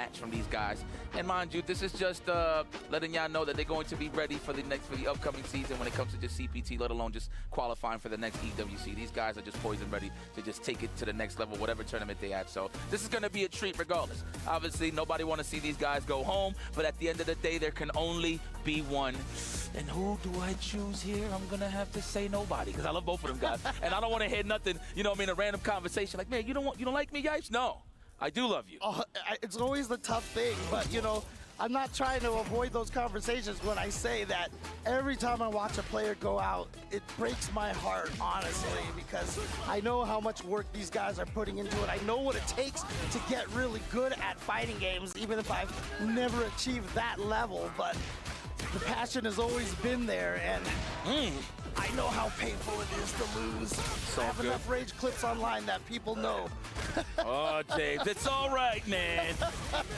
match from these guys. And mind you, this is just letting y'all know that they're going to be ready for the upcoming season when it comes to just CPT, let alone just qualifying for the next EWC. These guys are just poised and ready to just take it to the next level, whatever tournament they at. So this is going to be a treat regardless. Obviously, nobody want to see these guys go home, but at the end of the day, there can only be one. And who do I choose here? I'm going to have to say nobody, because I love both of them guys. And I don't want to hear nothing, you know what I mean, a random conversation like, man, you don't like me, guys? No, I do love you. Oh, it's always the tough thing, but, you know, I'm not trying to avoid those conversations when I say that every time I watch a player go out, it breaks my heart, honestly, because I know how much work these guys are putting into it. I know what it takes to get really good at fighting games, even if I've never achieved that level, but the passion has always been there, and I know how painful it is to lose. So I have enough rage clips online that people know. Oh, James, it's all right, man.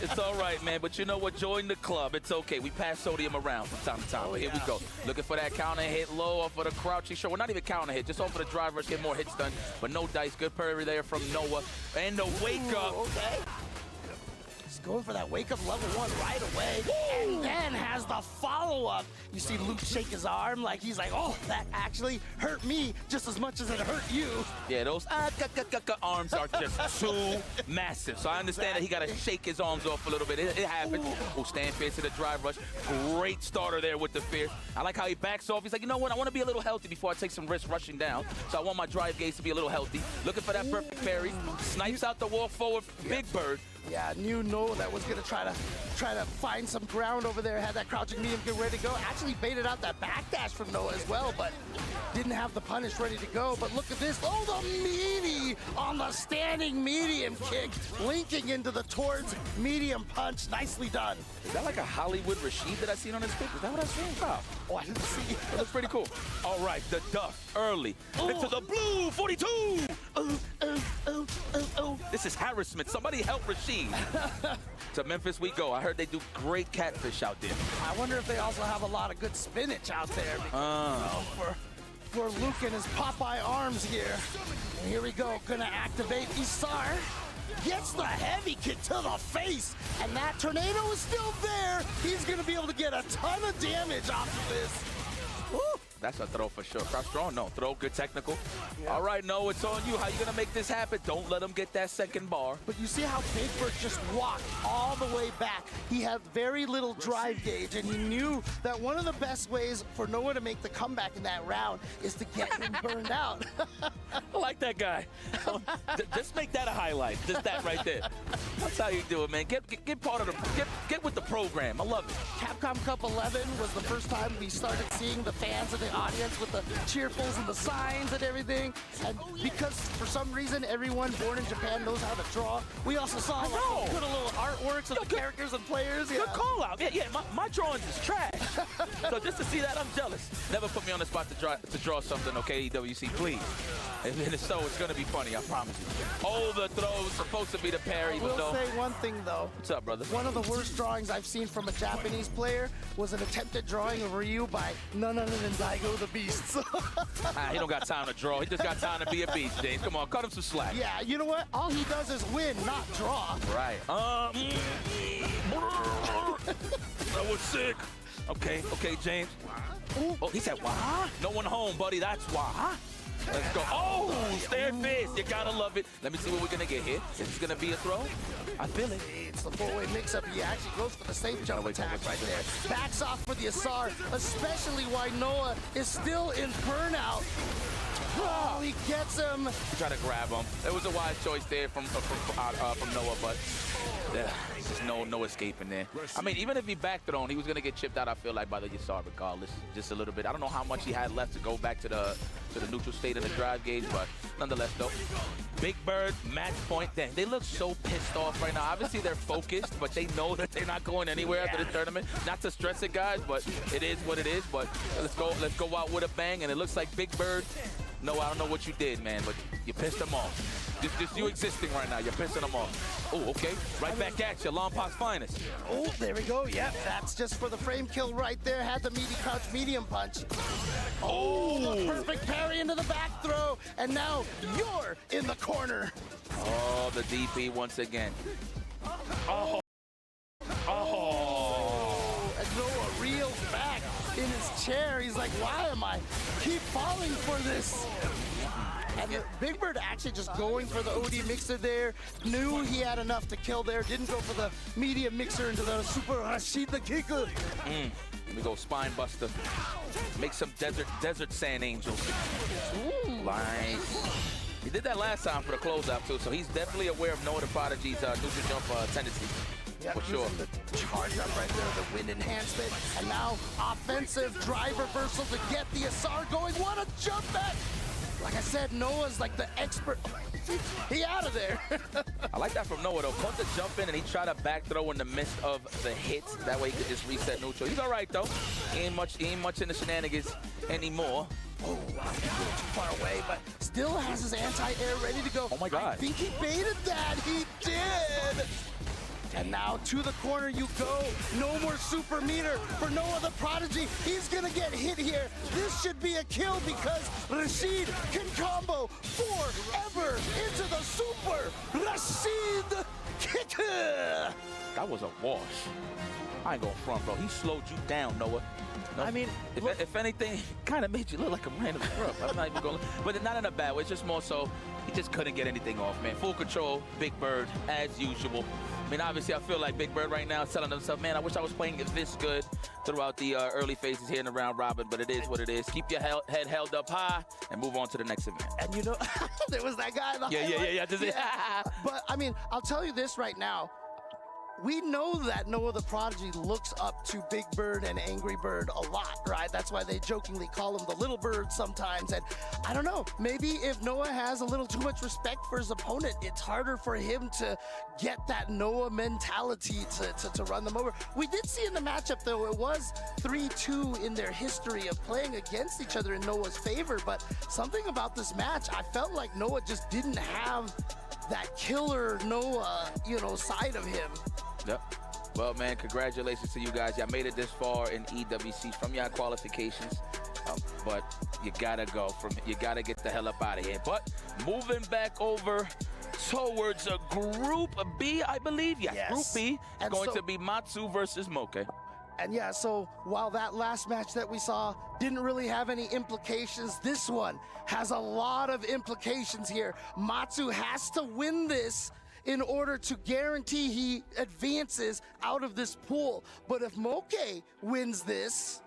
It's all right, man. But you know what? Join the club. It's okay. We pass sodium around from time to time. Oh, but here we go. Looking for that counter hit low off of the crouching shot. Well, not even counter hit, just off of the drive rush, get more hits done. But no dice. Good parry there from Noah. And the wake up. Okay. He's going for that wake up level 1 right away. And then has the follow-up. You see Luke shake his arm like he's like, oh, that actually hurt me just as much as it hurt you. Yeah, those arms are just too massive. So I understand that he got to shake his arms off a little bit. It happens. Oh, stand fierce to the drive rush. Great starter there with the fear. I like how he backs off. He's like, you know what? I want to be a little healthy before I take some risks rushing down. So I want my drive gauge to be a little healthy. Looking for that perfect parry. Snipes out the walk forward. Big Bird. Yeah, knew Noah that was gonna try to find some ground over there. Had that crouching medium get ready to go. Actually baited out that backdash from Noah as well, but didn't have the punish ready to go. But look at this. Oh, the meaty on the standing medium kick, linking into the towards medium punch. Nicely done. Is that like a Hollywood Rashid that I seen on his pick? Is that what I seen? Oh, I didn't see. That looks pretty cool. All right, the duff early into the blue 42. This is harassment. Somebody help Rashid. To Memphis we go. I heard they do great catfish out there. I wonder if they also have a lot of good spinach out there. Because, for Luke and his Popeye arms here. And here we go. Gonna activate Isar. Gets the heavy kick to the face. And that tornado is still there. He's gonna be able to get a ton of damage off of this. Woo. That's a throw for sure. Cross throw? No. Throw, good technical. Yeah. All right, no, it's on you. How you going to make this happen? Don't let him get that second bar. But you see how Big Bird just walked all the way back. He had very little drive gauge, and he knew that one of the best ways for Noah to make the comeback in that round is to get him burned out. I like that guy. Just make that a highlight. Just that right there. That's how you do it, man. Get part of the, get with the program. I love it. Capcom Cup 11 was the first time we started seeing the fans in the audience with the cheerfuls and the signs and everything. And because for some reason everyone born in Japan knows how to draw, we also saw put a little artworks of the characters and players. Good call out. Yeah, my drawings is trash. So just to see that, I'm jealous. Never put me on the spot to draw something, okay, EWC, please. If it's so, it's going to be funny, I promise you. Oh, the throw was supposed to be the parry. I will say one thing, though. What's up, brother? One of the worst drawings I've seen from a Japanese player was an attempted drawing of Ryu by none other than Daigo the Beast. He don't got time to draw. He just got time to be a beast, James. Come on, cut him some slack. Yeah, you know what? All he does is win, not draw. Right. That was sick. Okay, James. Oh, he said, why? No one home, buddy. That's why. Let's go. Oh, stand fist. You gotta love it. Let me see what we're gonna get here. Is this gonna be a throw? I feel it. It's the four-way mix-up. He actually goes for the safe jump attack right there. Backs off for the Asar, especially why Noah is still in burnout. Oh, he gets him. Try to grab him. It was a wise choice there from Noah, but there's no escaping there. I mean, even if he back thrown, he was going to get chipped out, I feel like, by the Yasar regardless. Just a little bit. I don't know how much he had left to go back to the neutral state of the drive gauge, but nonetheless, though. Big Bird, match point. Dang, they look so pissed off right now. Obviously, they're focused, but they know that they're not going anywhere after the tournament. Not to stress it, guys, but it is what it is. But let's go out with a bang, and it looks like Big Bird. No, I don't know what you did, man, but you pissed them off. Just you existing right now, you're pissing them off. Oh, okay. Right back at you, Lompok's finest. Oh, there we go. Yep, that's just for the frame kill right there. Had the meaty crouch medium punch. Oh, the perfect parry into the back throw. And now you're in the corner. Oh, the DP once again. Oh. his chair. He's like, why am I keep falling for this? And Big Bird actually just going for the OD mixer there. Knew he had enough to kill there. Didn't go for the medium mixer into the super Rashid the kicker. Let me go spine buster. Make some desert sand angels. Ooh. Nice. He did that last time for the closeout too, so he's definitely aware of Noah the Prodigy's neutral jump tendencies. Yep, for sure. The charge up right there, the wind enhancement, and now offensive drive reversal to get the SR going. What a jump back! Like I said, Noah's like the expert. He out of there. I like that from Noah though. Caught the jump in and he tried to back throw in the midst of the hits. That way he could just reset neutral. He's all right though. He ain't much in the shenanigans anymore. Oh, wow, he's a little too far away, but still has his anti-air ready to go. Oh my God. I think he baited that. He did. And now to the corner you go. No more super meter for Noah the Prodigy. He's gonna get hit here. This should be a kill because Rashid can combo forever into the super Rashid kicker. That was a wash. I ain't going front, bro. He slowed you down, Noah. No, I mean, if anything, kind of made you look like a random scrub. I'm not even going, but not in a bad way. It's just more so he just couldn't get anything off, man. Full control, Big Bird as usual. I mean, obviously, I feel like Big Bird right now is telling himself, man, I wish I was playing this good throughout the early phases here in the round robin, but it is what it is. Keep your head held up high and move on to the next event. And you know, there was that guy in the Yeah. But I mean, I'll tell you this right now. We know that Noah the Prodigy looks up to Big Bird and Angry Bird a lot, right? That's why they jokingly call him the little bird sometimes. And I don't know, maybe if Noah has a little too much respect for his opponent, it's harder for him to get that Noah mentality to run them over. We did see in the matchup, though, it was 3-2 in their history of playing against each other in Noah's favor. But something about this match, I felt like Noah just didn't have that killer Noah, side of him. Yep. Well, man, congratulations to you guys. Y'all made it this far in EWC from your qualifications, but you gotta you gotta get the hell up out of here. But moving back over towards a Group B, I believe. Yes. Group B is going to be Matsu versus Moke. And yeah, so while that last match that we saw didn't really have any implications, this one has a lot of implications here. Matsu has to win this in order to guarantee he advances out of this pool. But if Moke wins this,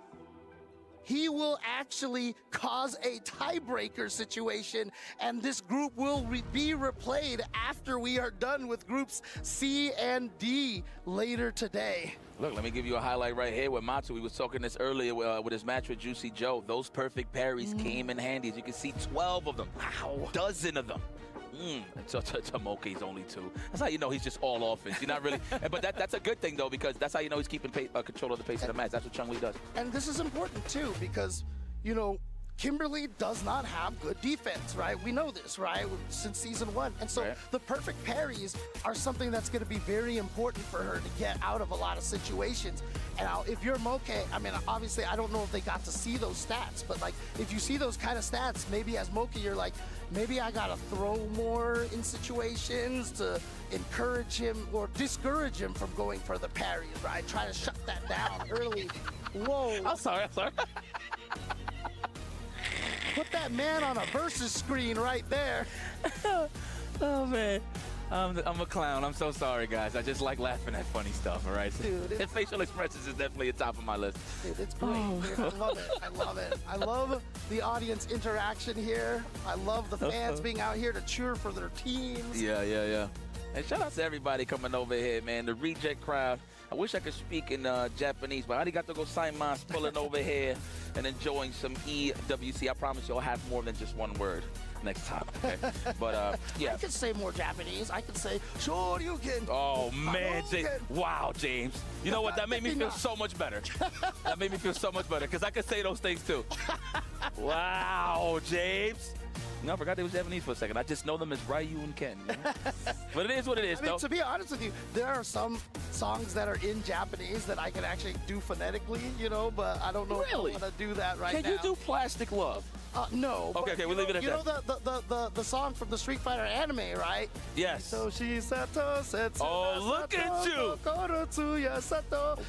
he will actually cause a tiebreaker situation, and this group will be replayed after we are done with groups C and D later today. Look, let me give you a highlight right here with Matsu. We was talking this earlier with his match with Juicy Joe. Those perfect parries came in handy. As you can see, 12 of them. Wow. Dozen of them. To Moke's only 2. That's how you know he's just all offense. You're not really, but that's a good thing though, because that's how you know he's keeping control of the pace of the match. That's what Chung-Li does. And this is important too, because Kimberly does not have good defense, right? We know this, right? Since season 1. And so the perfect parries are something that's going to be very important for her to get out of a lot of situations. And now, if you're Moke, I mean, obviously, I don't know if they got to see those stats, but like, if you see those kind of stats, maybe as Moke, you're like, maybe I got to throw more in situations to encourage him or discourage him from going for the parries, right? Try to shut that down early. Whoa. I'm sorry. Put that man on a versus screen right there. Oh, man. I'm a clown. I'm so sorry, guys. I just like laughing at funny stuff, all right? Dude, and facial expressions is definitely at top of my list. Dude, it's great. I love it. I love it. I love the audience interaction here. I love the fans being out here to cheer for their teams. Yeah. And shout out to everybody coming over here, man. The reject crowd. I wish I could speak in Japanese, but I got to go sign my pulling over here and enjoying some EWC. I promise you I'll have more than just one word next time, okay? But, yeah. I could say more Japanese. I could say, Shoryuken. Oh, man, James. Wow, James. You know what? That made me feel so much better. That made me feel so much better, because I could say those things, too. Wow, James. No, I forgot they was Japanese for a second. I just know them as Ryu and Ken. You know? But it is what it is, I mean, though. to be honest with you, there are some songs that are in Japanese that I can actually do phonetically, you know, but I don't know Really? if I'm gonna do that right Can now. you do Plastic Love? No. Okay, okay, we'll leave it at that. that. You know the song from the Street Fighter anime, right? Yes. So she sato setsu. Oh, look at you.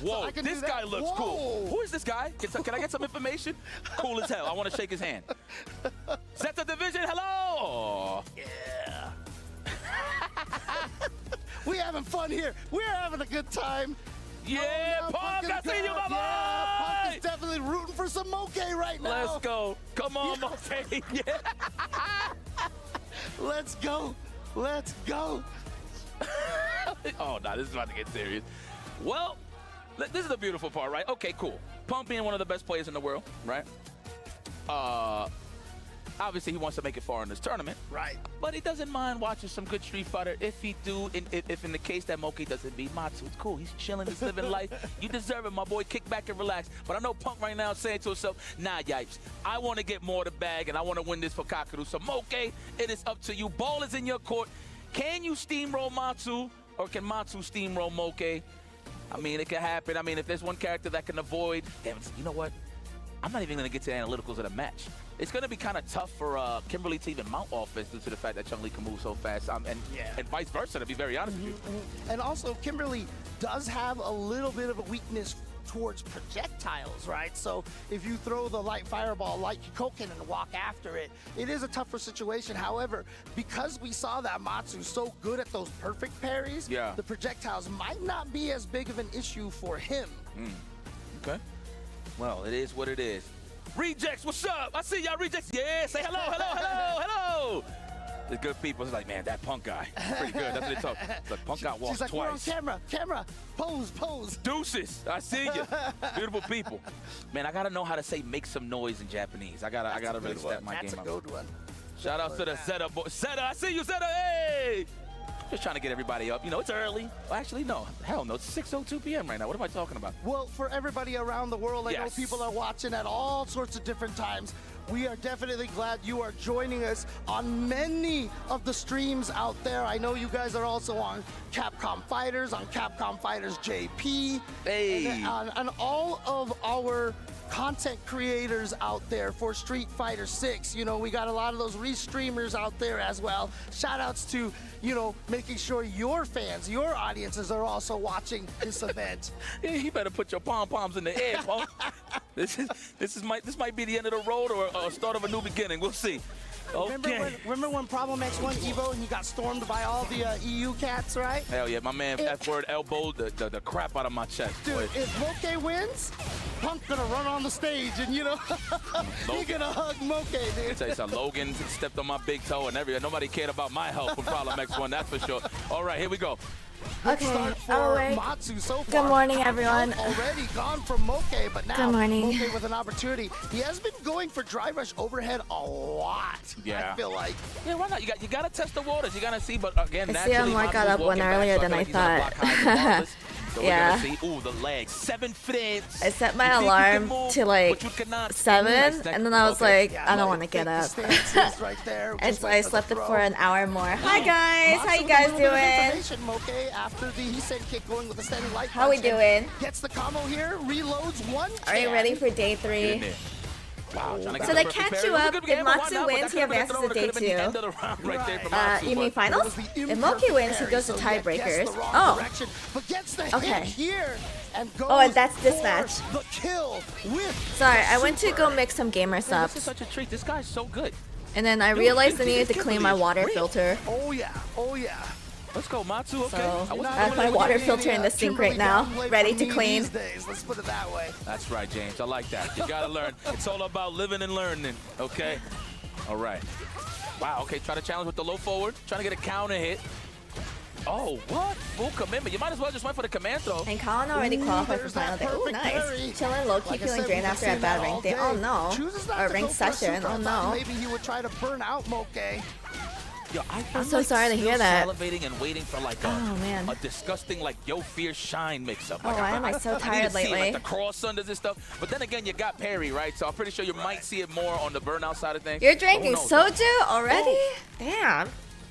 Whoa, this guy looks cool. Who is this guy? Can I get some information? Cool as hell. I want to shake his hand. Zeta Division, hello. Yeah. We having fun here. We're having a good time. Yeah, Punk, I see you, my boy. Yeah, Punk is definitely rooting for some Moke right now. Let's go. Come on, Moke. Yeah. Let's go. Let's go. Oh, no, this is about to get serious. Well, this is the beautiful part, right? Okay, cool. Punk being one of the best players in the world, right? Obviously, he wants to make it far in this tournament. Right. But he doesn't mind watching some good Street Fighter if he do, if in the case that Moke doesn't beat Matsu. It's cool. He's chilling, he's living life. You deserve it, my boy. Kick back and relax. But I know Punk right now is saying to himself, nah, yipes. I want to get more of the bag, and I want to win this for Kakaru. So, Moke, it is up to you. Ball is in your court. Can you steamroll Matsu, or can Matsu steamroll Moke? I mean, it can happen. I mean, if there's one character that can avoid, damn, you know what? I'm not even going to get to the analyticals of the match. It's going to be kind of tough for Kimberly to even mount offense due to the fact that Chun-Li can move so fast, and vice versa, to be very honest with you. And also, Kimberly does have a little bit of a weakness towards projectiles, right? So if you throw the light fireball like Koken and walk after it, it is a tougher situation. However, because we saw that Matsu so good at those perfect parries, the projectiles might not be as big of an issue for him. Okay. Well, it is what it is. Rejects, what's up? I see y'all rejects. Yeah, say hello, hello, hello, hello. The good people. It's like, man, that Punk guy, pretty good. That's what they talk. Like, Punk got walked She's like, twice. We're on camera, pose, pose. Deuces, I see you. Beautiful people. Man, I gotta know how to say "make some noise" in Japanese. I gotta really step my game up. That's a good one. Shout out to the Zeta boy. Zeta, I see you, Zeta. Hey. Just trying to get everybody up. You know, it's early. Well, actually, no. Hell no. It's 6:02 p.m. right now. What am I talking about? Well, for everybody around the world, I know people are watching at all sorts of different times. We are definitely glad you are joining us on many of the streams out there. I know you guys are also on Capcom Fighters, on Capcom Fighters JP, and all of our content creators out there for Street Fighter 6. You know, we got a lot of those restreamers out there as well. Shout outs to, you know, making sure your fans, your audiences are also watching this event. Yeah, you better put your pom-poms in the air, Punk. This might be the end of the road or start of a new beginning. We'll see. Okay. Remember when Problem X won Evo and he got stormed by all the EU cats, right? Hell yeah, my man F-word elbowed the crap out of my chest. Dude, boy. if Moke wins, Punk's gonna run on the stage and, you know, he's gonna hug Moke, dude. Let me tell you something, Logan stepped on my big toe and nobody cared about my help when Problem X won, that's for sure. All right, here we go. Okay, I'm awake. Matsu so far. Good morning, everyone. Already gone from Moke, but now Good morning. Moke with an opportunity. He has been going for drive rush overhead a lot. Yeah. I feel like. Yeah, why not? You gotta test the waters. You gotta see, but again, I see I'm more got up one earlier than I thought. So yeah. Ooh, the legs. 7 frames. I set my alarm to like 7, and then I was like, I don't want to get up. Right there, and so I slept it for an hour more. Hi guys, how you guys doing? Moke after the Hisen kick going with a standing light. How we doing? Gets the combo here, reloads one. Are you ready for day 3? Wow, so they catch you up. If Matsu wins, he advances to day 2. You mean finals? If Moke wins, he goes to tiebreakers. Oh. Okay. Oh, and that's this match. Sorry, I went to go mix some gamer subs. This is such a treat. This guy's so good. And then I realized I needed to clean my water filter. Oh yeah, oh yeah. Let's go, Matsu. Okay. So I have my water filter in the sink right now, ready to clean. Let's put it that way. That's right, James. I like that. You gotta learn. It's all about living and learning. Okay. All right. Wow. Okay. Try to challenge with the low forward. Trying to get a counter hit. Oh, what? Full commitment. You might as well just went for the command throw. And Colin already qualified for final day. Ooh, nice. Chilling low-key, feeling drained after a bad rank day. Oh no. Or rank session. Oh no. Maybe he would try to burn out Moke. Yo, I'm so sorry to hear that. Salivating and waiting for like a disgusting like Yo Fierce Shine mix-up. Oh, Like, why am I so tired lately? See, like the cross unders and stuff. But then again, you got Perry, right? So I'm pretty sure you might see it more on the burnout side of things. You're drinking soju already? Damn.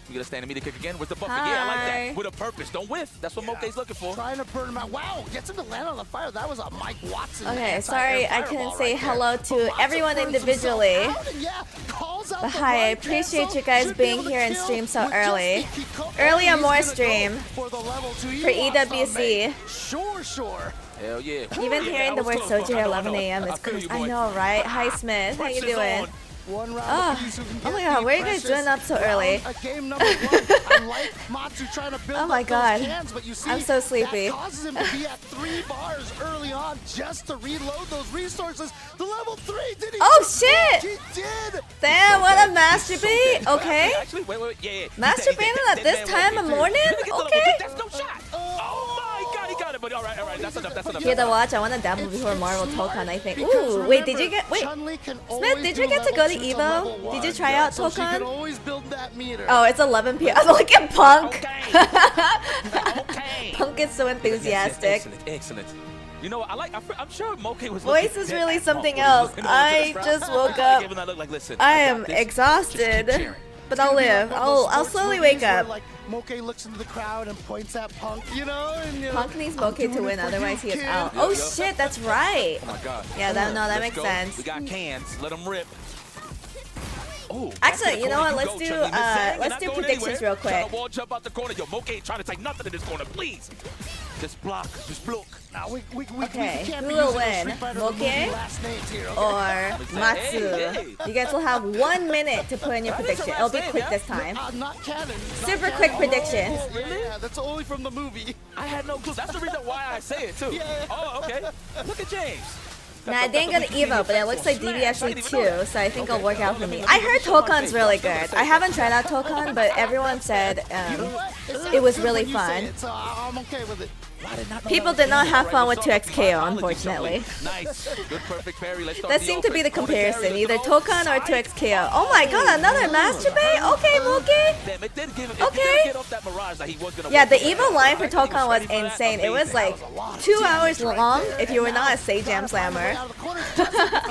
You gonna stand immediate kick again with the buffer? Hi. Yeah, I like that. With a purpose. Don't whiff. That's what Moke's looking for. Trying to burn him out. Wow, gets him to land on the fire. That was a Mike Watson. Okay, sorry I couldn't say hello to everyone individually. But hi, I appreciate you guys being here and stream so early. Early on more stream for EWC. Sure. Hell yeah. Even hearing the word soju at 11 a.m. is crazy. I know, right? Hi, Smith. How you doing? Oh my god, where are you guys doing up so early? Oh my god, I'm so sleepy. Causes him to be at 3 bars early on just to reload those resources. The level 3, did he? Oh shit! He did! Damn, what a masturbate! Okay. Actually, wait, yeah. Masturbating at this time of morning? Okay. That's no shot. Oh my god, he got it, but all right, that's enough. Here to watch, I want to demo before Marvel Tokon, I think. Ooh, wait, did you get, Smith, did you get to go to EVO? Did you try out Tokon? Oh, it's 11 p.m. Look at Punk! Okay. Punk is so enthusiastic. Excellent. You know, I'm sure Moke was. Voice is really something else. I just woke up. I am exhausted, but I'll live. I'll slowly wake up. Moke looks into the crowd and points at Punk, and, Punk needs Moke to win, otherwise he is out. Oh shit, that's right. Oh my god. Yeah, that makes sense. We got cans. Let them rip. Oh, actually, you know what? Let's do predictions real quick. Wall jump out the corner. Yo, Moke ain't trying to take nothing in this corner, please. Just block. Now okay, who will win? Moke or Matsu? You guys will have 1 minute to put in your prediction. It'll be quick this time. Not canon. Super quick predictions. Yeah, that's only from the movie. I had no clue. That's the reason why I say it too. Yeah. Oh, okay. Look at James. Nah, I didn't go to EVO, but it looks like DB actually too, so I think it'll work out for me. I heard Tokon's really good. I haven't tried out Tokon, but everyone said it was really fun. I'm okay with it. People did not have fun with 2xKO, unfortunately. Nice. Good, perfect parry. That seemed to be the comparison, either Tokon or 2xKO. Oh my god, another masturbate? Okay, Moke. Okay. Yeah, the EVO line for Tokon was insane. It was like 2 hours long if you were not a Say Jam Slammer.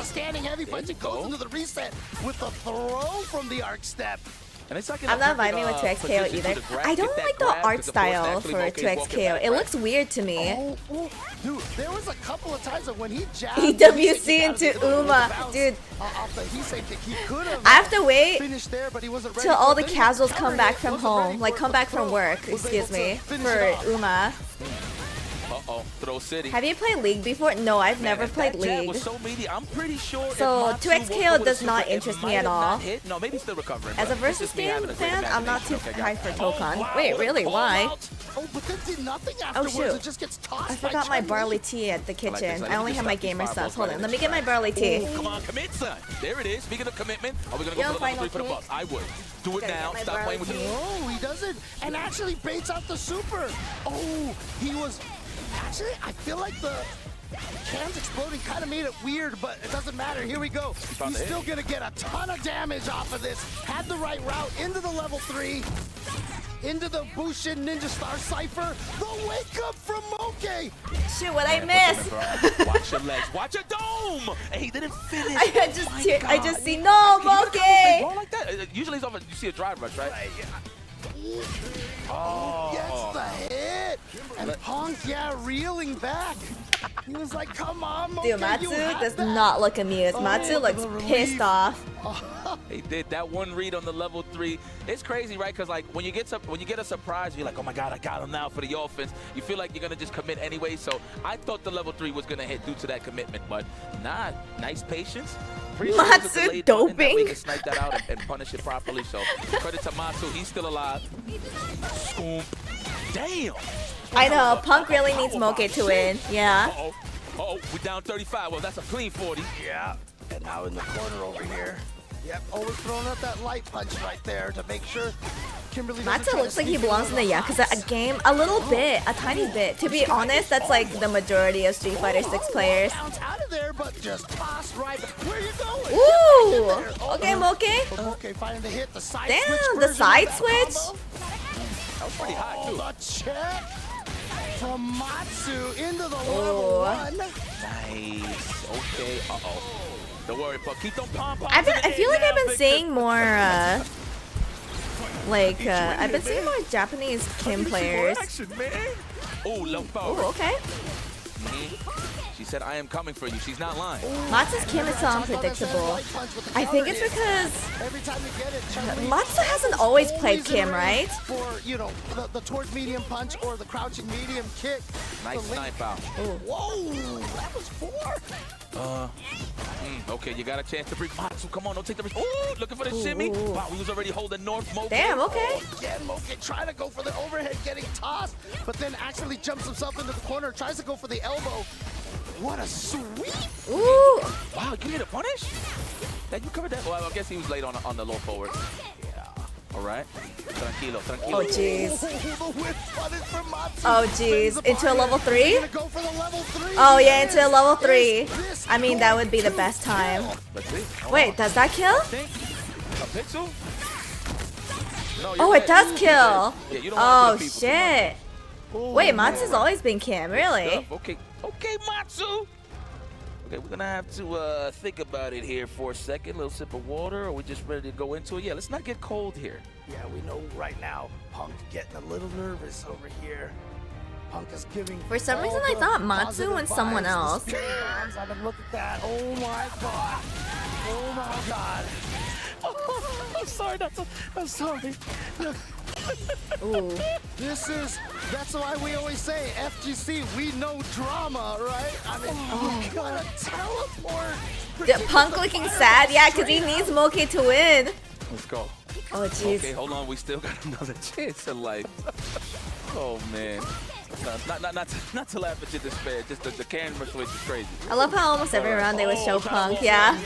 Standing heavy punch and goes into the reset with the throw from the arc step. I'm not vibing with 2xKO either. I don't like the art style for 2xKO. It looks weird to me. Oh, dude, there was a couple of times when he jabbed EWC into Uma. Dude, I have to wait till all the casuals come back from home. Like, come back from work, excuse me, for Uma. Uh-oh, Throw City. Have you played League before? No, I've never played League. Was so meaty. I'm pretty sure so 2xKO does not interest me at all. No, maybe still recovering. As a versus game fan, I'm not too high for Tokon. Wait, really? Why? Oh, but then did nothing afterwards. Oh shoot! It just gets tossed. I forgot my barley tea at the kitchen. I only have my gamer stuff. Hold on, let me get my barley tea. Come on, commit, son. There it is. Speaking of commitment, are we gonna go for the 3 for the bucks? I would. Do it now. Stop playing with it. No, he doesn't. And actually baits out the super. Oh, he was. Actually, I feel like the cans exploding kind of made it weird, but it doesn't matter. Here we go. He's still going to get a ton of damage off of this. Had the right route into the level 3, into the Bushin Ninja Star Cypher. The wake up from Moke. Shoot, what I miss? Watch your legs. Watch your dome. And he didn't finish. I just see no Moke. Like that. Usually it's over. You see a drive rush, right? Oh, gets the hit. And Punk, reeling back. He was like, come on, Moke. Dude, Matsu does not look amused. Matsu looks pissed off. He did that one read on the level 3. It's crazy, right? Because like when you get a surprise, you're like, oh my god, I got him now for the offense. You feel like you're gonna just commit anyway. So I thought the level 3 was gonna hit due to that commitment, but nah, nice patience. Matsu doping. We can snipe that out and punish it properly. So credit to Matsu, he's still alive. Scoop. Damn. I know, Punk really needs Moke to win. Yeah. Uh-oh, we down 35. Well, that's a clean 40. Yeah. And now in the corner over here. Yep, always throwing up that light punch right there to make sure Kimberly Matsu looks like he belongs in the Yakuza game a little bit, a tiny bit. To be honest, that's like the majority of Street Fighter 6 players. Bounce out of there, but just toss right. Where you going? Ooh! Okay, Moke. Okay, finding the hit, the side Damn, switch. the side switch. That was pretty high, too. The check from Matsu into the level 1. Nice. Okay. Uh-oh. Don't worry, Puck. Keep them pom-poms. I feel like I've been seeing more, I've been seeing more Japanese Kim players. Oh, low power. Ooh, okay. She said, I am coming for you. She's not lying. Matsu's Kim is so unpredictable. I think it's because Matsu hasn't always played Kim, right? For, you know, the towards medium punch or the crouching medium kick. Nice snipe out. Whoa, that was 4. Okay, you got a chance to break Matsu. Come on, don't take the risk. Ooh, looking for the shimmy. Wow, we was already holding North Moke. Damn, okay. Again, Moke trying to go for the overhead, getting tossed, but then actually jumps himself into the corner, tries to go for the elbow. What a sweep! Ooh! Wow, you get a punish? That you covered that? Well, I guess he was late on the low forward. Yeah. All right. Tranquilo, tranquilo. Oh, jeez. The whip punish from Matsu. Oh, jeez. Into a level 3? Go for the level 3. Oh, yeah, into a level 3. I mean, that would be the best time. Let's see. Wait, does that kill? A pixel? No, Oh, it does kill. Yeah, you don't Oh, want to shit. Wait, Matsu's always been Kim, really? Okay. Okay, Matsu. Okay, we're gonna have to think about it here for a second. A little sip of water. Are we just ready to go into it? Yeah, let's not get cold here. Yeah, we know right now Punk getting a little nervous over here. Punk is giving. For some reason, I thought Matsu and someone else. I mean, look at that. Oh my god. Oh my god. I'm sorry. I'm sorry. Ooh. That's why we always say FGC, we know drama, right? I mean, you gotta teleport. Punk looking sad? Yeah, because he needs Moke to win. Let's go. Oh, jeez. Okay, hold on. We still got another chance in life. Oh, man. Not to laugh at your despair. Just the camera switch is crazy. I love how almost every round they would show Punk, yeah.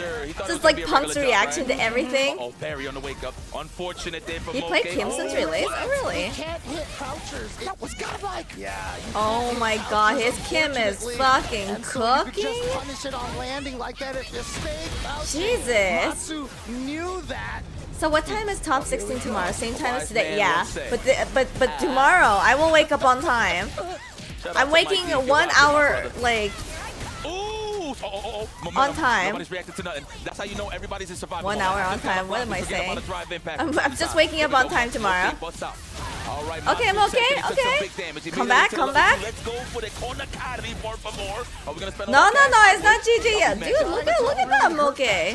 Just like Punk's reaction to everything. Oh, Barry on the wake up. Unfortunate there for He played Kim since release? Oh, really? Can't hit crouchers. That was godlike. Yeah. Oh my god, his Kim is fucking cooking. Just punish it on landing like that if you stay crouching. Jesus. Matsu knew that. So what time is top 16 tomorrow? Same time as today? Yeah. But tomorrow I will wake up on time. I'm waking 1 hour like on time. That's how you know everybody's in survival. 1 hour on time. What am I saying? I'm just waking up on time tomorrow. Okay, I'm okay. Okay. Come back. No, it's not GG yet. Dude, look at that Moke. I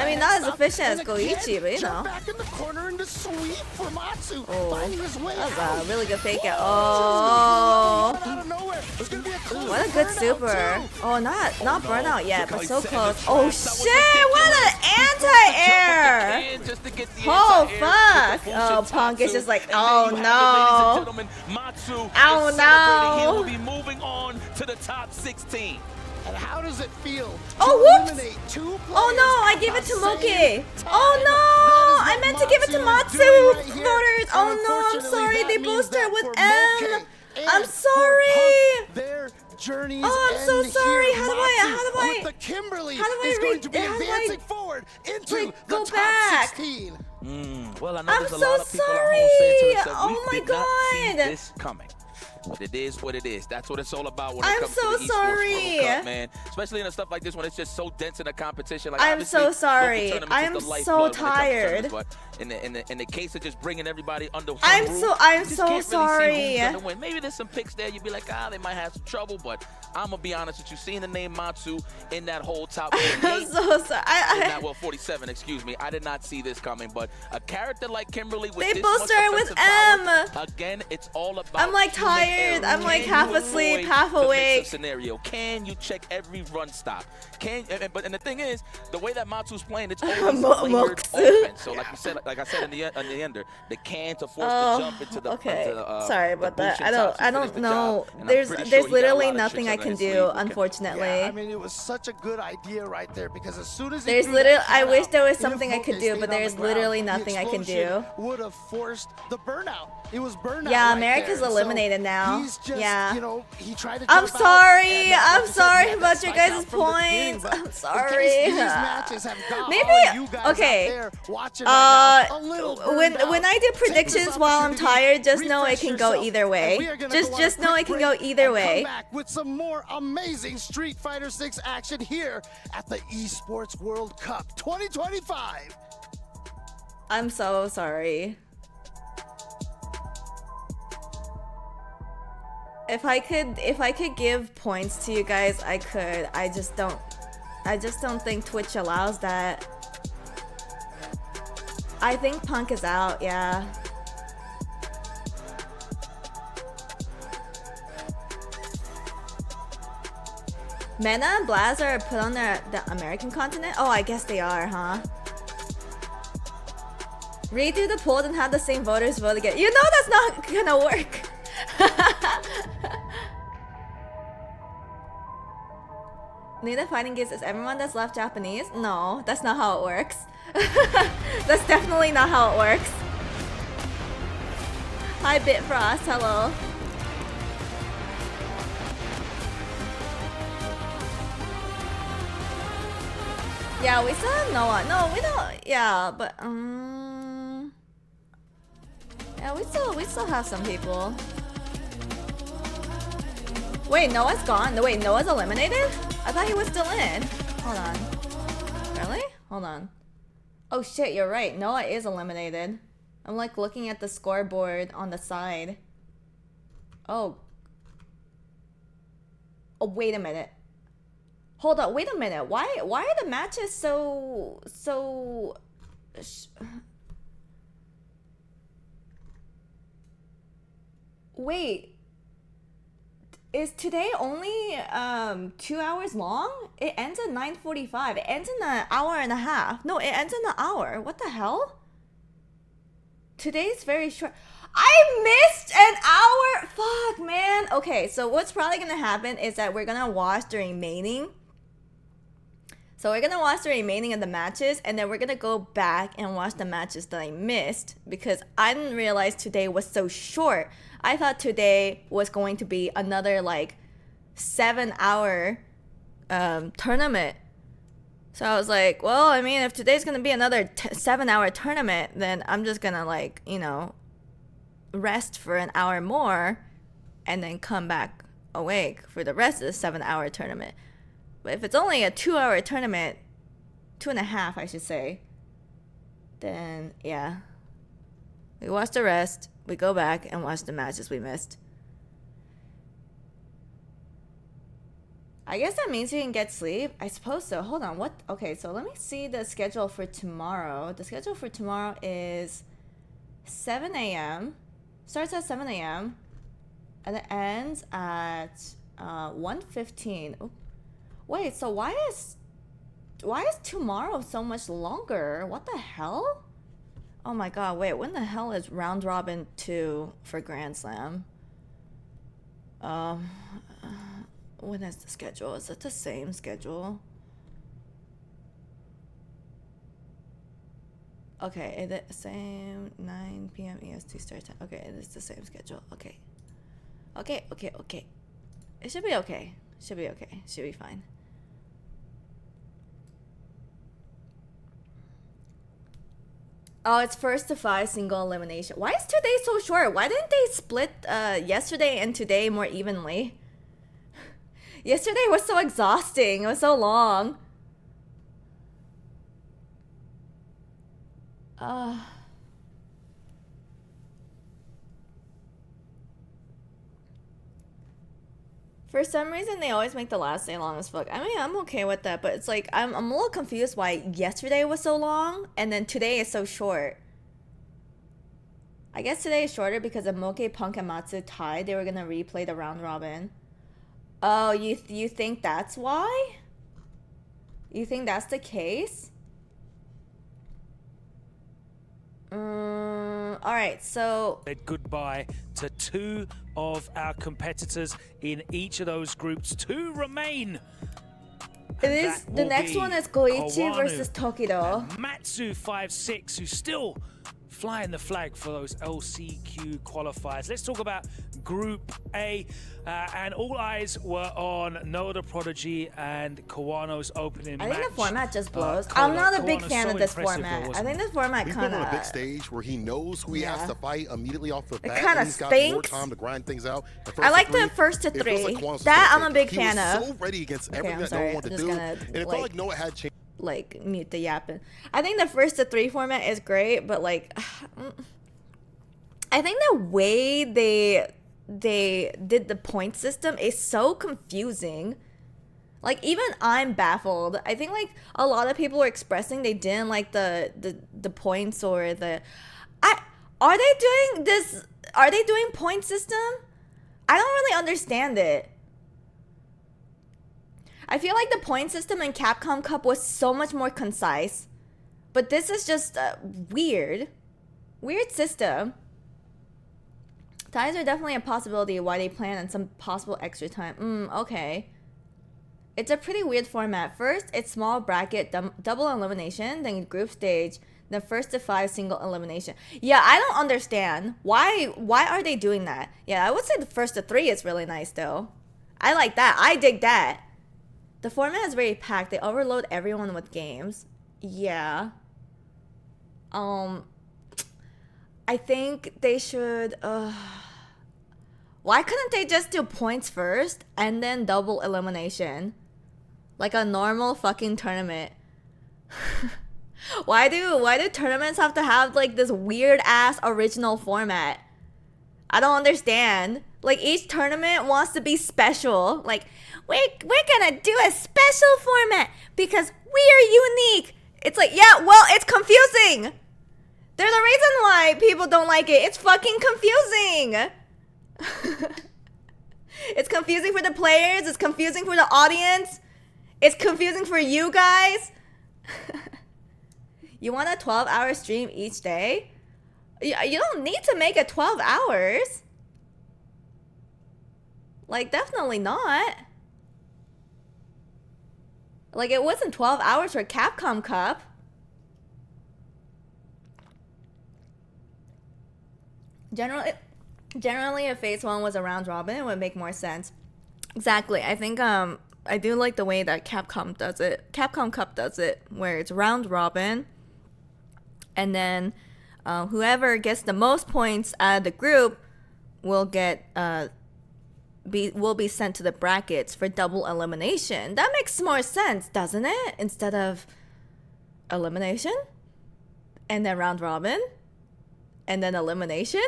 mean, not as efficient as Goichi, but you know. Oh, that was a really good fake out. Oh. What a good super. Oh, not burnout yet, but so close. Oh shit! What an anti-air! Oh fuck! Oh, Punk is just like, oh no! Oh no! He will be moving on to the top 16. And how does it feel? Oh, whoops! Oh no, I gave it to Moke. Oh no, I meant to give it to Matsu voters. Oh no, I'm sorry. They boosted with M. I'm sorry. Journeys I'm so sorry. How do I the Kimberly how do I is going to be how do advancing I, forward into like, the go top back? 16. Well, I know I'm there's a so lot of people sorry. at home saying to themselves, Oh we my did not see God. this coming. But it is what it is. That's what it's all about when it I'm comes so to the sorry. Esports World Cup, man. Especially in stuff like this when it's just so dense in a competition. Like, I'm so sorry. local tournaments I'm is the lifeblood so when it comes to tired. tournaments, but in the case of just bringing everybody under one I'm roof, so you just can't really see sorry. who's gonna win. Maybe there's some picks there. You'd be like, they might have some trouble, but I'm gonna be honest with you. Seeing the name Matsu in that whole top 48, I'm so sorry. well, 47, excuse me. I did not see this coming, but a character like Kimberly with They this boosted much her with offensive M. power, again, it's all about I'm like tired. tired. I'm like half asleep, half awake. Scenario. Can you check every run stop? And the thing is, the way that Matsu's playing, it's always a layered offense. So like I said in the ender, the can to force the jump into the sorry about that. I don't know. There's literally nothing I can do, unfortunately. Yeah, I mean, it was such a good idea right there because as soon as I wish there was something I could do, but there's literally nothing I can do. Would have forced the burnout. It was burnout. Yeah, America's eliminated now. He's just, you know, he tried to. I'm sorry about your guys' points. I'm sorry. Maybe okay. When I do predictions while I'm tired, just know it can go either way. Just know it can go either way. Back with some more amazing Street Fighter 6 action here at the Esports World Cup 2025. I'm so sorry. If I could give points to you guys, I could. I just don't think Twitch allows that. I think Punk is out, yeah. Mena and Blaz are put on the American continent? Oh, I guess they are, huh? Redo the poll and have the same voters vote again. You know that's not gonna work. Native fighting games is everyone that's left Japanese? No, that's not how it works. That's definitely not how it works. Hi Bitfrost, hello. Yeah, we still have Noah. No, we don't. Yeah, but yeah, we still have some people. Wait, Noah's gone. No, wait, Noah's eliminated? I thought he was still in. Hold on. Really? Hold on. Oh shit, you're right. Noah is eliminated. I'm like looking at the scoreboard on the side. Oh. Oh, wait a minute. Hold on, wait a minute. Why are the matches so wait. Is today only 2 hours long? It ends at 9:45. It ends in an hour and a half. No, it ends in an hour. What the hell? Today's very short. I missed an hour. Fuck, man. Okay, so what's probably gonna happen is that we're gonna watch the remaining. So we're gonna watch the remaining of the matches, and then we're gonna go back and watch the matches that I missed because I didn't realize today was so short. I thought today was going to be another like 7-hour tournament. So I was like, well, I mean, if today's gonna be another 7-hour tournament, then I'm just gonna like, you know, rest for an hour more and then come back awake for the rest of the 7-hour tournament. But if it's only a 2-hour tournament, 2.5 I should say, then yeah, we watch the rest, we go back and watch the matches we missed. I guess that means we can get sleep. I suppose so. Hold on, what? Okay, so let me see the schedule for tomorrow. The schedule for tomorrow is 7 a.m. Starts at 7 a.m. and it ends at 1:15. Oh. Wait, so why is tomorrow so much longer? What the hell? Oh my god, wait, when the hell is round robin 2 for Grand Slam? When is the schedule? Is it the same schedule? Okay, is it the same 9 p.m. EST start time? Okay, it is the same schedule. Okay. Okay. It should be okay. Should be okay. Should be fine. Oh, it's first to 5 single elimination. Why is today so short? Why didn't they split yesterday and today more evenly? Yesterday was so exhausting. It was so long. For some reason, they always make the last day long as fuck. I mean, I'm okay with that, but it's like, I'm a little confused why yesterday was so long, and then today is so short. I guess today is shorter because of Moke, Punk, and Matsu tied. They were gonna replay the round robin. Oh, you think that's why? You think that's the case? All right, so said goodbye to 2 of our competitors in each of those groups. 2 remain. It is the next one is Goichi versus Tokido. Matsu 5-6, who's still flying the flag for those LCQ qualifiers. Let's talk about Group A, and all eyes were on Noah the Prodigy and Kawano's opening match. I think the format just blows. I'm not a big fan of this format. I think this format kind of... He's been on a big stage where he knows who he has to fight immediately off the bat. It kind of stinks. Got more time to grind things out. I like the first to 3. Like that I'm a big fan of. He was so ready against everything that Noah wanted to do. And it felt like Noah had changed. Like mute the yapping. I think the first to 3 format is great, but like I think the way they did the point system is so confusing. Like even I'm baffled. I think like a lot of people were expressing they didn't like the points or the are they doing this? Are they doing point system? I don't really understand it. I feel like the point system in Capcom Cup was so much more concise. But this is just weird. Weird system. Ties are definitely a possibility why they plan on some possible extra time. Okay. It's a pretty weird format. First, it's small bracket, double elimination, then group stage, then first to 5 single elimination. Yeah, I don't understand. Why are they doing that? Yeah, I would say the first to 3 is really nice though. I like that. I dig that. The format is very packed. They overload everyone with games. Yeah. I think they should... Why couldn't they just do points first and then double elimination? Like a normal fucking tournament. Why do tournaments have to have like this weird ass original format? I don't understand. Like each tournament wants to be special. Like we're gonna do a special format because we're unique. It's like, yeah, well, it's confusing. There's a reason why people don't like it. It's fucking confusing. It's confusing for the players. It's confusing for the audience. It's confusing for you guys. You want a 12-hour stream each day? You don't need to make it 12 hours. Like, definitely not. Like, it wasn't 12 hours for Capcom Cup. Generally, if Phase 1 was a round robin, it would make more sense. Exactly. I think I do like the way that Capcom does it. Capcom Cup does it, where it's round robin, and then whoever gets the most points out of the group will get will be sent to the brackets for double elimination. That makes more sense, doesn't it? Instead of elimination, and then round robin, and then elimination.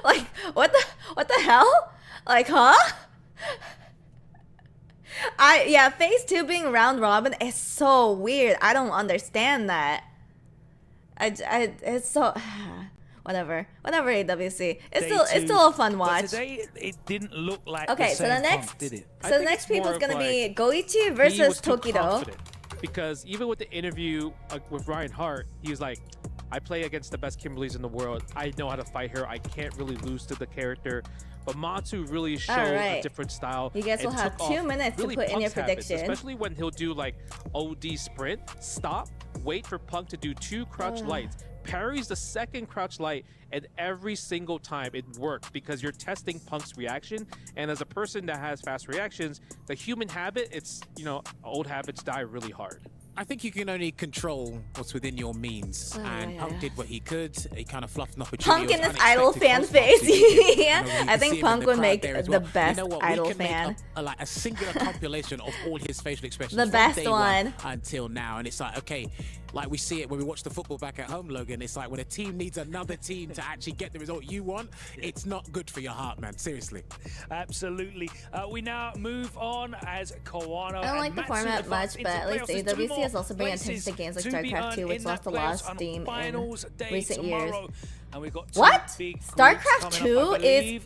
Like what the hell? Like, huh? Phase 2 being round robin is so weird. I don't understand that. It's so whatever AWC. It's still a fun watch. But today it didn't look like okay. So the next people is gonna be Goichi versus Tokido. Because even with the interview with Ryan Hart, he was like, I play against the best Kimberlys in the world. I know how to fight her. I can't really lose to the character. But Matsu really showed a different style. You guys will have 2 minutes to put in your prediction. Especially when he'll do like OD sprint, stop, wait for Punk to do 2 crouch lights, parries the second crouch light, and every single time it worked because you're testing Punk's reaction. And as a person that has fast reactions, the human habit, it's, you know, old habits die really hard. I think you can only control what's within your means, and Punk did what he could. He kind of fluffed an opportunity. Punk in his idol fan face. Yeah, I think Punk would make the best idol fan. Like a singular compilation of all his facial expressions. The best one until now, and it's like, okay, like we see it when we watch the football back at home, Logan. It's like when a team needs another team to actually get the result you want, it's not good for your heart, man. Seriously. Absolutely. We now move on as Kawano. I don't like the format much, but at least AWC has also been attention to games like StarCraft 2, which lost a lot of steam in recent years. What? StarCraft 2 is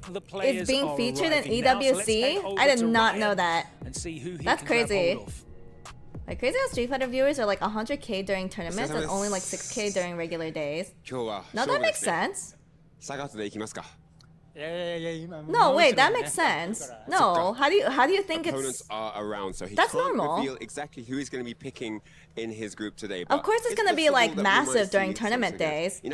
being featured in EWC? I did not know that. That's crazy. Like crazy how Street Fighter viewers are like 100k during tournaments and only like 6k during regular days. No, that makes sense. No, wait, that makes sense. No, how do you think opponents are around, so he that's can't normal. reveal exactly who he's going to be picking in his group today. Of course, it's gonna be like massive during tournament days. I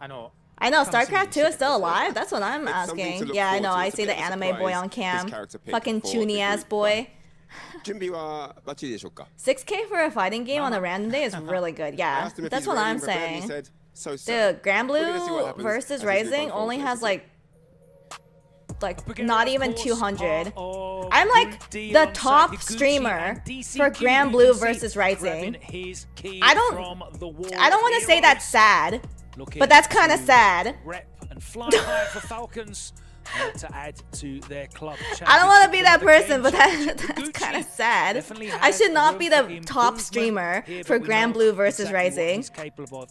know, StarCraft 2 is still alive? That's what I'm asking. Yeah, I know, I see the anime boy on cam. Fucking chuny ass boy. 6k for a fighting game on a random day is really good, yeah. That's what I'm saying. Dude, Granblue versus Rising only has like not even 200. I'm like the top streamer for Granblue versus Rising. I don't want to say that's sad, but that's kind of sad. To add to their club. I don't want to be that person, but that's kind of sad. I should not be the top streamer for Granblue versus Rising.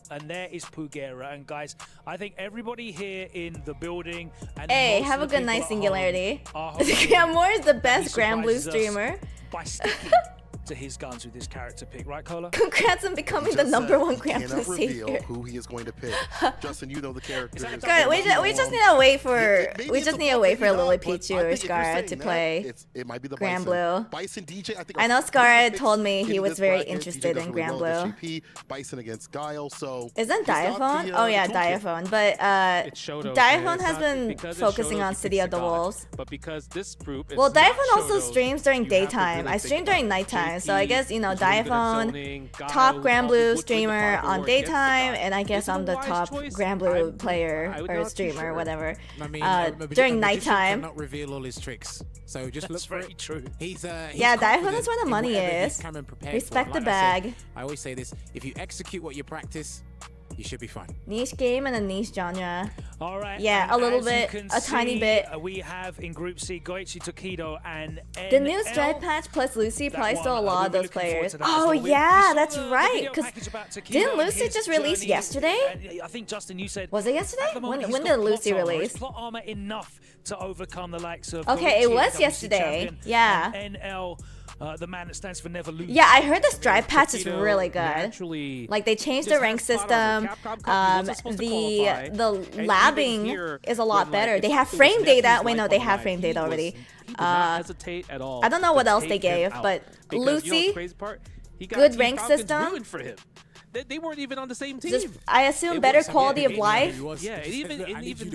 And there is Pugera. And guys, I think everybody here in the building. And hey, have a good night, Singularity. Gramor is the best Granblue streamer. By sticking to his guns with this character pick, right, Cola? Congrats on becoming the #1 Granblue savior. Who he is going to pick. Justin, you know the characters. Good. We just need to wait for Lily Pichu or Scarra to play it might be the Granblue. Bison DJ, I know Scarra told me he was very interested in Granblue. Bison against Guile, so isn't Diaphone? Oh yeah, Diaphone. But Diaphone has been focusing on City of the Wolves. But because this group well, Diaphone also streams during daytime. I stream during nighttime. So I guess, you know, Diaphone, top Granblue streamer on daytime, and I guess I'm the top Granblue player or streamer, whatever. I mean, during nighttime. Cannot reveal all his tricks, so just look for it. True. He's yeah, Diaphone is where the money is. Respect the bag. I always say this: if you execute what you practice, you should be fine. Niche game and a niche genre. All right. Yeah, a little bit, a tiny bit. We have in Group C Goichi Tokido and NL. The new Stripe patch plus Lucy probably stole a lot of those players. Oh yeah, that's right. Because didn't Lucy just release yesterday? I think Justin, you said. Was it yesterday? When did Lucy release? Plot armor enough to overcome the likes of. Okay, it was yesterday. Yeah. NL. The man that stands for never lose. Yeah, I heard the Stripe patch is really good. Like they changed the rank system. The labbing is a lot better. They have frame data. Wait, no, they have frame data already. I don't know what else they gave, but Lucy, good rank system. They weren't even on the same team. Just, I assume better quality of life. Yeah, and even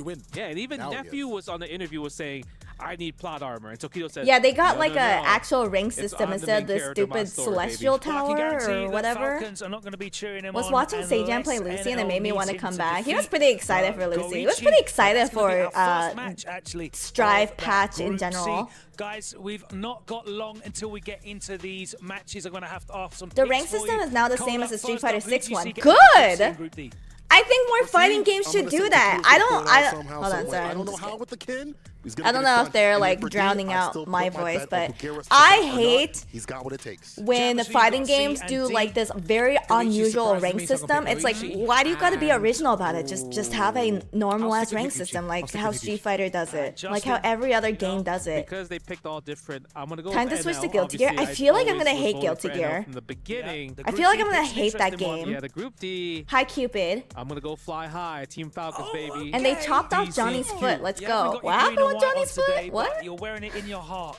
Nephew was on the interview was saying, I need plot armor, and Tokido said, yeah, they got like an actual rank system instead of the stupid celestial tower or whatever. Was watching Seijan play Lucy and it made me want to come back. He was pretty excited for Lucy. He was pretty excited for Strive patch in general. Guys, we've not got long until we get into these matches. I'm going to have to ask some. The rank system is now the same as the Street Fighter 6 one. Good! I think more fighting games should do that. Hold on, sorry. I don't know how with the Kin. I don't know if they're like drowning out my voice, but I hate when the fighting games do like this very unusual rank system. It's like, why do you gotta be original about it? Just have a normal ass rank system like how Street Fighter does it, like how every other game does it. Because they picked all different. I'm gonna go. Time to switch to Guilty Gear. I feel like I'm gonna hate Guilty Gear. From the beginning. I feel like I'm gonna hate that game. Yeah, the Group D. Hi Cupid. I'm gonna go fly high. Team Falcons, baby. And they chopped off Johnny's foot. Let's go. What happened with Johnny's foot? What? You're wearing it in your heart.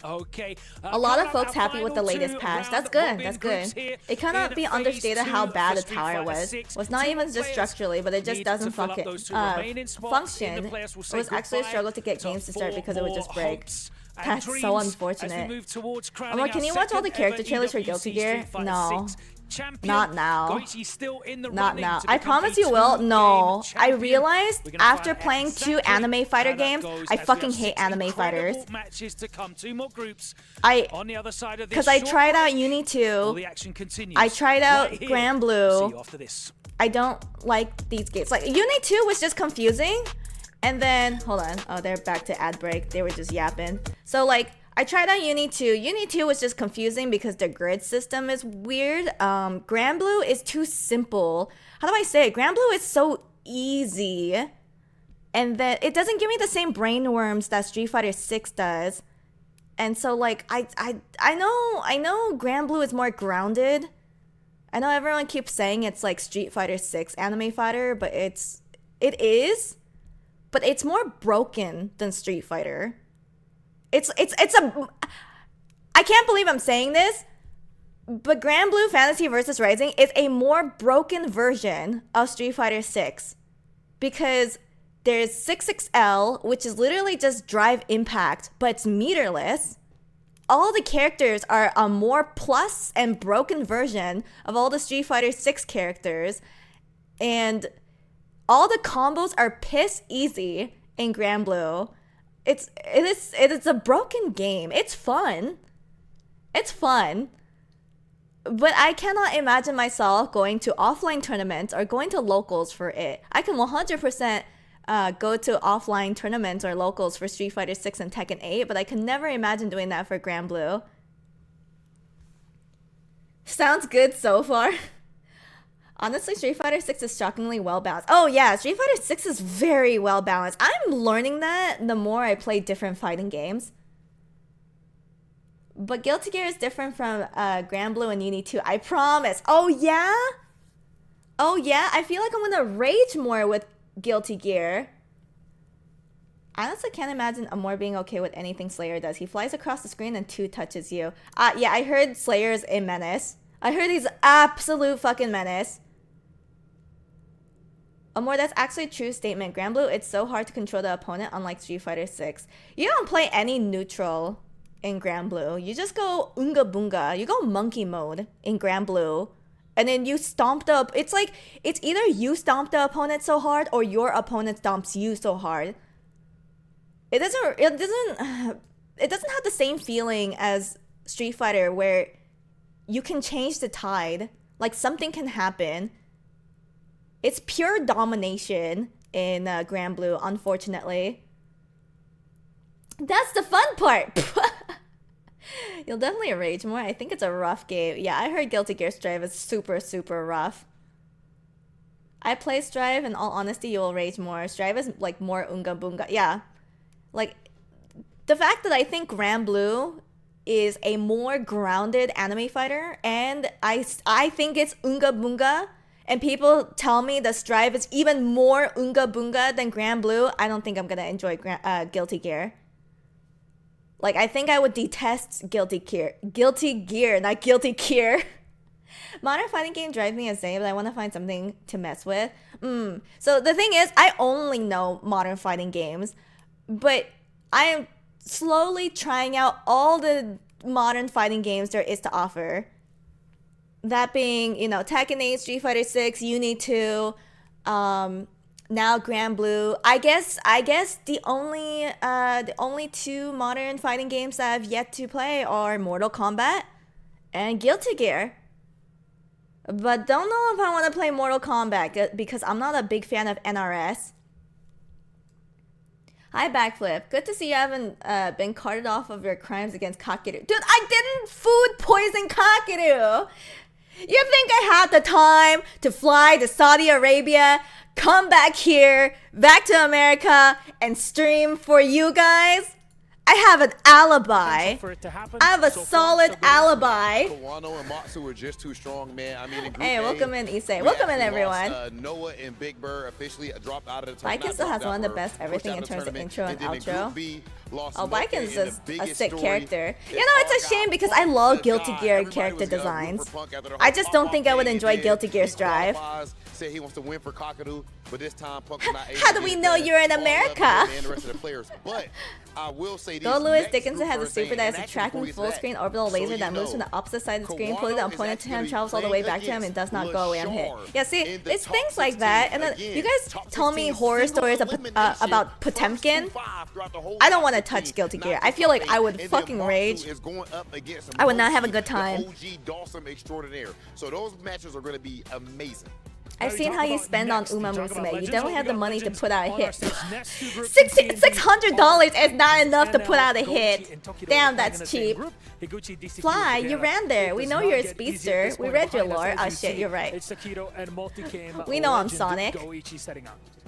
Okay. A lot of folks happy with the latest patch. That's good. That's good. It cannot be understated how bad the tower was. It was not even just structurally, but it just doesn't function. It was actually a struggle to get games to start because it would just break. That's so unfortunate. Amor, can you watch all the character trailers for Guilty Gear? No. champion. Not now. Goichi's still in the Not running now. to I become promise a you will. No. two-game I champion. realized We're gonna after find out playing 2 exactly anime fighter how that games, goes I as we fucking have hate 6 anime fighters. incredible matches to come. 2 more groups I on the other side of this. because I short tried out break. Uni All 2. the action continues. I tried out right here. Grand See Blue. you after this. I don't like these games. Like Uni 2 was just confusing. And then hold on. Oh, they're back to ad break. They were just yapping. So like I tried out Uni 2. Uni 2 was just confusing because the grid system is weird. Grand Blue is too simple. How do I say it? Grand Blue is so easy. And then it doesn't give me the same brain worms that Street Fighter 6 does. And so like I know Grand Blue is more grounded. I know everyone keeps saying it's like Street Fighter 6 anime fighter, but it is, but it's more broken than Street Fighter. It's a I can't believe I'm saying this, but Grand Blue Fantasy vs Rising is a more broken version of Street Fighter 6 because there's 6XL, which is literally just drive impact, but it's meterless. All the characters are a more plus and broken version of all the Street Fighter 6 characters. And all the combos are piss easy in Grand Blue. It is a broken game. It's fun. It's fun. But I cannot imagine myself going to offline tournaments or going to locals for it. I can 100% go to offline tournaments or locals for Street Fighter 6 and Tekken 8, but I can never imagine doing that for Grand Blue. Sounds good so far. Honestly, Street Fighter 6 is shockingly well balanced. Oh yeah, Street Fighter 6 is very well balanced. I'm learning that the more I play different fighting games. But Guilty Gear is different from Grand Blue and Uni 2. I promise. Oh yeah? Oh yeah? I feel like I'm gonna rage more with Guilty Gear. I honestly can't imagine Amor being okay with anything Slayer does. He flies across the screen and 2 touches you. Yeah, I heard Slayer's a menace. I heard he's absolute fucking menace. Amor, that's actually a true statement. Grand Blue, it's so hard to control the opponent, unlike Street Fighter 6. You don't play any neutral in Grand Blue. You just go Unga Bunga. You go monkey mode in Grand Blue. And then you stomp the... It's like, it's either you stomp the opponent so hard or your opponent stomps you so hard. It doesn't have the same feeling as Street Fighter where you can change the tide. Like something can happen. It's pure domination in Grand Blue, unfortunately. That's the fun part. You'll definitely rage more. I think it's a rough game. Yeah, I heard Guilty Gear Strive is super, super rough. I play Strive, in all honesty, you will rage more. Strive is like more Unga Bunga. Yeah. Like, the fact that I think Grand Blue is a more grounded anime fighter, and I think it's Unga Bunga, and people tell me that Strive is even more Unga Bunga than Grand Blue, I don't think I'm gonna enjoy Guilty Gear. Like, I think I would detest Guilty Gear, not Guilty Gear. Modern fighting game drives me insane, but I want to find something to mess with. So the thing is, I only know modern fighting games, but I am slowly trying out all the modern fighting games there is to offer. That being, you know, Tekken 8, Street Fighter 6, Uni 2, now Grand Blue. I guess the only 2 modern fighting games that I've yet to play are Mortal Kombat and Guilty Gear. But don't know if I want to play Mortal Kombat because I'm not a big fan of NRS. Hi, Backflip. Good to see you haven't been carted off of your crimes against Kakeru. Dude, I didn't food poison Kakeru. You think I had the time to fly to Saudi Arabia, come back here, back to America, and stream for you guys? I have an alibi. I have a solid alibi. Kawano and Matsu were just too strong, man. I mean, in Group Hey, welcome A, in, Issei. Welcome in, everyone. Noah and Big Bird officially dropped out of the Viking still has one of the best everything in terms of intro and outro. Oh, Vikings is a sick character. You know, it's a shame because I love Guilty Gear character designs. I just don't think I would enjoy Guilty Gear Strive. Said he wants to win for Kakadu, but this time Punk was not able How do we know you're in America? And the rest of the players. But I will say this. Go Lewis next Dickinson group has a first super thing, that and is a actually tracking before we full get to screen that, orbital so laser you that moves from know, the opposite side of the screen, Kawano pulling the is opponent to him, actually travels all the way back to him, playing and does not go away unhit. against Yeah, see, in the it's top things like 16. that, and then Again, you guys top tell me 16 horror single stories elimination, about first Potemkin. to 5 throughout the whole I don't top want to 16, touch Guilty Gear. not I feel like I would and then fucking Mark rage. is going up against I would not have a Mochi, good time. the OG Dawson extraordinaire. So those matches are going to be amazing. I've seen how you spend on Uma Musume. You don't have the money to put out a hit. $600 is not enough to put out a hit. Damn, that's cheap. Fly, you ran there. We know you're a speedster. We read your lore. Oh shit, you're right. We know I'm Sonic.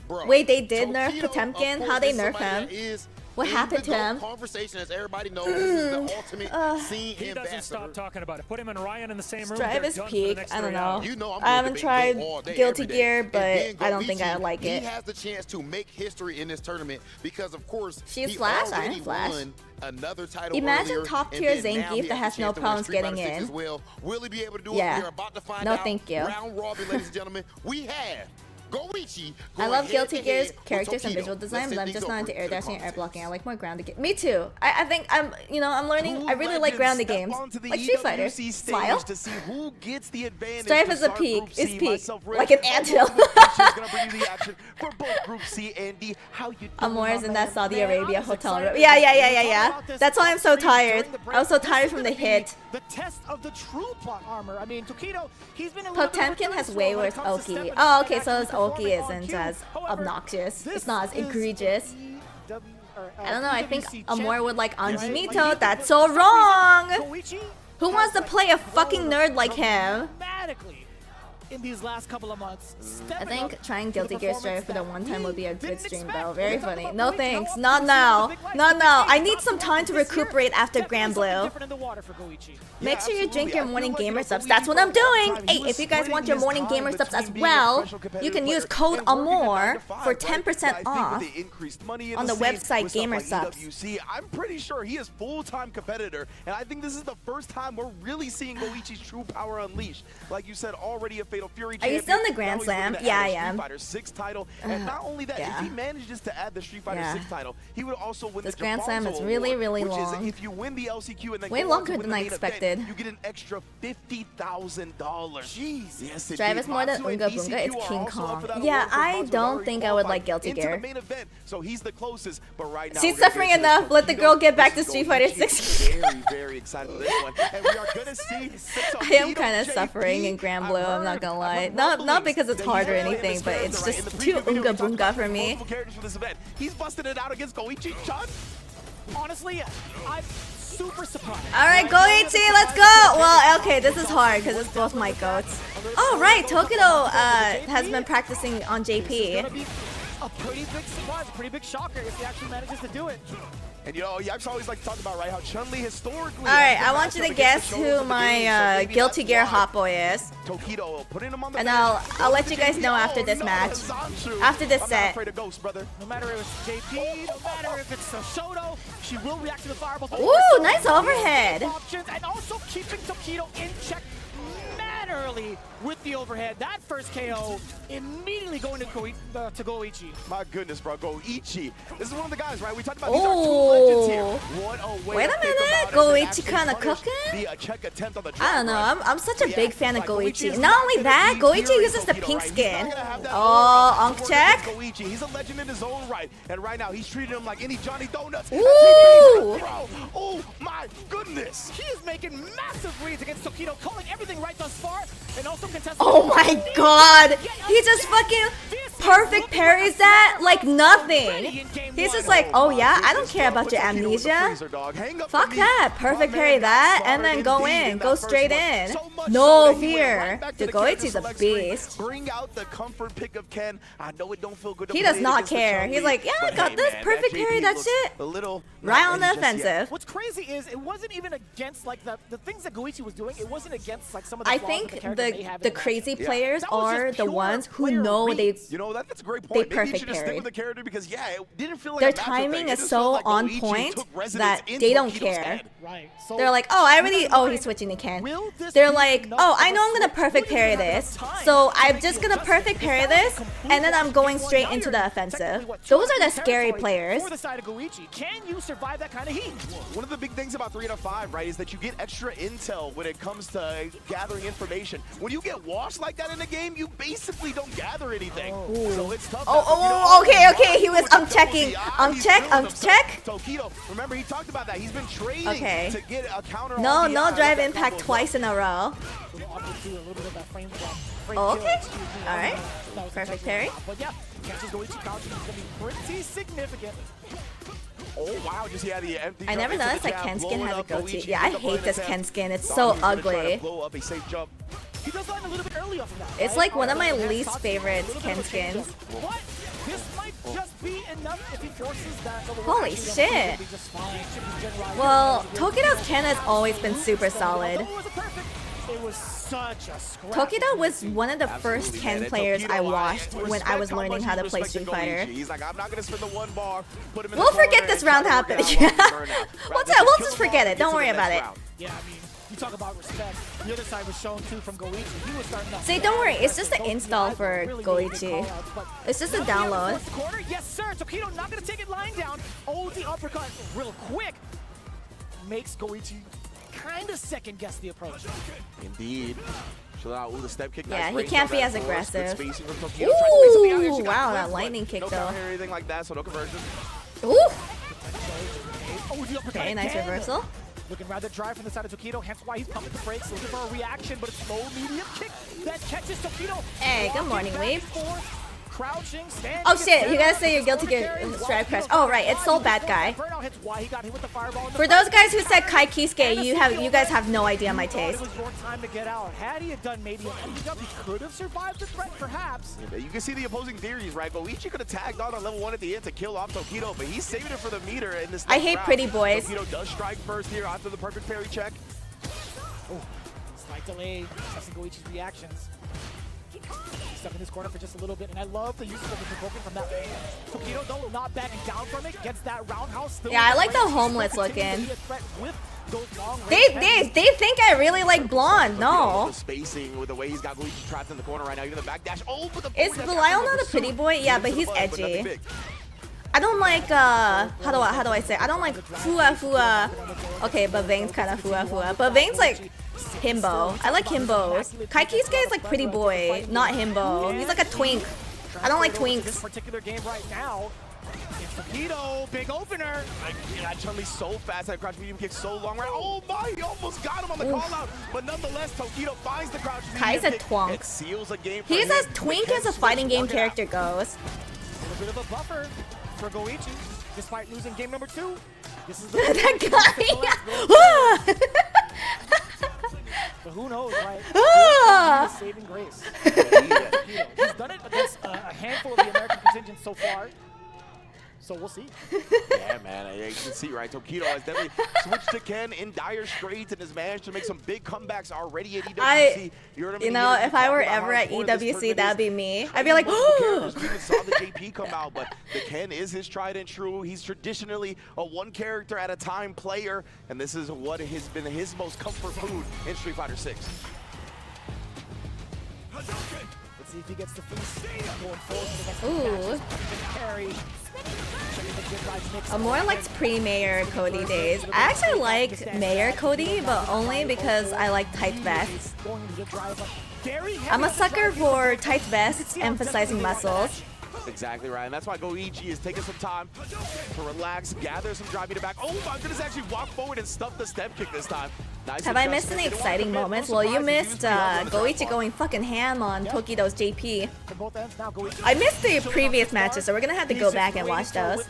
Bro, Wait, they did nerf Tokido, Potemkin? of How course, they is nerf somebody him? that is What in happened the to him? Conversation, as everybody knows, is the ultimate scene He doesn't ambassador. stop talking about it. Put him and Ryan in the same room. Strive they're is done for the peak. next I don't 3 know. hours. You know I'm I haven't gonna tried debate all day, Guilty every day. Gear, And but then I don't think I Goichi, like it. He has the chance to make history in this tournament because, of course, She's he Flash, I am already Flash. won another title Imagine earlier, top and tier then now Zangief he that has has the no chance to win problems Street Fighter getting 6 in. as well. Will he be able to do Yeah. it? We're about to find No, out. thank you. Round robin, ladies and gentlemen. We have Goichi. I love going Guilty head-to-head Gear's with characters and Tokido. visual design, Let's but I'm send just things not over into air to the dashing and air commentators. blocking. I like more grounded games. Me too. I think I'm learning. I really like grounded games, like Street Fighter. Smile. To see who gets the advantage Strife to is a start peak. Group It's C. peak. Myself, Rich, Like an along anthill. with Peach, is gonna bring you the action for both Group C and D. How you doing, Amor is my in man? that Saudi Man, Arabia I was hotel excited room. Yeah. to talk about this That's why I'm so on stream tired. during the break. I was so This tired is from gonna the be hit. The test of the true plot armor. I mean, Tokido, he's been a little bit Potemkin has slow way when it worse comes to Oki. stepping Oh, up okay, and so his actually Oki performing on isn't cue. as However, obnoxious. this It's not as is egregious. the I don't know, I think PWC Amor would like champion, right? Anjimito. Like, That's so wrong! Koichi Who wants to play a fucking nerd like him? dramatically in these last couple of months. I stepping think up trying to Guilty the Gear performance Strive for the that one time would be a we good didn't stream expect. though. Very We talked funny. about No Koichi, thanks. how Not often now. we see him in the big Not lights. now. I He's need got some time to this year. recuperate after Definitely Grand something Blue. different in the water for Koichi. Make sure you drink absolutely. your I morning feel like, gamer you know, subs. Koichi That's what for a I'm long doing. time, he Hey, was if you guys want splitting your his morning time gamer subs as between being a well, professional you competitive can use player code and working a AMOR 9 to 5, for right? 10% But I think off with the increased money in on the scene, website with stuff Gamer like Subs. EWC, I'm pretty sure he is full-time competitor, and I think this is the first time we're really seeing Goichi's true power unleashed. Like you said, already a Fatal Fury Are you champion. still in the Now Grand he's looking Slam? to Yeah, add I a am. Street Fighter 6 title, and not only that, yeah. if he manages to add the Street Fighter Yeah. 6 title, he would also win This the Grand Slam is Japonzo really, Award, really which long. Is if you win the LCQ and then Way go on longer to win than the I main expected. event, you get an extra $50,000. Jeez. Yes, Strive indeed. is more than Matsu and Unga ECQ Bunga, it's are King also up Kong. for that Yeah, award, 'cause I Matsu has don't already think I would like qualified Guilty into Gear. the main event, so he's the closest. But right now, She's we're gonna suffering get to enough. Let the Tokido girl get back to versus Street Fighter Goichi. 6. Very, very excited for this one. And we are gonna see I am kind of suffering in Grand Blue, I'm not gonna lie. Not because it's hard or anything, but it's just too Unga Bunga for me. He's busting it out against Goichi-chan. Honestly, I'm super surprised. Alright, Goichi, let's go! Well, okay, this is hard because it's both my goats. Oh, right, Tokido has been practicing on It's gonna JP. be a pretty big surprise, a pretty big shocker if he actually manages to do it. And you know, I always like to talk about, right, how Chun-Li historically... Alright, I want you to guess who my Guilty Gear hot boy is. Tokido putting him on the And bench. I'll let you guys know after this match. After this I'm not set. afraid of ghosts, brother. No matter if it's JP, no matter if it's Shoto, she will react to the fireball. Ooh, nice overhead. Options, and also keeping Tokido in check mannerly with the overhead. That first KO immediately going to Goichi. My goodness, bro, Goichi. This is one of the guys, right? We talked about these are two legends here. What a way Wait to a think minute, about it Goichi and actually kinda punish cooking? the check attempt on the I don't know, drop, right? I'm such a big fan of like, Goichi Goichi. is Not only gonna that, be Goichi fearing uses the Tokido, pink right? He's skin. not gonna have that Oh, aura Unk to work check. against Goichi. He's a legend in his own right. And right now, he's treating him like any Johnny Donuts. Ooh. Bro, oh my goodness. He is making massive reads against Tokido, calling everything right thus far, and also contesting. Oh my god! He just fucking perfect parries that like nothing. He's just like, oh yeah, I don't care about your amnesia. Fuck that. Perfect parry that and then go in. Go straight in. No fear. Dude, Goichi's a beast. Bring out the comfort pick of Ken. I know it don't feel good. He does not care. He's like, yeah, I got this. Perfect parry that shit. A little Right on the offensive. What's crazy is it wasn't even against like the things that Goichi was doing. It wasn't against like some of the I flaws that think the character may have the in the crazy match. players That was are just the pure ones who player know they reads. You know, that's a great They point. Maybe you perfect should just stick parried. with the character because, yeah, it didn't feel like Their a matchup timing thing. It is just so felt like on Goichi point took residence that in they don't Tokido's care. head. Right. So They're like, oh, I already. keep in Oh, mind, he's switching to Ken. will this They're be like, enough oh, of I a know I'm gonna switch? perfect Will he parry have this, enough time so to I'm make just the gonna perfect adjustment? parry If that this, was a and then I'm going straight into the offensive. Those are the scary players. For the side of Goichi, can you survive that kind of heat? One of the big things about 3 out of 5, right, is that you get extra intel when it comes to gathering information. When you get washed like that in the game, you basically don't gather anything. So it's tough. Okay. He was checking. Check. Tokido, remember he talked about that. He's been training to get a counter. No drive impact twice in a row. Okay. All right. Perfect parry. But yeah, catches Goichi crouch is going to be pretty significant. Oh wow, just the empty. I never noticed like Ken skin has a goatee. Yeah, I hate this Ken skin. It's so ugly. Blow up a safe jump. He does land a little bit early off of that. It's like one of my least favorite Ken skins. But this might just be enough if he forces that. Holy shit. Well, Tokido's Ken has always been super solid. It was such a scrap. Tokido was one of the first Ken players I watched when I was learning how to play Street Fighter. He's like, I'm not gonna spend the 1 bar. We'll forget this round happened. We'll just forget it. Don't worry about it. Yeah, I mean, you talk about respect. The other side was shown too from Goichi. He was starting to See, don't worry. It's just an install for Goichi. It's just a download. Yes, sir. Tokido not gonna take it lying down. Oh, the uppercut real quick makes Goichi kind of second guess the approach. Indeed. Ooh, the step kick. Yeah, he can't be as aggressive. Ooh, wow, that lightning kick though. No anything like that, so no conversion. Ooh. Okay, nice reversal. Looking rather dry from the side of Tokido, hence why he's pumping the brakes, looking for a reaction, but it's low medium kick that catches Tokido. Hey, good morning, Weeb. Crouching, oh shit, you gotta say you're guilty gear strike crash. Oh right, it's Soul Bad Guy. For those guys who said Kai Kisuke, you guys have no idea my taste. It was your time to get out. Had he done maybe an up, he could have survived the threat, perhaps. Yeah, you can see the opposing theories, right? Goichi could have tagged on level 1 at the end to kill off Tokido, but he's saving it for the meter in this. I hate pretty boys. Tokido does strike first here after the perfect parry check. Oh, slight delay, testing Goichi's reactions. Stuck in this corner for just a little bit, and I love the use of the provoking from that. Tokido, though, not backing down from it, gets that roundhouse. Yeah, I like the homeless looking. They think I really like blonde. No. Spacing with the way he's got Goichi trapped in the corner right now. Even the backdash. Oh, but the is Belial not a pretty boy? Yeah, but he's edgy. I don't like how do I say? I don't like fua. Okay, but Vayne's kind of fua. But Vayne's like himbo. I like himbos. Kai Kisuke is like pretty boy, not himbo. He's like a twink. I don't like twinks. This particular game right now. Tokido, big opener. Chun-Li so fast, that crouch medium kick so long, right? Oh my, he almost got him on the call out. But nonetheless, Tokido finds the crouch medium Kai's a kick. twonk. It seals a game. He's as twink as a fighting game character goes. A bit of a buffer for Goichi, despite losing game number 2. This is the that guy. But who knows, right? Saving grace. He's done it against a handful of the American contingents so far. So we'll see. Yeah, man. You can see, right? Tokido has definitely switched to Ken in dire straits and has managed to make some big comebacks already at EWC. You know, if I were ever at EWC, that'd be me. I'd be like, we even saw the JP come out, but the Ken is his tried and true. He's traditionally a one character at a time player, and this is what has been his most comfort food in Street Fighter 6. Let's see if he gets the feast going forward to the next carry. More like pre-Mayor Cody days. I actually like Mayor Cody, but only because I like tight vests. I'm a sucker for tight vests emphasizing muscles. Exactly right, and that's why Goichi is taking some time to relax, gather some drive meter back. Oh my goodness, actually walk forward and stuff the step kick this time. Nice. Have I missed any exciting moments? Well, you missed Goichi going fucking ham on Tokido's JP. I missed the previous matches, so we're gonna have to go back and watch those.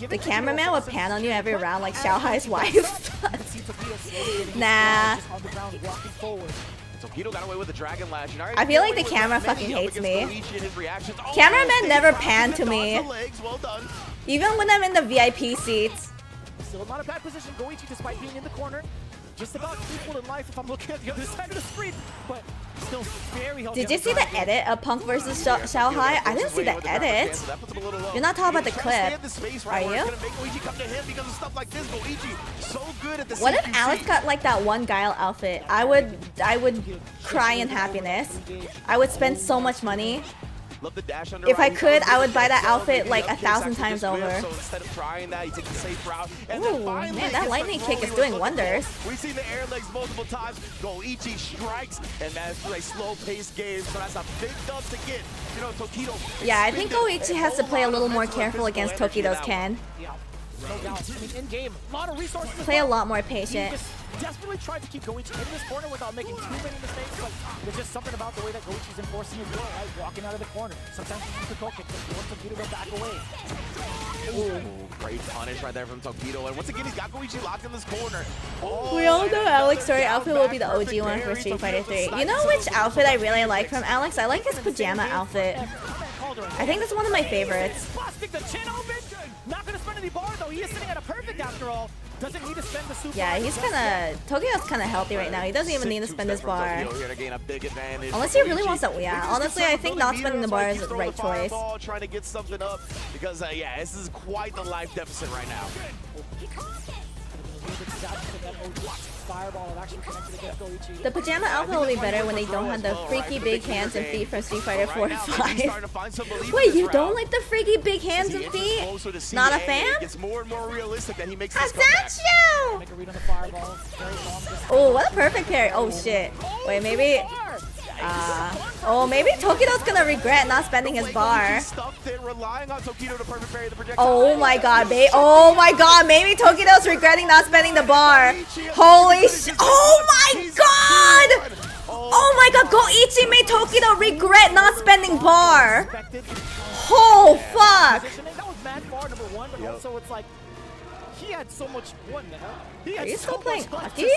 The cameraman will pan on you every round like Xiao Hai's wife. Nah. Tokido got away with the dragon lash. I feel like the camera fucking hates me. Cameramen never pan to me. Even when I'm in the VIP seats. Still not a bad position, Goichi, despite being in the corner. Just about equal in life if I'm looking at the other side of the screen. But Still very healthy. Did you see the edit of Punk versus Xiaohai? I didn't see the edit. You're not talking about the clip, are you? What if Alex got like that one Guile outfit? I would cry in happiness. I would spend so much money. If I could, I would buy that outfit like 1,000 times over. Ooh, man, that lightning kick is doing wonders. We've seen the air legs multiple times. Goichi strikes, and that's a slow-paced game, so that's a big dub to get. You know, Tokido. Yeah, I think Goichi has to play a little more careful against Tokido's Ken. No doubt. I mean, in game, a lot of resources. Play a lot more patient. Just desperately tried to keep Goichi in this corner without making too many mistakes, but there's just something about the way that Goichi's enforcing his will, right? Walking out of the corner. Sometimes he uses the toe kick, but force Tokido to back away. Ooh, great punish right there from Tokido. And once again, he's got Goichi locked in this corner. Oh, we all know Alex's story outfit will be the OG one for Street Fighter 3. You know which outfit I really like from Alex? I like his pajama outfit. I think that's one of my favorites. Busting the chin open. Not gonna spend any bar though. He is sitting at a perfect after all. Doesn't need to spend the super. Yeah, he's Tokyo's kind of healthy right now. He doesn't even need to spend his bar. Unless he really wants to. Yeah, honestly, I think not spending the bar is the right choice. Trying to get something up because yeah, this is quite the life deficit right now. The pajama outfit will be better when they don't have the freaky big hands and feet from Street Fighter 4 and 5. Wait, you don't like the freaky big hands and feet? Not a fan? It's more and more realistic that he makes this comeback. Oh, what a perfect parry. Oh shit. Wait, maybe oh, maybe Tokido's gonna regret not spending his bar. Oh my god, oh my god, maybe Tokido's regretting not spending the bar. Holy sh! Oh my god! Oh my god, Goichi made Tokido regret not spending bar. Oh fuck! That was mad far, number one, but also it's like he had so much. What the hell? Are you still playing Aki?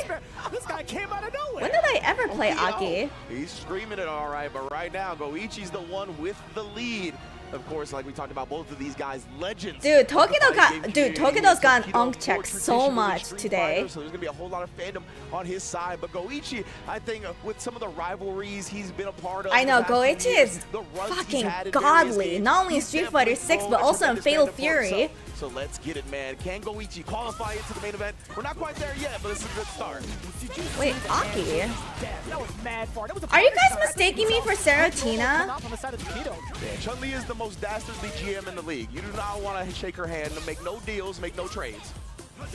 This guy came out of nowhere. When did I ever play Aki? He's screaming it all right, but right now Goichi's the one with the lead. Of course, like we talked about, both of these guys, legends. Dude, Tokido's gotten unk checked so much today. So there's gonna be a whole lot of fandom on his side. But Goichi, I think, with some of the rivalries he's been a part of. I know Goichi is fucking godly, not only in Street Fighter 6, but also in Fatal Fury. So let's get it, man. Can Goichi qualify into the main event? We're not quite there yet, but it's a good start. Wait, Aki? Are you guys mistaking me for Seratina? Yeah, Chun-Li is the most dastardly GM in the league. You do not want to shake her hand, make no deals, make no trades.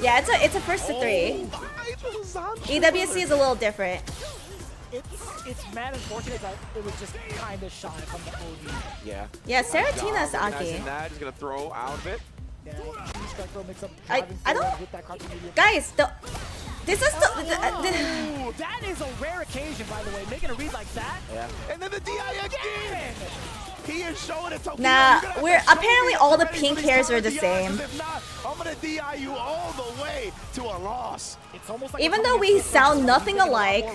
Yeah, it's a first to 3. EWC is a little different. It's mad unfortunate that it was just kind of shy from the OD. Yeah. Yeah, Seratina's Aki. Just gonna throw out of it. Yeah, I don't. Guys, this is that is a rare occasion, by the way. Making a read like that. Yeah. And then the DI again. He is showing it. Nah, we're apparently all the pink hairs are the same. If not, I'm gonna DI you all the way to a loss. It's almost like even though we sound nothing alike,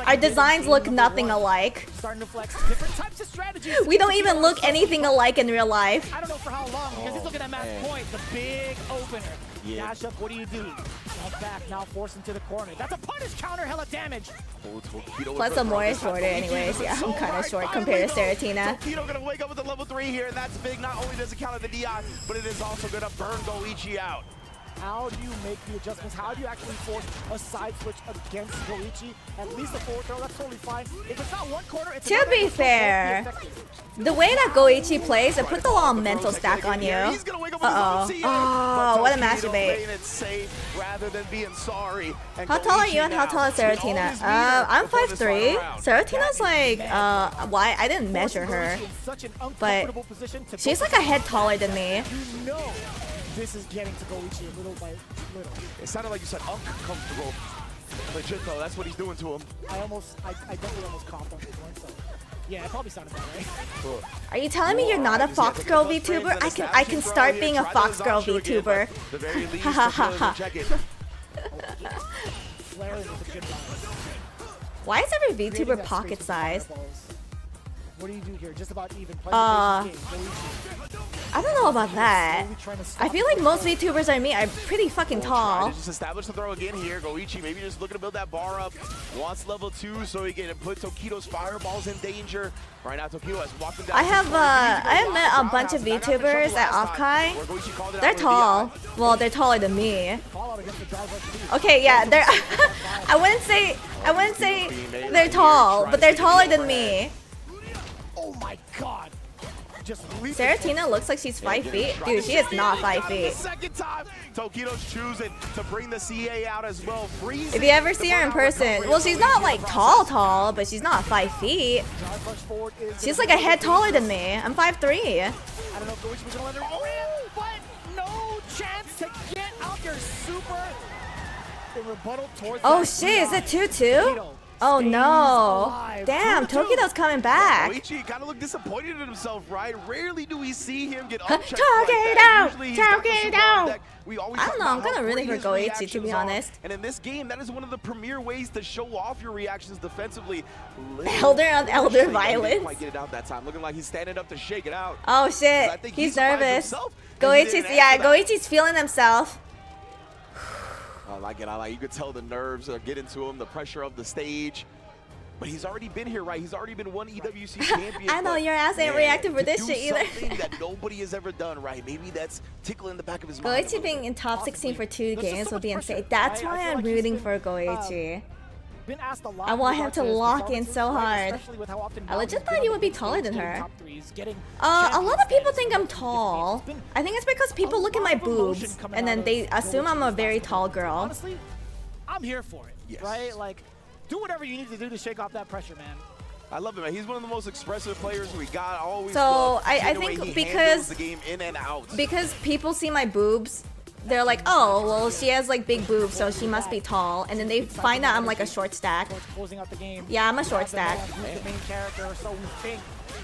our designs look nothing alike. Starting to flex different types of strategies. We don't even look anything alike in real life. I don't know for how long, because he's looking at match point, the big opener. Yeah. Dash up, what do you do? Jump back, now force into the corner. That's a punish counter, hella damage. Plus, I'm more shorter anyways. Yeah, I'm kind of short compared to Seratina. Tokido gonna wake up with a level 3 here, and that's big. Not only does it counter the DI, but it is also gonna burn Goichi out. How do you make the adjustments? How do you actually force a side switch against Goichi? At least a forward throw, that's totally fine. If it's not one corner, it's to be fair, the way that Goichi plays, it puts a lot of mental stack on you. Uh-oh. Oh, what a masturbate. How tall are you and how tall is Seratina? I'm 5'3". Seratina's like, why? I didn't measure her. But she's like a head taller than me. This is getting to Goichi little by little. It sounded like you said uncomfortable. Legit though, that's what he's doing to him. I definitely almost coughed on this one, so yeah, it probably sounded about right. Cool. Are you telling me you're not a Fox Girl VTuber? I can start being a Fox Girl VTuber. Ha ha ha ha. Why is every VTuber pocket size? What do you do here? Just about even. I don't know about that. I feel like most VTubers I meet are pretty fucking tall. Just establish the throw again here. Goichi maybe just looking to build that bar up. Wants level 2 so he can put Tokido's fireballs in danger. Right now Tokido has walked him down. I have met a bunch of VTubers at Offkai. They're tall. Well, they're taller than me. Okay, yeah, they're I wouldn't say they're tall, but they're taller than me. Oh my god. Seratina looks like she's 5 feet. Dude, she is not 5 feet. Second time, Tokido's choosing to bring the CA out as well. If you ever see her in person, well, she's not like tall, but she's not 5 feet. She's like a head taller than me. I'm 5'3". I don't know if Goichi was gonna let her win, but no chance to get out there. Super in rebuttal towards. Oh shit, is it 2-2? Oh no! Damn, Tokido's coming back. Goichi kind of looked disappointed in himself, right? Rarely do we see him get unchecked Tokido! Tokido! I don't know, I'm kind of rooting for Goichi, to be honest. And in this game, that is one of the premier ways to show off your reactions defensively. Elder on Elder violence. Might get it out that time. Looking like he's standing up to shake it out. Oh shit, he's nervous. Goichi's feeling himself. I like it. You could tell the nerves are getting to him, the pressure of the stage. But he's already been here, right? He's already been one EWC champion. I know your ass ain't reacting for this shit either. Something that nobody has ever done, right? Maybe that's tickling the back of his mind. Goichi being in top 16 for 2 games would be insane. That's why I'm rooting for Goichi. I want him to lock in so hard. I legit thought you would be taller than her. A lot of people think I'm tall. I think it's because people look at my boobs and then they assume I'm a very tall girl. Honestly, I'm here for it, right? Like, do whatever you need to do to shake off that pressure, man. I love it, man. He's one of the most expressive players we got. Always. So I think because the game in and out. Because people see my boobs, they're like, oh, well, she has like big boobs, so she must be tall. And then they find out I'm like a short stack. Yeah, I'm a short stack. The main character, so we think.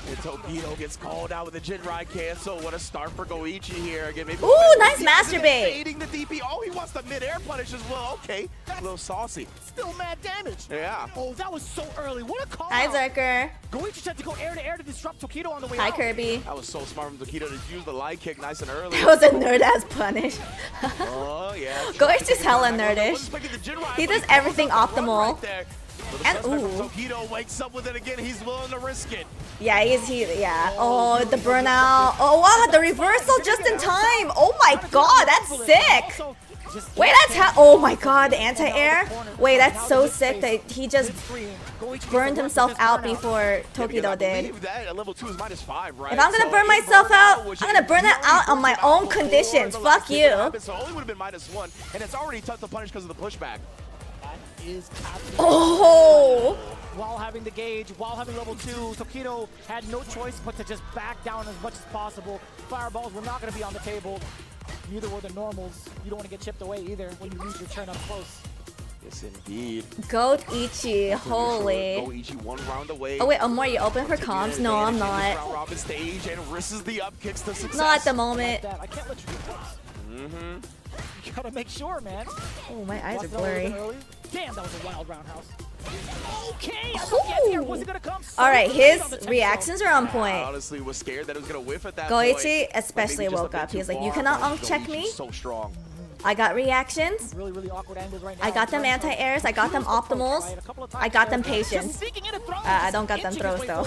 And Tokido gets called out with a Jinrai cancel. What a start for Goichi here. Again, maybe ooh, nice master bait. Fading the DP. Oh, he wants the mid-air punish as well. Okay, a little saucy. Still mad damage. Yeah. Oh, that was so early. What a call. Hi, Zerker. Goichi tried to go air to air to disrupt Tokido on the way Hi, out. Kirby. That was so smart from Tokido to use the light kick nice and early. That was a nerd-ass punish. Oh, yeah. Goichi's hella nerdish. He does everything optimal. And ooh. Tokido wakes up with it again. He's willing to risk it. Yeah, yeah. Oh, the burnout. Oh wow, the reversal just in time. Oh my god, that's sick. Wait, that's how. Oh my god, the anti-air. Wait, that's so sick that he just burned himself out before Tokido did. If I'm gonna burn myself out, I'm gonna burn it out on my own conditions. Fuck you. So only would have been -1, and it's already tough to punish because of the pushback. Oh! While having the gauge, while having level 2, Tokido had no choice but to just back down as much as possible. Fireballs were not going to be on the table. Neither were the normals. You don't want to get chipped away either when you lose your turn up close. Yes, indeed. Goat Ichi, holy. Goichi 1 round away. Oh wait, Omar, you open for comms? No, I'm not. Robin stage and risks the up kicks to success. Not at the moment. I can't let you do this. You gotta make sure, man. Oh, my eyes are blurry. Damn, that was a wild roundhouse. Okay, was it gonna come? All right, his reactions are on point. I honestly was scared that it was gonna whiff at that Goichi point, especially woke up. He was like, you cannot uncheck me. So strong. I got reactions. Really awkward angles right now. I got them anti-airs. I got them optimals. I got them patience. I don't got them throws though.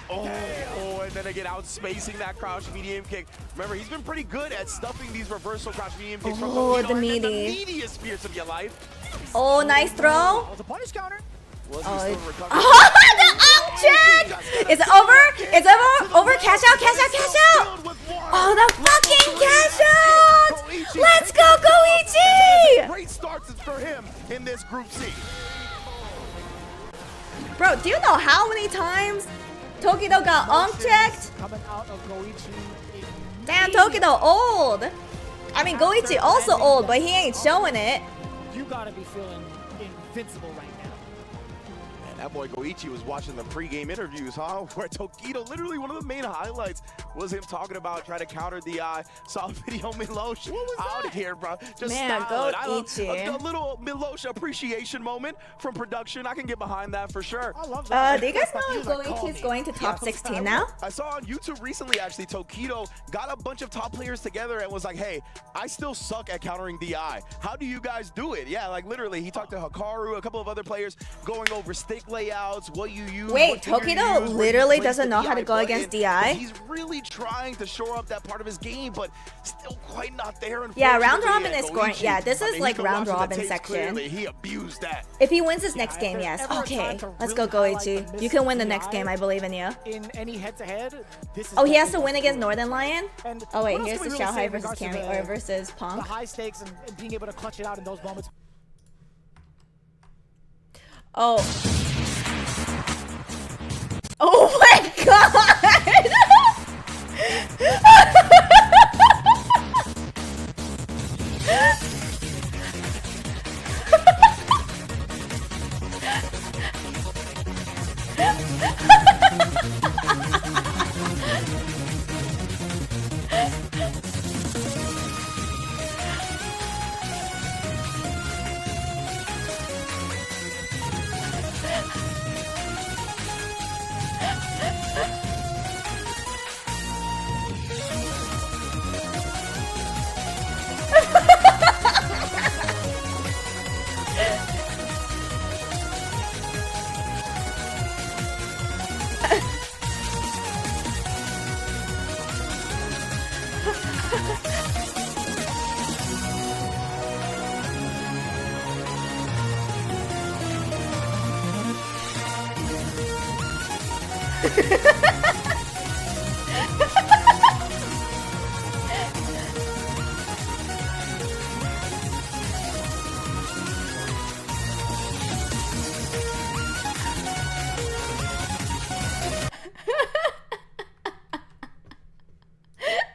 And then again, outspacing that crouch medium kick. Remember, he's been pretty good at stuffing these reversal crouch medium kicks. Oh, the meaty. The meatiest spears of your life. Oh, nice throw. That was a punish counter. The object! Is it over? It's over? Cash out, cash out, cash out! Oh, the fucking cash out! Let's go, Goichi! Great starts for him in this Group C. Bro, do you know how many times Tokido got unchecked? Damn, Tokido old. I mean, Goichi also old, but he ain't showing it. You gotta be feeling invincible right now. That boy Goichi was watching the pregame interviews, huh? Where Tokido, literally one of the main highlights was him talking about trying to counter the eye. Saw a video Milosh out of here, bro. Just Goichi. A little Milosh appreciation moment from production. I can get behind that for sure. I love that. Do you guys know Goichi's going to top 16 now? I saw on YouTube recently, actually, Tokido got a bunch of top players together and was like, hey, I still suck at countering DI. How do you guys do it? Yeah, like literally, he talked to Hikaru, a couple of other players, going over stick layouts, what you use. Wait, Tokido literally doesn't know how to go against DI? He's really trying to shore up that part of his game, but still quite not there. Yeah, round robin is scoring. Yeah, this is like round robin section. He abused that. If he wins his next game, yes. Okay, let's go Goichi. You can win the next game. I believe in you. In any head-to-head, this is oh, he has to win against Northern Lion? And oh wait, here's really the Xiaohai versus Cammy or versus Punk. The high stakes and being able to clutch it out in those moments. Oh. Oh my god!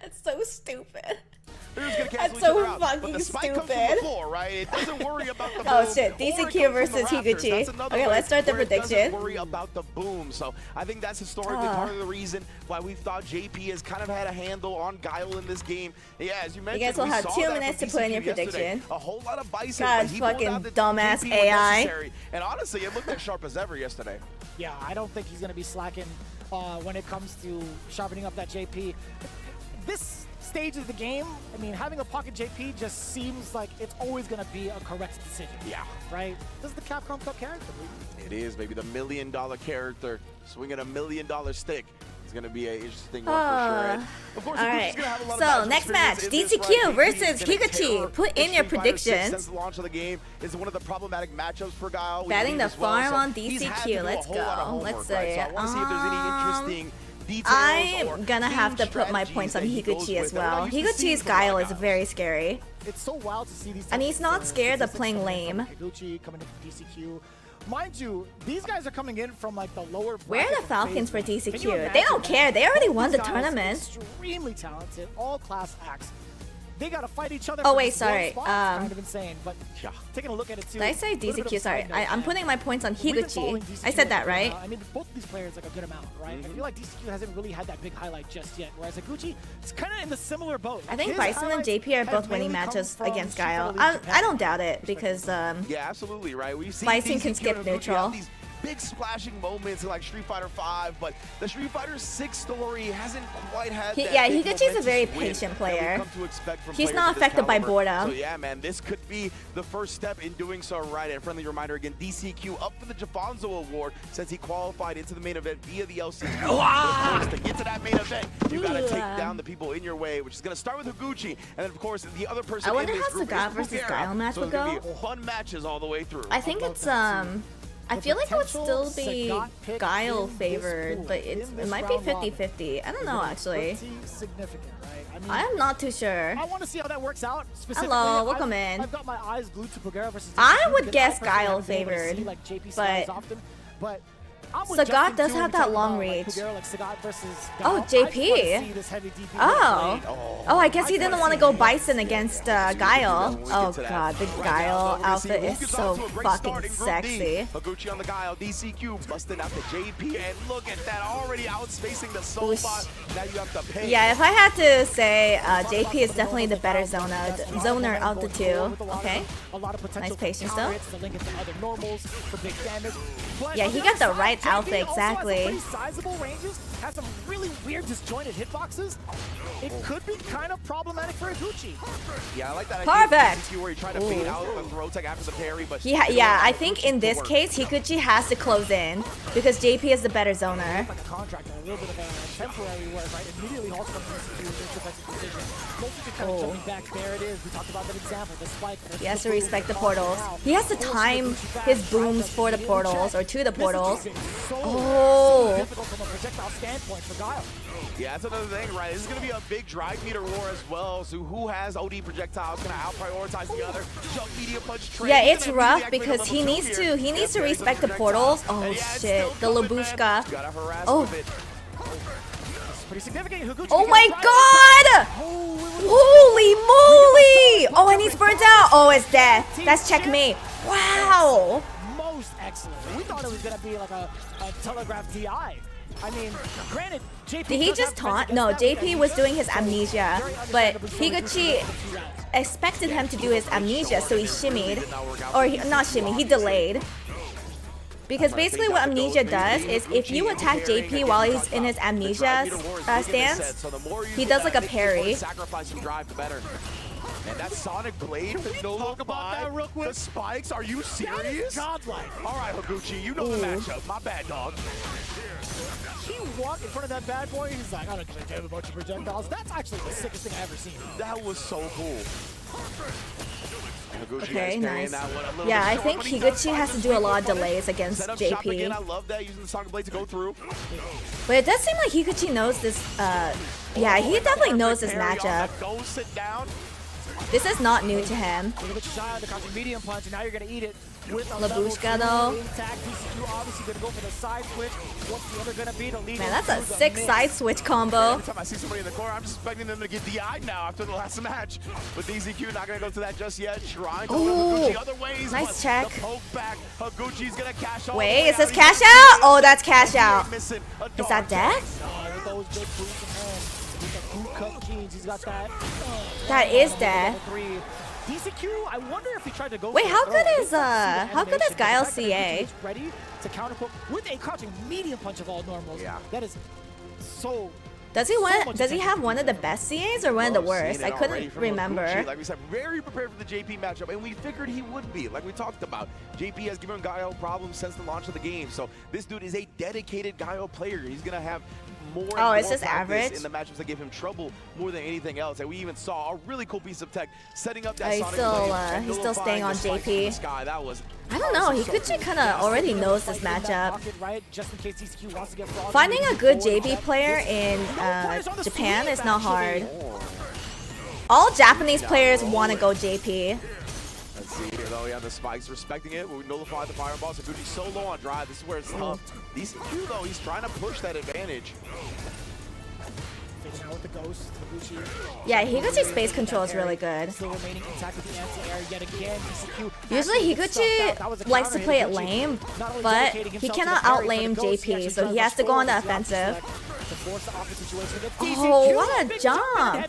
That's so stupid. That's so fucking stupid. Floor, right? It doesn't worry about the oh shit, DCQ versus Higuchi. Okay, let's start the prediction. It doesn't worry about the boom. So I think that's historically part of the reason why we thought JP has kind of had a handle on Guile in this game. Yeah, as you mentioned, you guys will have 2 minutes to put in your prediction. A whole lot of Bison. God, fucking dumbass AI. And honestly, it looked as sharp as ever yesterday. Yeah, I don't think he's going to be slacking when it comes to sharpening up that JP. This stage of the game, I mean, having a pocket JP just seems like it's always going to be a correct decision. Yeah. Right? This is the Capcom Cup character. It is, baby. The $1 million character swinging a $1 million stick. It's going to be an interesting one for sure. And of course, all right. So next match, DCQ versus Higuchi. Put in your predictions. Since the launch of the game is one of the problematic matchups for Guile. Batting the farm on DCQ. Let's go. Let's see. I want to see if there's any interesting I'm gonna have to put my points on Higuchi as well. Higuchi's Guile is very scary. It's so wild to see these. And he's not scared of playing lame. Higuchi coming in from DCQ. Mind you, these guys are coming in from like the lower. Where are the Falcons for DCQ? They don't care. They already won the tournament. Extremely talented, all class acts. They gotta fight each other. Oh wait, sorry. Kind of insane, but yeah, taking a look at it too. Did I say DCQ? Sorry, I'm putting my points on Higuchi. I said that right. I mean, both of these players like a good amount, right? I feel like DCQ hasn't really had that big highlight just yet, whereas Higuchi is kind of in the similar boat. I think Bison and JP are both winning matches against Guile. I don't doubt it because yeah, absolutely right. We've seen Bison can skip neutral. Big splashing moments in like Street Fighter V, but the Street Fighter 6 story hasn't quite had that. Yeah, Higuchi's a very patient player. He's not affected by boredom. So yeah, man, this could be the first step in doing so right. And friendly reminder again, DCQ up for the Jafonzo Award since he qualified into the main event via the LCQ. Of course, to get to that main event, you gotta take down the people in your way, which is gonna start with Higuchi, and then of course the other person. I wonder how Sagat versus Guile match would go. Fun matches all the way through. I think it's I feel like it would still be Guile favored, but it might be 50-50. I don't know, actually. I am not too sure. I want to see how that works out. Hello, welcome in. I've got my eyes glued to Pugera versus I would guess Guile favored, but Sagat does have that long reach. Oh, JP. Oh. Oh, I guess he didn't want to go Bison against Guile. Oh god, the Guile outfit is so fucking sexy. Higuchi on the Guile, DCQ busting out the JP, and look at that, already outspacing the Soulbot. Now you have to pay. Yeah, if I had to say, JP is definitely the better zoner out the two. Okay, nice patience though. Yeah, he got the right outfit exactly. Sizable ranges, has some really weird disjointed hitboxes. It could be kind of problematic for Higuchi. Yeah, I like that Perfect. idea where you try to fade out the throw tech after the parry, but Yeah, I think in this case, Higuchi has to close in because JP is the better zoner. Like a contract, a little bit of a temporary work, right? Immediately halts from this defensive decision. Mostly just kind of jumping back. There it is. We talked about that example, the spike. He has to respect the portals. He has to time his booms for the portals or to the portals. Oh. Difficult from a projectile standpoint for Guile. Yeah, that's another thing, right? This is going to be a big drive meter war as well. So who has OD projectiles going to out-prioritize the other? Jump media punch trade. Yeah, it's rough because he needs to respect the portals. Oh shit, the Labushka. Oh. Pretty significant. Higuchi Oh my god! Holy moly! Oh, and he's burnt out. Oh, it's death. That's checkmate. Wow. Most excellent. We thought it was going to be like a telegraph DI. I mean, granted, JP did he just taunt? No, JP was doing his amnesia, but Higuchi expected him to do his amnesia, so he shimmied. Or not shimmy, he delayed. Because basically what amnesia does is if you attack JP while he's in his amnesia stance, he does like a parry. And that Sonic Blade, talk about that real quick. The spikes, are you serious? Godlike. All right, Higuchi, you know the matchup. My bad, dog. He walked in front of that bad boy, and he's like, I don't give a damn about your projectiles. That's actually the sickest thing I've ever seen. That was so cool. Okay, nice. Yeah, I think Higuchi has to do a lot of delays against JP. I love that, using the Sonic Blade to go through. But it does seem like Higuchi knows this, yeah, he definitely knows this matchup. Go sit down. This is not new to him. Medium punch, and now you're gonna eat it. Labushka though. Man, that's a sick side switch combo. Every time I see somebody in the corner, I'm expecting them to get DI'd now after the last match. But DZQ not gonna go to that just yet. Trying to Higuchi other ways. Nice check. Poke back. Higuchi's gonna cash out. Wait, is this cash out? Oh, that's cash out. Is that death? That is death. DCQ, I wonder if he tried to go. Wait, how good is Guile CA? Ready to counterpoke with a crouching medium punch of all normals. Yeah. That is so. Does he have one of the best CAs or one of the worst? I couldn't remember. Like we said, very prepared for the JP matchup, and we figured he would be. Like we talked about, JP has given Guile problems since the launch of the game. So this dude is a dedicated Guile player. He's gonna have more and more it's just average in the matchups that give him trouble more than anything else. And we even saw a really cool piece of tech setting up that he's still staying on JP. I don't know, Higuchi kind of already knows this matchup. Finding a good JP player in Japan is not hard. All Japanese players want to go JP. Let's see here though, yeah, the spikes respecting it. We nullify the fireball. So Higuchi's so low on drive. This is where it's tough. DCQ though, he's trying to push that advantage. Yeah, Higuchi's space control is really good. Usually Higuchi likes to play it lame, but he cannot outlame JP, so he has to go on the offensive. Oh, what a jump!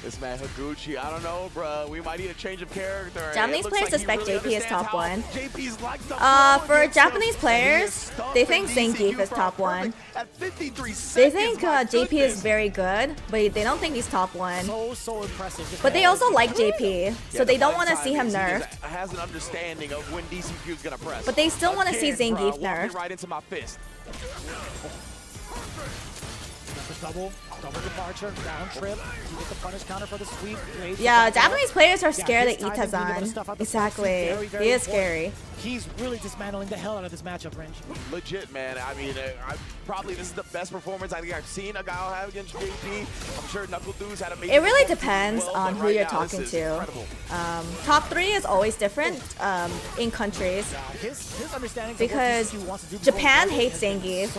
This man Higuchi, I don't know, bro. We might need a change of character. Japanese players suspect JP is top one. Like for Japanese players, they think Zangief is top one. They think JP is very good, but they don't think he's top one. So impressive. But they also like JP, so they don't want to see him nerfed. Has an understanding of when DCQ is gonna press. But they still want to see Zangief nerfed. Right into my fist. Double departure, down trip. You get the punish counter for the sweep. Yeah, Japanese players are scared of Itazan. Exactly. He is scary. He's really dismantling the hell out of this matchup, Range. Legit, man. I mean, probably this is the best performance I think I've seen a guy have against JP. I'm sure Knuckle Dudes had a It really depends on who you're talking to. Top 3 is always different in countries. His understanding because Japan hates Zangief.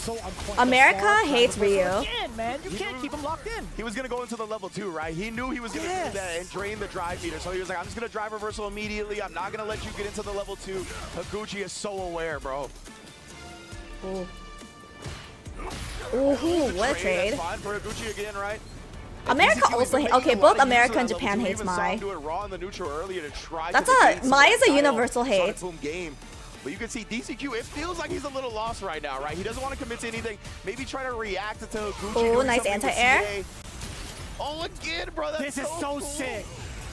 so on point. America hates Ryu. Again, man, you can't keep him locked in. He was going to go into the level 2, right? He knew he was going to do that and drain the drive meter. So he was like, I'm just going to drive reversal immediately. I'm not going to let you get into the level 2. Higuchi is so aware, bro. Ooh. Ooh, what a trade. That's fine for Higuchi again, right? America also okay, both America and Japan hates Mai. That's a Mai is a universal hate. But you can see DCQ, it feels like he's a little lost right now, right? He doesn't want to commit to anything. Maybe try to react to Higuchi. Oh, nice anti-air. Oh, again, bro, that's This is so sick.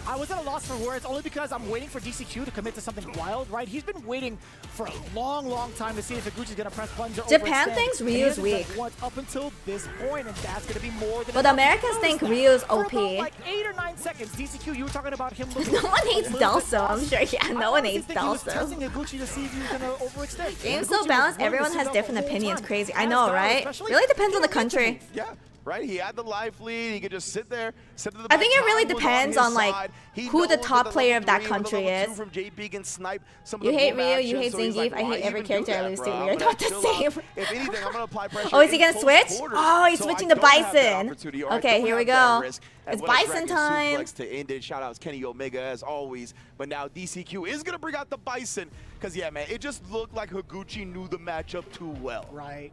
I was at a loss for words only because I'm waiting for DCQ to commit to something wild, right? He's been waiting for a long time to see if Higuchi's gonna press plunger. Japan thinks Ryu's weak. Up until this point, and that's gonna be more than. But Americans think Ryu's OP. For about like 8 or 9 seconds, DCQ, you were talking about him. No one hates Dalso, I'm sure. Yeah, no one hates Dalso. Testing Higuchi to see if he was gonna overextend. Game's so balanced, everyone has different opinions. Crazy. I know, right? Really depends on the country. Yeah. Right, he had the life lead. He could just sit there, sit to the I think it really depends on like who the top player of that country is. You hate Ryu, you hate Zangief. I hate every character I lose to. You're not the same. If anything, I'm gonna apply pressure. Oh, is he gonna switch? Oh, he's switching to Bison. Okay, here we go. It's Bison time. To end it. Shout outs Kenny Omega as always. But now DCQ is gonna bring out the Bison because yeah, man, it just looked like Higuchi knew the matchup too well. Right.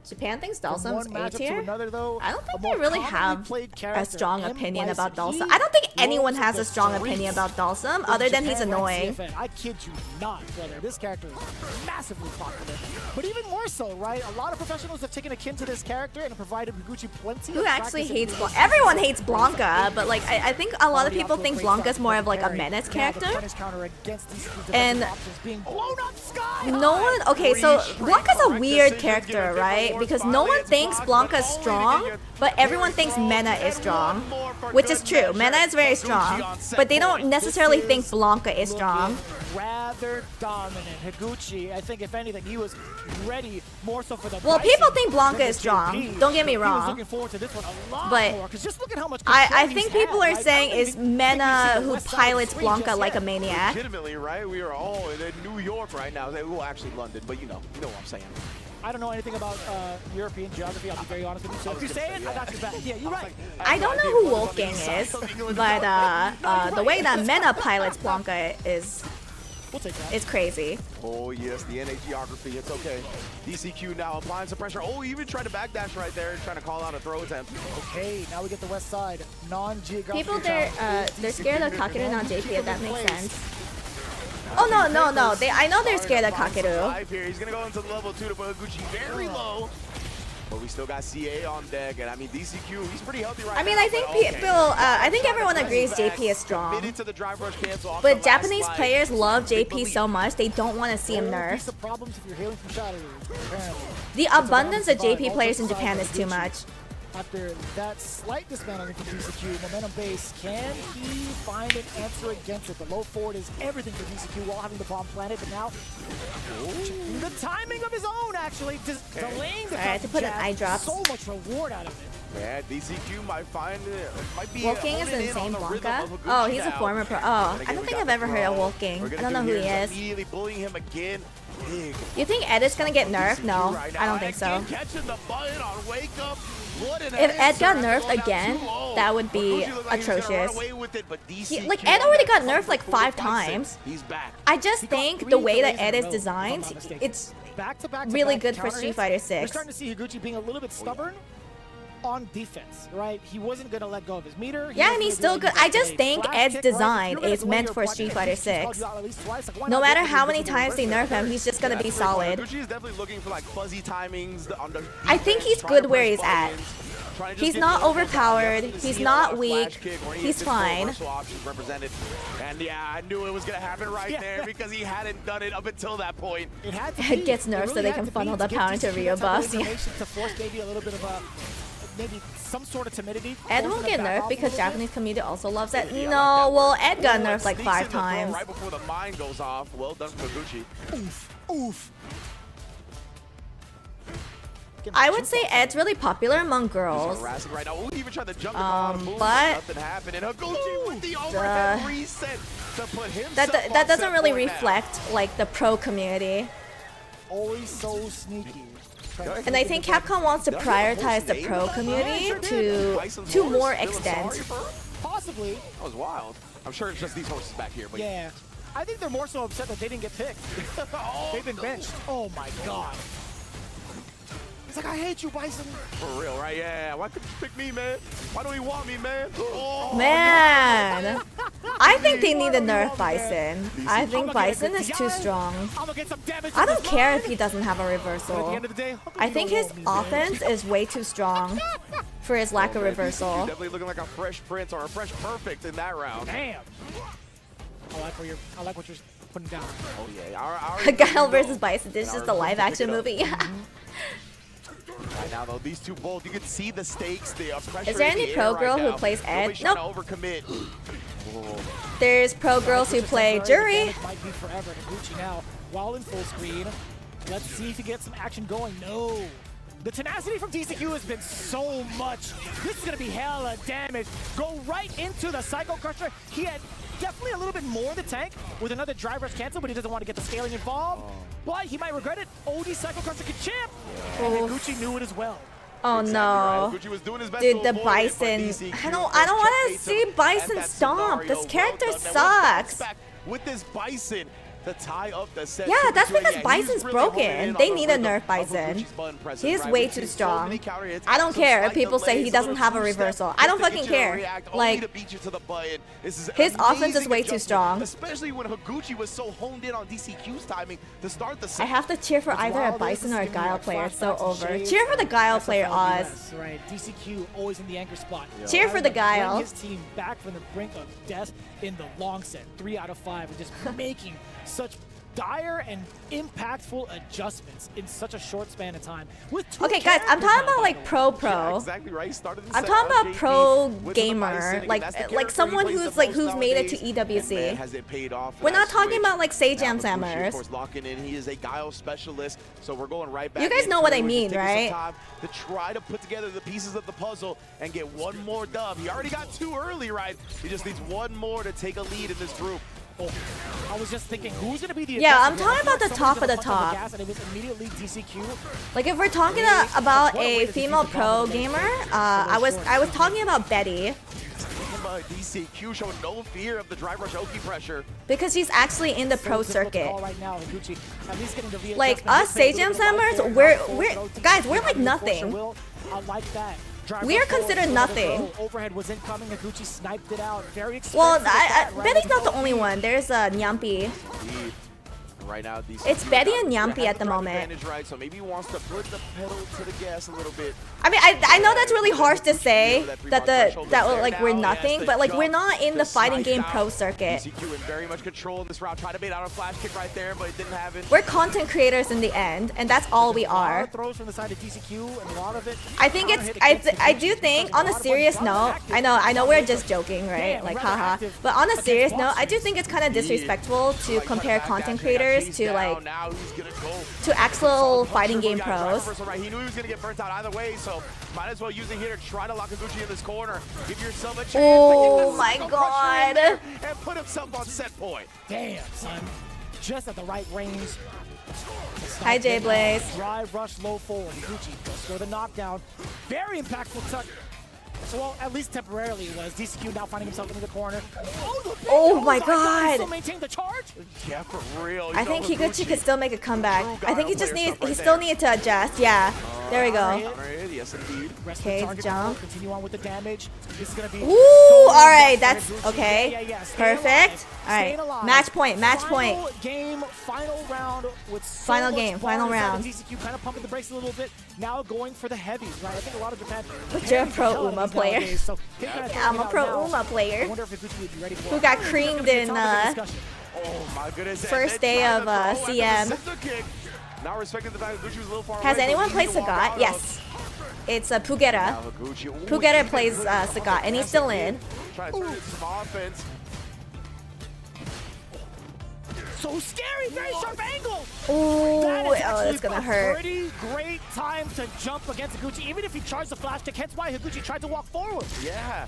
Japan thinks Dalsum's A tier? Though, I don't think they really have a strong opinion about Dalsum. I don't think anyone has a strong opinion about Dalsum other than he's annoying. I kid you not, brother. This character is massively popular. But even more so, right? A lot of professionals have taken akin to this character and have provided Higuchi plenty Who actually hates Blanca? Everyone hates Blanca, but like I think a lot of people think Blanca's more of like a menace character. And no one, okay, so Blanca's a weird character, right? Because no one thinks Blanca's strong, but everyone thinks Mena is strong, which is true. Mena is very strong, but they don't necessarily think Blanca is strong. Rather dominant. Higuchi, I think if anything, he was ready more so for the. Well, people think Blanca is strong. Don't get me wrong. But I think people are saying is Mena who pilots Blanca like a maniac. Legitimately, right? We are all in New York right now. Well, actually London, but you know what I'm saying. I don't know anything about European geography, I'll be very honest with you. So if you say it, I got your back. Yeah, you're right. I don't know who Wolfgang is, but the way that Mena pilots Blanca is crazy. Oh yes, the NA geography, it's okay. DCQ now applying some pressure. Oh, he even tried to backdash right there, trying to call out a throw attempt. Okay, now we get the west side. Non-geographic. People, they're scared of Kakeru, not JP, if that makes sense. Oh no. I know they're scared of Kakeru. He's gonna go into the level 2 to put Higuchi very low. But we still got CA on deck, and I mean DCQ, he's pretty healthy right now. I mean, I think people, I think everyone agrees JP is strong. But Japanese players love JP so much they don't want to see him nerfed. The abundance of JP players in Japan is too much. After that slight dismantling from DCQ, momentum base, can he find an answer against it? The low forward is everything for DCQ while having the bomb planted, but now the timing of his own actually delaying the to put an eye drop. So much reward out of it. Yeah, DCQ might find it. Might be Wolfgang is insane Blanca. Oh, he's a former pro. Oh, I don't think I've ever heard of Wolfgang. I don't know who he is. Bullying him again. You think Ed is gonna get nerfed? No, I don't think so. If Ed got nerfed again, that would be atrocious. Like, Ed already got nerfed like 5 times. I just think the way that Ed is designed, it's really good for Street Fighter 6. We're starting to see Higuchi being a little bit stubborn on defense, right? He wasn't going to let go of his meter. Yeah, and he's still good. I just think Ed's design is meant for Street Fighter 6. No matter how many times they nerf him, he's just going to be solid. I think he's good where he's at. He's not overpowered. He's not weak. He's fine. And yeah, I knew it was going to happen right there because he hadn't done it up until that point. Ed gets nerfed so they can funnel the power into Ryu buffs. Yeah. Maybe some sort of timidity. Ed won't get nerfed because Japanese community also loves it. No, well, Ed got nerfed like 5 times. Right before the mine goes off. Well done for Higuchi. Oof. I would say Ed's really popular among girls. But that doesn't really reflect like the pro community. Always so sneaky. And I think Capcom wants to prioritize the pro community to more extent. Possibly. That was wild. I'm sure it's just these horses back here. But yeah. I think they're more so upset that they didn't get picked. They've been benched. Oh my god. It's like, I hate you, Bison. For real, right? Yeah. Why couldn't you pick me, man? Why don't he want me, man? Oh, Man. I think they need to nerf Bison. I think Bison is too strong. I don't care if he doesn't have a reversal. I think his offense is way too strong for his lack of reversal. Definitely looking like a fresh prince or a fresh perfect in that round. Damn. I like what you're putting down. Oh yeah. Guile versus Bison. This is the live action movie. Right now, though, these two both, you can see the stakes. The pressure. Is there any pro girl who plays Ed? Nope. There's pro girls who play Jury. Might be forever. Higuchi now, while in full screen. Let's see if he gets some action going. No. The tenacity from DCQ has been so much. This is going to be hella damage. Go right into the Psycho Crusher. He had definitely a little bit more in the tank with another drive rush cancel, but he doesn't want to get the scaling involved. But he might regret it. OD Psycho Crusher could chip. And Higuchi knew it as well. Oh no. Dude, the Bison. I don't want to see Bison stomp. This character sucks. With this Bison, to tie up the set. Yeah, that's because Bison's broken. They need a nerf Bison. He's way too strong. I don't care if people say he doesn't have a reversal. I don't fucking care. Like, his offense is way too strong. Especially when Higuchi was so honed in on DCQ's timing to start the set. I have to cheer for either a Bison or a Guile player. It's so over. Cheer for the Guile player, Oz. Right, DCQ always in the anchor spot. Cheer for the Guile. His team back from the brink of death in the long set, 3 out of 5, and just making such dire and impactful adjustments in such a short span of time. Okay, guys, I'm talking about like pro. Yeah, exactly right. I'm talking about pro gamer, like someone who's made it to EWC. We're not talking about like Sajam Sammers. Locking in, he is a Guile specialist, so we're going right back. You guys know what I mean, right? To try to put together the pieces of the puzzle and get one more dub. He already got 2 early, right? He just needs one more to take a lead in this group. Oh, I was just thinking, who's gonna be the I'm talking about the top of the top. And it was immediately DCQ. Like if we're talking about a female pro gamer, I was talking about Betty. DCQ showing no fear of the drive rush Oki pressure. Because she's actually in the pro circuit. Like us Sajam Sammers, we're like nothing. I like that. We are considered nothing. Overhead was incoming. Higuchi sniped it out. Very expensive. Well, Betty's not the only one. There's Nyampi. Right now, it's Betty and Nyampi at the moment. Right, so maybe he wants to put the pedal to the gas a little bit. I mean, I know that's really harsh to say that we're nothing, but like we're not in the fighting game pro circuit. DCQ in very much control in this route. Try to bait out a flash kick right there, but it didn't have it. We're content creators in the end, and that's all we are. Throws from the side of DCQ, and a lot of it. I think I do think on a serious note, I know we're just joking, right? Like haha. But on a serious note, I do think it's kind of disrespectful to compare content creators to like to actual fighting game pros. He knew he was gonna get burnt out either way, so might as well use it here to try to lock Higuchi in this corner. Give yourself a chance. Oh my god! And put himself on set point. Damn, son. Just at the right range. Hi, Jay Blaze. Drive rush low forward. Higuchi goes for the knockdown. Very impactful touch. Well, at least temporarily it was. DCQ now finding himself in the corner. Oh my god! Still maintain the charge? Yeah, for real. I think Higuchi could still make a comeback. I think he still needs to adjust. Yeah, there we go. Yes, indeed. Okay, jump. Continue on with the damage. This is gonna be. Ooh, all right, that's okay. Perfect. All right, match point. Final game, final round with final game, final round. DCQ kind of pumping the brakes a little bit. Now going for the heavies, right? I think a lot of Japan. But you're a pro Uma player. Yeah, I'm a pro Uma player. Who got creamed in first day of CM. Has anyone played Sagat? Yes. It's Pugera. Pugera plays Sagat, and he's still in. So scary, very sharp angle. Ooh, that's gonna hurt. Pretty great time to jump against Higuchi, even if he charged the flash kick. Hence why Higuchi tried to walk forward. Yeah.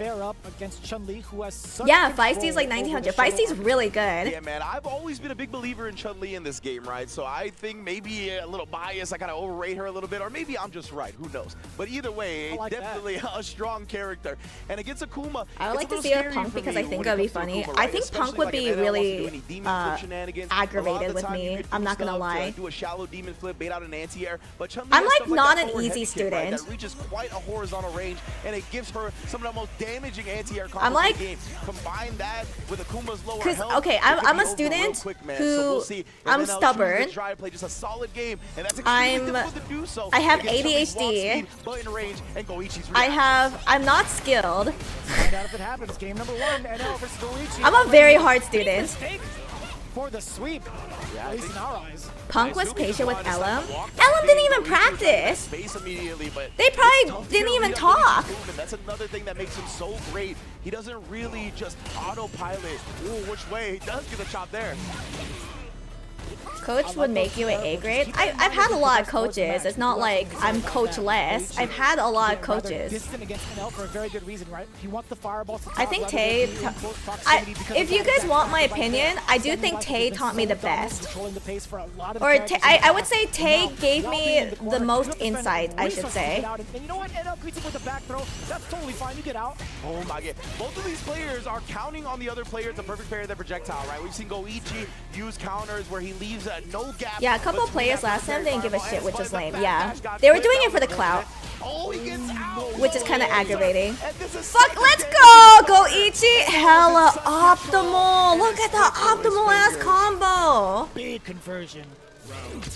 right. Fair up against Chun-Li, who has such Yeah, control Feisty's like over the 1900. Shadow Feisty's Armor. really good. Yeah, man, I've always been a big believer in Chun-Li in this game, right? So I think maybe a little biased, I kind of overrate her a little bit, or maybe I'm just right, who knows? But either way, like definitely a strong character. And against Akuma, I would like it's a to little see a scary Punk for because me I think when it would be comes to funny. Akuma, I right? think Especially Punk would like if be anyone wants to do really any demon flip shenanigans, a lot underrated with me. I'm not gonna lie. Do a shallow demon flip, bait out an anti-air, but Chun-Li I'm has like stuff not that an forward easy heavy kick, right, student. that reaches quite a horizontal range, and it gives her some of the most damaging anti-air combos I'm like, in the game. Combine that with Akuma's lower because health, okay, I'm a student who I'm stubborn. Play just a solid game, and that's I have ADHD. I'm not skilled. Find out if it happens. Game number 1, NL versus Goichi. I'm a very hard student. For the sweep, at least in our eyes. Punk was patient with Ellum. Ellum didn't even practice. They probably didn't even talk. That's another thing that makes him so great. He doesn't really just autopilot. Ooh, which way? He does get a chop there. Coach would make you an A grade. I've had a lot of coaches. It's not like I'm coach-less. I've had a lot of coaches. I think Tay, if you guys want my opinion, I do think Tay taught me the best. Or I would say Tay gave me the most insight, I should say. And you know what? NL greets him with a back throw. That's totally fine. You get out. Oh my god. Both of these players are counting on the other player to perfect parry their projectile, right? We've seen Goichi use counters where he leaves no gap. Yeah, a couple of players last time didn't give a shit, which is lame. Yeah, they were doing it for the clout, which is kind of aggravating. Fuck, let's go! Goichi, hella optimal. Look at the optimal ass combo. Big conversion.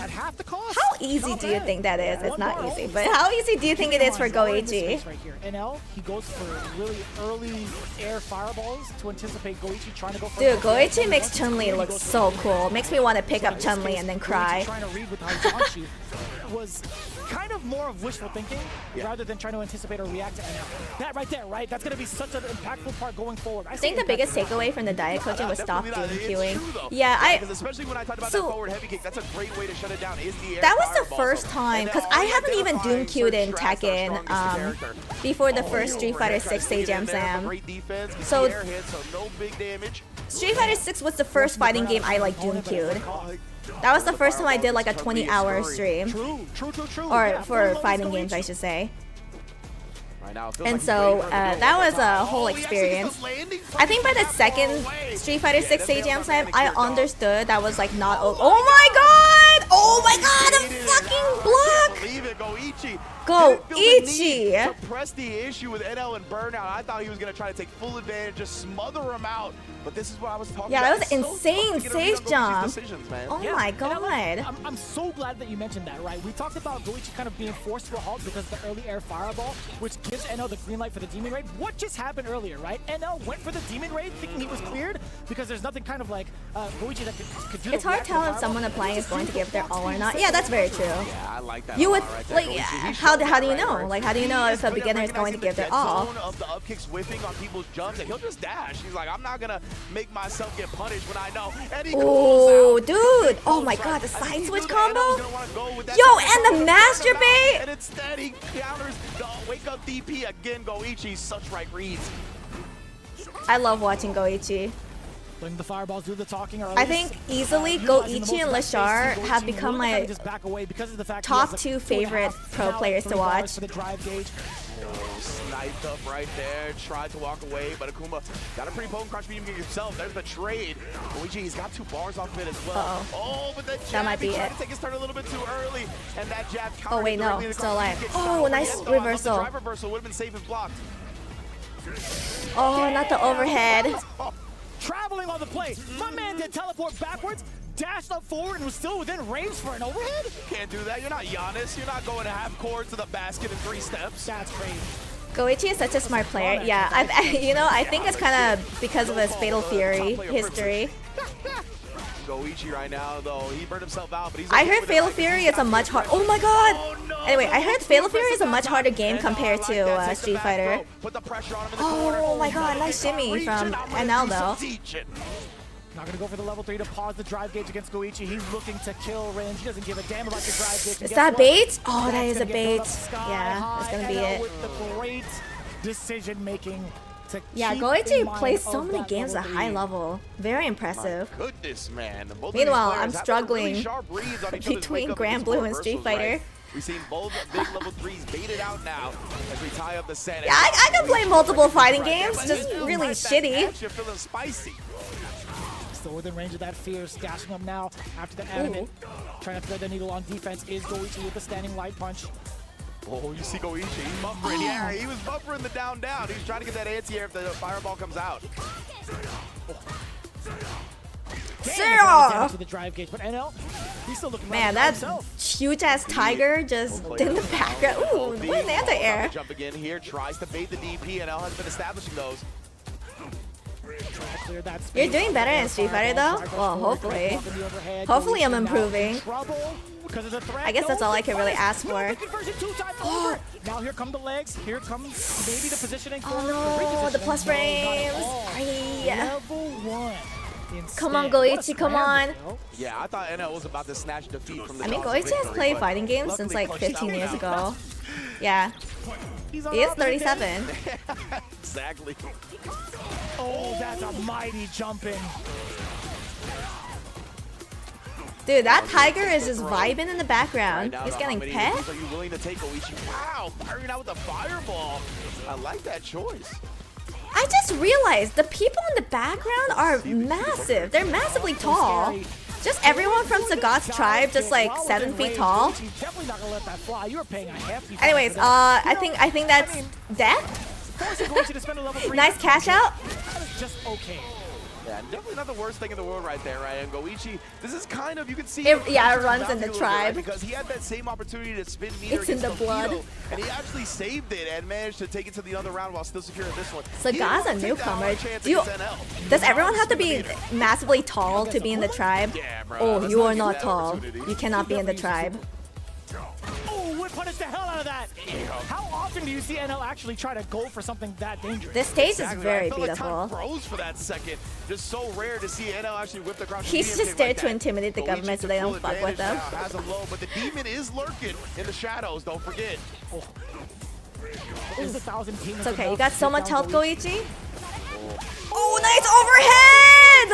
At half the cost. How easy do you think that is? It's not easy, but how easy do you think it is for Goichi? Right here. NL, he goes for really early air fireballs to anticipate Goichi trying to go for. Dude, Goichi makes Chun-Li look so cool. Makes me want to pick up Chun-Li and then cry. Trying to read with Haidanshi was kind of more of wishful thinking rather than trying to anticipate or react to NL. That right there, right? That's going to be such an impactful part going forward. I think the biggest takeaway from the diet coaching was stop doing queuing. Yeah, especially when I talked about that forward heavy kick, that's a great way to shut it down. Is the air that was the first time, because I haven't even doom queued in Tekken before the first Street Fighter 6 Stage Slam. So Street Fighter 6 was the first fighting game I like doom queued. That was the first time I did like a 20-hour stream. Or for fighting games, I should say. And so that was a whole experience. I think by the second Street Fighter 6 Stage Slam, I understood that was like not. Oh my god! Oh my god! A fucking block! Goichi! To press the issue with NL and Burnout, I thought he was gonna try to take full advantage, just smother him out. But this is what I was talking about. Yeah, that was insane safe jump. Oh my god. I'm so glad that you mentioned that, right? We talked about Goichi kind of being forced to a halt because of the early air fireball, which gives NL the green light for the Demon Raid. What just happened earlier, right? NL went for the Demon Raid thinking he was cleared because there's nothing kind of like Goichi that could do. It's hard to tell if someone applying is going to give their all or not. Yeah, that's very true. Yeah, I like that. You would, like, how do you know? Like, how do you know if a beginner is going to give their all? Of the up kicks whiffing on people's jumps, and he'll just dash. He's like, I'm not gonna make myself get punished when I know. And he oh, dude! Oh my god, the side switch combo! Yo, and the masturbate! And instead, he counters the wake up DP again. Goichi, such right reads. I love watching Goichi. The fireballs do the talking, I think easily Goichi and Lashar have become my top 2 favorite pro players to watch. Sniped up right there, tried to walk away, but Akuma got a pretty potent crush medium kick himself. There's the trade. Goichi, he's got 2 bars off of it as well. Oh, but that might be he tried it. to take his turn a little bit too early, and that jab countered. Oh wait, no, still alive. Oh, nice reversal. Drive reversal would have been safe and blocked. Oh, not the overhead. Traveling on the play. My man did teleport backwards, dashed up forward, and was still within range for an overhead? You can't do that. You're not Giannis. You're not going to half court to the basket in 3 steps. That's crazy. Goichi is such a smart player. Yeah, I think it's kind of because of his Fatal Fury history. Goichi right now, though, he burned himself out, but he's I heard Fatal Fury is a much hard. Oh my god! Anyway, I heard Fatal Fury is a much harder game compared to Street Fighter. Oh my god, nice shimmy from NL though. Not gonna go for the level 3 to pause the drive gauge against Goichi. He's looking to kill range. He doesn't give a damn about the drive gauge. Is that bait? Oh, that is a bait. Yeah, that's gonna be it. With the great decision making. Yeah, Goichi plays so many games at a high level. Very impressive. My goodness, man. Meanwhile, I'm struggling between Grand Blue and Street Fighter. Right? We've seen both big level 3s baited out now as we tie up the set. Yeah, I can play multiple fighting games, just really shitty. You're feeling spicy. Still within range of that fear, stashing him now after the animate. Trying to thread the needle on defense is Goichi with the standing light punch. Oh, you see Goichi, he's buffering. Yeah, he was buffering the down. He's trying to get that anti-air if the fireball comes out. Down to the drive gauge, but NL, he's still looking man, that huge-ass tiger just in the background. Ooh, what an anti-air. Jump again here, tries to bait the DP. NL has been establishing those. You're doing better in Street Fighter though? Well, hopefully. Hopefully I'm improving. I guess that's all I can really ask for. Now here come the legs. Here comes maybe the positioning. Oh no, the plus frames. Level 1. Come on, Goichi, come on. Yeah, I thought NL was about to snatch defeat from the Goichi has played fighting games since like 15 years ago. Yeah. He is 37. Exactly. Oh, that's a mighty jumping. Dude, that tiger is just vibing in the background. He's getting pet. Are you willing to take Goichi? Wow, firing out with a fireball. I like that choice. I just realized the people in the background are massive. They're massively tall. Just everyone from Sagat's tribe, just like 7 feet tall. Anyways, I think that's death. Nice cash out. Just okay. Yeah, definitely not the worst thing in the world right there, right? And Goichi, this is kind of, you can see... It runs in the tribe. Because he had that same opportunity to spin meter. It's in the blood. And he actually saved it and managed to take it to the other round while still securing this one. Sagat's a newcomer. Does everyone have to be massively tall to be in the tribe? Yeah, bro. Oh, you are not tall. You cannot be in the tribe. Oh, would punish the hell out of that. How often do you see NL actually try to go for something that dangerous? This stage is very beautiful. Like time froze for that second. Just so rare to see NL actually whip the crowd. He's just there to intimidate the government so they don't fuck with them. Has a low, but the demon is lurking in the shadows. Don't forget. It's okay. You got so much health, Goichi. Oh, nice overhead!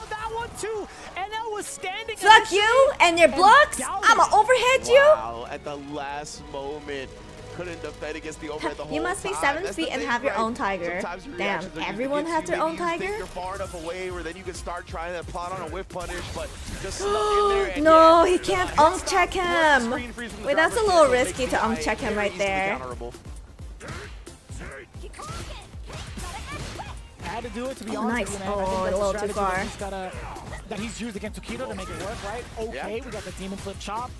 That one too. NL was standing. Fuck you and your blocks. I'ma overhead you. Wow, at the last moment. Couldn't defend against the overhead the whole You must be 7 feet and have your own tiger. Damn, everyone has their own tiger? You're far enough away where then you can start trying to plot on a whiff punish, but just stuck in there. No, he can't check him. Wait, that's a little risky to check him right there. Had to do it to be Nice. honest. Oh, a little too far. That he's used against Tokido to make it work, right? Okay, we got the demon flip chop.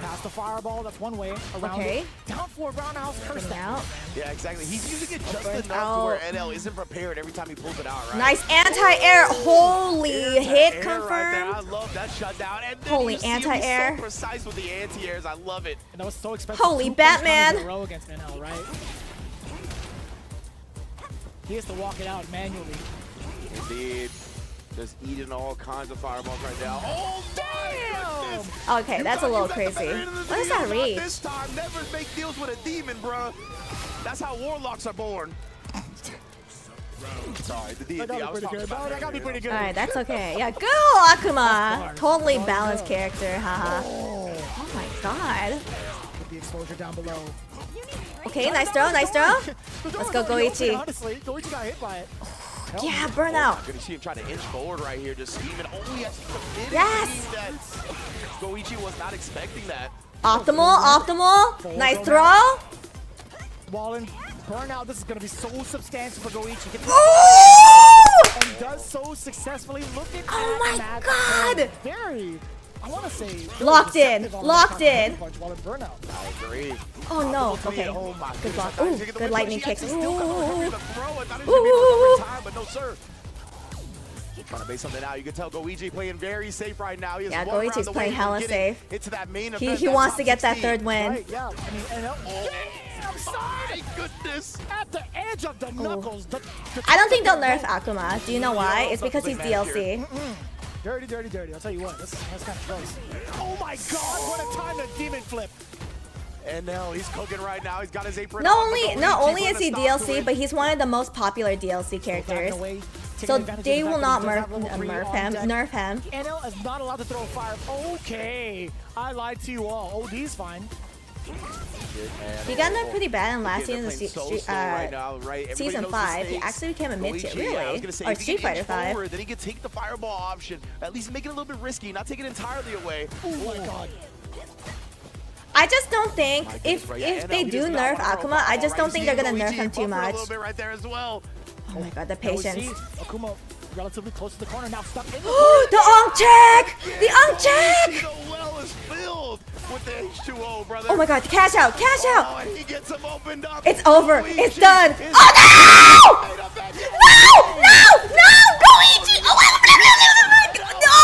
Past the fireball, that's one way around it. Down for roundhouse curse out. Yeah, exactly. He's using it just enough to where NL isn't prepared every time he pulls it out, right? Nice anti-air. Holy hit confirmed. Right, I love that shutdown. And then holy anti-air. So precise with the anti-airs. I love it. And that was so expensive. Holy Batman. Against NL, right? He has to walk it out manually. Indeed. Just eating all kinds of fireballs right now. Oh, damn! Okay, that's a little crazy. What does that reach? This time, never make deals with a demon, bro. That's how warlocks are born. Sorry, the that got me pretty good. Alright, that's okay. Yeah, good old Akuma. Totally balanced character, haha. Oh my god. With the exposure down below. Okay, nice throw, nice throw. Let's go, Goichi. Honestly, Goichi got hit by it. Yeah, burnout. Gonna see him trying to inch forward right here, just scheming. Oh, he actually committed. Yes. Goichi was not expecting that. Optimal. Nice throw. Wallen, burnout. This is gonna be so substantial for Goichi. Ooh! And does so successfully. Look at oh my god. Very. I want to say locked in. Burnout. I agree. Oh no. Okay. Oh my good block. Ooh, good lightning kicks. Ooh. But no, sir. Trying to base something out. You can tell Goichi playing very safe right now. Yeah, Goichi's playing hella safe. Into that main event. He wants to get that third win. Right, yeah. I mean, my goodness. At the edge of the knuckles. I don't think they'll nerf Akuma. Do you know why? It's because he's DLC. Dirty. I'll tell you what, that's kind of close. Oh my god, what a time to demon flip. And now he's cooking right now. He's got his apron Not only is he DLC, but he's one of the most popular DLC characters. So they will not nerf him. NL is not allowed to throw fire. Okay, I lied to you all. OD's fine. He got nerfed pretty bad in last Again, season's they're playing so slow right now, right? Everybody Season knows the 5. He stakes. actually became a mid tier, Goichi, yeah, I was really? gonna say, Or if he Street can Fighter inch 5. forward, then he can take the fireball option, at least make it a little bit risky, not take it entirely away. Oh my god. I just don't think if Yeah, they he do does not nerf wanna throw a Akuma, I fireball, just don't right? think You they're see gonna nerf Goichi him too buffering much. a little bit right there as well. Oh my god, the Now we see patience. Akuma relatively close to the corner, now stuck in the The Unk check! The Unk check! The well is filled with the H2O, brother. Oh my god, cash out, cash out! Oh, and he gets him opened up. It's over, Goichi it's done! is Oh no! made up back in. No! No! Goichi! Oh, no!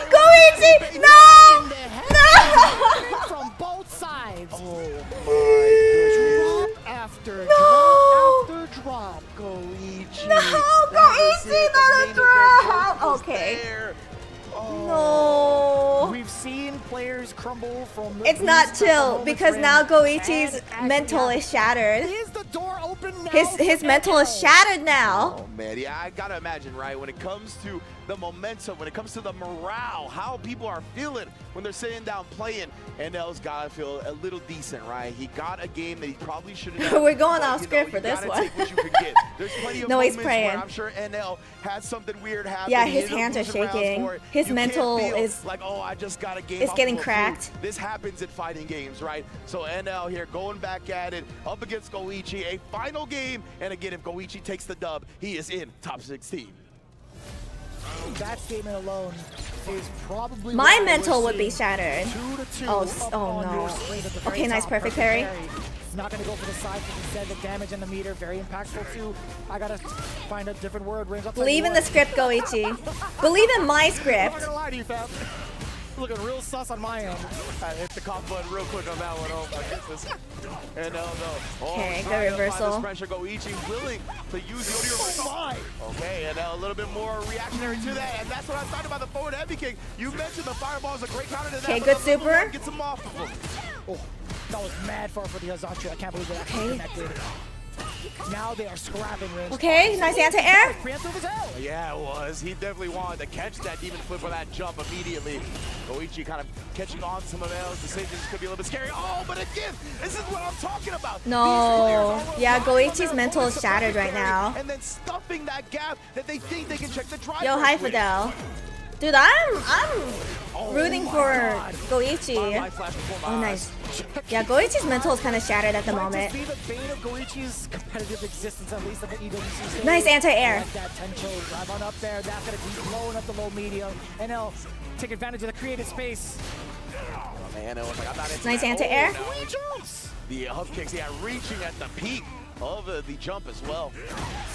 Goichi! No! No! from both sides. Oh my goodness. Drop after No! drop after drop. Goichi. No! Goichi, not a drop! Okay. No. We've seen players crumble from the It's not least chill moment because rim, now Goichi's and mental actually is shattered. Is the door open now? His mental is shattered now. Oh man, yeah, I gotta imagine, right? When it comes to the momentum, when it comes to the morale, how people are feeling when they're sitting down playing, NL's gotta feel a little decent, right? He got a game that he probably shouldn't have. We're going but, off you script know, for this you one. gotta take what you can get. There's plenty of No, he's moments praying. where I'm sure NL had something weird happen. Yeah, He his ended up hands are losing rounds shaking. for it. His You can't mental feel is- like, oh, I just got a game. It's off getting of a cracked. fluke. This happens in fighting games, right? So NL here going back at it, up against Goichi, a final game. And again, if Goichi takes the dub, he is in top 16. That statement alone is probably My why mental we're would be seeing shattered. 2-2 Oh, up oh on no. your screen at the very Okay, nice top. perfect parry. He's not going to go for the side because instead the damage and the meter very impactful too. I got to find a different word. Believe in the script, Goichi. Believe in my I'm not script. going to lie to you, fam. Looking real sus on my end. I hit the cough button real quick on that one. Oh my goodness. And no. Oh, Okay, trying good to apply reversal. this pressure. Goichi willing to use the OD reversal. Okay, and a little bit more reactionary to that. And that's what I thought about the forward heavy kick. You mentioned the fireball is a great counter to that. Okay, but good the little super. one gets him off of him. Oh, that was mad far for the Azantri. I can't believe it actually Okay. connected. Now they are scrapping range. Okay, nice anti-air. Preemptive as hell. Yeah, it was. He definitely wanted to catch that demon flip or that jump immediately. Goichi kind of catching on some of those decisions could be a little bit scary. Oh, but again, this is what I'm talking about. No. These players are Yeah, relying on Goichi's their mental is opponents to shattered right parry now. And then stuffing that gap that they think they can check the drive. Yo, hi Fidel. Dude, I'm rooting for Goichi. Oh, nice. Yeah, Goichi's mental is kind of shattered at the moment. Might just be the bane of Goichi's competitive existence, at least at the EWC stage. Nice anti-air. Like that Tencho drive on up there. That's going to be blowing up the low medium. And they'll take advantage of the created space. Oh, man, it was like, I'm not into Nice that. anti-air. Oh, no. The hub kicks, yeah, reaching at the peak of the jump as well.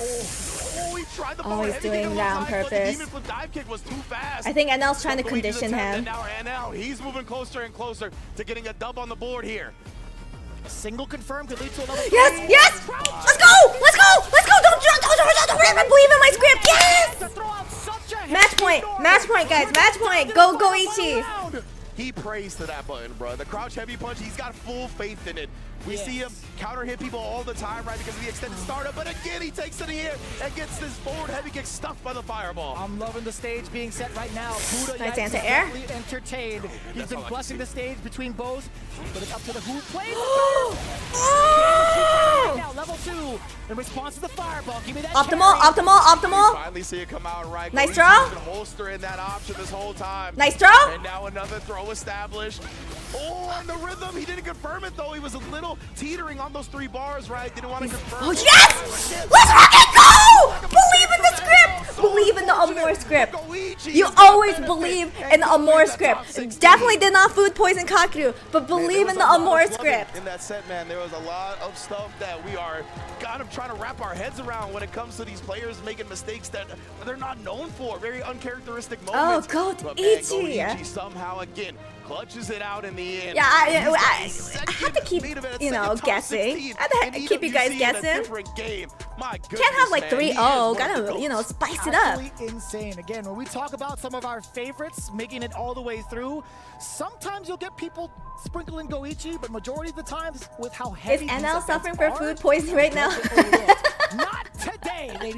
Oh, he tried the Oh, he's doing that on purpose. The demon flip dive kick was too fast. I think NL's trying to Goichi's condition attempt, him. and now NL, he's moving closer and closer to getting a dub on the board here. A single confirmed could lead to another. Yes, yes! Let's go! Let's go! Let's go! Don't believe in my script! Yes! Match point, guys, match point! Go Goichi! He prays to that button, bro. The crouch heavy punch, he's got full faith in it. We see him counter hit people all the time, right, because of the extended startup. But again, he takes it here and gets this forward heavy kick stuffed by the fireball. I'm loving the stage being set right now. Buddha Nice Yikes is anti-air. definitely entertained. He's been blessing the stage between both, but it's up to the who plays. Now, level 2, in response to the fireball. Give me that Optimal. Finally see it come out right. Nice Goichi's draw. been holstering that option this whole time. Nice throw. And now another throw established. Oh, on the rhythm. He didn't confirm it, though. He was a little teetering on those 3 bars, right? Didn't want to confirm. Oh, yes! Let's fucking go! Believe in the script! Believe in the Amor script. You always believe in the Amor script. Definitely did not food poison Kakeru, but believe in the Amor script. In that set, man, there was a lot of stuff that we are kind of trying to wrap our heads around when it comes to these players making mistakes that they're not known for. Very uncharacteristic moments. Oh, But man, Goichi. Goichi somehow, again, clutches it out in the end. Yeah, I have to keep, you know, guessing. I have to keep you guys guessing. Can't have like 3-0. Gotta, you know, spice it up. Absolutely insane. Again, when we talk about some of our favorites making it all the way through, sometimes you'll get people sprinkling Goichi, but majority of the times with how heavy Is these NL events suffering for are, food poisoning right now? Not today, ladies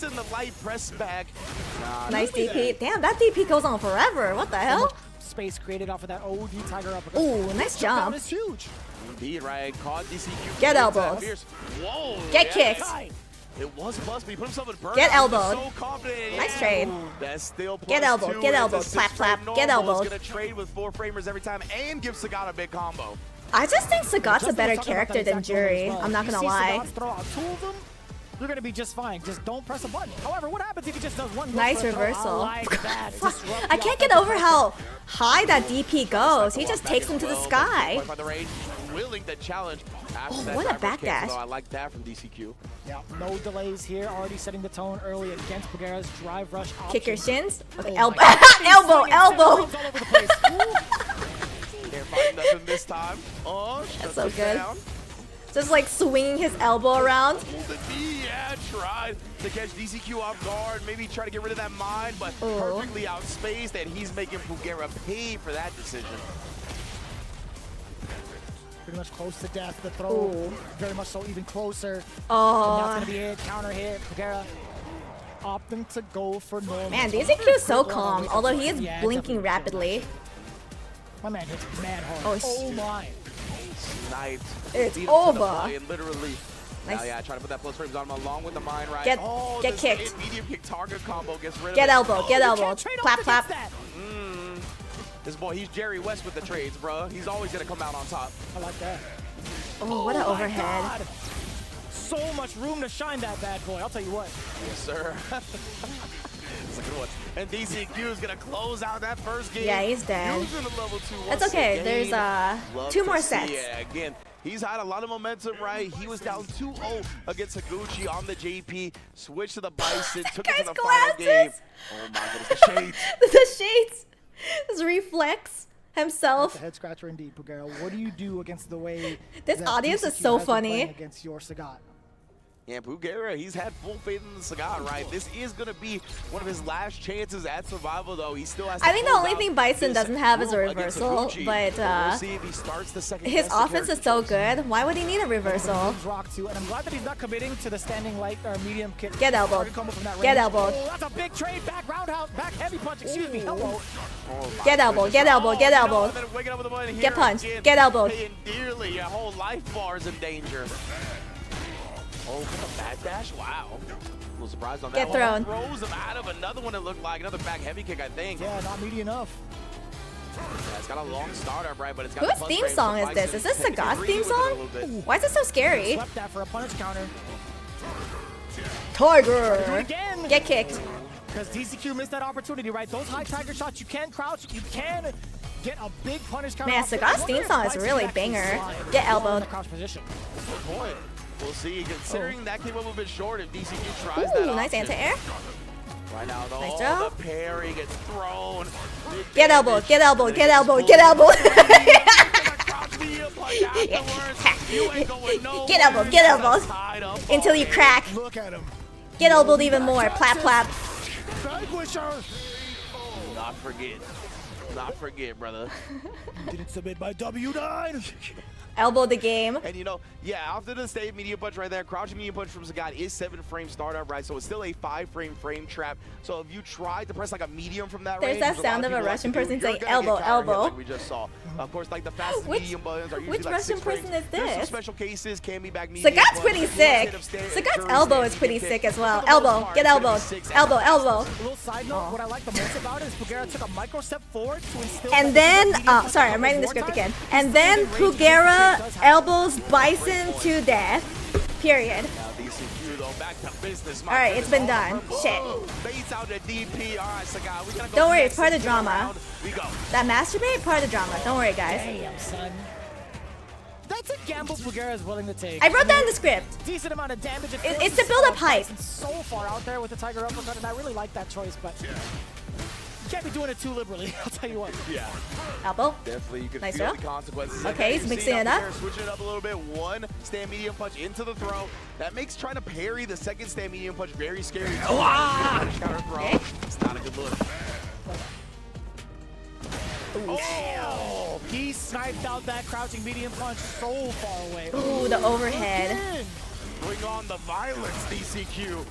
the light press back. Nice DP. Damn, that DP goes on forever. What the hell? space created off of that OD Tiger uppercut. Ooh, nice jump. It's huge. Indeed, right? Caught DCQ. Get elbowed. Whoa. Get kicked. It was bust, but he put himself in burn. Get elbowed. So confident. Nice trade. That's still Get elbowed. Get elbowed. Clap, clap. Get elbowed. Gonna trade with 4 framers every time and give Sagat a big combo. I just think Sagat's a better character than Jury. I'm not gonna lie. Throw out 2 of them, you're gonna be just fine. Just don't press a button. However, what happens if he just does one? Nice reversal. I like that. I can't get over how high that DP goes. He just takes him to the sky. Willing to challenge after that what a driver kick, backdash. so I like that from DCQ. Yeah, no delays here. Already setting the tone early against Pugera's drive rush option. Kick your shins. Okay, Oh elbow. my God, he's elbow. swinging Elbow. all over the place. Can't find nothing this time. Oh, That's so good. Just like swinging his elbow around. Pulled the knee, yeah, tried to catch DCQ off guard, maybe try to get rid of that mind, but perfectly outspaced, and he's making Pugera pay for that decision. Pretty much close to death. The throw, very much so, even closer. Oh. And that's gonna be it. Counter hit. Pugera opting to go for normal. Man, DCQ is so calm, although he is blinking rapidly. My man hits mad hard. Oh, my. Sniped. It's Beat him to the over. play and literally. Nice. Now, yeah, trying to put that plus frames on him along with the mine, right? Get this kicked. Medium kick target combo gets rid of Get it. elbow. Get elbow. Clap, clap. This boy, he's Jerry West with the trades, bro. He's always gonna come out on top. I like that. Oh, what an overhead. God. So much room to shine that bad boy. I'll tell you what. Yes, sir. It's a good one. And DCQ is gonna close out that first game. Yeah, he's dead. Using the level 2 That's once okay. again. There's 2 more sets. Yeah, again, he's had a lot of momentum, right? He was down 2-0 against Higuchi on the JP. Switched to the Bison, took it to the final game. Oh my goodness, the shades. The shades. His reflex himself. That's a head scratcher indeed, Pugera. What do you do against the way This that audience is DCQ so has been funny. playing against your Sagat? Yeah, Pugera, he's had full faith in the Sagat, right? This is going to be one of his last chances at survival, though. He still has to I think the only thing Bison doesn't have is a reversal, but we'll see if he starts the second his offense is so good. Why would he need a reversal? Rock too, and I'm glad that he's not committing to the standing light or medium kick. Get elbowed. Get Get elbowed. Oh, that's a big trade. Back roundhouse, back heavy punch. Excuse me. Hello. Get elbowed. Get elbowed. Get elbowed. Get punched. Get elbowed. Paying dearly. Your whole life bar is in danger. Oh, what a bad dash. Wow. A little surprised on that Get one. thrown. Throws him out of another one. It looked like another back heavy kick, I think. Yeah, not meaty enough. Yeah, it's got a long startup, right? But it's got Whose the theme frame, song so is this? Is this Bison Sagat's agree theme with it a song? little bit. Why is it so scary? Swept that for a punish counter. Do it Tiger. again. Get kicked. Because DCQ missed that opportunity, right? Those high tiger shots, you can crouch, you can get a big punish counter. Man, off, but Sagat's I theme wonder song if is Bison really can actually banger. slide Get while in elbowed. the crouch position. Good point. We'll see. Considering that came up a bit short, if DCQ tries Ooh, that nice option. anti-air. Right now, though, Nice throw. the parry gets thrown. Get elbowed. Get elbowed. Get elbowed. Get elbowed. Get elbowed. Get elbowed. Until you crack. Look at him. Get elbowed even more. Plap, plap. Not forget. Not forget, brother. Didn't submit by W9. Elbow the game. And you know, yeah, after the stay medium punch right there, crouching medium punch from Sagat is 7-frame startup, right? So it's still a 5-frame trap. So if you try to press like a medium from that There's range, that which sound lot of a people like Russian to do, person you're saying gonna elbow, get counter hit elbow. like we just saw. Of course, like the fastest medium buttons are usually which like Russian 6 frames. person is There's some this? special cases, can be back medium. Sagat's but pretty if you sick. hit him Sagat's during elbow stand, is you pretty get sick kicked. as well. For the most Elbow. part, Get it's gonna be elbowed. 6 Elbow. elbows. Elbow. A little side note, what I like the most about it is Pugera took a micro step forward to instill And that then, medium punch sorry, a I'm couple writing the more script times. again. He's And still then in range. DCQ Pugera does have elbows Bison to death. Period. Now DCQ though, back to business. All right, it's been done. Shit. Baits out the DP. All right, Sagat, we gotta go Don't worry, next it's part of the round. drama. We go. That masturbate, part of the drama. Don't worry, guys. Damn, son. That's a gamble Pugera is willing to take. I wrote that in the script. Decent amount of damage. It's to build up hype. So far out there with the Tiger uppercut, and I really like that choice, but you can't be doing it too liberally. I'll tell you what. Yeah. Elbow. Definitely, you can Nice feel throw. the consequences. Okay, he's You see mixing it now up. Pugera switching it up a little bit. One stand medium punch into the throw. That makes trying to parry the second stand medium punch very scary. Counter throw. Okay. It's not a good look. Oh! He sniped out that crouching medium punch so far away. Ooh, the overhead. Again. Bring on the violence, DCQ.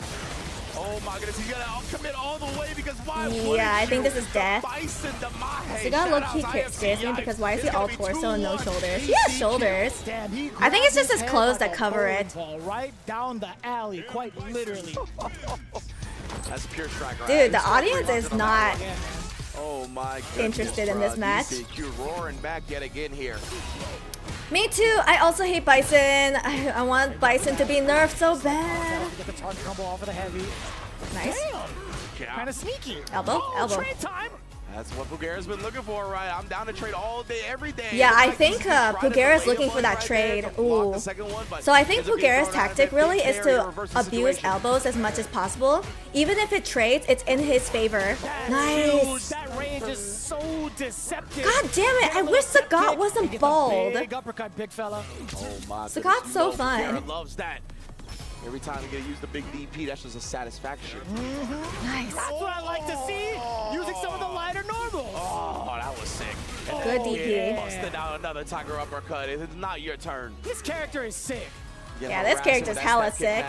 Oh my goodness, he's gonna commit all the way because why? Yeah, I think this is death. Bison to Mahe. So got low-key scares me because why is he all torso and no shoulders? He has shoulders. I think it's just his clothes that cover it. Right down the alley, quite literally. That's pure striker. Dude, the audience is not oh my interested in this match. DCQ roaring back yet again here. Me too. I also hate Bison. I want Bison to be nerfed so bad. Get the charge combo off of the heavy. Nice. Kind of sneaky. Elbow, elbow. Trade time. That's what Pugera's been looking for, right? I'm down to trade all day, every day. Yeah, I think Pugera's looking for that trade. Ooh. So I think Pugera's tactic really is to abuse elbows as much as possible. Even if it trades, it's in his favor. Nice. That range is so deceptive. God damn it! I wish Sagat wasn't bald. Big uppercut, big fella. Oh my Sagat's so fun. Pugera loves that. Every time you get to use the big DP, that's just a satisfaction. Nice. That's what I like to see. Using some of the lighter normals. Oh, that was sick. Good DP. Busted out another tiger uppercut. It's not your turn. This character is sick. Yeah, this character's hella sick.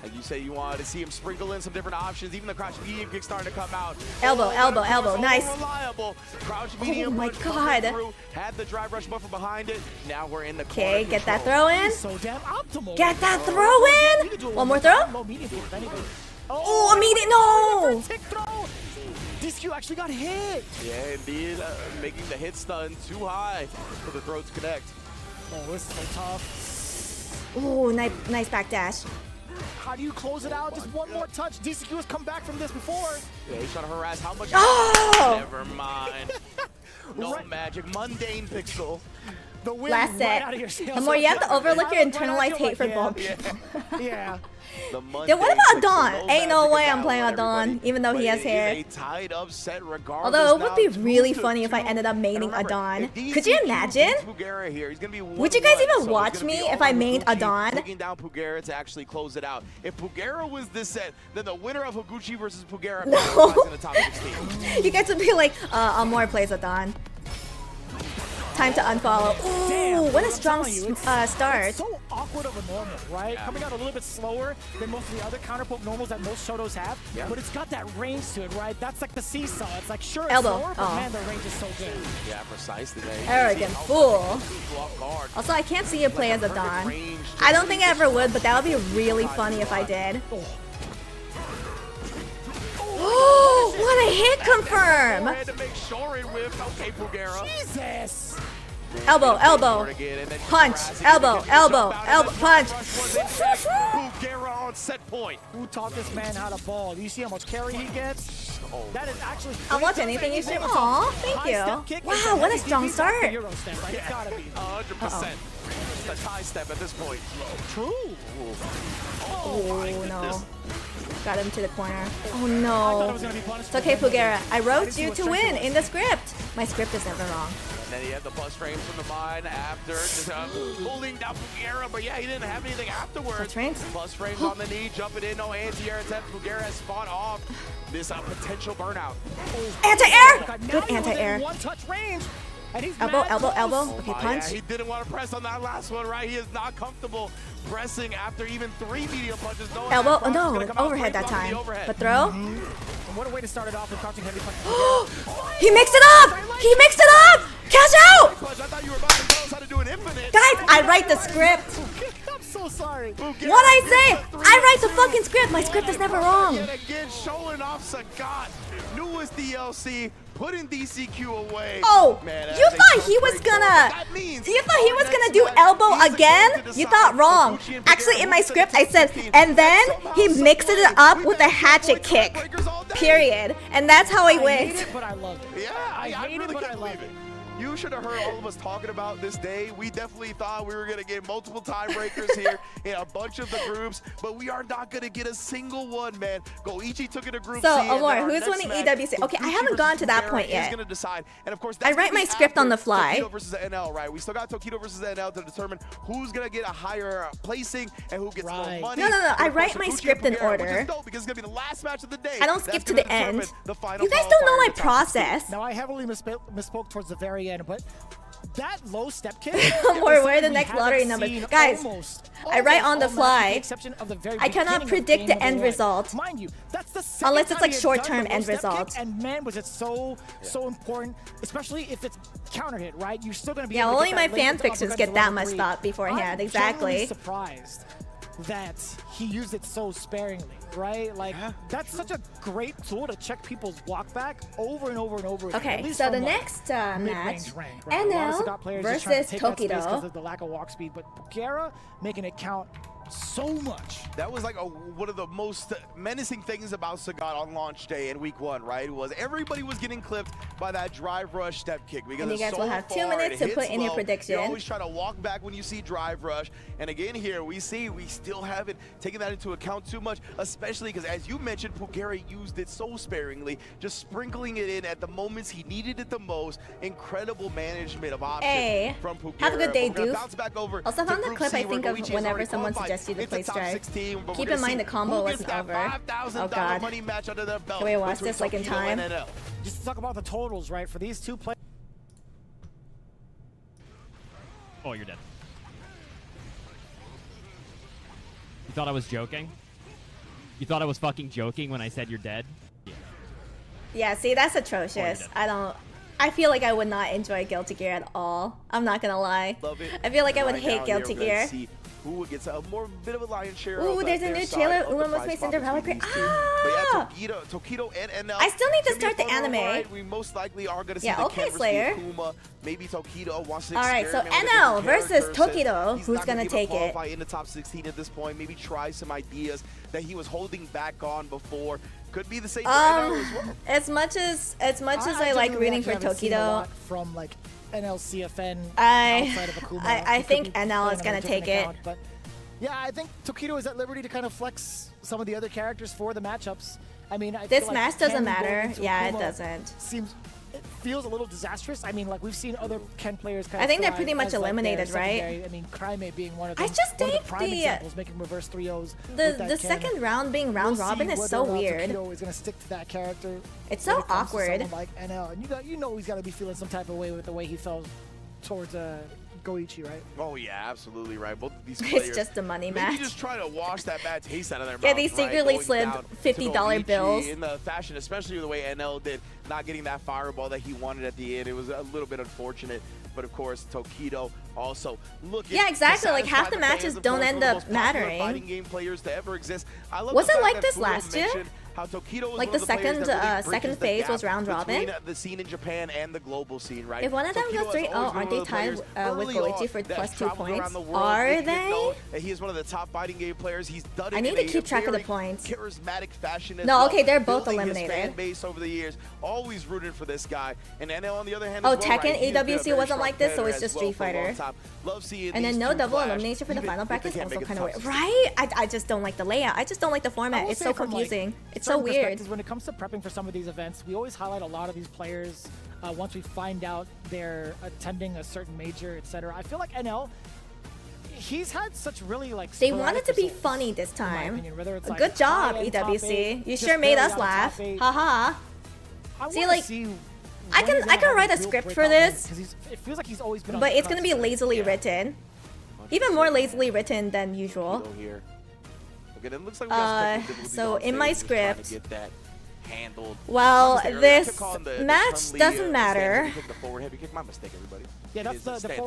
Like you say, you wanted to see him sprinkle in some different options. Even the crouch medium kick starting to come out. Elbow, elbow, elbow. Nice. Reliable. Crouch medium my punch God. through. Had the drive rush buffer behind it. Now we're in the corner. Okay, get that throw in. So damn optimal. Get that throw in. One more throw. Oh, immediate. No. Tick throw. DCQ actually got hit. Yeah, indeed. Making the hit stun too high for the throw to connect. Oh, this is so tough. Ooh, nice backdash. How do you close it out? Just one more touch. DCQ has come back from this before. Yeah, he's trying to harass how much? Oh! Never mind. No magic. Mundane pixel. The wind Last set. right out of your sails. The more you have to overlook your internalized hate for bald people. Yeah. Then what about Adon? Ain't no way I'm playing Adon, even though he has hair. Although it would be really funny if I ended up maining Adon. Could you imagine? Would you guys even watch me if I mained Adon? Taking down Pugera to actually close it out. If Pugera was this set, then the winner of Higuchi versus Pugera No. in the top 16. You guys would be like, Amor plays Adon. Time to unfollow. Ooh, what a strong start. It's so awkward of a normal, right? Yeah. Coming out a little bit slower than most of the other counterpoke normals that most Shotos have, but it's got that range to it, right? That's like the seesaw. It's like, sure, it's elbow. slower, but man, the range is so good. Yeah, precisely. Arrogant fool. Also, I can't see you play as Adon. I don't think I ever would, but that would be really funny if I did. Oh, what a hit confirm! Okay, Pugera. Jesus! Elbow, elbow, punch, elbow, elbow, elbow, punch. Pugera on set point. Who taught this man how to ball? Do you see how much carry he gets? That is actually. I'll watch anything you say. Aw, thank you. Wow, what a strong start. It's gotta be. 100%. It's a tie step at this point. True. Oh no. Got him to the corner. Oh no. It's okay, Pugera. I wrote you to win in the script. My script is never wrong. And then he had the bus frames from the mine after, just holding down Pugera, but yeah, he didn't have anything afterwards. Bus frames? Bus frames on the knee, jumping in, no anti-air attempt. Pugera has fought off this potential burnout. Anti-air! Good anti-air. One-touch range. Elbow, elbow, elbow. Okay, punch. Yeah, he didn't want to press on that last one, right? He is not comfortable pressing after even 3 medium punches. Elbow, oh no, overhead that time. But throw. What a way to start it off with crouching heavy punch. He mixed it up! He mixed it up! Cash out! Guys, I write the script. I'm so sorry. What I say? I write the fucking script. My script is never wrong. Again, showing off Sagat. Newest DLC, putting DCQ away. Oh, man, you thought he was gonna do elbow again? You thought wrong. Actually, in my script, I said, and then he mixed it up with a hatchet kick. Period. And that's how he wins. I hate it, but I love it. Yeah, I really can't believe it. You should have heard all of us talking about this day. We definitely thought we were going to get multiple tiebreakers here in a bunch of the groups, but we are not going to get a single one, man. Goichi took it to group C. So, Amor, who's winning EWC? Okay, I haven't gone to that point yet. And of course, I write my script on the fly. Tokido versus NL, right? We still got Tokido versus NL to determine who's going to get a higher placing and who gets more money. No. I write my script in order. Which is dope because it's going to be the last match of the day. I don't skip to the end. You guys don't know my process. Now, I heavily misspoke towards the very end, but that low step kick. Or where the next lottery number. Guys, I write on the fly. I cannot predict the end result. Mind you, that's the unless it's like short-term end result. And man, was it so important, especially if it's counter hit, right? You're still gonna be yeah, able only to my get fan that fixers get that much thought beforehand. I'm Exactly. surprised that he used it so sparingly, right? Like that's such a great tool to check people's block back over and over and over again. Okay, so the next match, NL versus Tokido. Because of the lack of walk speed, but Pugera making it count so much. That was like one of the most menacing things about Sagat on launch day in week 1, right? Was everybody was getting clipped by that drive rush step kick because and you guys so will have 2 far, minutes to put in your low. prediction. You always try to walk back when you see drive rush, and again here we still haven't taken that into account too much, especially because as you mentioned, Pugera used it so sparingly, just sprinkling it in at the moments he needed it the most. Incredible management of options from Pugera. Have a good day, dude. Also Also found the clip I think of whenever someone suggests you to play Strive. Keep in mind the combo wasn't over. Oh god. Can we watch this like in time? Just to talk about the totals, right? For these two players. Oh, you're dead. You thought I was joking? You thought I was fucking joking when I said you're dead? Yeah, see, that's atrocious. I feel like I would not enjoy Guilty Gear at all. I'm not gonna lie. I feel like I would hate Guilty Gear. Who gets a bit of a lion's share? Ooh, there's a new trailer. Uma must make Cinderella great. Ah! But yeah, Tokido and NL. I still need to start the anime. Ride. We most likely are gonna see the okay, Slayer. Kuma. Maybe Tokido wants to. All right, so NL versus Tokido. Who's gonna take it? In the top 16 at this point. Maybe try some ideas that he was holding back on before. Could be the same for NL as well. As much as I like rooting for Tokido, from like NLCFN I think NL is gonna take it. But yeah, I think Tokido is at liberty to kind of flex some of the other characters for the matchups. I mean, this match doesn't matter. Yeah, it doesn't. It feels a little disastrous. I mean, like we've seen other Ken players kind of. I think they're pretty much eliminated, right? I mean, Cryme being one of them. I just think making reverse 3-0s. The second round being round robin is so weird. Tokido is going to stick to that character. It's so awkward. Like NL, and you know he's got to be feeling some type of way with the way he felt towards Goichi, right? Oh yeah, absolutely right. Both of these players. It's just a money match. Maybe just try to wash that bad taste out of their mouth. Yeah, they secretly slid $50 bills. In the fashion, especially the way NL did, not getting that fireball that he wanted at the end. It was a little bit unfortunate. But of course, Tokido also looking. Yeah, exactly. Like half the matches don't end up mattering. Fighting game players to ever exist. I love was it like this last year? How Tokido was like the second phase was round robin. The scene in Japan and the global scene, right? If one of them goes 3-0, aren't they tied with Goichi for +2 points? Are they? He is one of the top fighting game players. He's done it. I need to keep track of the points. Charismatic fashion. No, okay, they're both eliminated. His fan base over the years, always rooted for this guy. And NL on the other hand. Oh, Tekken EWC wasn't like this, so it's just Street Fighter. And then no double elimination for the final bracket is also kind of weird, right? I just don't like the layout. I just don't like the format. It's so confusing. It's so weird. When it comes to prepping for some of these events, we always highlight a lot of these players once we find out they're attending a certain major, etc. I feel like NL, he's had such really like. They wanted to be funny this time. Good job, EWC. You sure made us laugh. Haha. See, like, I can write a script for this. It feels like he's always been. But it's gonna be lazily written, even more lazily written than usual. So in my script. Well, this match doesn't matter.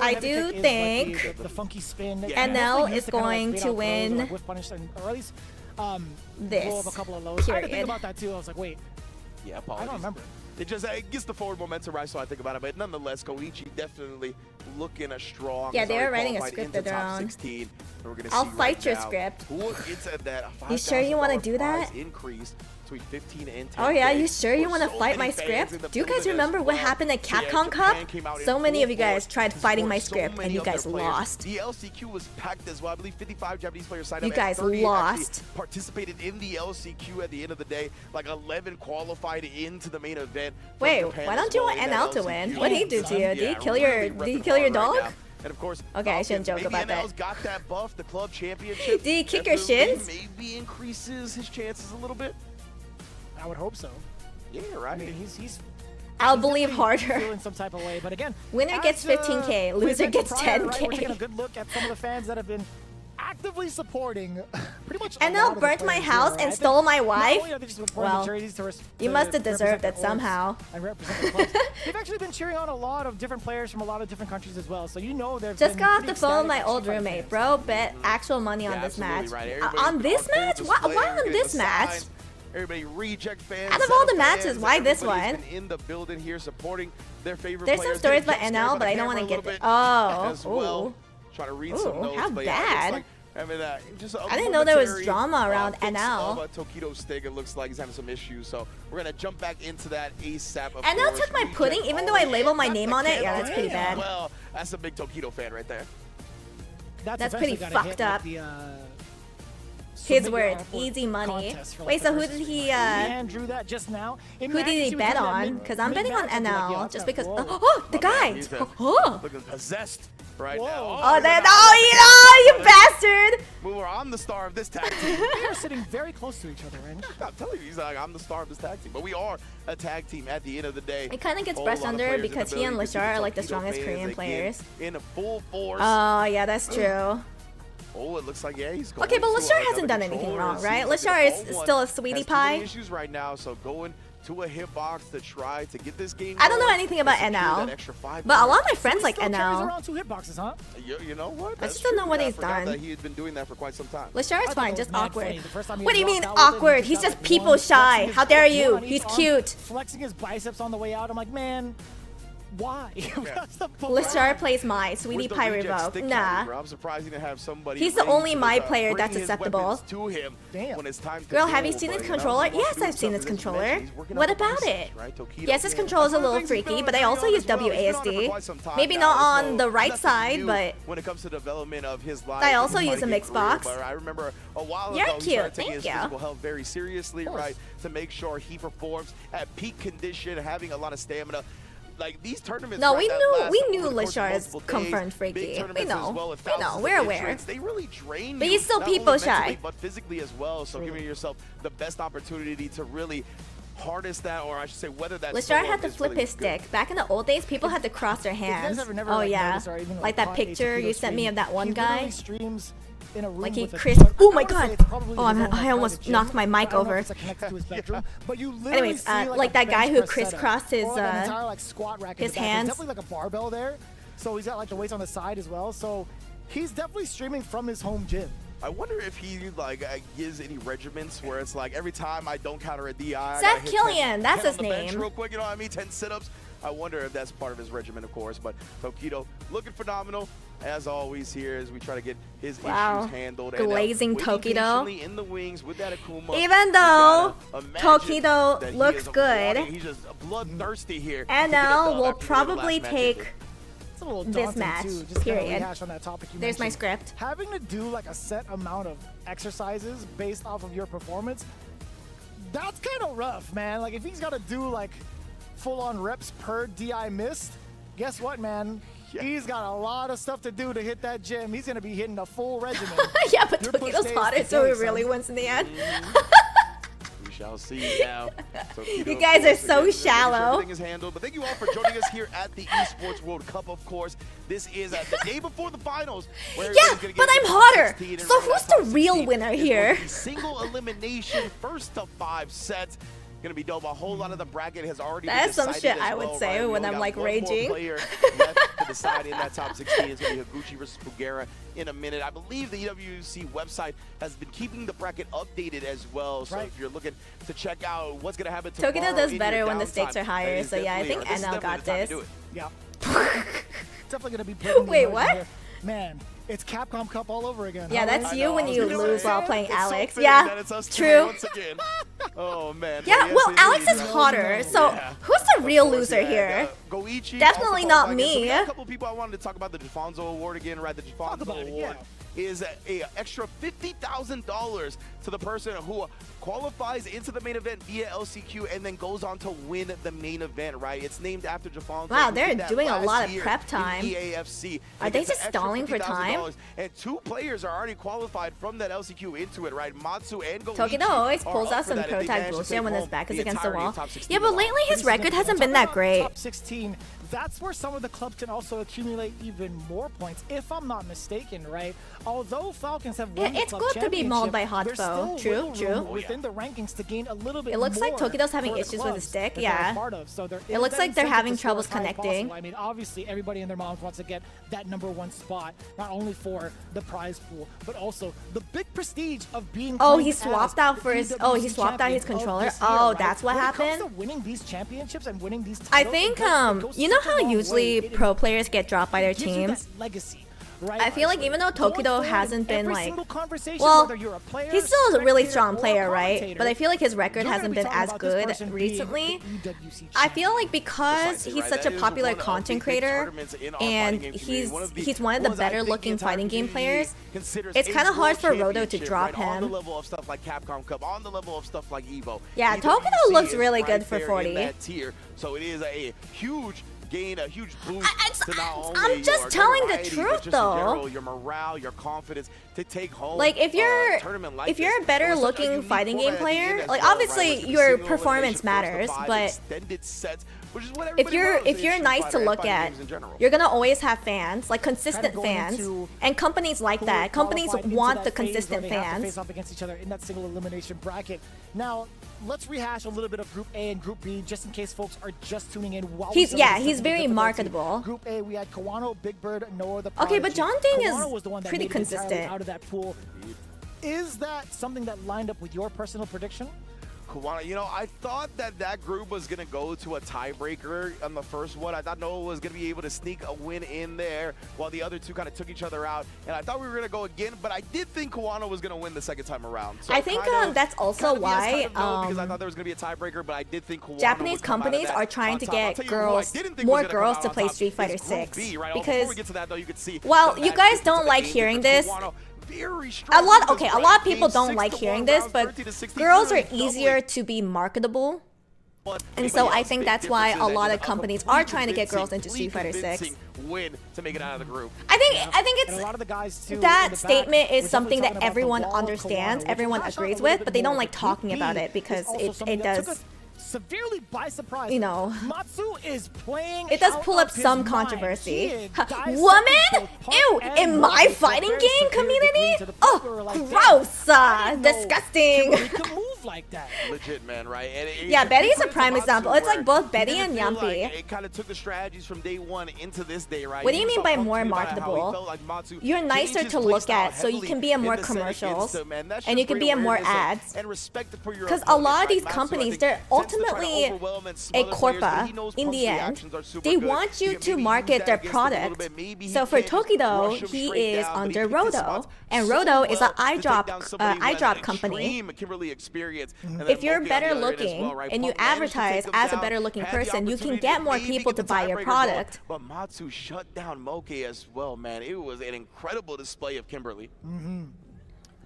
I do think the funky spin. NL is going to win this period. I think about that too. I was like, wait. Yeah, I don't remember. It gets the forward momentum right, so I think about it. But nonetheless, Goichi definitely looking a strong. Yeah, they're writing a script of their own. I'll fight your script. You sure you want to do that? between 15 and 10. Oh yeah, you sure you want to fight my script? Do you guys remember what happened at Capcom Cup? So many of you guys tried fighting my script and you guys lost. The LCQ was packed as well. I believe 55 Japanese players signed up. You guys lost. Participated in the LCQ at the end of the day. Like 11 qualified into the main event. Wait, why don't you want NL to win? What did he do to you? Did he kill your dog? And of course, okay, I shouldn't joke about that. Got that buff, the club championship. Did he kick your shins? Maybe increases his chances a little bit. I would hope so. Yeah, right. I mean, he's I'll believe harder. Feeling some type of way, but again, winner gets 15K, loser gets 10K. Right, we're taking a good look at some of the fans that have been actively supporting pretty much. NL burnt my house and stole my wife. Well, you must have deserved it somehow. They've actually been cheering on a lot of different players from a lot of different countries as well. So you know they've just got off the phone with my old roommate, bro. Bet actual money on this match. On this match? Why on this match? Everybody reject fans. Out of all the matches, why this one? In the building here supporting their favorite There's some stories about NL, but I don't want to get it. Oh. Trying to read some notes, how bad. I mean, I didn't know there was drama around NL. Tokido Stig, it looks like he's having some issues, so we're gonna jump back into that ASAP. NL took my pudding, even though I labeled my name on it. Yeah, that's pretty bad. Well, that's a big Tokido fan right there. That's pretty fucked up. His words, easy money. Wait, so who did he drew that just now. Who did he bet on? Because I'm betting on NL just because. Oh, the guy! Oh, looking possessed right now. Oh, you bastard! Mover, I'm the star of this tag team. They are sitting very close to each other, right? I'm telling you, he's like, I'm the star of this tag team. But we are a tag team at the end of the day. It kind of gets brushed under because he and Lashar are like the strongest Korean players. In a full force. Oh, yeah, that's true. Oh, it looks like, yeah, he's going. Okay, but Lashar hasn't done anything wrong, right? Lashar is still a sweetie pie. Issues right now, so going to a hitbox to try to get this game. I don't know anything about NL, but a lot of my friends like NL. Around 2 hitboxes, huh? You know what? I just don't know what he's done. That he had been doing that for quite some time. Lashar is fine, just awkward. What do you mean awkward? He's just people shy. How dare you? He's cute. Flexing his biceps on the way out. I'm like, man. Why? Lashar plays my sweetie pie revoke. Nah. I'm surprised he didn't have somebody. He's the only my player that's acceptable. To him when it's time to Girl, have you seen his controller? Yes, I've seen his controller. What about it? Yes, his controller is a little freaky, but I also use WASD. Maybe not on the right side, but when it comes to development of his life, I also use a mixed box. I remember a while ago you're he started cute. taking Thank his you. physical health very seriously, right? To make sure he performs at peak condition, having a lot of stamina. Like these tournaments. No, we knew Lashar is confirmed freaky. We know, we're aware. They really drain. But he's still people shy. But physically as well. So giving yourself the best opportunity to really harness that, or I should say, whether that. Lashar had to flip his stick. Back in the old days, people had to cross their hands. Oh yeah, like that picture you sent me of that one guy. Like he oh my god! Oh, I almost knocked my mic over. Anyways, like that guy who crisscrossed his hands. Definitely like a barbell there. So he's got like the weights on the side as well. So he's definitely streaming from his home gym. I wonder if he like gives any regiments where it's like every time I don't counter a DI. Seth Killian, that's his name. Real quick, you know what I mean? 10 sit-ups. I wonder if that's part of his regimen, of course. But Tokido looking phenomenal. As always here as we try to get his issues handled. Glazing Tokido. In the wings with that Akuma. Even though Tokido looks good, he's just bloodthirsty here. NL will probably take this match, period. There's my script. Having to do like a set amount of exercises based off of your performance, that's kind of rough, man. Like if he's got to do like full-on reps per DI missed, guess what, man? Yeah. He's got a lot of stuff to do to hit that gym. He's going to be hitting a full regimen. Yeah, but Tokido's hotter, so he really wins in the end. We shall see now. You guys are so shallow. Everything is handled. But thank you all for joining us here at the Esports World Cup, of course. This is the day before the finals. Yeah, but I'm hotter. So who's the real winner here? Single elimination, first to 5 sets. Gonna be dope. A whole lot of the bracket has already That's been some shit I would say when I'm like raging. Player left to decide in that top 16 is gonna be Higuchi versus Fugera in a minute. I believe the EWC website has been keeping the bracket updated as well. So if you're looking to check out what's gonna happen tomorrow, Tokido does better when the stakes are higher. So yeah, I think NL got this. Yeah. Definitely gonna be. Wait, what? Man. It's Capcom Cup all over again. Yeah, that's you when you lose while playing Alex. Yeah, true. Oh man. Yeah, well, Alex is hotter, so who's the real loser here? Goichi. Definitely not me. So we got a couple people I wanted to talk about the Jafonzo Award again, right? The Jafonzo Award is a extra $50,000 to the person who qualifies into the main event via LCQ and then goes on to win the main event, right? It's named after Jafonzo. Wow, they're doing a lot of prep time. EAFC. Are they just stalling for time? And 2 players are already qualified from that LCQ into it, right? Matsu and Goichi. Tokido always pulls out some pro type bullshit when his back is against the wall. Yeah, but lately his record hasn't been that great. Top 16. That's where some of the clubs can also accumulate even more points, if I'm not mistaken, right? Although Falcons have won the it's club good to be mauled by championship, Hotbo. there's still True, room true. within the rankings to gain a little bit It looks like more Tokido's having for the issues with his clubs stick, that they're yeah. a part of. So there It is looks that like they're incentive having to score troubles as high as connecting. possible. I mean, obviously everybody and their moms wants to get that #1 spot, not only for the prize pool, but also the big prestige of being. Oh, he claimed swapped as out for his. Oh, he EWC swapped out his champion of controller. this year, Oh, right? that's what When it comes happened. to winning these championships and winning these I titles, think it goes you know such a how long usually way. It pro players get dropped by their gives you that teams. legacy, right? I feel like even though Going Tokido forward hasn't in been every like, single conversation, well, whether you're a player, he's still a really spectator, strong or a player, right? commentator, But I feel like his record you're hasn't gonna be been talking as about this good person being recently. the EWC I feel champion. like because Precisely, he's right? such That a is popular one of the content big creator, tournaments in our and fighting game community. he's one of the ones I better think the looking entire fighting game community players. considers It's a kind of hard world for Roto to championship, drop right? On the him. level of stuff like Capcom Cup, on the level of stuff like Evo. Yeah, EWC Tokido looks is really right good for there 40. in that tier. So it is a huge gain, a huge boost to not only I'm just your telling the notoriety, truth, but just in though. general, your morale, your confidence to take home. Like if you're tournament like if you're this. a better It was such a looking unique fighting game format at the end player, as like well, obviously right? With your single performance elimination, matters, first to but five, extended sets, which is what if everybody you're loves in if you're Street nice to Fighter and look fighting at, games in general. you're gonna always have fans, like consistent going fans, into and companies like who that. Companies qualified into want that the phase where consistent they have to fans. face off against each other in that single elimination bracket. Now, let's rehash a little bit of Group A and Group B, just in case folks are just tuning in. While He's we go to the he's technical very difficulty. marketable. Group A, we had Kawano, Big Bird, Noah, the Okay, but Prodigy. John Ding is Kawano was the one that pretty made it entirely consistent. out of that pool. Is that something that lined up with your personal prediction? Kawano, you know, I thought that group was going to go to a tiebreaker on the first one. I thought Noah was going to be able to sneak a win in there while the other two kind of took each other out. And I thought we were going to go again, but I did think Kawano was going to win the second time around. So I think that's also why because I thought there was going to be a tiebreaker, but I did think Kawano Japanese would come out of companies that are trying on to top. I'll get tell you who I girls, didn't think more was gonna come girls out to on play top Street Fighter is Group 6 B, right? because Before we get to that, though, you could see well, the you match guys into don't the like game hearing because this. Kawano very strong A lot, in this, okay, a right? lot of people Game don't 6 like to hearing 1, this, rounds but 13 to 16, girls are literally doubling. easier to be marketable. And so I think that's why a lot of companies are trying to get girls into Street Fighter 6. Win to make it out of the group. I think And a lot of the guys too, in that the back statement is were something definitely that talking everyone about the wall of understands, Kawano, which everyone Crash out a agrees little with, bit but they don't more. like talking Group about B it because is also something it that took does. us severely by surprise. You know. Matsu is playing. It does out pull up of his some mind. controversy. He is Huh, dissecting woman? both Punk Ew! and In my Rocket to a fighting very game severe degree, community? to the point where we're Oh, like, damn, gross! I didn't know Disgusting. Kimberly could move like that. Legit, man, right? And Yeah, Betty's a credit to prime Matsu example. It's like where both he Betty didn't and feel like Yampi. it kind of took the strategies from day one into this day, right? What do you mean saw by Punk more tweet about how he marketable? felt like Matsu You're changed nicer his to play look style at, so you heavily can be in more the set against commercials, him, man. That and you shows can great be in more awareness ads. and respect for your Because a lot opponent, of these right? Matsu, I companies, think, they're tends to try to ultimately overwhelm and a smother players, but corpa he knows in Punk's the end. reactions are super They good. want you He can to maybe market use their that against him a little product. bit. Maybe he So for can't just rush Tokido, him he straight is down, but under he picks his Roto, spots and so Roto is an well to eye take drop down somebody who has eye an company. extreme Kimberly experience. And then If you're Moki on the better other end as looking well, right? and you Punk managed to advertise take him as a down, better looking had the person, you can opportunity get more maybe people to get the buy your tiebreaker product. going, but Matsu shut down Moki as well, man. It was an incredible display of Kimberly.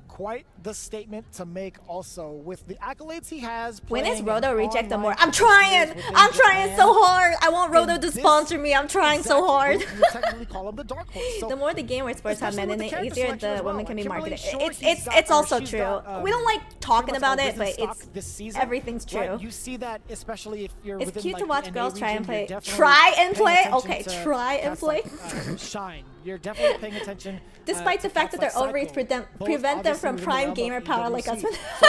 Quite the statement to make also with the accolades he has. When is playing Roto in reject them more? online I'm trying! competitions I'm within trying Japan. so hard! I want Roto In to this sponsor me. I'm trying so exact hard. group, you technically call him the dark horse. So The more the gamer sports have men in especially it, with the easier character selection the as well. women can be Kimberly marketed. Short, It's also she's true. got, We don't like talking pretty much about all it, but business it's stock this season, everything's true. right? You see that especially if you're It's within, cute like, to watch the girls NA try and region, play. you're definitely Try and paying play? attention Okay, to try and cats play. like, Shine. You're definitely paying attention. Despite to the fact that their cats like ovaries Psycho, both prevent them obviously from within the prime realm of gamer power like us. EWC. So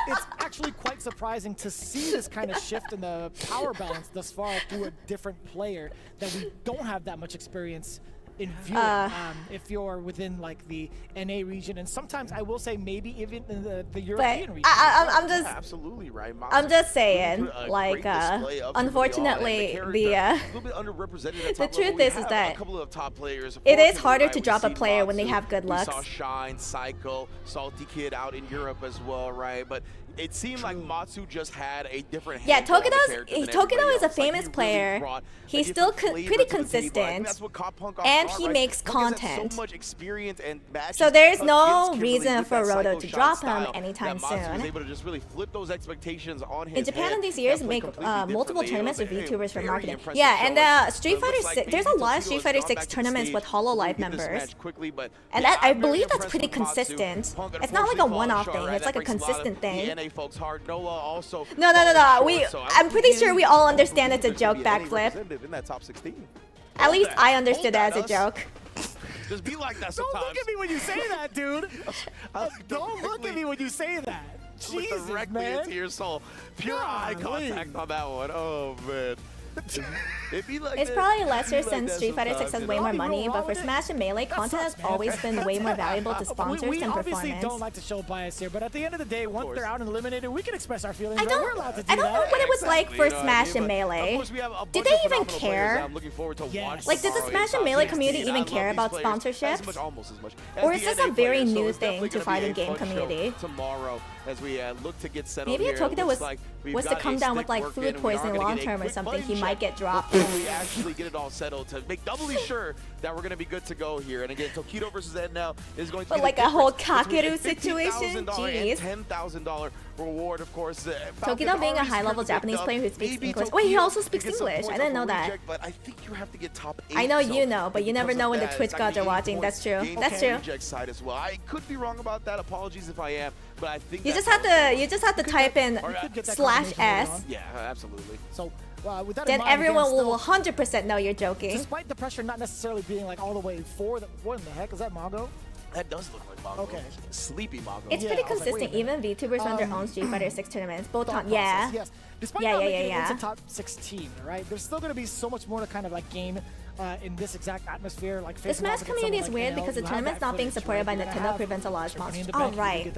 it's actually quite surprising to see this kind of shift in the power balance thus far through a different player that we don't have that much experience in viewing if you're within like the NA region, and sometimes I will say maybe even in the European region. I'm just absolutely right. I'm just saying, like, unfortunately, the truth is that a couple of top players. It is harder to drop a player when they have good luck. We saw Shine, Psycho, Salty Kid out in Europe as well, right? But it seemed like Matsu just had a different. Yeah, Tokido is a famous player. He's still pretty consistent, and he makes content. So there's no reason for Roto to drop him anytime soon. In Japan in these years, make multiple tournaments with VTubers for marketing. Yeah, and Street Fighter 6, there's a lot of Street Fighter 6 tournaments with HoloLive members, and that I believe that's pretty consistent. It's not like a one-off thing; it's like a consistent thing. No. I'm pretty sure we all understand it's a joke backflip. At least I understood it as a joke. Just be like that sometimes. Don't look at me when you say that, dude. Don't look at me when you say that. Jesus, directly man. into your soul. Pure eye contact on that one. Oh, man. It's probably lesser since Street Fighter 6 has way more money, but for Smash and Melee, content has always been way more valuable to sponsors than performance. We obviously don't like to show bias here, but at the end of the day, once they're out and eliminated, we can express our feelings. I don't know what it was like for Smash and Melee. Did they even care? Like, did the Smash and Melee community even care about sponsorships? Or is this a very new thing to fighting game community? Maybe if Tokido was to come down with like food poisoning long term or something, he might get dropped. We actually get it all settled to make doubly sure that we're going to be good to go here. And again, Tokido versus Ed now is going to be like a whole Kakeru situation. Jeez. $10,000 reward, of course. Tokido being a high-level Japanese player who speaks English. Wait, he also speaks English. I didn't know that. But I think you have to get top 8. I know you know, but you never know when the Twitch gods are watching. That's true. That's true. Side as well. I could be wrong about that. Apologies if I am. But I think you just have to type in /s. Yeah, absolutely. So with that then in mind, everyone will 100% know you're joking. Despite the pressure not necessarily being like all the way forward, what in the heck is that, Mago? That does look like Mago. Okay. Sleepy Mago. It's pretty consistent. Even VTubers run their own Street Fighter 6 tournaments. Both Yes. Despite not making it yeah. into top 16, right? There's still going to be so much more to kind of like gain in this exact atmosphere. Like the Smash community is weird because the tournament's not being supported by Nintendo prevents a lot of sponsors. Oh, right.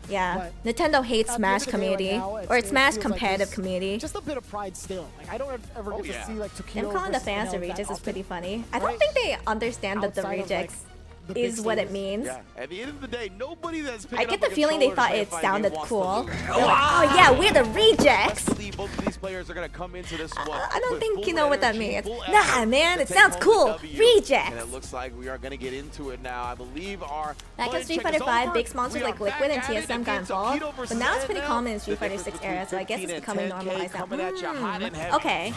Yeah. Nintendo hates Smash community or Smash competitive community. Just a bit of pride still. Like I don't ever get to see like Tokido. Him calling the fans the rejects is pretty funny. I don't think they understand that the rejects is what it means. Yeah. At the end of the day, nobody that's picking I get the feeling they thought it sounded cool. They're like, oh yeah, we're the rejects. Both of these players are gonna come into this one. I don't think you know what that means. Nah, man, it sounds cool. Rejects. And it looks like we are gonna get into it now. I believe our back in Street Fighter 5, big sponsors like Liquid and TSM got involved, but now it's pretty common in Street Fighter 6 era, so I guess it's becoming normalized now. Okay.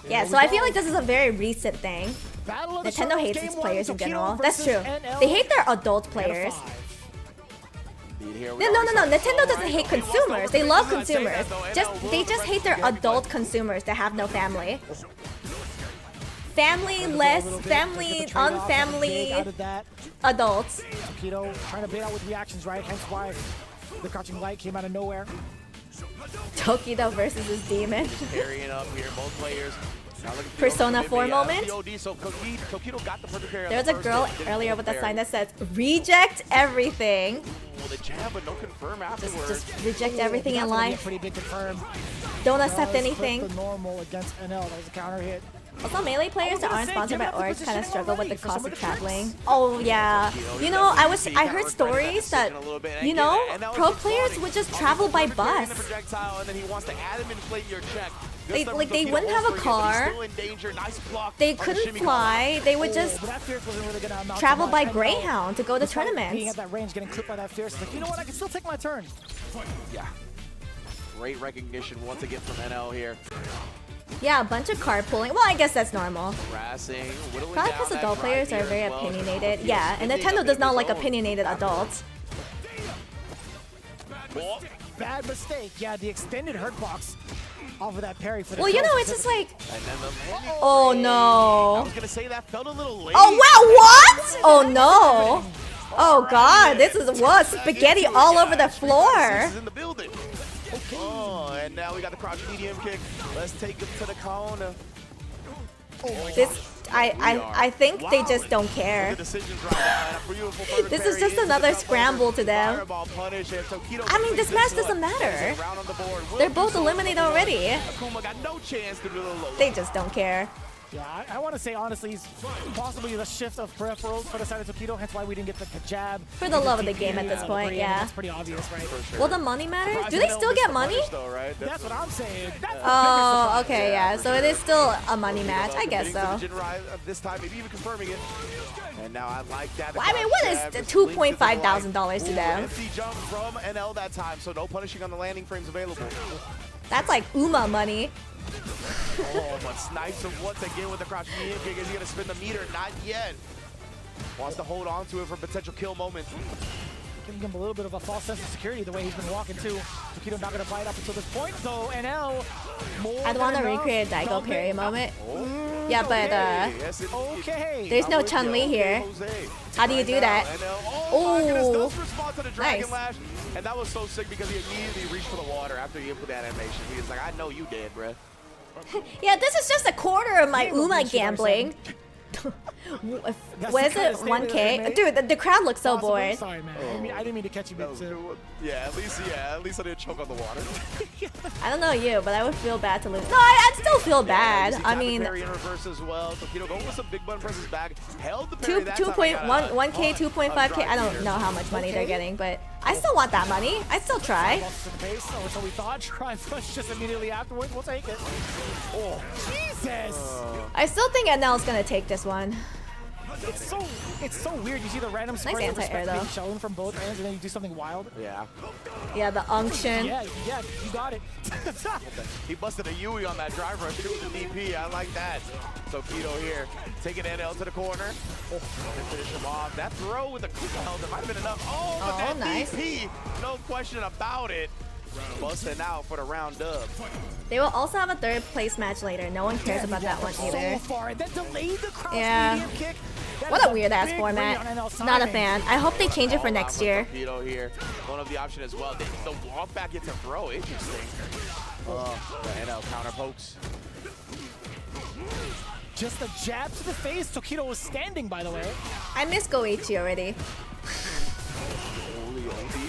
Yeah, so I feel like this is a very recent thing. Nintendo hates its players in general. That's true. They hate their adult players. No. Nintendo doesn't hate consumers. They love consumers. They just hate their adult consumers that have no family. Unfamily adults. Tokido trying to bait out with reactions, right? Hence why the crouching light came out of nowhere. Tokido versus his demon. Carrying up here, both players. Persona 4 moment. There was a girl earlier with a sign that says, reject everything. Just reject everything in life. Don't accept anything. Also, Melee players that aren't sponsored by orgs kind of struggle with the cost of traveling. Oh yeah, you know, I heard stories that, you know, pro players would just travel by bus. They wouldn't have a car. They couldn't fly. They would just travel by Greyhound to go to tournaments. Being at that range, getting clipped by that Fierce, like, you know what? I can still take my turn. Yeah. Great recognition once again from NL here. Yeah, a bunch of carpooling. Well, I guess that's normal. Probably because adult players are very opinionated. Yeah, and Nintendo does not like opinionated adults. Bad mistake. Yeah, the extended hurt box off of that parry for the well, you know, it's just like... Oh, no. I was gonna say that felt a little late. Oh, wow, what? Oh, no. Oh, God, this is what? Spaghetti all over the floor. Oh, and now we got the crouch medium kick. Let's take him to the corner. I think they just don't care. This is just another scramble to them. I mean, this match doesn't matter. They're both eliminated already. They just don't care. Yeah, I want to say, honestly, he's possibly the shift of peripherals for the side of Tokido, hence why we didn't get the jab. For the love of the game at this point, yeah. That's pretty obvious, right? Sure. Will the money matter? Do they still get money? That's what I'm saying. Oh, okay, yeah. So it is still a money match. I guess so. This time, maybe even confirming it. And now I like that. Well, I mean, what is $2,500 to them? Jump from NL that time, so no punishing on the landing frames available. That's like Uma money. Oh, but snipes him once again with the crouch medium kick. Is he going to spin the meter? Not yet. Wants to hold on to it for potential kill moments. Giving him a little bit of a false sense of security the way he's been walking too. Tokido not going to bite up until this point, though. NL, I'd want to recreate a Daigo parry moment. Yeah, but there's no Chun-Li here. How do you do that? Oh, nice. And that was so sick because he immediately reached for the water after he input that animation. He was like, I know you did, bruh. Yeah, this is just a quarter of my Uma gambling. What is it? 1K? Dude, the crowd looks so bored. Sorry, man. I didn't mean to catch you mid too. Yeah, at least I didn't choke on the water. I don't know you, but I would feel bad to lose. No, I'd still feel bad. I mean, parry in reverse as well. Tokido going with some big button presses back. Held the 1K, 2.5K. I don't know how much money they're getting, but I still want that money. I'd still try. So we thought. Try push just immediately afterwards. We'll take it. Oh, Jesus! I still think NL is gonna take this one. It's so weird. You see the random spray of respect being shown from both ends, and then you do something wild. Yeah. Yeah, the unction. Yeah, you got it. He busted a Yui on that drive rush too with the DP. I like that. So Tokido here, taking NL to the corner. Oh, finish him off. That throw with the cooldown, that might have been enough. Oh, but that nice. DP, no question about it. Busting out for the round dub. They will also have a third place match later. No one cares about that one either. Yeah. What a weird ass format. Not a fan. I hope they change it for next year. Here. One of the option as well. The walk back into throw. Interesting. The NL counter pokes. Just a jab to the face. Tokido was standing, by the way. I miss Goichi already.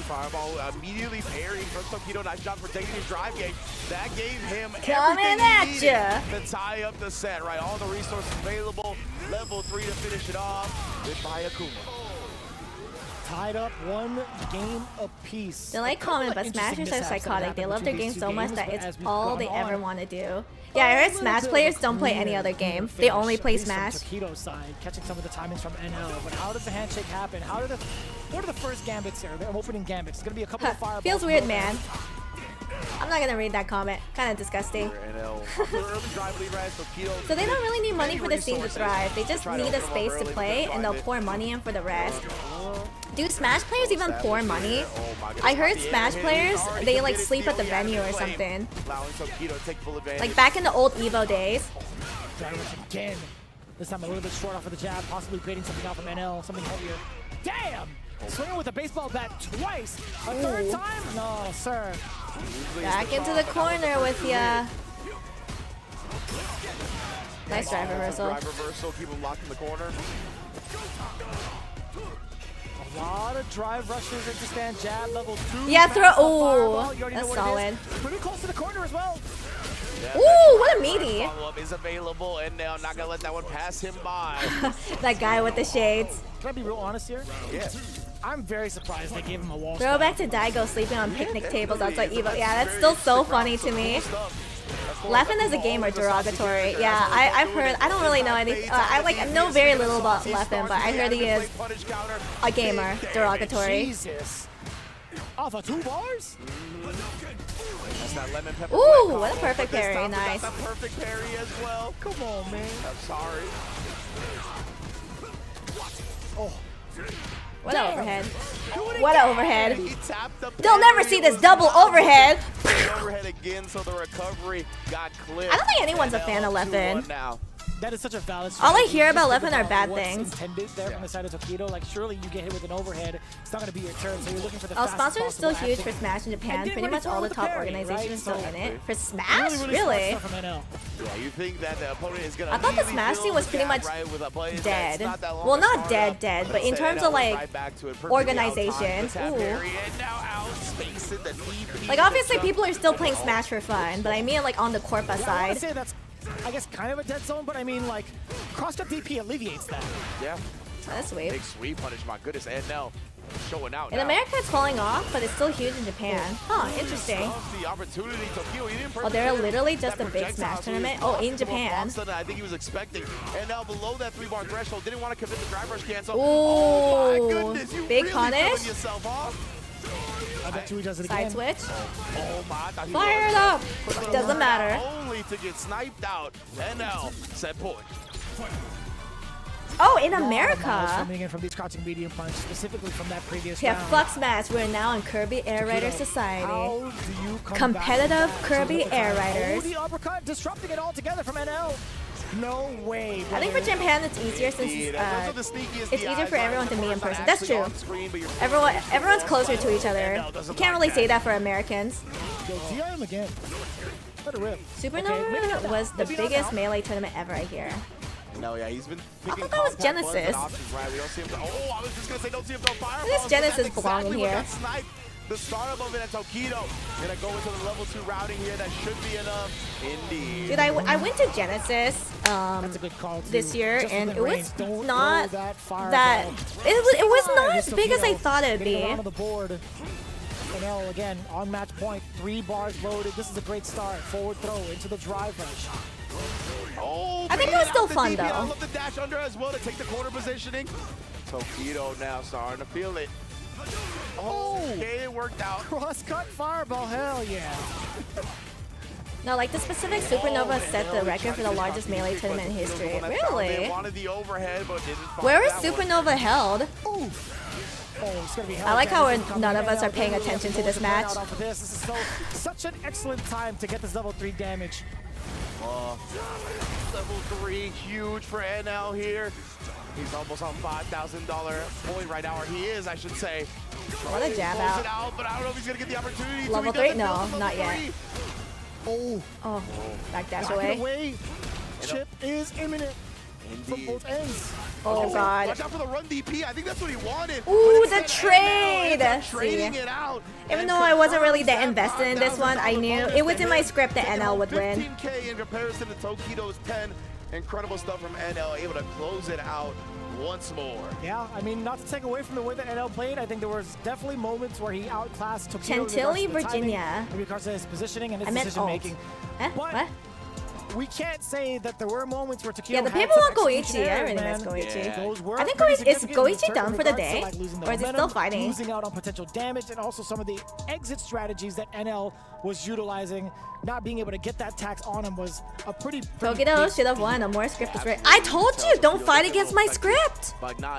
Fireball immediately parrying from Tokido. Nice job for taking his drive game. That gave him coming everything at he needed to tie up the set, right? All the resources available. Level 3 to finish it off with Akuma. Tied up 1 game apiece. They like comment, but Smashers are psychotic. They love their game so much that it's all they ever want to do. Yeah, I heard Smash players don't play any other game. They only play Smash. Tokido's side, catching some of the timings from NL. But how does the handshake happen? What are the first gambits here? The opening gambits. It's gonna be a couple of fireballs. Feels weird, man. I'm not gonna read that comment. Kind of disgusting. So they don't really need money for the scene to thrive. They just need a space to play, and they'll pour money in for the rest. Dude, Smash players even pour money? I heard Smash players, they like sleep at the venue or something. Like back in the old Evo days. Again. This time a little bit short off of the jab, possibly baiting something out from NL, something heavier. Damn! Swinging with a baseball bat twice. A third time? No, sir. Back into the corner with ya. Nice drive reversal. Drive reversal, keep him locked in the corner. A lot of drive rushes into stand jab level 2. Yeah, throw. Oh, that's solid. Pretty close to the corner as well. Yeah, ooh, what a meaty. Follow-up is available, and now not gonna let that one pass him by. That guy with the shades. Can I be real honest here? Yeah. I'm very surprised they gave him a wall. Throw back to Daigo sleeping on picnic tables outside Evo. Yeah, that's still so funny to me. Leffen as a gamer derogatory. Yeah, I've heard. I don't really know anything. I know very little about Leffen, but I heard he is a gamer derogatory. Jesus. Off of 2 bars? Ooh, what a perfect parry. Nice. That's a perfect parry as well. Come on, man. I'm sorry. Oh. What an overhead. What an overhead. They'll never see this double overhead. Overhead again, so the recovery got clipped. I don't think anyone's a fan of Leffen. That is such a valid All I strategy. hear about Just Leffen think are bad what's things. Intended there from the side of Tokido. Like, surely you get hit with an overhead, it's not going to be your turn, so you're looking for the Oh, fastest sponsors is still possible huge action. for Smash in Japan. And get Pretty ready much for all the the top parry, organizations right? still So- in it. For Smash? Really Really? smart stuff from NL. Yeah, you think that the opponent is going to I thought the Smash team was pretty much dead. Well, not dead, but in terms of like organization. Ooh. Like obviously people are still playing Smash for fun, but I mean like on the Corpa Yeah, I want side. to say that's, I guess, kind of a dead zone, but I mean, like, cross-cut DP alleviates that. Yeah. That's sweet. Big sweep punish, my goodness. And now showing out In now. America it's falling off, but it's still huge in Japan. Huh, interesting. The opportunity, Tokido, he didn't Oh, they're prepare literally just that a big projectile, Smash so he was tournament? Oh, much in more Japan. faster than I think he was expecting. And now below that 3-bar threshold, didn't want to commit the drive rush cancel. Ooh, Oh my goodness, you big really punish. feeling yourself off. I bet you he does it Side again. switch. Oh my, I thought he Fire was. it up. But Doesn't matter. Only to get sniped out. And now, set point. Oh, in Miles America. coming in from these crouching medium punch, specifically from that previous Yeah, round. fuck Smash. We're now in Kirby Air Rider Society. How do you come Competitive back from that? Kirby So Air oh, Riders. the uppercut, disrupting it all together from NL. No way. I think for Japan it's easier since it's easier for everyone to meet in person. That's true. Everyone's closer to each other. You can't really say that for Americans. Yo, DI him again. Let it rip. Supernova Okay, maybe not now. was the Maybe not biggest now. melee tournament ever, I hear. No, yeah, he's been picking thought that was compact buttons and Genesis. options, right? We don't see him. Oh, I was just gonna say, don't see him throw fireballs. Where does but Genesis that's belong in exactly what here? got sniped. The startup of it at Tokido. Gonna go into the level 2 routing here. That should be enough. Indeed. Dude, I went to Genesis That's a good call, too. this year, Just and within it range. was Don't not throw that fireball. that. It was not Here's as big as I Tokido thought it'd getting be. around on the board. NL again on match point. 3 bars loaded. This is a great start. Forward throw into the drive rush. Oh, I think it was still fun, DP. I though. love the dash under as well to take the corner positioning. Tokido now starting to feel it. Oh, okay, it worked out. Cross-cut fireball. Hell yeah. No, like the specific Supernova set the record for the largest melee tournament in history. They Really? wanted the overhead, but didn't find Where is that one. Supernova held? Oh, it's gonna be I like how hell. none of us are paying attention to this match. This is such an excellent time to get this level 3 damage. Level 3, huge for NL here. He's almost on $5,000 point right now, or he is, I should say. What a jab Close out. it out, but I don't know if he's gonna get the opportunity. Level to. He 3? doesn't No, build level not yet. 3. Oh, back dash Back it away. away. Chip is imminent from Indeed. both ends. Oh god. Watch out for the run DP. I think that's what he wanted. Ooh, But the instead, NL ends up trade. trading See. it out. Even and though I wasn't really that confirms invested in this one, I $5,000 knew bonus it was to in my him. script that Taking NL home would win. 15K in comparison to Tokido's 10. Incredible stuff from NL, able to close it out once more. Yeah, I mean, not to take away from the way that NL played, I think there was definitely moments where he outclassed Tokido. Chantilly, in regards to the timing, Virginia. in regards to his positioning and his I meant decision alt. making. Eh? But What? we can't say that there were moments where Tokido Yeah, the had people some want Goichi. execution I errors, really miss man. Goichi. Yeah. Those were I think pretty is significant in Goichi done for the regards to, day? like, losing the Or is he momentum, still fighting? losing out on potential damage, and also some of the exit strategies that NL was utilizing. Not being able to get that tax on him was a pretty Tokido should have won. A more script is right. I told you, don't fight against my script.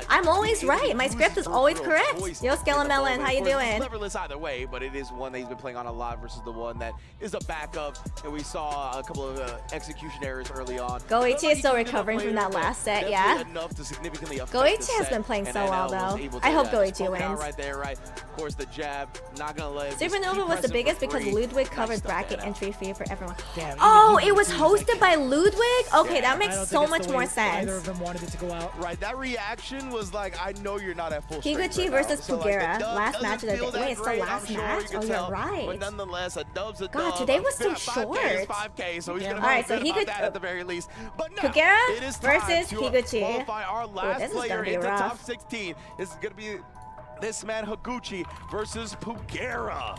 I'm always right. My script is always correct. Yo, Skelemelon, how you doing? Cleverless either way, but it is one that he's been playing on a lot versus the one that is a backup. And we saw a couple of execution errors early on. Goichi is still recovering from that last set, yeah. Enough to significantly affect Goichi the has set, been playing and so well, NL was though. able I to, hope Goichi smoke it out wins. right there, right? Of course, the jab, not gonna let it. Just Supernova keep was the pressing biggest for because free. Ludwig Nice covered stuff, bracket NL. entry fee for everyone. Damn, Oh, even it was he hosted by Ludwig? Okay, that I makes don't so think much it's the more way Either sense. of them wanted it to go out. Right, that reaction was like, I know you're not at full strength Higuchi right versus now. So, like, the Pugera. dub Last doesn't match of the feel day. that Wait, it's the great, last I'm sure match? you can Oh, you're tell. right. But nonetheless, a dub's a God, dub. today was too 5K is short. 5K, so he's Yeah. gonna Alright, feel so good about Higu- that at the very least. But now, Pugera it is time versus to Higuchi. qualify our last this is player gonna be into rough. top 16. This is gonna be this man Higuchi versus Pugera.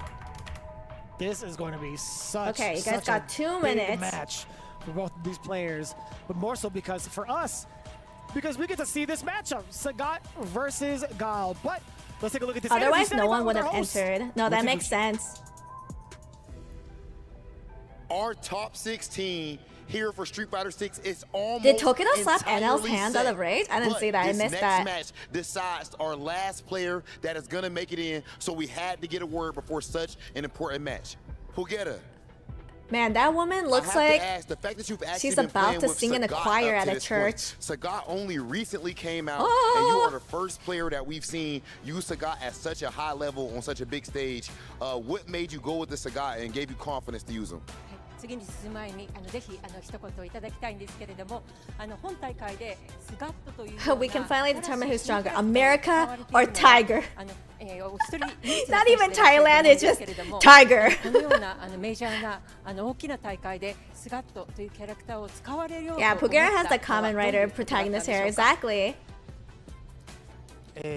This is going to be such. Okay, you guys such got a 2 big minutes. match for both of these players, but more so because for us, because we get to see this matchup, Sagat versus Gal. But let's take a look at this. Otherwise, interview no one setting would by have our host. entered. No, that makes sense. Our top 16 here for Street Fighter 6 is almost Did Tokido slap NL's entirely hand set. out of rage? I didn't But see that. I this missed next that. match decides our last player that is gonna make it in, so we had to get a word before such an important match. Pugera, Man, that woman looks like the fact that you've actually she's about to sing in a choir at a church. Sagat only recently came out, and you are the first player that we've seen use Sagat at such a high level on such a big stage. What made you go with the Sagat and gave you confidence to use him? 次に進む前にぜひ一言いただきたいんですけれども、本大会でスガットという We can finally determine who's stronger, America or Tiger. Not even Thailand, it's just Tiger. このようなメジャーな大きな大会でスガットというキャラクターを使われるよう Yeah, Pugera has the common writer protagonist here, exactly.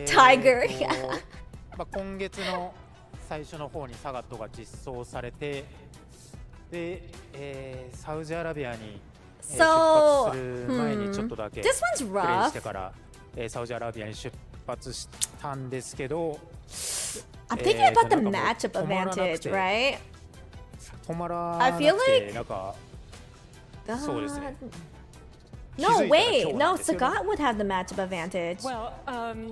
Tiger. 今月の最初の方にサガットが実装されて、で、サウジアラビアに出発する前にちょっとだけプレイしてから、サウジアラビアに出発したんですけど、I'm thinking about the matchup advantage, right? 止まらなくてなんかそうですね。No, wait. No, Sagat would have the matchup advantage. Well,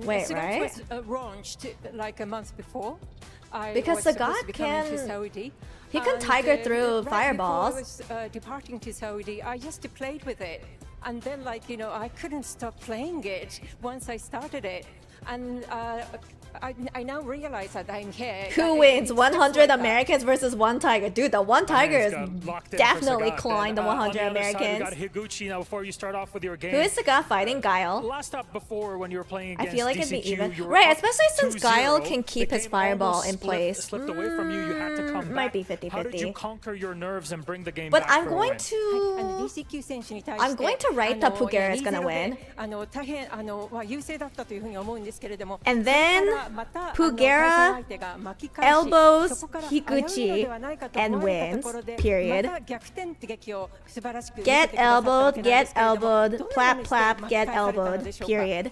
wait, Sagat right? was launched like a month before. Because Sagat can he can Tiger through fireballs. Right before I was departing to Saudi, I just played with it, and then I couldn't stop playing it once I started it, and I now realize that I'm here. Who wins? 100 Americans versus one Tiger. Dude, the one Tiger is definitely clawing the 100 Americans. Higuchi, now before you start off with your game. Who is Sagat fighting? Guile. Last up before when you were playing against I feel like it'd be DCQ, even. Right, especially since Guile can keep his fireball in place. Slipped away from you. You had to come back. Might be 50-50. How did you conquer your nerves and bring the game but back? I'm going to write that Pugera is gonna win. And then Pugera elbows Higuchi and wins. Period. Get elbowed, plap plap, get elbowed. Period.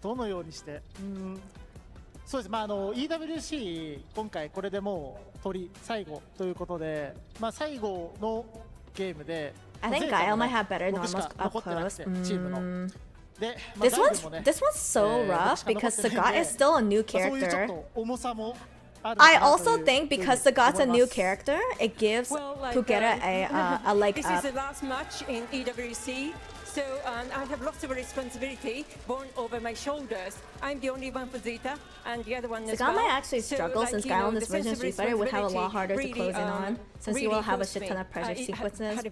どのようにして、そうです。EWC 今回これでもう最後ということで、最後のゲームで。I think Guile might have better normals up close. This one's so rough because Sagat is still a new character. I also think because Sagat's a new character, it gives Pugera a leg this up. This is the last match in EWC. So I have lots of responsibility borne over my shoulders. I'm the only one for Zeta, and the other one as well. Sagat might actually struggle since Guile in this version of Street Fighter would have a lot harder to close in on, since he will have a shit ton of pressure sequences.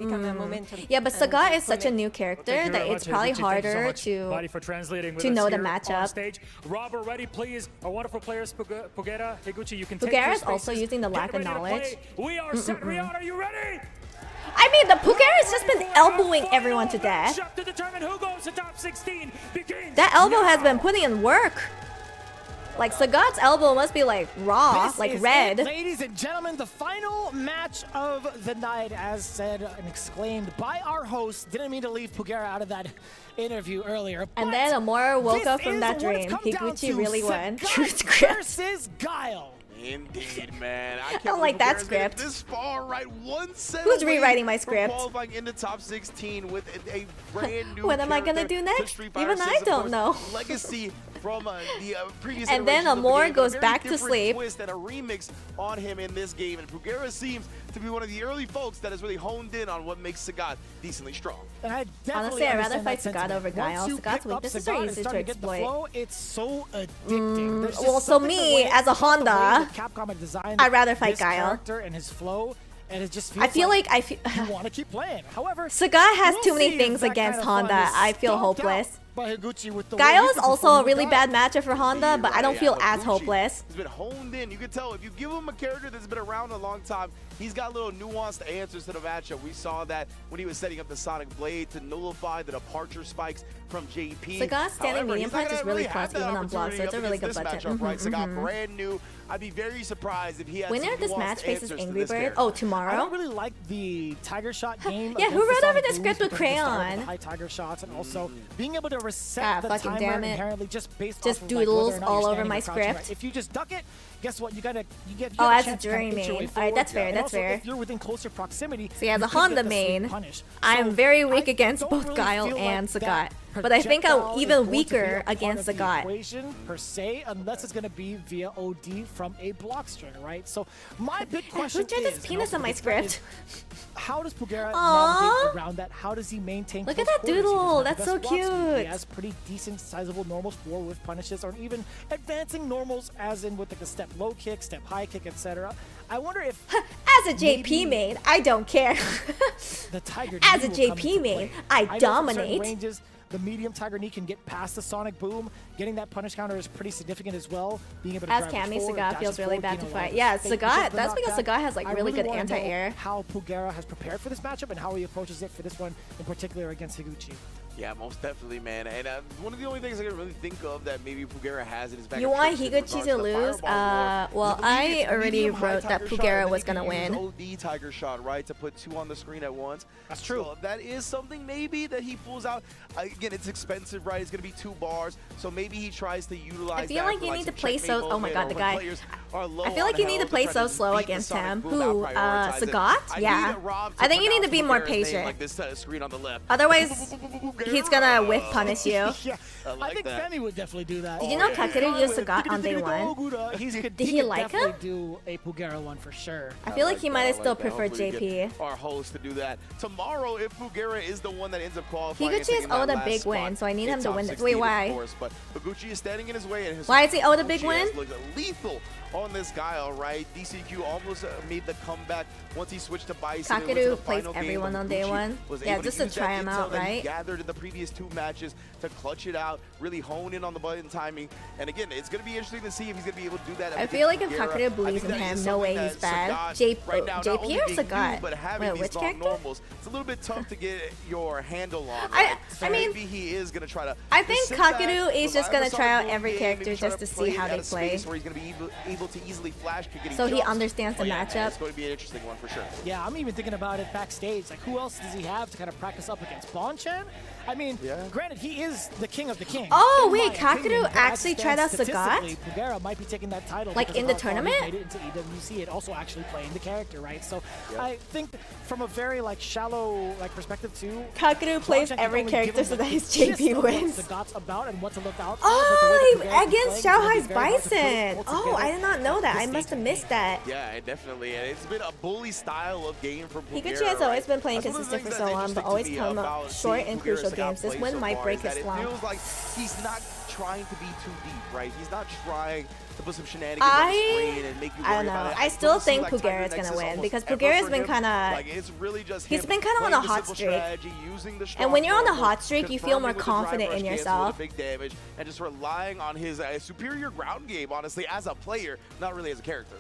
Yeah, but Sagat is such a new character that it's probably harder to know the matchup. Rob, ready, please. Our wonderful players, Pugera, Higuchi, you can take Pugera is also using the lack of knowledge. We are set. Rihanna, are you ready? I mean, the Pugera has just been elbowing everyone to death. To determine who goes to top 16 begins. That elbow has been putting in work. Like, Sagat's elbow must be like raw, this like is red. It, ladies and gentlemen, the final match of the night, as said and exclaimed by our host. Didn't mean to leave Pugera out of that interview earlier. And then Amora woke up from that dream. Higuchi really won. Truth versus Guile. Indeed, man. I don't like that script. This far, right? Who's rewriting my script? Qualifying into top 16 with a brand new. What am I gonna do next? Even I don't know. Legacy from the previous. And then Amor goes back to sleep. Twist and a remix on him in this game, and Pugera seems to be one of the early folks that has really honed in on what makes Sagat decently strong. And honestly, I'd rather fight Sagat over Guile. Sagat's weaknesses are easy to exploit. It's so addicting. Well, so me, as a Honda, I'd rather fight Guile. And his flow, and it just I feel like you want to keep playing. However, Sagat has too many things against Honda. I feel hopeless. Guile is also a really bad matchup for Honda, but I don't feel as hopeless. He's been honed in. You can tell if you give him a character that's been around a long time, he's got little nuanced answers to the matchup. We saw that when he was setting up the Sonic Blade to nullify the departure spikes from JP. Sagat's standing medium punch is really plus even on block, so it's a really good budget. Sagat brand new. I'd be very surprised if he had winner of this match faces Angry Bird. Oh, tomorrow? I don't really like the Tiger Shot game. Yeah, who wrote over the script with Crayon? High Tiger shots, and also being able to reset the timer inherently just based off of doodles like all over my script. If you just duck it, guess what? You get as a jury main. Alright, that's fair, that's fair. If you're within closer proximity, see, as a Honda main, I'm very weak against both Guile and Sagat. But I think I'm even projectile is going to be weaker a part against of the Sagat. equation per se, unless it's going to be via OD from a block string, right? So my big question Who drew this is, penis on my script? how does Pugera Aww. navigate around that? How does he maintain? Look at close that quarters? He doesn't doodle. have the That's best so block speed. cute. He has pretty decent, sizable normals for with punishes, or even advancing normals, as in with like a step low kick, step high kick, etc. I wonder if As a JP main, I don't care. the Tiger As knee a will come JP into main, play. I know from certain dominate. ranges, the medium Tiger knee can get past the Sonic Boom. Getting that punish counter is pretty significant as well. Being able to As drive it Cammy, forward, Sagat dash feels it really forward, bad to gain a lot fight. of Yeah, space because Sagat, of the that's because knockback. Sagat has like I really good wanna know anti-air. how Pugera has prepared for this matchup and how he approaches it for this one in particular against Higuchi. Yeah, most definitely, man. And one of the only things I can really think of that maybe Pugera has in his bag You of want tricks in Higuchi regards to the lose? Fireball Lord Well, is I it's a already medium-high wrote that Tiger shot, Pugera and was then gonna he can win. use OD Tiger shot, right, to put 2 on the screen at once. That's true. So that is something maybe that he pulls out. Again, it's expensive, right? It's going to be 2 bars. So maybe he tries to utilize I feel that like for, you need to some play checkmate so. Oh my moment, god, or the when guy. players are low I feel like on you need to health play try so to slow beat the against Sonic him. Boom, Who? out-prioritize it. Sagat? I Yeah. need Rob to I think you need pronounce to be more Pugera's name patient. like this screen on the left. Otherwise, he's gonna whiff punish you. Yeah, I like think that. Femi would definitely do that. Did you know Kakeru used Sagat on day 1? Did he like him? Do a Pugera one for sure. I feel like he might have still that. preferred Hopefully we JP. get our host to do that tomorrow. If Pugera is the one that ends up qualifying, and Higuchi is taking that owed a last big spot win, so I need him in to top win this. 16, Wait, why? of course, but Higuchi is standing in his way, and Why is he owed a big Higuchi win? has looked lethal on this guy, all right. DCQ almost made the comeback once he switched to Bison. Kakeru plays everyone on day 1. Yeah, just to try him out, He right? gathered in the previous 2 matches to clutch it out, really hone in on the button timing. And again, it's going to be interesting to see if he's going to be able to do that. I feel like if Kakeru believes in him, no way he's bad. JP or Sagat? Wait, which character? Normals, it's a little bit tough to get your handle on. I mean, maybe he is going to try to. I think sit back, Kakeru is just revive gonna the try out Sonic every Boom character game, maybe try just to play see it how at they a play. space where he's going to be able to easily flash kick and So he jumps. understands the Yeah, matchup. It's going to be an interesting one for sure. Yeah, I'm even thinking about it backstage. Like, who else does he have to kind of practice up against? Bonchan? I mean, granted, he is the king of the king. Oh, in wait, my opinion, Kakeru but as actually it tried out stands Sagat? statistically, Pugera might be taking that title. Like, because in of the how far he tournament? made it into EWC and also actually playing the character, right? So I think from a very like shallow like perspective too, Kakeru plays Bonchan can every only character give so him that the his gist JP of wins. What Sagat's about and what to look out for. Oh, but the way that Pugera's against playing, Xiaohai's it's gonna be very hard to put it Bison. all Oh, together I did not know that. I this must have stage. missed that. Yeah, definitely. And it's been a bully style of game from Pugera. Higuchi has always been playing That's one of the consistent for things so that's long, but interesting always to me come up about short seeing in Pugera crucial Sagat games. This play win so might far break is his that slump. It feels like he's not trying to be too deep, right? He's not trying to put some shenanigans on the screen and make you worry I don't know. about it. I still don't see, think like, Tiger Pugera is gonna Nexus win almost because ever Pugera's for been him. kind of. Like, it's really just He's him been kind of on playing a the hot simple streak. strategy, using the And when you're on a strong hot streak, you feel more confirming with the confident drive in rush yourself. cancel with the big damage, and just relying on his superior ground game, honestly, as a player, not really as a character.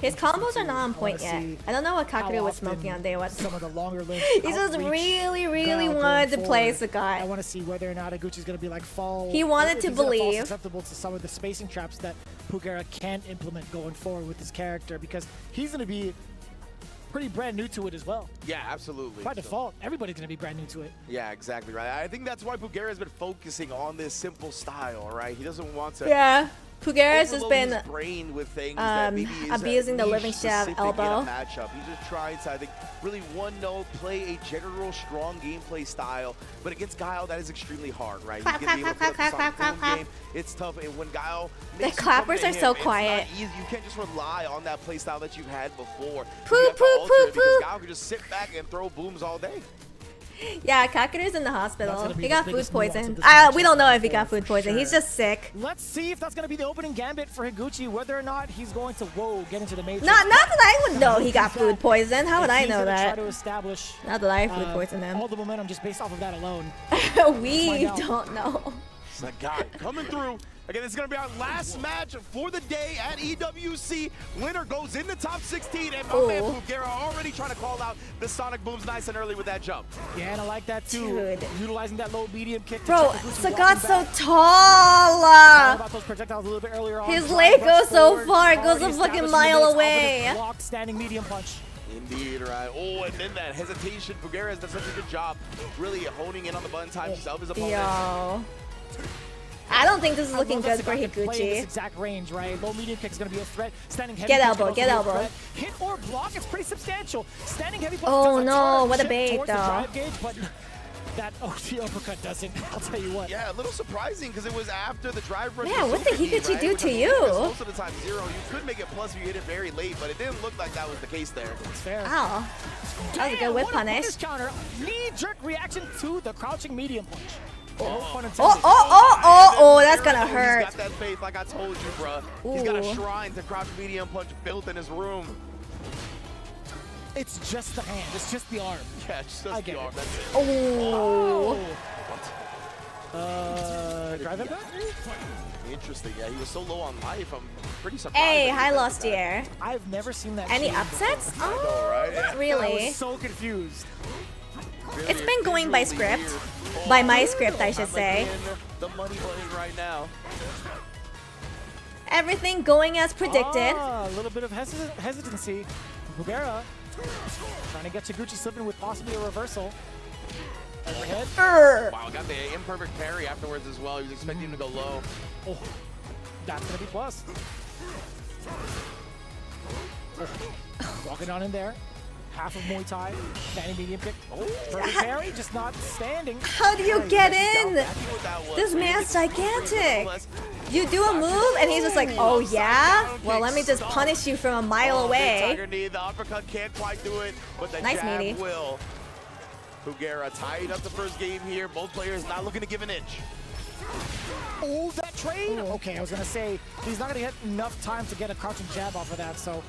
His combos are not on point yet. I don't know what Kakeru was smoking on day 1. Some of the longer limbs. He just really wanted to play Sagat. I want to see whether or not Higuchi's going to be like fall. He wanted if to he's gonna fall believe. susceptible to some of the spacing traps that Pugera can implement going forward with his character because he's going to be pretty brand new to it as well. Yeah, absolutely. By default, everybody's going to be brand new to it. Yeah, exactly right. I think that's why Pugera has been focusing on this simple style, right? He doesn't want to. Yeah. Pugera's just overload been his brain with things that maybe is abusing the living niche shit out of specific in a elbow. matchup. He's just trying to, I think, really one note, play a general strong gameplay style. But against Guile, that is extremely hard, right? Clap, He's gonna be able to clap, put up clap, the clap, Sonic clap, Boom game. It's tough, and when Guile The makes you come clappers to are him, so it's quiet. not easy. You can't just rely on that play style that you've had before. Poo, You have to poo, alter it poo, because poo. Guile can just sit back and throw booms all day. Yeah, Kakeru's in the hospital. gonna be He the got food biggest nuance of poison. this matchup We don't know if he got for food poison. He's sure. just sick. Let's see if that's going to be the opening gambit for Higuchi, whether or not he's going to, get into the Matrix. Not that I would know he got food poison. How would I know Try that? to establish Not that I food poisoned all him. the momentum just based off of that alone. We find out. don't know. Sagat coming through. Again, it's going to be our last match for the day at EWC. Winner goes in the top 16, and my man Pugera already trying to call out the Sonic Booms nice and early with that jump. Yeah, and I like that too. Dude. Utilizing that low medium kick. To Bro, check Higuchi Sagat's so walking back. tall. Thought about those projectiles a little bit earlier on. His Drive leg rush goes so forward, far, it goes already a fucking establishing mile the base away. off of the block, standing medium punch. Indeed, right. Oh, and then that hesitation. Pugera has done such a good job really honing in on the button times of his opponent. Yo. I don't think this is looking I love good that for Sagat can play in this Higuchi. exact range, right? Low medium kick is going to be a threat. Standing heavy Get punch elbow, can get also be a elbow. threat. Hit or block, it's pretty substantial. Standing heavy punch Oh does a no, ton of what a chip bait towards the though. drive gauge, but that OT uppercut doesn't, I'll tell you what. Yeah, a little surprising because it was after the drive rush. Yeah, what the Higuchi do to you? Most of the time, 0. You could make it plus if you hit it very late, but it didn't look like that was the case there. It's fair. Ow. That was a good whip punish. Counter. Knee-jerk reaction to the crouching medium punch. Oh, that's gonna hurt. He's got that faith, like I told you, bruh. He's got a shrine to crouch medium punch built in his room. It's just the hand. It's just the arm. Yeah, it's just the arm. That's it. Oh. Drive it back? Interesting. Yeah, he was so low on life. I'm pretty surprised. Hey, hi, Lost Year. I've never seen that. Any upsets? Oh, right? Yeah. really? I was so confused. It's been going by script. By my script, I should say. The money button right now. Everything going as predicted. A little bit of hesitancy. Bugera trying to get Higuchi slipping with possibly a reversal. Overhead. Wow, got the imperfect parry afterwards as well. He was expecting him to go low. Oh, that's going to be plus. Walking on in there. Half of Muay Thai. Standing medium kick. Perfect parry, just not standing. How do you get in? This man's gigantic. You do a move and he's just like, oh yeah? Well, let me just punish you from a mile away. Tiger knee, the uppercut can't quite do it, but the Nice jab meaty. will. Bugera tied up the first game here. Both players not looking to give an inch. Oh, that trade? Okay, I was going to say, he's not going to get enough time to get a crouching jab off of that, so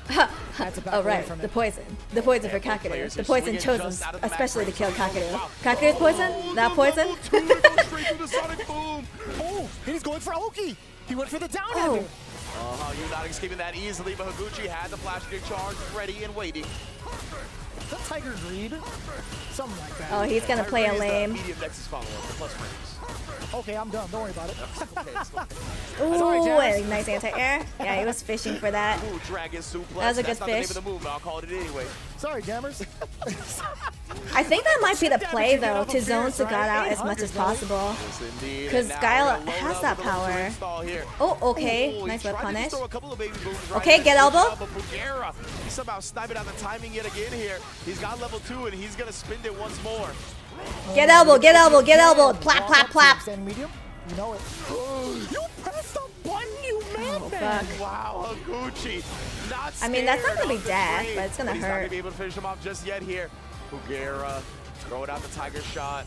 that's a back Oh, right. from The it. poison. The poison for Kakaru. The poison chosen especially to kill Kakaru. Kakaru's poison? That poison? Oh, he's going for Oki. He went for the down Oh. heavy. You're not escaping that easily, but Higuchi had the flash kick charge ready and waiting. Is that Tiger Greed? Something like that. Oh, he's gonna play a lame. Medium Nexus follow-up, the plus frames. Okay, I'm done. Don't worry about it. Ooh, a nice anti-air. Yeah, he was fishing for that. Ooh, dragon suplex. That was a good That's not the name fish. of the move, but I'll call it anyway. Sorry, jammers. I think that might be the play, though, to zone Sagat out as much as possible. Because Guile has that power. Oh, okay. Nice whip punish. Okay, get elbow. He somehow sniping out the timing yet again here. He's got level 2, and he's going to spin it once more. Get elbow, get elbow, get elbow. Plap, plap, plap. Stand medium. You know it. You pressed the button, you fuck. Wow, Higuchi. Not I mean, that's not gonna be scared death, of the but it's gonna He's not going hurt. to be able to finish him off just yet here. Bugera throwing out the tiger shot.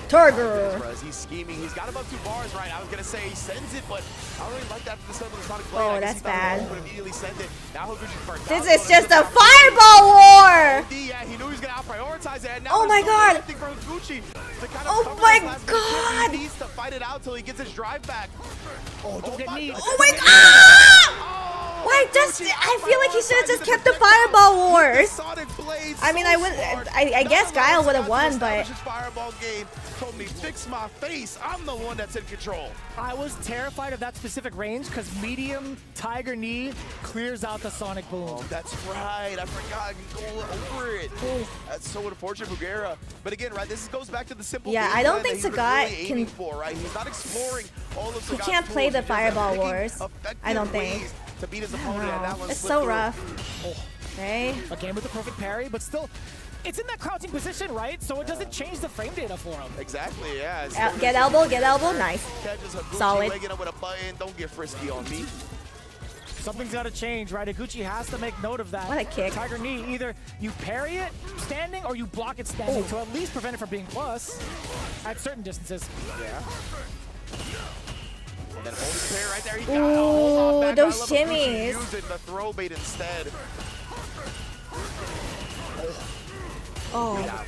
Tiger. He's scheming. He's got about 2 bars right. I was going to say he sends it, but I don't really like that for the start of the Sonic play. Oh, I guess that's he thought bad. he would immediately send it. Now Higuchi's burnt This out. is just a fireball war. Yeah, he knew he was going to out-prioritize it. And now Oh my there's God. nothing for Higuchi to kind of Oh cover my this last bit. God. He needs to fight it out till he gets his drive back. Oh, don't get knee. Oh my god! Why just? I feel like he should have just kept the fireball wars. I mean, I guess Guile would have won, but Fireball game told me fix my face. I'm the one that's in control. I was terrified of that specific range because medium tiger knee clears out the sonic boom. Oh, that's right. I forgot. I can go over it. That's so unfortunate, Bugera. But again, right, this goes back to the simple yeah, game I don't plan think that he was Sagat really can. aiming for, right? He's not exploring all of He Sagat's can't play tools. the He's just fireball picking wars. effective I don't think. ways to beat his opponent, and that one It's slipped so through. rough. Okay. Again with the perfect parry, but still, it's in that crouching position, right? So it doesn't change the frame data for him. Exactly, yeah. Get elbow, get elbow. Nice. Catches Higuchi Solid. legging up with a button. Don't get frisky on me. Something's got to change, right? Higuchi has to make note of that. What a kick. Tiger knee, either you parry it standing or you block it standing to at least prevent it from being plus at certain distances. Yeah. And then hold his pair right there. He got Ooh, it. Hold on back. those I love Higuchi shimmies. using the throw bait instead. Oh.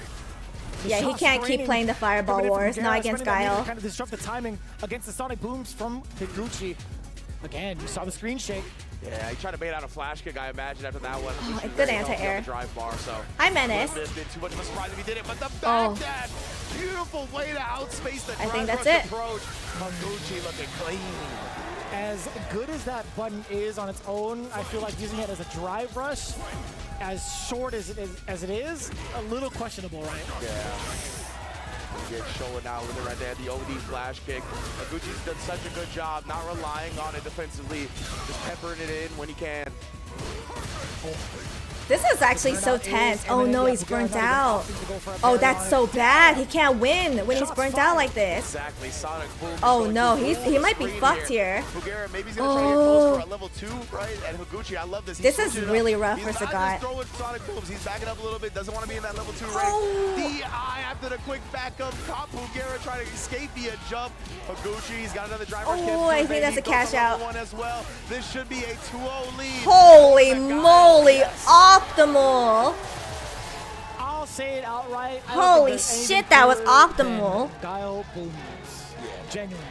Yeah, he can't keep playing the fireball wars. Not against Guile. Kind of disrupt the timing against the sonic booms from Higuchi. Again, you saw the screen shake. Yeah, he tried to bait out a flash kick, I imagine, after that one. Oh, a good anti-air. Drive bar, so Hi, Menace. wouldn't have been too much of a surprise if he did it, but the Oh. back dash, beautiful way to outspace the I think drive that's rush it. approach. Higuchi looking clean. As good as that button is on its own, I feel like using it as a drive rush, as short as it is, a little questionable, right? Yeah. Get showing out with it right there, the OD flash kick. Higuchi's done such a good job not relying on it defensively, just peppering it in when he can. This is actually so tense. Oh no, he's burnt out. Oh, that's so bad. He can't win when he's burnt out like this. Exactly. Sonic Boom. Oh no, he might be fucked here. Bugera, maybe he's gonna try to get close for a level 2, right? And Higuchi, I love this. This is really rough for Sagat. He's throwing Sonic Booms. He's backing up a little bit. Doesn't want to be in that level 2 range. DI after the quick backup. Cop Bugera trying to escape via jump. Higuchi, he's got another driver. Oh, I think that's a cash out. One as well. This should be a 2-0 lead. Holy moly, optimal. I'll say it outright. Holy shit, that was optimal. Guile Booms. Yeah. Genuine.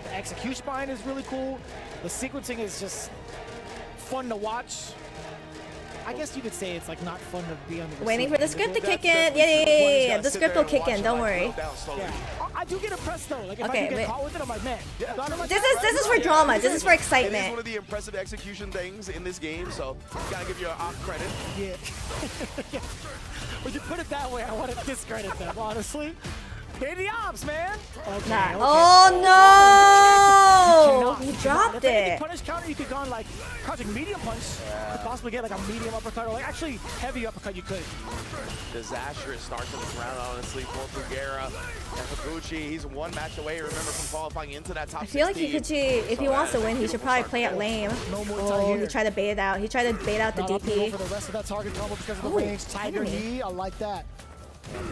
The execution behind is really cool. The sequencing is just fun to watch. I guess you could say it's like not fun to be on the Waiting for the script to kick in. Yeah. The script will kick in, don't worry. Yeah. I do get impressed though. Like if Okay, I do get caught with it, I'm like, man. This is for drama. This is for It is excitement. one of the impressive execution things in this game, so gotta give you an off credit. Yeah. When you put it that way, I want to discredit them, honestly. They're the ops, man. Okay, Nah. okay. Oh no! He If dropped they it. punish counter, you could go on like crouching medium punch. Could possibly get like a medium uppercut or like actually heavy uppercut. You could. Disastrous start to this round, honestly, for Bugera. And Higuchi, he's one match away, remember, from qualifying into that top I feel like 16. Higuchi, if he wants to win, he should probably play it lame. Oh, he tried to bait it out. He tried to bait out the DP. For the rest of that target combo because of the Ooh, range. Tiger enemy. knee, I like that.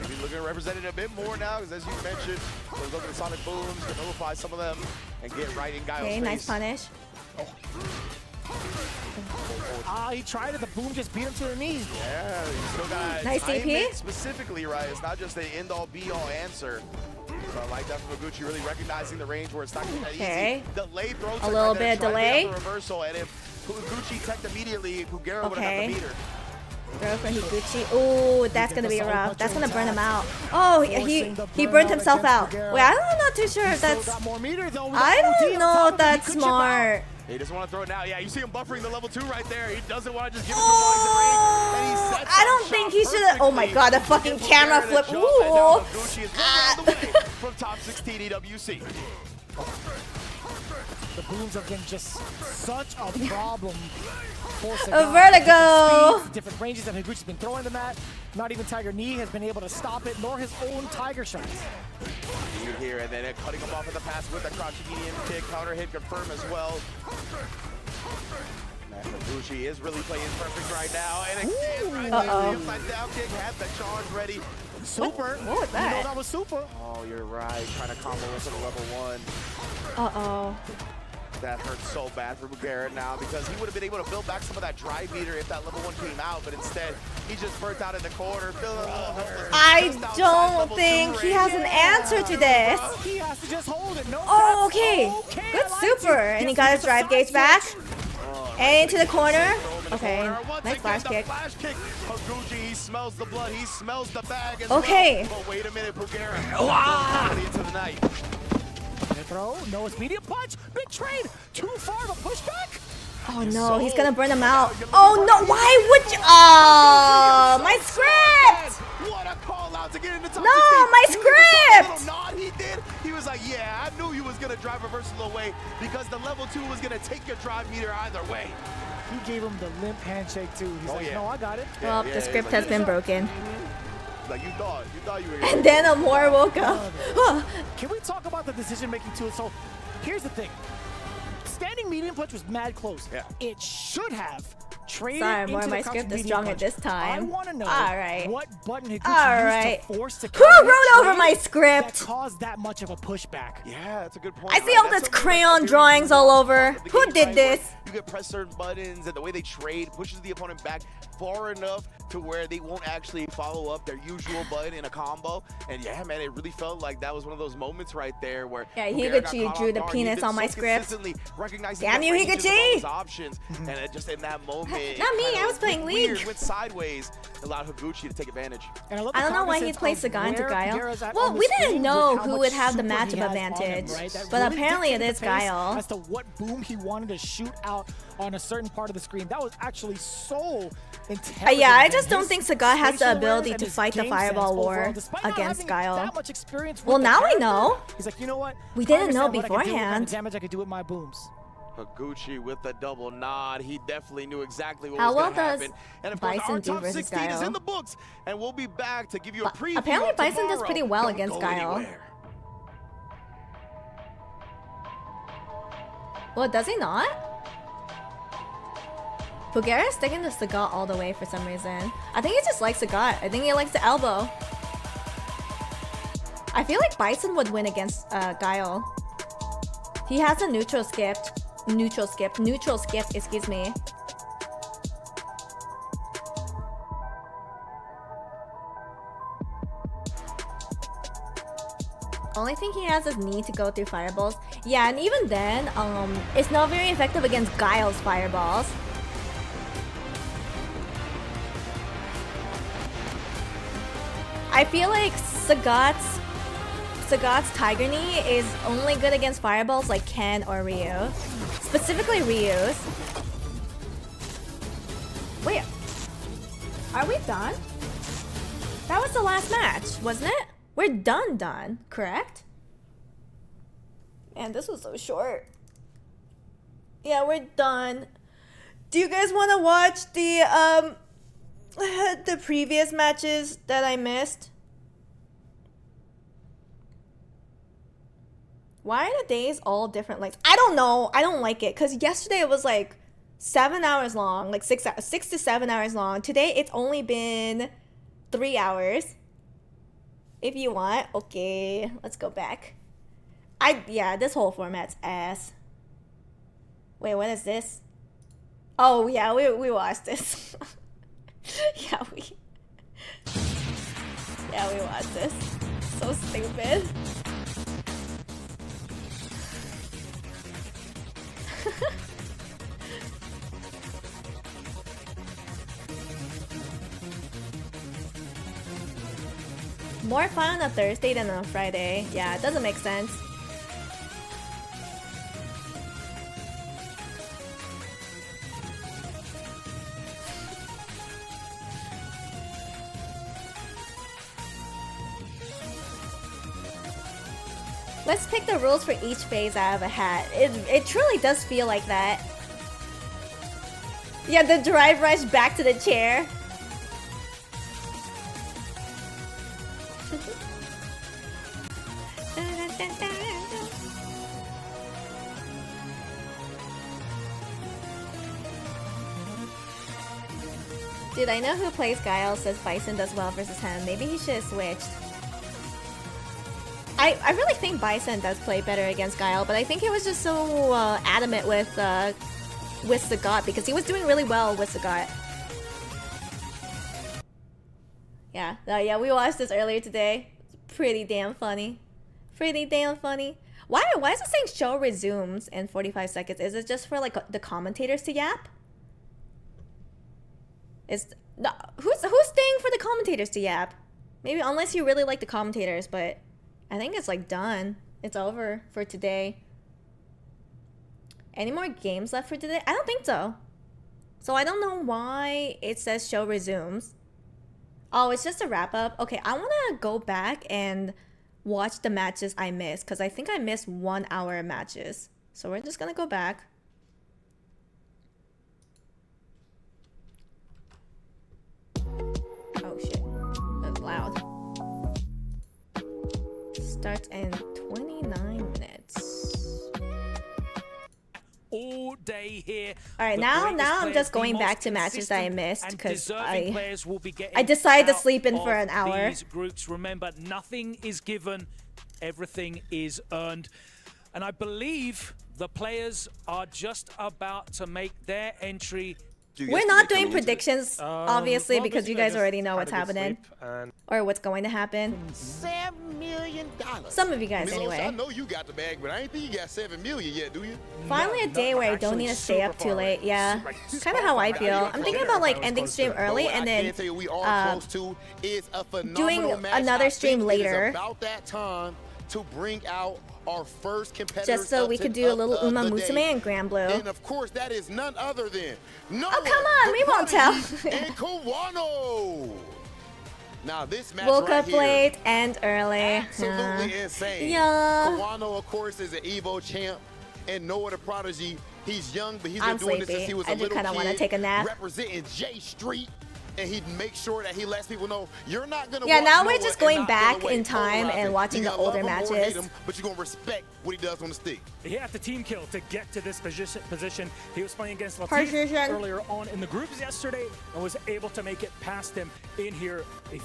Maybe looking to represent it a bit more now, because as you mentioned, goes over the Sonic Booms, can nullify some of them, and get right in Guile's Okay, face. nice punish. He tried it. The boom just beat him to the knees. Yeah, you still got Nice time DP. it specifically, right? It's not just an end-all, be-all answer. So I like that from Higuchi, really recognizing the range where it's not going to be that Okay. easy. Delay throws A little bit of delay. Reversal, and if Higuchi teched immediately, Bugera would have Okay. got the meter. Throw from Higuchi. Oh, that's gonna be rough. That's gonna burn him out. Oh, he burned himself out. Wait, I'm not too sure if that's. I don't know if that's smart. He doesn't want to throw it now. Yeah, you see him buffering the level 2 right there. He doesn't want to just give it to him Oh, while he's in range. And he sets I don't up think shot he should have. Oh my god, the fucking camera flip. Ooh. And now Ooh. Higuchi is one round away from top 16 EWC. The booms have been just such a problem. For A Sagat. vertigo. Different speeds, different ranges that Higuchi's been throwing them at. Not even Tiger Knee has been able to stop it, nor his own Tiger shots. You here, and then cutting him off in the pass with a crouching medium kick, counter hit confirm as well. Higuchi is really playing perfect right now, and again, right there, the upside down kick, had the charge ready. Super. What was that? You know that was super. Oh, you're right, trying to combo into the level 1. Uh-oh. That hurts so bad for Bugera now, because he would have been able to build back some of that drive meter if that level 1 came out, but instead, he just burnt out in the corner, feeling a little helpless. I Just outside don't level 2 think he range. has an answer to this. He has to just hold it. No, Oh, that's okay. Good I like super. it. And he Gets got to his the drive side gauge back. switch. And into the corner. Throw him in the Okay, corner. Once nice again, flash the kick. Flash kick. Higuchi, he smells the blood. He smells the bag as Okay. well. But wait a minute, Bugera. Into the night. Throw. No, it's medium punch. Big trade. Too far of a pushback. Oh no, he's gonna burn him out. Oh no, why would you? Oh, my script! What a call out to get into top No, 16. my You look at the script! little nod he did. He was like, yeah, I knew you was gonna drive reversal away because the level 2 was gonna take your drive meter either way. He gave him the limp handshake too. He's like, yeah. no, I got it. Well, the script has been broken. Like you thought you were. And then Amor woke up. Can we talk about the decision making too? So, here's the thing. Standing medium punch was mad close. Yeah. It should have traded Sorry, into Amor, the my crouching script is medium stronger punch. this time. I want to know Alright. what button Higuchi Alright. used to force to Who counter wrote over trade my that script? caused that much of a pushback. Yeah, that's a good point. I see all this crayon drawings all over. Who did this? You can press certain buttons, and the way they trade pushes the opponent back far enough to where they won't actually follow up their usual button in a combo. And yeah, man, it really felt like that was one of those moments right there where Yeah, Bugera got Higuchi caught drew off the guard. penis He's been on my so script. consistently recognizing Damn the you, ranges of all Higuchi! his options, and just in that moment, it Not me, kinda I was playing went weird, League. went sideways, allowed Higuchi to take advantage. And I love I the don't know why he cognizance placed the of guy into where Guile. Bugera's at Well, on the we didn't screen know with how who much would have the super he matchup has on him, advantage. right? That But really apparently it dictated is the pace Guile. as to what boom he wanted to shoot out on a certain part of the screen. That was actually so intelligent. Yeah, I and just don't his think Sagat has the spatial ability awareness to and his fight the game Fireball sense War overall, despite not against having Guile. that much experience with Well, the now we character, know. He's like, you know what? We I didn't know understand what I can do, what kind of beforehand. damage I could do with my booms. Higuchi with the double nod. He definitely knew exactly what How was well going to does happen. And of course, Bison our do top versus 16 is Guile? in the books, and we'll be back to give you a preview. Apparently, of Bison does tomorrow. pretty well Don't against go Guile. anywhere. Well, does he not? Bulgaria is sticking to Sagat all the way for some reason. I think he just likes Sagat. I think he likes the elbow. I feel like Bison would win against Guile. He has a neutral skip, excuse me. Only thing he has is knee to go through fireballs. Yeah, and even then, it's not very effective against Guile's fireballs. I feel like Sagat's Tiger Knee is only good against fireballs like Ken or Ryu. Specifically Ryu's. Wait, are we done? That was the last match, wasn't it? We're done, correct? Man, this was so short. Yeah, we're done. Do you guys want to watch the previous matches that I missed? Why are the days all different lengths? I don't know. I don't like it because yesterday it was like 7 hours long, like 6 to 7 hours long. Today it's only been 3 hours. If you want, okay, let's go back. Yeah, this whole format's ass. Wait, what is this? Oh yeah, we watched this. yeah, we watched this. So stupid. More fun on a Thursday than on a Friday. Yeah, it doesn't make sense. Let's pick the rules for each phase out of a hat. It truly does feel like that. Yeah, the drive rush back to the chair. Dude, I know who plays Guile, says Bison does well versus him. Maybe he should have switched. I really think Bison does play better against Guile, but I think he was just so adamant with Sagat because he was doing really well with Sagat. Yeah, yeah, we watched this earlier today. It's pretty damn funny. Pretty damn funny. Why is it saying show resumes in 45 seconds? Is it just for like the commentators to yap? Who's staying for the commentators to yap? Maybe unless you really like the commentators, but I think it's like done. It's over for today. Any more games left for today? I don't think so. So I don't know why it says show resumes. Oh, it's just a wrap up. Okay, I want to go back and watch the matches I missed because I think I missed 1 hour matches. So we're just gonna go back. Oh shit, that's loud. Starts in 29 minutes. All day here. All right, now I'm just going back to matches that I missed because I decided to sleep in for an hour. These groups, remember, nothing is given, everything is earned, and I believe the players are just about to make their entry. We're not doing predictions, obviously, because you guys already know what's happening or what's going to happen. $7 million. Some of you guys, anyway. I know you got the bag, but I ain't think you got $7 million yet, do you? Finally, a day where I don't need to stay up too late. Yeah, kind of how I feel. I'm thinking about like ending stream early and then doing another stream later. About that time to bring out our first competitors just so we could do a little Uma Musume and Grand Blue. And of course, that is none other than oh, come on, we won't tell. And Kawano. Now this match woke right up here, late and early. absolutely insane. Yeah. Kawano, of course, is an Evo champ, and Noah the Prodigy He's young, but he's I'm been doing this since sleepy. he was I a just little kind of want to kid, take a nap. representing J Street. And he'd make sure that he lets people know you're not gonna. Yeah, now we're Noah just and going not back feel away, in time polarize and him. watching You the gonna older love him or hate matches. him, but you're gonna respect what he does on the stick. He had the team kill to get to this position. He was playing against Position. Latif earlier on in the groups yesterday and was able to make it past him in here. A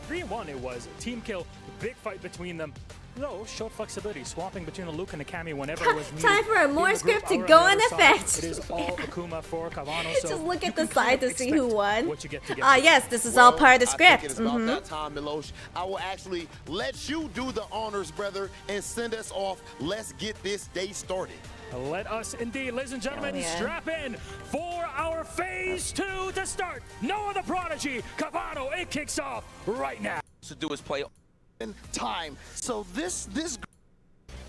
3-1 it was. Team kill, big fight between them. No, showed flexibility, swapping between a Luke and a Kami whenever it was needed. Time for a more In the group, script to Aura go on in the other effect. side, It is all Akuma for Cavano. Just So look you at the can side kind of to see who expect won. what you get to get. Yes, this is all part of the I script. think it is about that time, Milosh. I will actually let you do the honors, brother, and send us off. Let's get this day started. Let us indeed, ladies and gentlemen, Oh, yeah. strap in for our phase 2 to start. Noah the Prodigy, Cavano, it kicks off right now. To do is play. In time. So this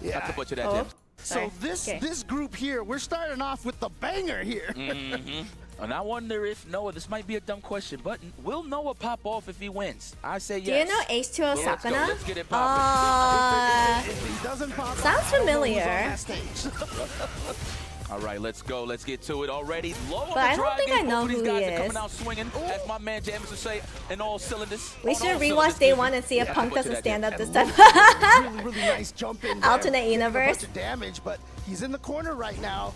yeah. Not to butcher that, Oh. Jim. So Sorry. this Okay. this group here, we're starting off with the banger here. And I wonder if Noah, this might be a dumb question, but will Noah pop off if he wins? I say Do yes. you know H2O Well, let's go. Sakuna? Let's get it poppin'. If he doesn't pop Sounds off, I don't know who's familiar. on that stage. All right, let's go. Let's get to it already. Low But I don't think I know Both of these who guys he are coming is. out swinging, as my man James would say, in all cylinders. We On should all rewatch cylinders, day baby. 1 and see if Yeah, Punk butcher doesn't that, stand Jim. up this And time. really nice jump in there. Alternate Getting a universe. bunch of damage, but he's in the corner right now.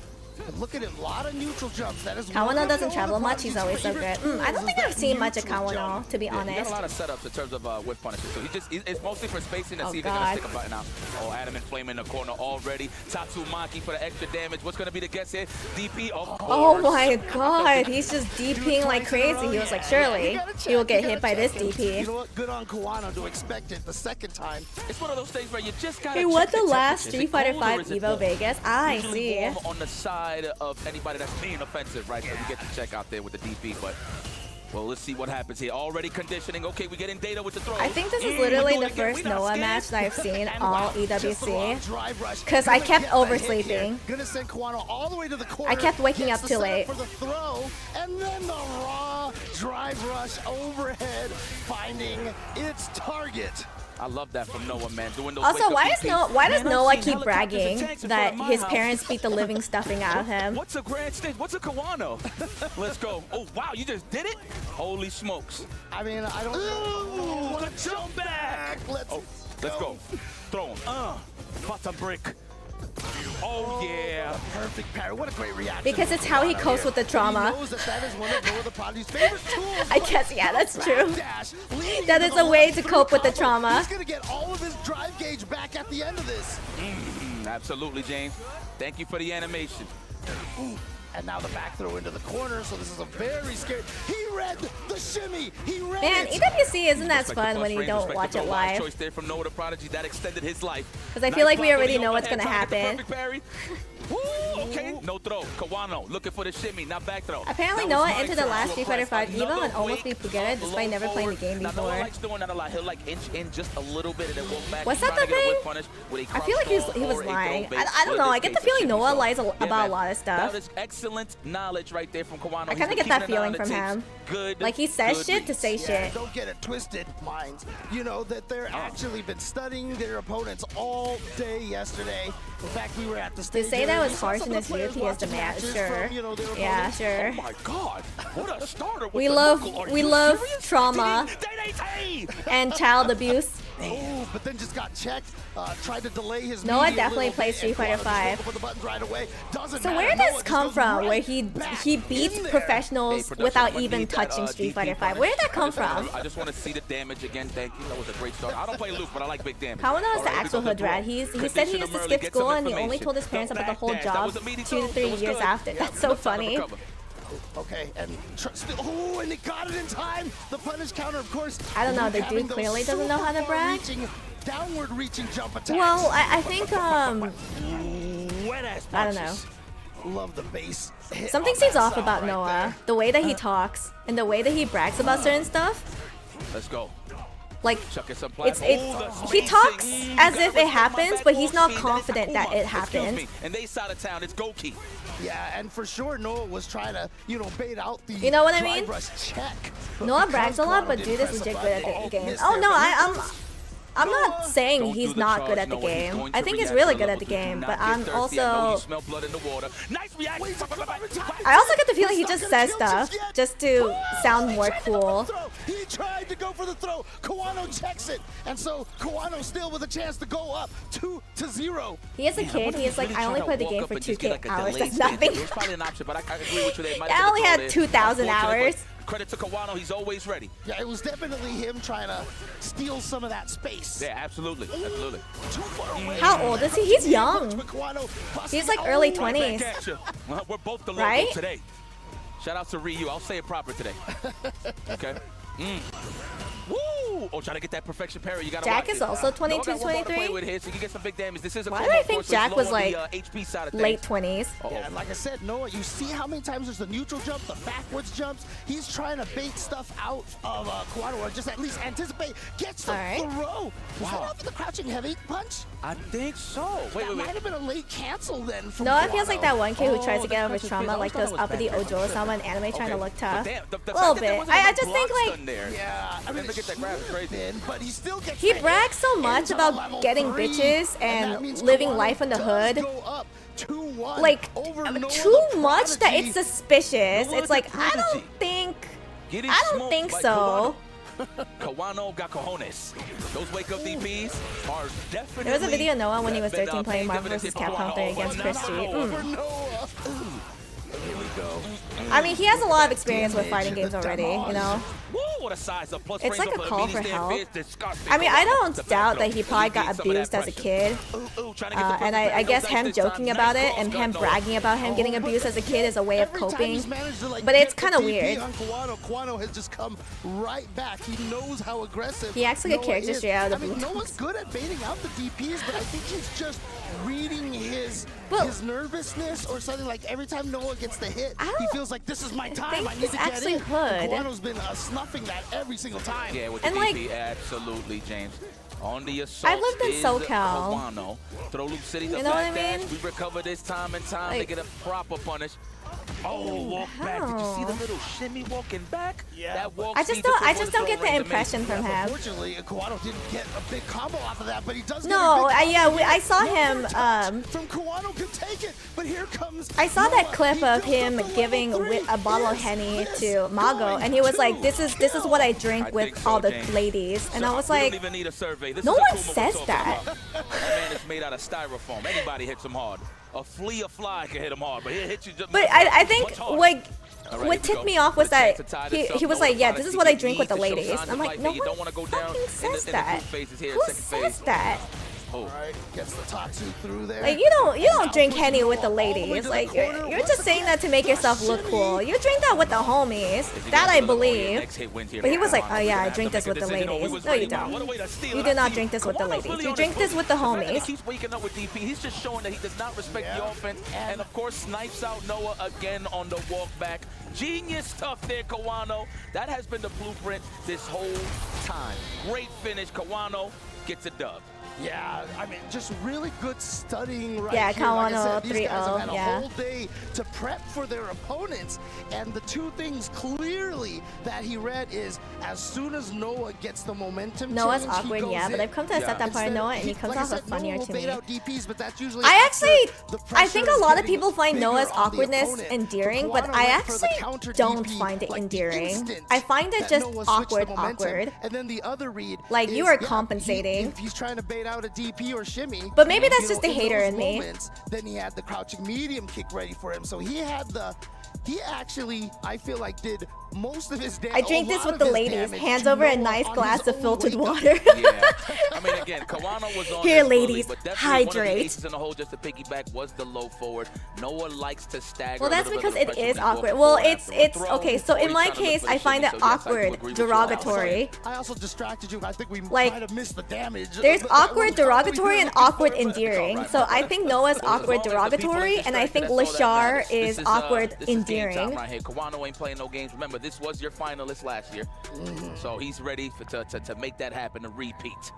And look at it, a lot of neutral jumps. That is Kawano doesn't travel much. He's always so good. I don't think I've seen much of Kawano, to be Yeah, he got honest. a lot of setups in terms of whip punishes. So it's mostly for spacing and Oh, see if they're going to God. stick a button out. Oh, Adam and Flame in the corner already. Tatsumaki for the extra damage. What's going to be the guess here? DP, of course. Oh my god, he's just DPing like crazy. He was like, surely he will get hit by this DP. You know what? Good on Kawano to expect it the second time. It's one of those things where you just got to Hey, check what the last temperature. Is Street it Fighter cold or 5 is it Evo warm? Vegas? I Usually see. warm on the side of anybody that's being offensive, right? So you get to check out there with the DP, but well, let's see what happens here. Already conditioning. Okay, we getting data with the throw. I think this is literally the first Noah match that I've seen all EWC. Drive rush. Because I kept Gonna get the hit oversleeping. here. Gonna send Kawano all the way to the corner. I kept waking Gets up the too setup late. for the throw, and then the raw drive rush overhead, finding its target. I love that from Noah, man. Doing those Also, wake-up why does DPs. Noah I've keep seen helicopters bragging and tanks in that front of my his house. parents beat the living stuffing out of him? What's a grand stage? What's a Kawano? Let's go. Oh, wow, you just did it? Holy smokes. I mean, I don't know. What a jump back. Let's go. Throw him. Button brick. Oh, yeah. Perfect parry. What a great reaction. Because it's how he copes with the trauma. He knows that is one of Noah the Prodigy's favorite tools. I guess, yeah, that's true. Dash, leading That into is the a way left to through cope with the combo. trauma. He's going to get all of his drive gauge back at the end of this. Absolutely, James. Thank you for the animation. And now the back throw into the corner, so this is a very scary. He read the shimmy. He read Man, it. EWC isn't as Respect the fun plus when you range, don't respect watch the it wide live. choice there from Noah the Prodigy. That extended his life. Because I feel like we block already with the know what's overhead, gonna trying to get the happen. perfect parry. Woo, okay. No throw. Kawano looking for the shimmy, not back throw. Apparently That was Noah my entered the throw last to Street Fighter oppress 5 Evo another and almost weight beat Pugera despite never playing the game Now, Noah before. likes doing that a lot. He'll like inch in just a little bit and then walk back. Was He's that trying the to get a thing? whip punish with a I feel like crouch he was or a lying. throw base. I don't Well, know. in I this get the case, feeling it's Noah shimmy, lies so, about man, a lot of stuff. That is excellent knowledge right there from Kawano. I kind of get that feeling from him. Good. Like he says good shit to reads. say Yeah, shit. don't get it twisted, minds. You know that they're actually been studying their opponents all day yesterday. In fact, we were at the To stage. say that area. was We saw harsh some in of his the players youth, he is the watching man. matches Sure. from, you know, their Yeah, opponents. sure. Oh my God! What a starter! With We the love knuckle. Are we you love serious? trauma DDT! and child abuse. Oh, but then just got checked. Tried to delay his Noah media a definitely little plays bit, Street and Fighter Kawano just 5. woke up with the buttons right away. Doesn't So matter. where did Noah this just come goes from? right Where he back beats in there. professionals Production, without I'm gonna even need that, touching Street DP Fighter 5? punish. Where did that come from? I just want to see the damage again. Thank you. That was a great start. I don't play Luke, but I like big damage. Kawano is All the right, actual here we hood go. rat. He said he Condition used to him skip early, get school some and he only information. told his parents The about the whole back dash, that job was a meaty 2 to throw. 3 It was years good. after. Yeah, That's so good time to funny. recover. Okay, and oh, and they got it in time. The punish counter, of course. I don't know, the having dude those clearly doesn't know how to super brag. far-reaching, downward-reaching jump attacks. Well, I think Wet-ass I don't know. punches. Love the base. hit Something on seems that off side about right Noah. there. The way that he talks and the way that he brags about certain stuff. Let's go. Like Chucking some it's platform. he talks as if it happens, but he's not confident that it Excuse happens. me. And they side of town. It's Goki. Yeah, and for sure Noah was trying to, bait out the You know what I drive mean? rush check. But Noah because brags a lot, Kawano but didn't dude is press a legit good button, at the game. missed Oh there, no, but I'm not saying he's not good at the game. I think he's really good at the game, but I'm also... I also get the feeling he just says stuff just to sound more cool. He tried to go for the throw. Kawano checks it, and so Kawano still with a chance to go up 2-0. He is a kid. He is like, I only played the game for 2K hours. That's nothing. It was probably an option, but I agree with you. I only had 2,000 hours. Credit to Kawano, he's always ready. Yeah, it was definitely him trying to steal some of that space. Yeah, absolutely, absolutely. How old is he? He's young. He's like early 20s. Well, we're both the logo right? today. Shout out to Ryu. I'll say it proper today. Okay. Woo! Oh, trying to get that perfection parry. You got Jack is also 22, 23. With here, so you can get some big damage. This is a Why do I think Jack was like HP side of late 20s? Yeah, like I said, Noah, you see how many times there's the neutral jump, the backwards jumps. He's trying to bait stuff out of Kawano, or just at least anticipate. Gets the throw. Was that off of the crouching heavy punch? I think so. That might have been a late cancel then. From No, Kawano. it feels like that one kid who tries to get over his trauma, like goes up at the Ojo-sama in anime trying to look tough. A little bit. I just think like... Yeah, I mean, look at that graph, crazy. But he still gets He brags so much about getting bitches and living life in the hood. Like, too much that it's suspicious. It's like, I don't think so. Kawano got cojones. Those wake up DPs are definitely... There was a video of Noah when he was 13 playing Marvel vs. Capcom 3 against Chris G. Here we go. I mean, he has a lot of experience with fighting games already, you know? What a size up. Plus it's like a call for help. I mean, I don't doubt that he probably got abused as a kid. And I guess him joking about it and him bragging about him getting abused as a kid is a way of coping. But it's kind of weird. Kawano has just come right back. He knows how aggressive. He acts like a character straight out of the blue. I mean, Noah's good at baiting out the DPs, but I think he's just reading his nervousness or something. Like every time Noah gets the hit, he feels like this is my time. I need to get in. Kawano's been snuffing that every single time. Yeah, with the DP, absolutely, James. On the assault, I lived in SoCal. Kawano. Throw Loop City, the you know what I mean? Dash. We recover this time and time. Like, they get a proper punish. Oh, walk back. Did you see the little shimmy walking back? Yeah. That walk I just don't get the impression from him. Unfortunately, Kawano didn't get a big combo off of that, but he does. No, I saw him. From Kawano could take it, but here comes. I saw that clip of him giving a bottle of Henny to Mago, and he was like, "This is what I drink with all the ladies," and I was like, "No one says that." That man is made out of styrofoam. Anybody hits him hard. A flea or fly can hit him hard, but he'll hit you just. But I think what ticked me off was that he was like, "Yeah, this is what I drink with the ladies." And I'm like, no one fucking says that. Who says that? Alright, gets the Tatsu through there. Like you don't drink Henny with the ladies. Like you're just saying that to make yourself look cool. You drink that with the homies. That I believe. But he was like, "Oh yeah, I drink this with the ladies." No, you don't. You do not drink this with the ladies. You drink this with the homies. He keeps waking up with DP. He's just showing that he does not respect the offense, and of course snipes out Noah again on the walk back. Genius stuff there, Kawano. That has been the blueprint this whole time. Great finish. Kawano gets a dub. Yeah, I mean, just really good studying right here. Kawano, like these guys have had a whole day to prep for their opponents, and the two things clearly that he read is as soon as Noah gets the momentum Noah's change, awkward, yeah, but I've come to accept that part of Noah, and he comes off as funnier to me. DPs, but that's usually I think a lot of people find Noah's awkwardness endearing, but I actually don't find it endearing. I find it just awkward. And then the other read, like you are compensating. If he's trying to bait out a DP or shimmy, but maybe that's just a hater in me. Then he had the crouching medium kick ready for him, so he actually, I feel like, did most of his damage. I drink this with the ladies. Hands over a nice glass of filtered water. Yeah. I mean, again, Kawano was on here, fully, ladies, but hydrate. One of the aces in the hole, just to piggyback, was the low forward. Noah likes to stagger. Well, that's because it is awkward. Well, it's okay. So in my case, I find it awkward, derogatory. I also distracted you. I think we might have missed the damage. There's awkward, derogatory, and awkward, endearing. So I think Noah's awkward, derogatory, and I think Lashar is awkward, endearing. Right here, Kawano ain't playing no games. Remember, this was your finalist last year, so he's ready to make that happen, to repeat.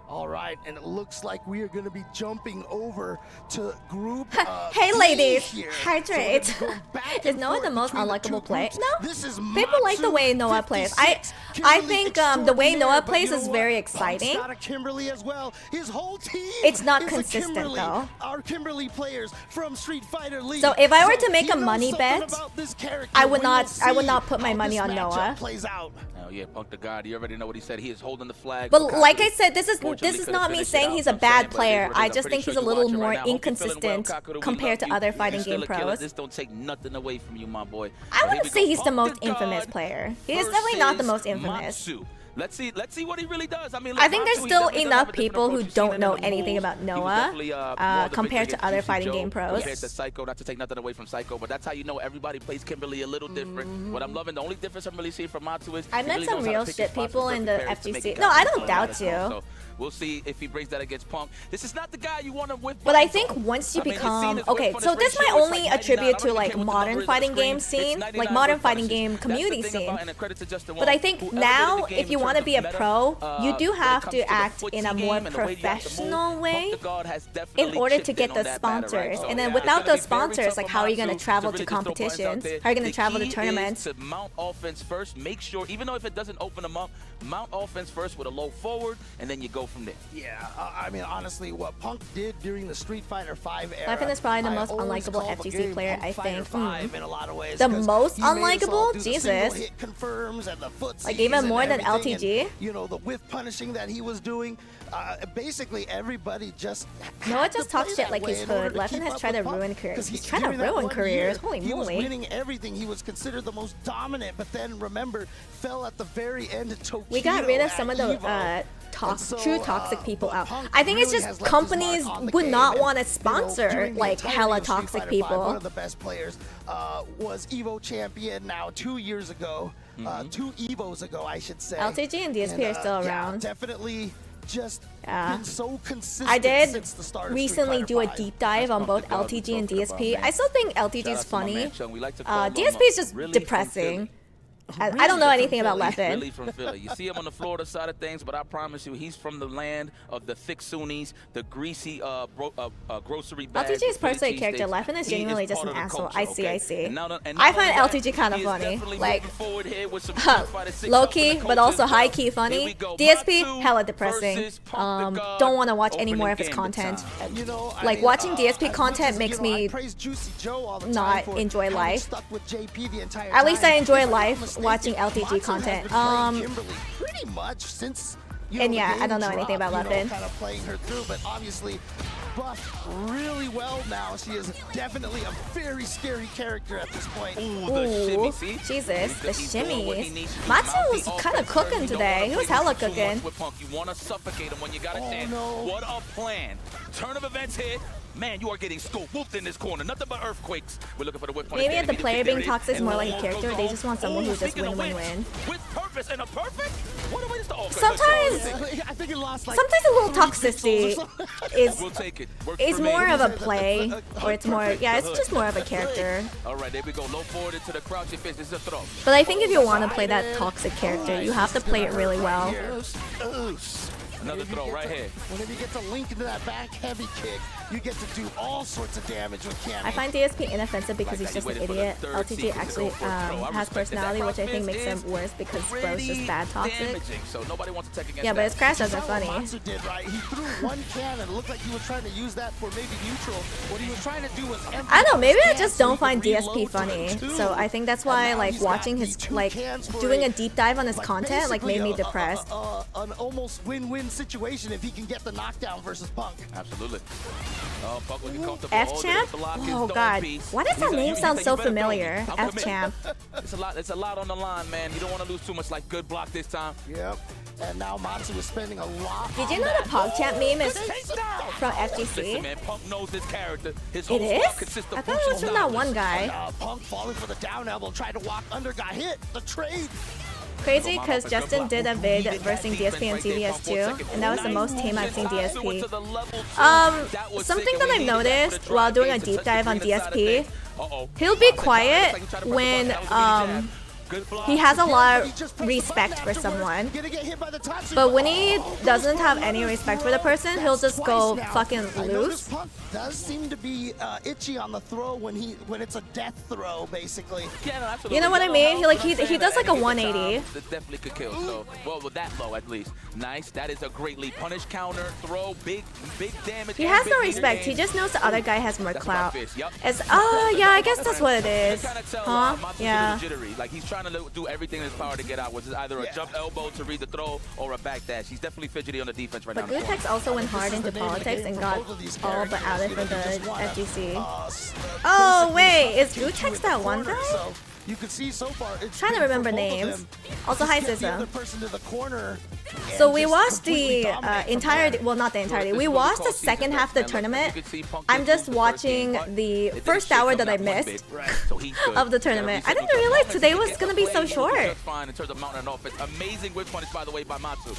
All right, and it looks like we are going to be jumping over to group. Hey, ladies, here. hydrate. So is Noah the most unlikable player? No. This is People like the way Noah plays. I think the way Noah plays is very exciting. Kimberly as well. His whole team. It's not consistent though. Our Kimberly players from Street Fighter League. So if I were to make a money bet, I would not put my money on Noah. Plays out. Oh yeah, Punk the God. You already know what he said. He is holding the flag. But like I said, this is not me saying he's a bad player. I just think he's a little more inconsistent compared to other fighting game pros. This don't take nothing away from you, my boy. I wouldn't say he's the most infamous player. He is definitely not the most infamous. Let's see what he really does. I mean, I think there's still enough people who don't know anything about Noah compared to other fighting game pros. Compared to Psycho, not to take nothing away from Psycho, but that's how you know everybody plays Kimberly a little different. What I'm loving, the only difference I'm really seeing from Matsu is I met some real shit people in the FGC. No, I don't doubt you. So we'll see if he brings that against Punk. This is not the guy you want to win. But I think once you become okay, so this might only attribute to like modern fighting game scene, like modern fighting game community scene. But I think now, if you want to be a pro, you do have to act in a more professional way in order to get those sponsors. And then without those sponsors, like how are you going to travel to competitions? How are you going to travel to tournaments? To mount offense first, make sure, even though if it doesn't open them up, mount offense first with a low forward, and then you go from there. Yeah, I mean, honestly, what Punk did during the Street Fighter 5 era. Leffen is probably the most unlikable FGC player, I think. In a lot of ways, the most unlikable? Jesus. Hit confirms and the like even more than LTG? And, you know, the whiff punishing that he was doing. Basically, everybody just. Noah just talks shit like he's hood. Leffen has tried to ruin careers. He's trying to ruin careers. Holy moly. He was winning everything. He was considered the most dominant, but then remember, fell at the very end of Tokyo. We got rid of some of the true toxic people out. I think it's just companies would not want to sponsor like hella toxic people. One of the best players was Evo champion now 2 years ago. 2 Evos ago, I should say. LTG and DSP are still around. Definitely just been so consistent. I did since the start of recently do a deep dive on both LTG and DSP. I still think LTG is funny. DSP is just depressing. I don't know anything about Leffen. Really from Philly. You see him on the Florida side of things, but I promise you, he's from the land of the thick Sunnis, the greasy grocery bags. LTG is personally a character. Leffen is genuinely just an asshole. I see. I find LTG kind of funny. Like, low-key, but also high-key funny. DSP, hella depressing. Don't want to watch any more of his content. Like, watching DSP content makes me not enjoy life. At least I enjoy life watching LTG content. Pretty much since. And yeah, I don't know anything about Leffen. Kind of playing her through, but obviously buffed really well now. She is definitely a very scary character at this point. Ooh, Jesus, the shimmies. Matsu was kind of cooking today. He was hella cooking. You want to suffocate him when you got a chance. What a plan. Turn of events here. Man, you are getting school-whooped in this corner. Nothing but earthquakes. We're looking for the whip. Maybe if the player being toxic is more like a character, they just want someone who just win-win-win. With purpose and a perfect? What a way to start. Sometimes, I think it lost like sometimes a little toxicity is more of a play, or it's more, yeah, it's just more of a character. All right, there we go. Low forward into the crouching fist. This is a throw. But I think if you want to play that toxic character, you have to play it really well. Another throw right here. Whenever you get to link into that back heavy kick, you get to do all sorts of damage with Cammy. I find DSP inoffensive because he's just an idiot. LTG actually has personality, which I think makes him worse because bro's just bad toxic. Yeah, but his crash are funny. Matsu did, right? He threw one cannon. It looked like he was trying to use that for maybe neutral. What he was trying to do was I don't know, maybe I just don't find DSP funny. So I think that's why like watching his like doing a deep dive on his content like made me depressed. An almost win-win situation if he can get the knockdown versus Punk. Absolutely. Oh, Punk looking comfortable. F-Champ? Oh god. Why does that name sound so familiar? F-Champ. It's a lot on the line, man. You don't want to lose too much like good block this time. Yep. And now Matsu is spending a lot. Did you know the PogChamp meme is from FGC? Listen, man, Punk knows his character. His it is? I thought it was from that one guy. Punk falling for the down elbow, tried to walk under, got hit. The trade. Crazy because Justin did a vid versing DSP and CDS too, and that was the most tame I've seen DSP. Something that I've noticed while doing a deep dive on DSP, he'll be quiet when he has a lot of respect for someone. But when he doesn't have any respect for the person, he'll just go fucking loose. Punk does seem to be itchy on the throw when it's a death throw, basically. You know what I mean? He does like a 180. That definitely could kill. So, well, with that low at least. Nice. That is a great lead. Punish counter, throw, big damage. He has no respect. He just knows the other guy has more clout. It's yeah, I guess that's what it is. Huh? Yeah. Like he's trying to do everything in his power to get out, which is either a jump elbow to read the throw or a back dash. He's definitely fidgety on the defense right now. But Gutex also went hard into politics and got all but out of for the FGC. Oh wait, is Gutex that one guy? You can see so far. It's trying to remember names. Also, hi Sissa. So we watched the entirety. Well, not the entirety. We watched the second half of the tournament. I'm just watching the first hour that I missed of the tournament. I didn't realize today was gonna be so short. Amazing whip punish, by the way, by Matsu.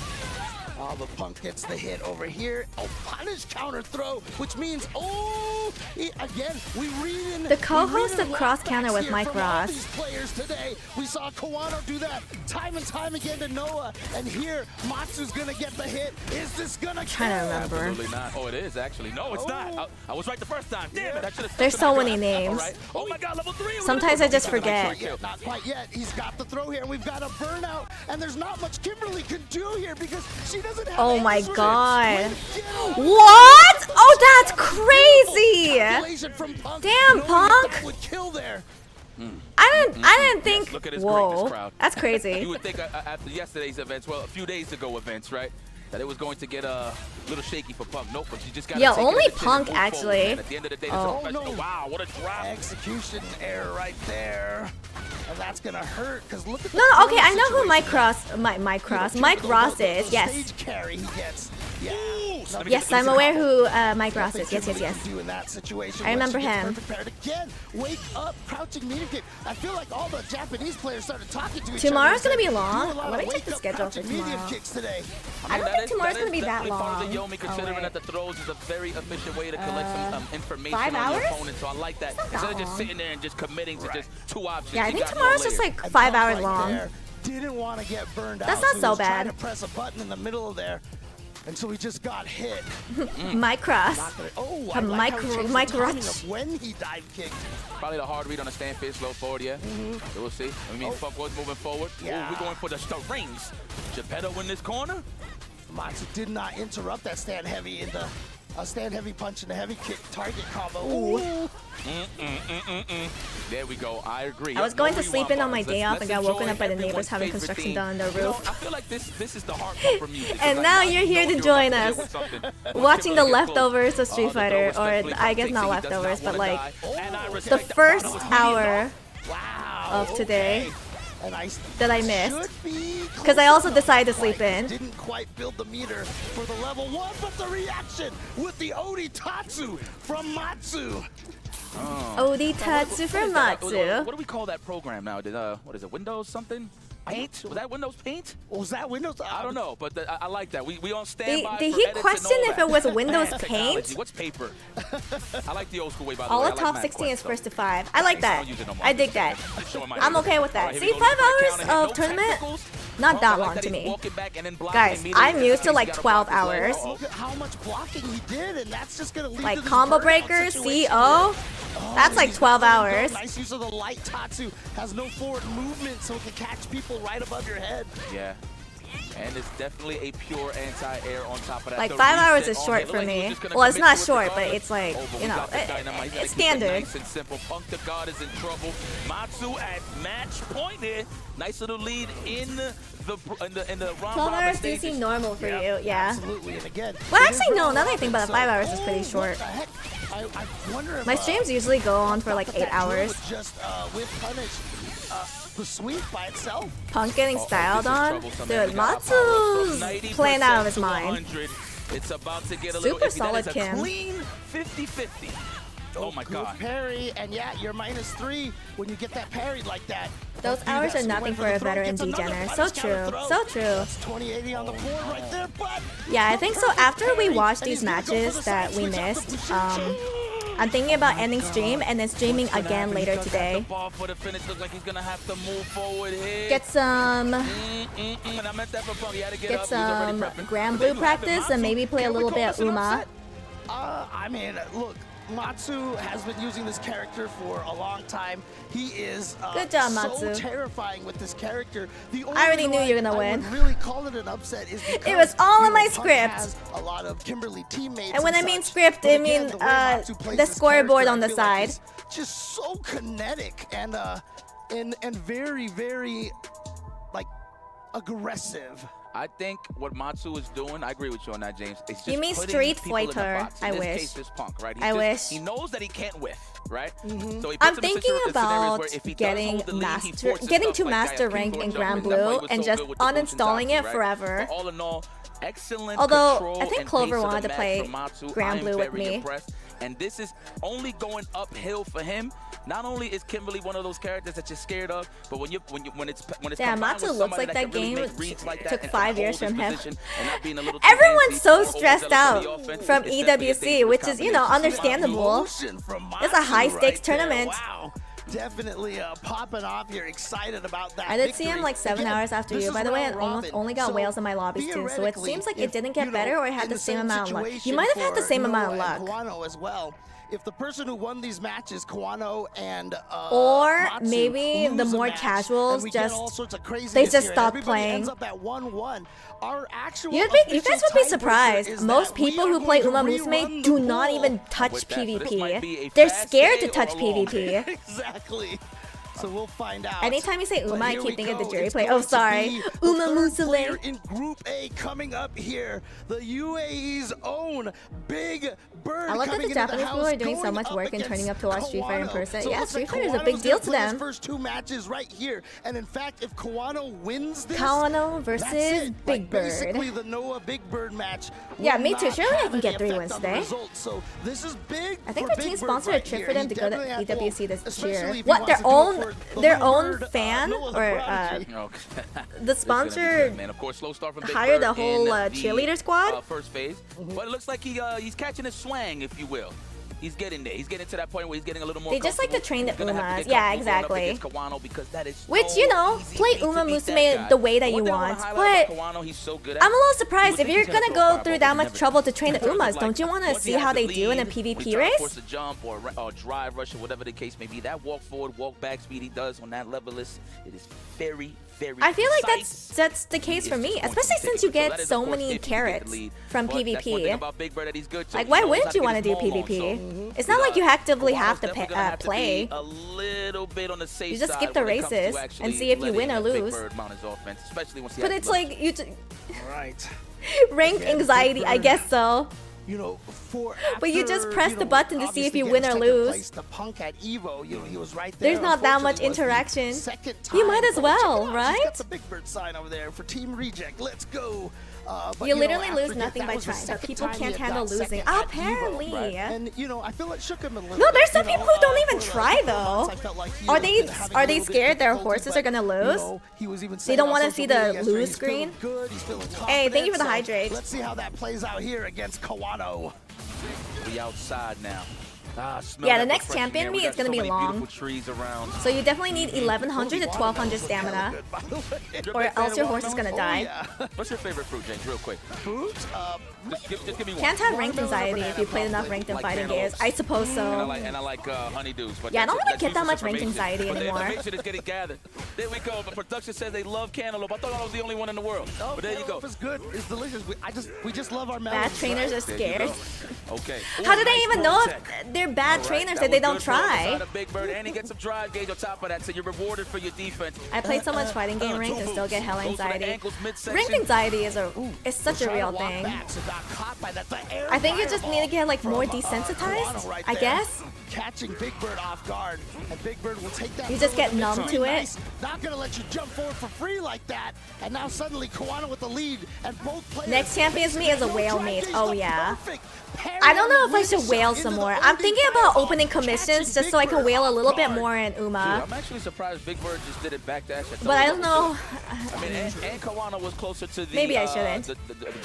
Oh, the Punk gets the hit over here. Oh, punish counter throw, which means, again, we read in the co-host of Cross Counter with Mike Ross. These players today, we saw Kawano do that time and time again to Noah, and here Matsu's gonna get the hit. Is this gonna kill? Trying to remember. Absolutely not. Oh, it is actually. No, it's not. I was right the first time. Damn it! There's so many names. Oh my God, level 3. Sometimes I just forget. Not quite yet. He's got the throw here, and we've got a burnout, and there's not much Kimberly can do here because she doesn't have. Oh my God! What? Oh, that's crazy! Damn, Punk! I didn't think. Look at this whoa, crowd. that's crazy. You would think after yesterday's events, well, a few days ago events, right? That it was going to get a little shaky for Punk. Nope, but you just got to yeah, take only it Punk actually. At the end of the day, wow, what a drop. Execution error right there. And that's gonna hurt because look at No, okay, I know who Mike Ross is. Yes. Stage carry he gets. Yeah. Yes, I'm aware who Mike Ross is. Yes. In that situation, I remember him. Again, wake up, crouching medium kick. I feel like all the Japanese players started talking to each Tomorrow's other. gonna be long. Let me check the schedule for tomorrow. I don't think tomorrow's gonna be that long. Considering that the throws is a very efficient way to collect some information 5 on hours? your opponent, so I like that. Instead of just sitting there and just committing to just 2 options. Yeah, I think tomorrow's just like 5 hours long. Didn't want to get burned out. That's not so bad. Trying to press a button in the middle of there. And so he just got hit. Mike Ross. Mike Ross. When he dive kicked. Probably the hard read on the stand face, low forward, yeah. So we'll see. I mean, Punk was moving forward. Yeah. We're going for the rings. Geppetto in this corner. Matsu did not interrupt that stand heavy in the stand heavy punch and a heavy kick target combo. There we go. I agree. I was going to sleep in on my day off and got woken up by the neighbors having construction done on their roof. I feel like this is the hardcore for music. And now you're here to join us, watching the leftovers of Street Fighter, or I guess not leftovers, but like the first hour of today that I missed, because I also decided to sleep in. Didn't quite build the meter for the level 1, but the reaction with the Odi Tatsu from Matsu. Odi Tatsu from Matsu. What do we call that program now? What is it? Windows something? Paint? Was that Windows Paint? Was that Windows? I don't know, but I like that. We on standby. Did he question if it was Windows Paint? What's paper? I like the old school way, by the All way. of top 16 is first to 5. I like that. I dig that. I'm I'm okay with that. See, 5 hours of tournament, not that long to me. Guys, I'm used to like 12 hours. Look at how much blocking he did, and that's just gonna lead like to this combo burnout breakers, situation. CO. That's like 12 hours. Nice use of the light Tatsu. Has no forward movement, so it can catch people right above your head. Yeah. And it's definitely a pure anti-air on top of that. Like 5 hours is short for me. Well, it's not short, but it's like, you know, it's standard. Nice and simple. Punk the God is in trouble. Matsu at match point here. Nice little lead in the round. 12 hours do seem normal for you, yeah. Absolutely, and again. Well, actually, no. Now that I think about it, 5 hours is pretty short. I wonder if, my streams usually go on for like 8 hours. Just with punish, the sweep by itself. Punk getting styled on? Dude, Matsu's playing out of his mind. It's about to get a Super little solid iffy. Kim. Clean 50-50. Oh my God. Parry, and yeah, you're -3 when you get that parried like that. Those hours are nothing for a veteran degener. So true. So true. 2080 on the board right there, but yeah, I think so. After we watched these matches that we missed, I'm thinking about ending stream and then streaming again later today. Get some Grand Blue practice and maybe play a little bit of Uma. I mean, look, Matsu has been using this character for a long time. He is Good job, Matsu. so terrifying with this character. I already knew you were gonna win. I would really call it an upset is because, it was all in my Punk script. has a lot of Kimberly teammates and when I mean such. script, But I again, mean the way Matsu plays the this scoreboard character, on I the feel like side. he's just so kinetic and very, very like aggressive. I think what Matsu is doing, I agree with you on that, James. It's just You mean putting Street people in the Fighter? box. I In this wish. case, this Punk, right? I wish. He knows that he can't whiff, right? So he puts I'm him in thinking scenarios about where if he does getting hold the lead, he master, forces getting stuff to like master Gaia rank King in Gorgeon, Grand that's why he Blue was and so just good with the Boots and uninstalling Taxi, it right? forever. But all in all, excellent Although control I think and Clover pace of the wanted to match play from Matsu. Grand I am Blue with very me. impressed. And this is only going uphill for him. Not only is Kimberly one of those characters that you're scared of, but when it's Yeah, combined Matsu with looks somebody like that can really game make reads like that took and 5 hold years his from him. position and not being a little too Everyone's handsy so or stressed overzealous out on the offense, from it's definitely a EWC, dangerous which is, you know, combination. understandable. It's a high-stakes tournament. Wow. Definitely popping off here, excited about that. I did see him victory. like 7 Again, hours after this you, is by the way, round and almost robin. only got So, whales in my lobbies too, so it theoretically, seems like if, it didn't get you better know, or it had in the same amount of luck. You situation might have had the for same amount of Noah luck. and Kawano as well. If the person who won these matches, Kawano and Or Matsu, maybe the lose a more match, casuals and we get just- all sorts of craziness they just here, and stop everybody playing. ends up at 1-1. Our actual You guys would be tiebreaker surprised. is Most that we people are who play going to Uma rerun Musume the do not pool. even touch with that, so this might be PvP. a They're fast scared to day touch or a long PvP. Exactly. So we'll find out. Anytime you say But Uma, I here keep we thinking of go. the jury It's play. going Oh, to sorry. be Uma the third player Musume. in Group A coming up here. The UAE's own Big Bird. I love that coming the into Japanese people house, are doing so going much up work and turning up to watch Street Fighter in Kawano. person. So Yeah, looks like Street Fighter is a Kawano's big deal gonna to play his them. first 2 matches right here. And in fact, if Kawano wins this, Kawano that's versus it. Big Like, Bird. basically, the Noah Big Bird match. Yeah, will me too. not Surely I have can get any 3 effect wins on the today. results. So this is big. I think for our team Big Bird sponsored right a trip here. for them He to go to definitely had to EWC this especially year. if he What, wants their to do it own for their the own Bird, fan Noah the or Prodigy. the This is gonna be sponsor good, man. Of course, slow start from Big hired Bird a whole in the, cheerleader squad? First phase, but it looks like he's catching his swang, if you will. He's getting there. He's getting to that point where he's getting a little more. They just like to train the He's gonna have Umas. to get Yeah, comfortable going up exactly. against Kawano because that is Which, so you know, easy play to Uma beat that Musume guy. the way that One you thing I want. wanna highlight But about Kawano, he's so good at. I'm a little surprised You if would you're think he's gonna gonna throw a go through fireball, that but much he trouble to train the never- Umas. Like, Don't you want to once he see has how the they do in a lead, PvP we try to force race? a jump or drive rush or whatever the case may be. That walk forward, walk back speed he does on that level is very, very I feel like precise. that's the case for me, especially since you get so many carrots from PvP. Like, why wouldn't you want to do PvP? It's not like you actively have to play. A little bit on the safe You just side skip the when it comes to races actually and see if you win or letting Big lose. Bird mount his offense, especially once he But has it's the like you Right. rank Again, anxiety, Big I Bird, guess so. You know, But you just press the button to see if obviously you getting win or second lose. place to Punk at Evo, you know, he was right there. There's not that much Unfortunately, it was the interaction. second You time. might as Oh, well, check it out. She's right? got the Big Bird sign over there for Team Reject. Let's go. But, You know, literally after lose nothing that by was the trying, but second people time he can't had handle got losing. second at Evo. Apparently. Right. And you know, I feel it shook him a little. No, there's some bit, you people know, who don't even for the try couple though. months, I felt like he Are was they having a are they little bit scared their difficulty, horses but, are gonna you lose? know, he was even They saying don't on want to social see the media yesterday lose he's feeling screen? good, he's feeling Hey, thank you for the confident, so hydrate. Let's see how that plays out here against Kawano. We outside now. Yeah, the next champion meet is gonna be long. Trees around. So you definitely need 1100 to 1200 stamina, or else your horse is gonna die. What's your favorite fruit, James? Real quick. Fruit? Just give me one. Can't have ranked anxiety if you played enough ranked and fighting games. I suppose And so. I like honeydews. But Yeah, I don't really that's get that useful much ranked information. anxiety But the anymore. information is getting gathered. There we go. The production says they love cantaloupe. I thought I was the only one in the world. Oh, But there you go. It's good. It's delicious. We just love our Bad melons. trainers are There you scared. go. Okay. How do Ooh, they nice even roll know check. if they're bad All right, trainers that if they was don't good for the try? side of Big Bird, and he gets some drive gauge on top of that, so you're rewarded for your defense. I played so much fighting game ranked and still get hell Goes for the anxiety. ankles, midsection. Ranked anxiety is such a real thing. I think you just need to get like more desensitized, I guess. Catching Big Bird off guard, and Big Bird will take that. You just get throw numb and to it. nice. Not gonna let you jump forward for free like that. And now suddenly Kawano with the lead, and both players. Next champion's meet is a whale meet. Oh yeah. Perfect pair I don't know if I should whale some more. I'm thinking about opening commissions just so I can whale a little bit more in Uma. I'm actually surprised Big Bird just did it backdash. But I don't know. I mean, and Kawano was closer to the maybe I shouldn't. The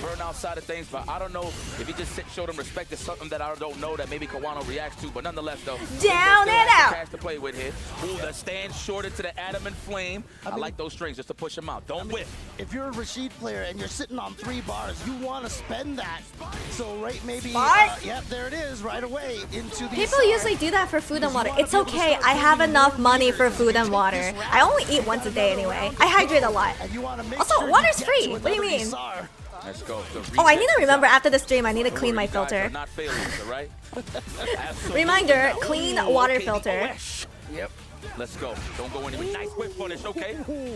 burnout side of things, but I don't know if he just showed him respect. It's something that I don't know that maybe Kawano reacts to, but nonetheless, though, down and out. Cash to play with here. Ooh, the stand short into the adamant flame. I like those strings just to push him out. Don't whip. If you're a Rashid player and you're sitting on 3 bars, you want to spend that. So right, maybe. Yep, there it is, right away into the. People usually do that for food and water. It's okay. I have enough money for food and water. I only eat once a day anyway. I hydrate a lot. Also, water's free. What do you mean? Let's go. Oh, I need to remember after the stream, I need to clean my filter. Not failures, all right? Reminder, clean water filter. Yep. Let's go. Don't go anywhere. Nice whip punish, okay?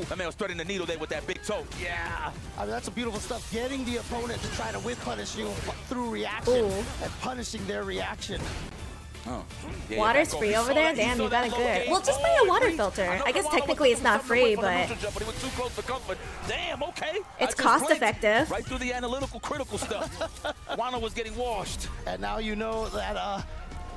That man was threading the needle there with that big toe. Yeah. I mean, that's a beautiful stuff. Getting the opponent to try to whip punish you through reaction and punishing their reaction. Oh. Yeah, water's free over there? Damn, you got it good. Well, just buy a water filter. I guess technically it's not free, but damn, okay. It's cost effective. Right through the analytical critical stuff. Wano was getting washed. And now you know that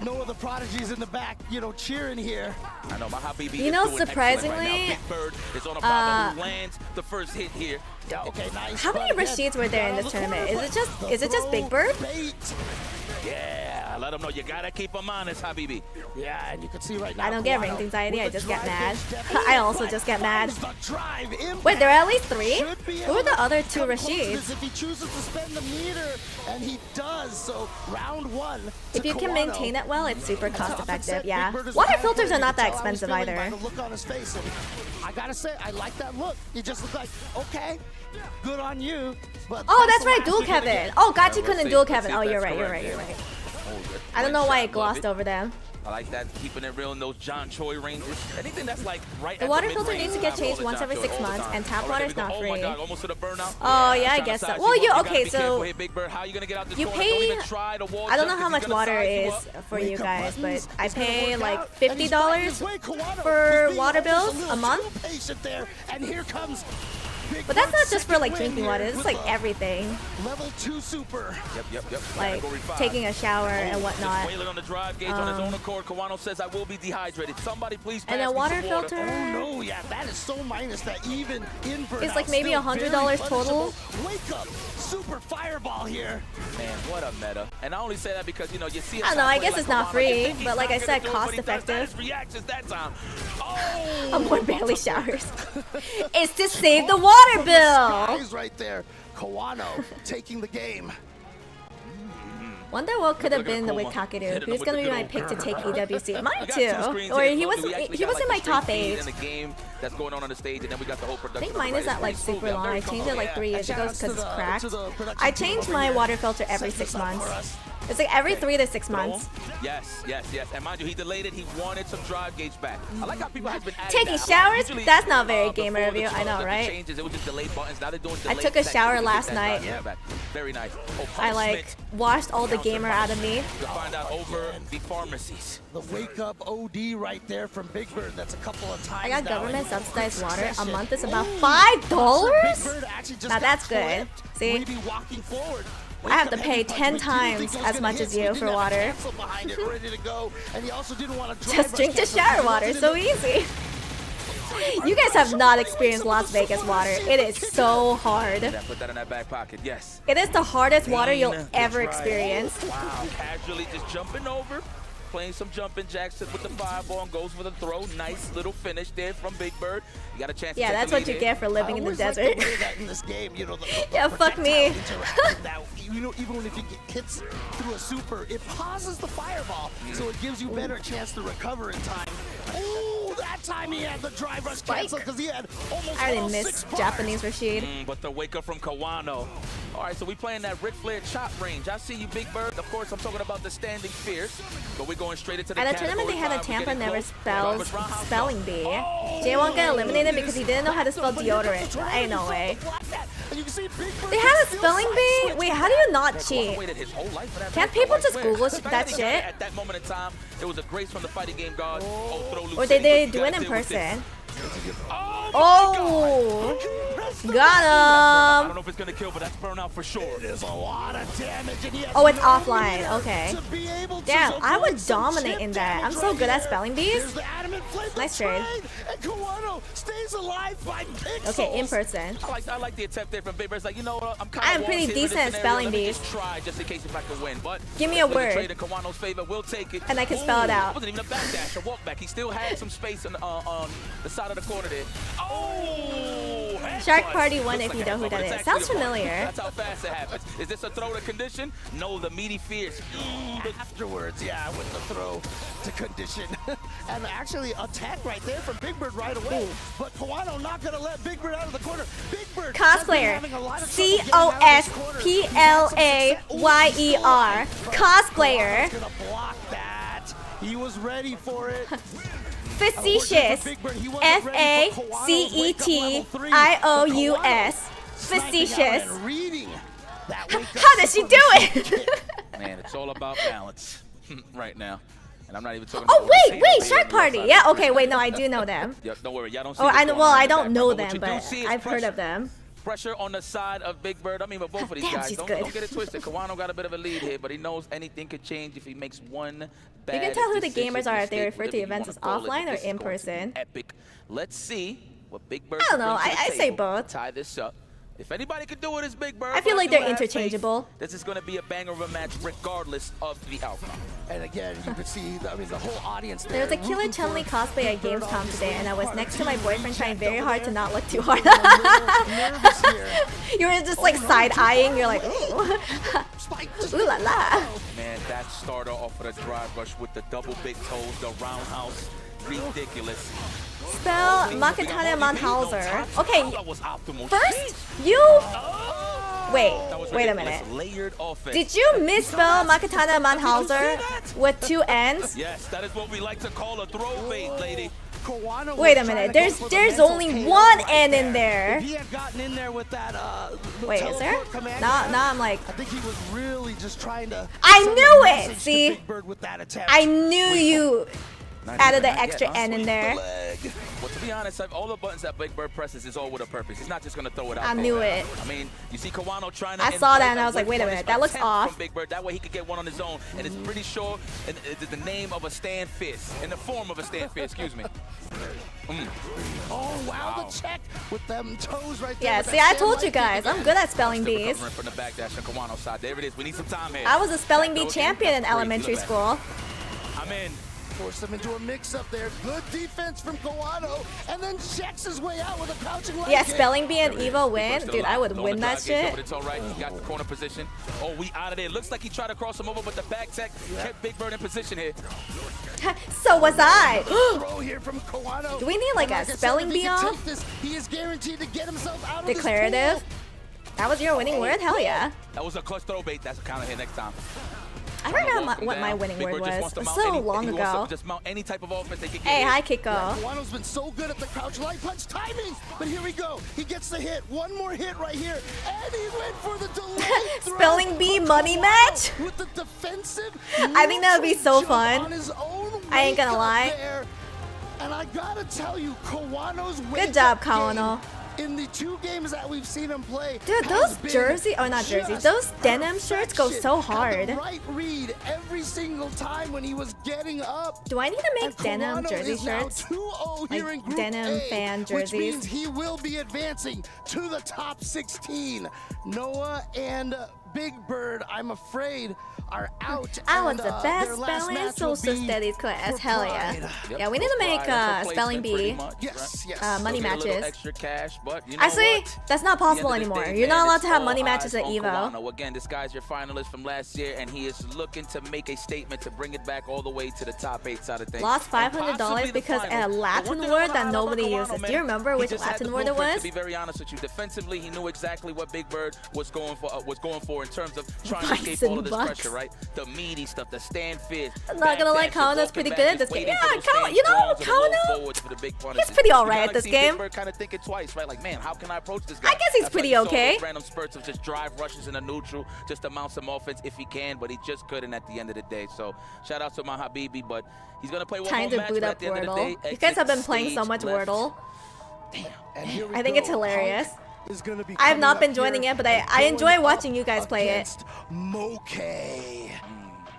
Noah the Prodigy's in the back, you know, cheering here. I know, my Habibi you know, surprisingly, right Big Bird is on a who lands the first hit here. Yeah, okay, nice. How many Rashids were there in this tournament? Is it just Big Bird? Yeah, let them know you gotta keep them honest, Habibi. Yeah, and you can see right now. I don't get ranked anxiety, I just get mad. I also just get mad. Wait, there are at least 3? Who are the other 2 Rashids? If he chooses to spend the meter, and he does, so round 1. If you can maintain it well, it's super cost effective, yeah. Water filters are not that expensive either. Look on his face, and I gotta say, I like that look. He just looked like, okay, good on you. But oh, that's right, dual Kevin. Oh, Gachi couldn't dual Kevin. Oh, you're right. I don't know why it glossed over them. I like that, keeping it real in those John Choi ranges. Anything that's like right the water filter needs to get changed once every 6 months, and tap water is not free. Oh my God, almost to the burnout. Oh yeah, I guess so. Well, you okay? So you pay. I don't know how much water is for you guys, but I pay like $50 for water bills a month. And here comes. But that's not just for like drinking water, it's like everything. Level 2 super. Yep. Like taking a shower and whatnot. On the drive gauge on his own accord. Kawano says I will be dehydrated. Somebody please pass and a water filter. Oh no, yeah, that is so minus that even in burnout. It's like maybe $100 total. Wake up, super fireball here. Man, what a meta. And I only say that because you know you see. I don't know. I guess it's not free, but like I said, cost effective. Reactions that time. Amor barely showers. It's to save the water bill. He's right there. Kawano taking the game. Wonder what could have been with Kakeru. Who's gonna be my pick to take EWC? Mine too. Or he was in my top 8. That's going on the stage, and then we got the whole production. I think mine is at like super long. I changed it like 3 years ago because it's cracked. I change my water filter every 6 months. It's like every 3 to 6 months. Yes. And mind you, he delayed it. He wanted some drive gauge back. I like how people have been taking showers. That's not very gamer of you. I know, right? I took a shower last night. Very nice. I like washed all the gamer out of me. To find out over the pharmacies. The wake up OD right there from Big Bird. That's a couple of times. I got government subsidized water. A month is about $5. Now that's good. See? I have to pay 10 times as much as you for water. Just drink the shower water, so easy. You guys have not experienced Las Vegas water. It is so hard. Put that in that back pocket, yes. It is the hardest water you'll ever experience. Wow, casually just jumping over. Playing some jumping jacks with the fireball and goes for the throw. Nice little finish there from Big Bird. You got a chance to that's what you get for living in the desert. In this game, you know, yeah, fuck me. You know, even when if you get hits through a super, it pauses the fireball, so it gives you better chance to recover in time. Oh, that time he had the drive rush canceled because he had almost I already missed Japanese Rashid. But the wake up from Kawano. All right, so we playing that Ric Flair chop range. I see you, Big Bird. Of course, I'm talking about the standing fierce, but we're going straight into the At a tournament, they had a Tampa never spells spelling bee. J1 got eliminated because he didn't know how to spell deodorant. Ain't no way. They had a spelling bee? Wait, how do you not cheat? Can't people just Google that shit? At that moment in time, it was a grace from the fighting game guard. Or did they do it in person? Oh! Got I him. don't know if it's gonna kill, but that's burnout for sure. It is a lot of damage, and he has Oh, it's no offline. meter Okay. to be able to Damn, I would avoid some dominate chip in that. I'm damage so right good at here. spelling bees. There's the adamant flame Nice trade. and Kawano stays alive by pixels. Okay, in person. I like the attempt there from Big Bird. It's like, you know what, I'm kind of pretty decent at spelling Let me bees. just try just in case if I can win. But Give me a with the word. trade in Kawano's favor, we'll take it. And I can spell it out. It wasn't even a backdash, a walk back. He still had some space on the side of the corner there. Oh! Shark Party 1 Looks if like you a know who headbutt, but that it's is. actually Sounds a bump. familiar. That's how fast it happens. Is this a throw to condition? No, the meaty fierce. Afterwards, yeah, with the throw to condition. And actually attack right there from Big Bird right away. But Kawano not gonna let Big Bird out of the corner. Big Bird Cosplayer. COSPLAYER. Cosplayer. Gonna block that. He was ready for it. Facetious. FACETIOUS. Facetious. How does she do it? Man, it's all about balance right now. And I'm not even talking Oh, about wait, Shark Party. Yeah, okay, wait, no, I do know them. Yeah, don't worry, y'all don't see Oh, what's I know. going Well, on in I the don't know background, them, what you do but see is I've heard of pressure. them. Pressure on the side of Big Bird. I mean, but both of these Damn, guys. she's Don't good. get it twisted. Kawano got a bit of a lead here, but he knows anything could change if he makes one bad You can tell who the decision, gamers are if they mistake, refer to whatever you events as wanna call it, offline but or this is in going to be person. Epic. Let's see what Big Bird. I don't know. brings to the I say table. both. Tie this up. If anybody could do it, it's Big Bird. I feel but like do they're have faith. interchangeable. This is going to be a banger of a match, regardless of the outcome. And again, you can see, I mean, the whole audience There was a Killer rooting Chun-Li for cosplay at Big Bird Gamescom on this today, and I was part. next to my boyfriend trying very Over hard there. to not look too hard. Nervous here. You were just like side-eyeing. You're like, ooh. Ooh la la. Man, that starter off of the drive rush with the double big toes, the roundhouse, ridiculous. Spell Makatana Manhauser. Okay, That was optimal. first, you... Wait a ridiculous. minute. Layered offense. Did you misspell Makatana Manhauser with 2 N's? Yes, that is what we like to call a throw bait, lady. Kawano Wait a was trying minute, to go for the there's mental only KO 1 right N in there. If he had gotten in there with that, Wait, is there? teleport command Now grab, I'm like... I think he was really just trying to... I send a knew it! message to See? Big Bird with that attempt. I knew you added the Not yet, extra huh? N in there. Well, to be honest, all the buttons that Big Bird presses is all with a purpose. He's not just going to throw it out I there. knew it. I mean, you see Kawano trying to... I saw that and inflate I was like, whip wait a punish minute, that looks attempt off. From Big Bird. That way he could get one on his own. And it's pretty sure it's the name of a stand fist. In the form of a stand fist, excuse me. Oh, wow, the check with them toes right there. Yeah, with see, that I told stand you guys, I'm good at spelling Still bees. recovering from the backdash on Kawano's side. There it is. We need some time here. I was a spelling bee Back champion in crazy. elementary Look at school. that. I'm in. Force him into a mix-up there. Good defense from Kawano, and then checks his way out with a crouching leg Yeah, kick. spelling bee and Evo win. Still Dude, I would alive. win No, that the drive gauge, shit. But it's all right. He got the corner position. Oh, we out of there. Looks like he tried to cross him over, but the back tech kept Big Bird in position here. So was I. Throw here from Kawano. Do we need like And a I said, spelling if he bee can off? take this, he is guaranteed to get himself out of this Declarative. pool. That was your winning word? Hell yeah. That was a clutch throw bait. That's a counter here next time. I forgot what my winning word was. It was so long ago. Just mount any type of offense they could get. Hey, in. hi, Kiko. Yeah, Kawano's been so good at the crouch light punch timing, but here we go. He gets the hit. One more hit right here, and he went for the delayed throw. Spelling bee But money Kawano match? with the defensive. I think that would be so jump fun. on his own I ain't gonna wake up lie. there. And I gotta tell you, Kawano's Good job, wake-up Kawano. game in the 2 games that we've seen him play. Dude, has those been jersey, or not jerseys, just those denim shirts go perfection. so Had hard. the right read every single time when he was getting up. Do I need to make And denim Kawano jersey is now shirts? 2-0 here Like in Group denim A, fan which jerseys? means he will be advancing to the top 16. Noah and Big Bird, I'm afraid, are out. I was and, the best their last spelling match so will be studies class. for Hell yeah. Pride. Yep, Yeah, we need to for make Pride. That's a spelling placement pretty bee much, Yes, yes. money Still get a little matches. extra cash, but you know Actually, what? that's not possible At the end of anymore. the day, You're not man, allowed it's to have all money eyes matches at on Evo. Kawano. Again, this guy's your finalist from last year, and he is looking to make a statement to bring it back all the way to the top 8 side of things. Lost And $500 possibly the because finals. a But Latin one thing I word wanna that highlight nobody about uses. Kawano, Do you remember he which just had Latin the word it blueprint, was? To be very honest with you, defensively, he knew exactly what Big Bird was going for in terms of trying to Bucks escape all and of this bucks. pressure, right? The meaty stuff, the stand fist. I'm not gonna lie, backdash, Kawano's walking pretty back, good at just this game. waiting Yeah, for those Kawano, stand you know, throws and the low Kawano, forwards for the big he's punishes. pretty You alright gotta at this see game. Big Bird kind of thinking twice, right? Like, man, how can I approach this guy? I guess he's That's why pretty you saw okay. those random spurts of just drive rushes in a neutral, just to mount some offense if he can, but he just couldn't at the end of the day. So shout out to my Habibi, but he's gonna play one Trying more to match, boot but up at the end of the day, Wordle. You guys have been playing so exit much stage left. Wordle. And here we I think go. it's hilarious. is going to be. I have not been joining it, but I enjoy watching you guys play it. Moke.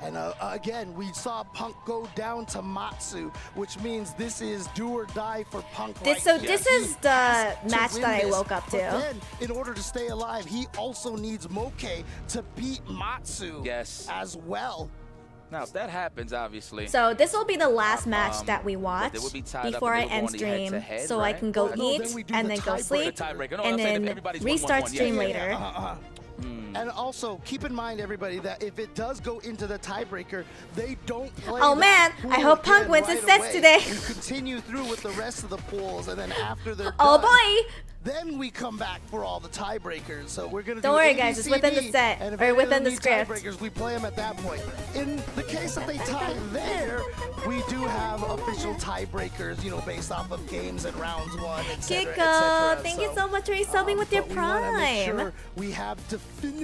And again, we saw Punk go down to Matsu, which means this is do or die for Punk. This is the match that I woke up to. But then, in order to stay alive, he also needs Moke to beat Matsu as well. Now, if that happens, obviously. So this will be the last match that we watch before I end stream, so I can go eat and then go sleep, and then restart stream later. And also, keep in mind, everybody, that if it does go into the tiebreaker, they don't play. Oh man, I hope Punk wins his sets today. We continue through with the rest of the pools, and then after they're oh done, boy, then we come back for all the tiebreakers. So we're gonna don't worry, guys. It's within the set or within the script. Tiebreakers, we play them at that point. In the case that they tie there, we do have official tiebreakers, you know, based off of games and rounds won, etc. Kiko, thank you so much for subbing with your We wanna make Prime. sure we have definitive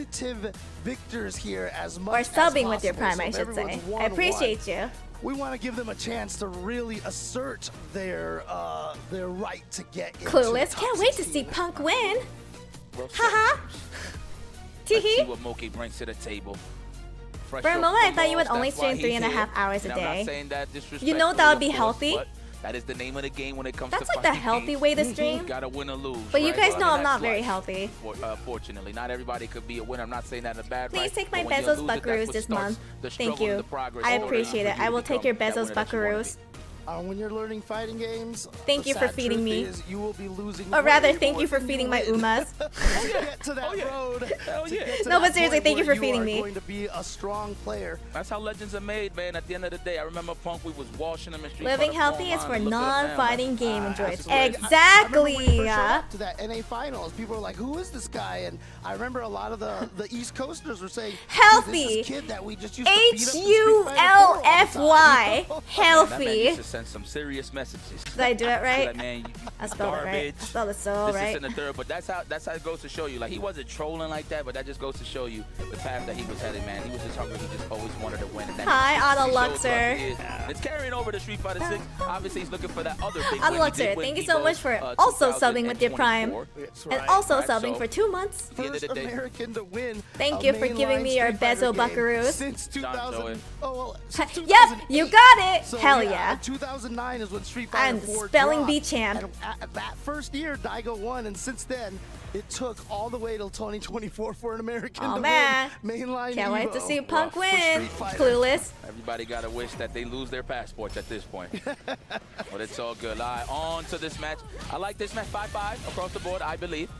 victors here as much Or as subbing with your possible. Prime, I So should say. everyone's I appreciate 1-1. you. We want to give them a chance to really assert their right to get into Clueless, the can't top wait to 16. see Punk win. Well, Haha. Let's see Teehee. what Moke brings to the table. Fresh For a off moment, I the thought you would loss, only that's why stream he's 3.5 here. hours a And I'm day. not saying that You know that would be disrespectfully, of healthy. course, but that is the name of the game when it comes That's to like the fighting healthy games. way to stream. Gotta win or lose. But you right? guys Well, know I I'm mean, not that's very life. healthy. Fortunately, not everybody could be a winner. I'm not saying that in a bad Please light, take my but when you Bezos lose it, that's buckaroos what this starts month. the Thank struggle and you. the progress I in order appreciate for it. you I to will take become your that Bezos winner that you wanna buckaroos. When you're learning fighting games, Thank the you for sad feeding truth me. is you will be losing Or rather, way thank more you for than feeding my win. umas. To get to that road. No, but seriously, thank you for feeding me. You are going to be a strong player. That's how legends are made, man. At the end of the day, I remember Punk, we was washing them in Street Living Fighter healthy is online. for Look at them now. non-fighting game enjoyers. I remember when Exactly. we first showed up to that NA finals, people were like, "Who is this guy?" And I remember a lot of the East Coasters were saying, Healthy. "This kid that we just used to beat up in Street Fighter 4 all the H-U-L-F-Y. time." Man, that man Healthy. used to send some serious messages. Did I do it right? Like, man, I spelled it right. garbage. I spelled it so This right. is in the third, but that's how it goes to show you. Like, he wasn't trolling like that, but that just goes to show you the path that he was headed, man. He was just hungry. He just always wanted to win. And Hi, he Otto shows Luxor. what he is. It's carrying over to Street Fighter 6. Obviously, he's looking for that other big Otto win. He Luxor, did win thank you so Evo, much for also subbing with your 2024. Prime. That's And right. also Right, subbing so- for 2 months. First American to win. Thank a you for giving mainline me your Street Fighter Bezo game buckaroos. Since John 2000. Joey. Oh well. Since Yep, 2008. you got it. So, Hell yeah. 2009 is when Street Fighter I'm 4 spelling dropped. bee champ. And at that first year, Daigo won, and since then, it took all the way till 2024 for an American Oh to man. win mainline Can't wait to Evo see Punk for win. Street Fighter. Clueless. Everybody got to wish that they lose their passports at this point. But it's all good. All right, on to this match. I like this match 5-5 across the board, I believe.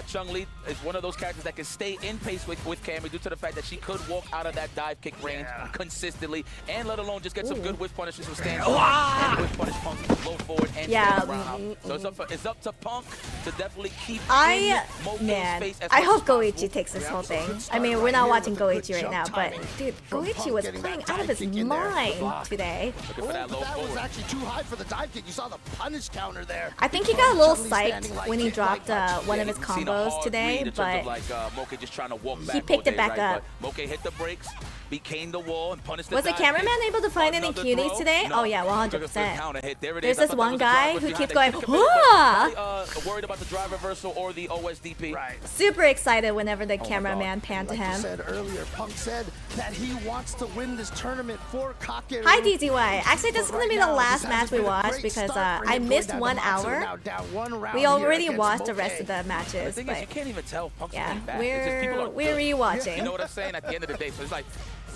Chun-Li is one of those characters that can stay in pace with Cammy due to the fact that she could walk out of that dive kick range consistently, and let alone just get some good whiff punishes with stand and whiff punish Punk to blow forward and Yeah, stand around. So it's up to Punk to definitely keep in Moke's Man, face as I much hope as possible. Goichi takes this whole thing. I mean, we're not watching Goichi right now, but dude, Goichi was playing out of his mind today. Looking for that low That was forward. actually too high for the dive kick. You saw the punish counter there. I think he got a little Chun-Li psyched standing like when he kick, dropped like one of his You've seen a combos hard today, read in terms but of like Moke just trying to walk back he picked all it day, back right? up. But Moke hit the brakes, became the wall, and punished the was the dive cameraman kick. able to find any Another cuties throw? today? No. Oh yeah, Took a flip 100%. counter hit. There it There's is. I this thought one that was a guy drive who behind keeps it. going, Could've been, but "Whoa!" probably, worried about the drive reversal or the OSDP. Right. Super excited whenever the my cameraman God. panned to Like you him. said earlier, Punk said that he wants to win this tournament for Kakeru. Hi DZY. Actually, this is But gonna be right the now, last this match hasn't we been a watched great because start for I him going missed down to 1 Matsu, hour. now down 1 round We here already against watched the Moke. rest of the The matches, thing is, you but can't even tell Punk's yeah, playing bad. It's just people we're are good. rewatching. You know what I'm saying? At the end of the day, so it's like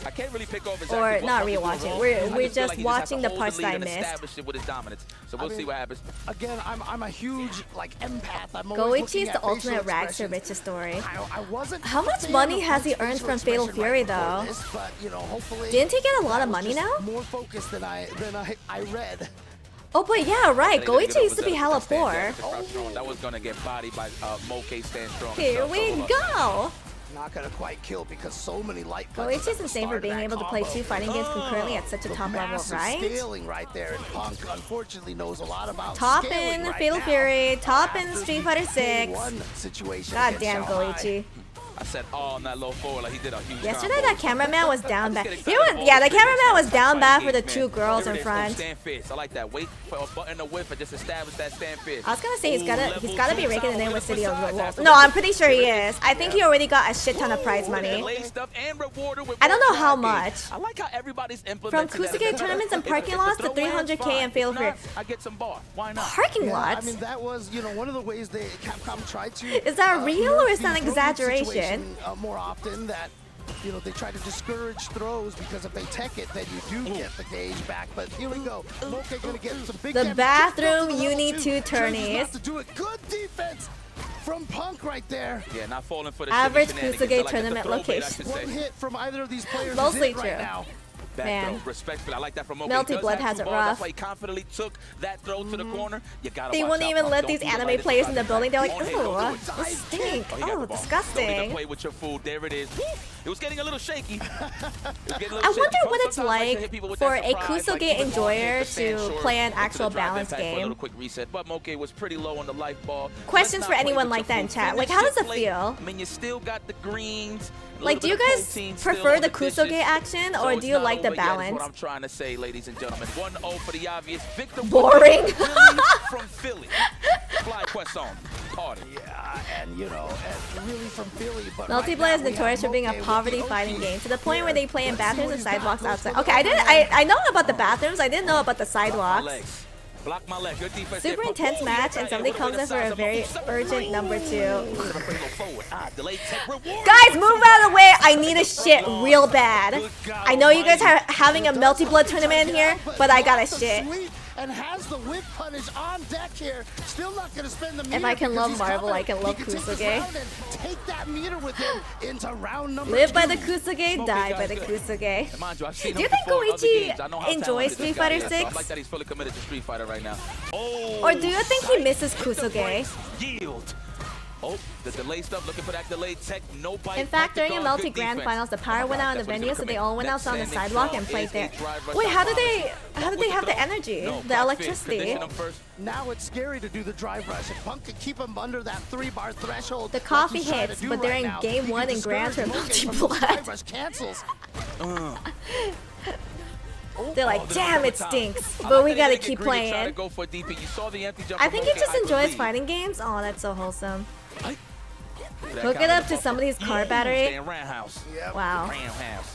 I can't really pick over exactly Or what not Punk is doing rewatching. wrong. We're I we're just feel just like he watching has the to hold parts lead that I and missed. establish it with his dominance. So we'll see what happens. Again, I'm a huge like empath. I'm always Goichi looking is at the facial ultimate rags to expressions. riches story. I wasn't How a much fan money of has he Punk's earned facial from Fatal expression Fury, right before though? this, but, you know, hopefully Didn't he get a lot of that was money just now? More focused than I read. Oh, but yeah, right. They gotta get Goichi over used to be the hella stand poor. jab to Crouch Strong. That was gonna get bodied by Moke stand strong. Here himself. we So, go. Not gonna quite kill because so many light punches. Goichi is insane for being able to play 2 fighting games concurrently at such a top level, Massive right? scaling right there, and Punk unfortunately knows a lot about Top scaling in right Fatal now. Fury, top in After Street the Fighter 6. K1 situation God against damn Shanghai. Goichi. I said, oh, on that low forward, like he did a huge Yesterday, combo. that cameraman was down bad. Yeah, the cameraman was down bad for the two girls in front. Stand fist. I like that. Wait for a button to whiff and just establish that stand fist. I was gonna say he's gotta be raking it in with City of the Wolves. No, I'm pretty sure he is. I think he already got a shit ton of prize money. I don't know how much. I like how everybody's From Kusuke tournaments and parking lots to 300K and Fatal Free. I get some bar. Why not? Parking lots? I mean, that was, you know, one of the ways Capcom tried to. Is that real or is that an exaggeration? More often that, you know, they try to discourage throws because if they tech it, then you do get the gauge back. But here we go. Moke gonna get some big the bathroom Uni 2 tourneys. To do it. Good defense from Punk right there. Yeah, not falling for the average Kusuke tournament location. One hit from either of these players. Mostly true. Right now. Man. Respectfully, I like that from Moke. Melty Blood has it rough. That's why he confidently took that throw to the corner. You gotta they wouldn't even let these anime players in the building. They're like, ooh, this stink. Oh, disgusting. Play with your food. There it is. It was getting a little shaky. I wonder what it's like for a Kusuke enjoyer to play an actual balanced game. A little quick reset, but Moke was pretty low on the life ball. Questions for anyone like that in chat. Like, how does it feel? I mean, you still got the greens. Like, do you guys prefer the Kusuge action or do you like the balance? That's what I'm trying to say, ladies and gentlemen. 1-0 for the obvious. Victor boring. From Philly. Fly Quest on. Party. Yeah, and you know, and really from Philly. But Melty Blood is notorious for being a poverty fighting game to the point where they play in bathrooms and sidewalks outside. Okay, I know about the bathrooms. I didn't know about the sidewalks. Block my leg. Your defense super intense match, and somebody comes in for a very urgent number 2. Guys, move out of the way. I need a shit real bad. I know you guys are having a Melty Blood tournament here, but I got a shit. And has the whip punish on deck here. Still not going to spend the meter. If I can love Marvel, I can love Kusuge. Take that meter with him into round number 2. Live by the Kusuge, die by the Kusuge. Do you think Koichi enjoys Street Fighter 6? I like that he's fully committed to Street Fighter right now. Or do you think he misses Kusuge? Yield. Oh, the delay stuff, looking for that delayed tech, no bite. In fact, during a Melty Grand Finals, the power went out in the venue, so they all went out on the sidewalk and played there. Wait, how did they have the energy, the electricity? Now it's scary to do the drive rush. If Punk can keep him under that 3-bar threshold. The coffee hits, but they're in game 1 in Grand for Melty Blood. Cancels. They're like, damn, it stinks, but we gotta keep playing. I think he just enjoys fighting games. Oh, that's so wholesome. Hook it up to somebody's car battery. Wow.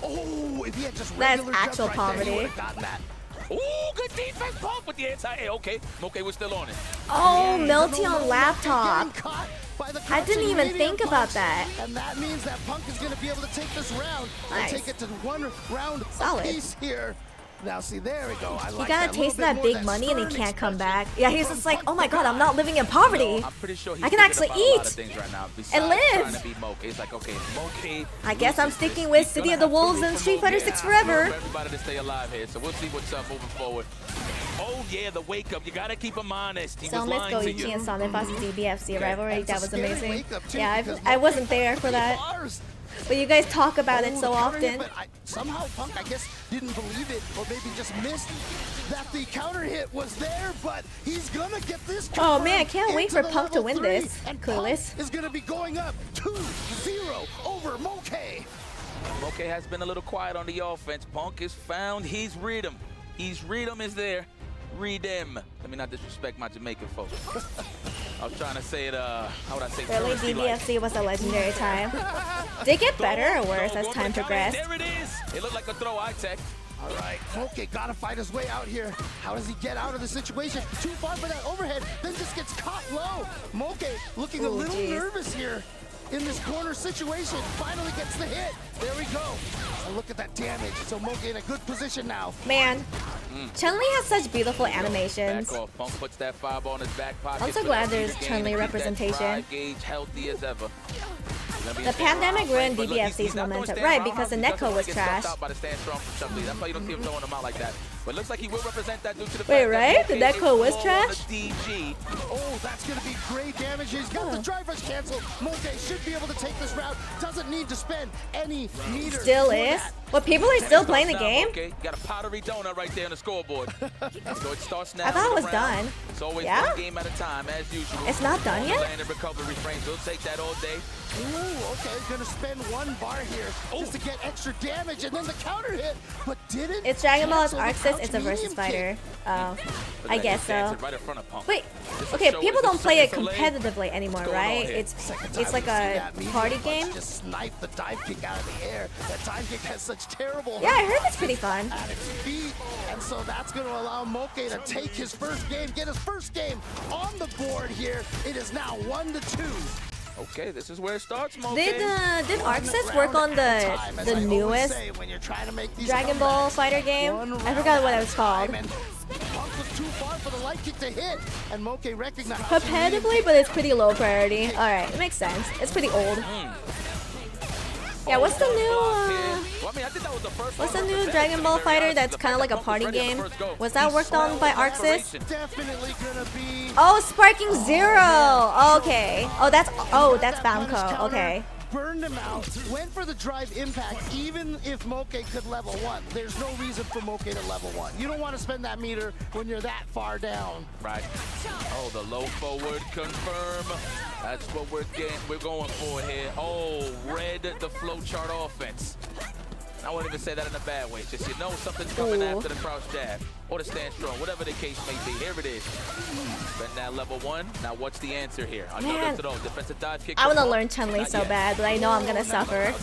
Oh, if he had just that's actual poverty. Ooh, good defense, Punk with the anti-A. Okay, Moke was still on it. Oh, Melty on laptop. I didn't even think about that. And that means that Punk is going to be able to take this round and take it to 1 round apiece here. Now see, there we go. He got a taste of that big money and he can't come back. Yeah, he's just like, oh my god, I'm not living in poverty. I'm pretty sure I can actually eat and live. It's like, okay, Moke, I guess I'm sticking with City of the Wolves and Street Fighter 6 forever. Everybody to stay alive here, so we'll see what's up moving forward. Oh yeah, the wake up. You gotta keep him honest. He was lying to you. Koichi and Sonic vs. DBFC rivalry. That was amazing. Yeah, I wasn't there for that. But you guys talk about it so often. But somehow Punk, I guess, didn't believe it, or maybe just missed that the counter hit was there, but he's gonna get this. Oh man, I can't wait for Punk to win this. And Clueless is gonna be going up 2-0 over Moke. Moke has been a little quiet on the offense. Punk has found his rhythm. His rhythm is there. Rhythm. Let me not disrespect my Jamaican folks. I was trying to say it, how would I say it? Early DBFC was a legendary time. Did it get better or worse as time progressed? There it is. It looked like a throw, I-Tech. All right, Moke gotta fight his way out here. How does he get out of the situation? Too far for that overhead, then just gets caught low. Moke looking a little nervous here in this corner situation. Finally gets the hit. There we go. And look at that damage. So Moke in a good position now. Man, Chun-Li has such beautiful animations. Punk puts that fireball in his back pocket. I'm so glad there's Chun-Li representation. Healthy as ever. The pandemic ruined DBFC's momentum. Right, because the netcode was trash. That's why you don't see him throwing them out like that. But looks like he will represent that due to the Wait, right? The netcode was trash? Oh, that's going to be great damage. He's got the drive rush canceled. Moke should be able to take this route. Doesn't need to spend any meters. Still is. What, people are still playing the game? Okay, got a pottery donut right there on the scoreboard. So it starts now. I thought it was done. It's always Yeah? one game at a time, as usual. It's not done yet? Land and recovery frames. We'll take that all day. Ooh, okay, gonna spend one bar here just to get extra damage, and then the counter hit, but didn't. It's Dragon Ball, it's cancel the Arxis, it's a crouch versus medium fighter. Oh, I guess so. Right in front of Punk. Wait, This okay, show people is don't play it Soleil. competitively anymore, What's going on right? here? It's like a party game. Just snipe the dive kick out of the air. That dive kick has such terrible. Yeah, I heard it's pretty fun. At its feet, and so that's going to allow Moke to take his first game, get his first game on the board here. It is now 1-2. Okay, this is where it starts, Mo. Did Arxis work on the newest Dragon Ball fighter game? I forgot what it was called. Punk was too far for the light kick to hit, and Moke recognized. Competitively, but it's pretty low priority. All right, it makes sense. It's pretty old. Yeah, what's the new? What's the new Dragon Ball fighter that's kind of like a party game? Was that worked on by Arxis? Definitely gonna be. Oh, Sparking Zero. Okay. Oh, that's Bamco. Okay. Burned him out, went for the drive impact, even if Moke could level 1. There's no reason for Moke to level 1. You don't want to spend that meter when you're that far down. Right. Oh, the low forward confirm. That's what we're going for here. Oh, red the flowchart offense. I wouldn't even say that in a bad way. Just, you know, something's coming after the crouch jab or the stand strong, whatever the case may be. Here it is. Spend that level 1. Now, what's the answer here? Man, defensive dive kick. I want to learn Chun-Li so bad, but I know I'm gonna suffer.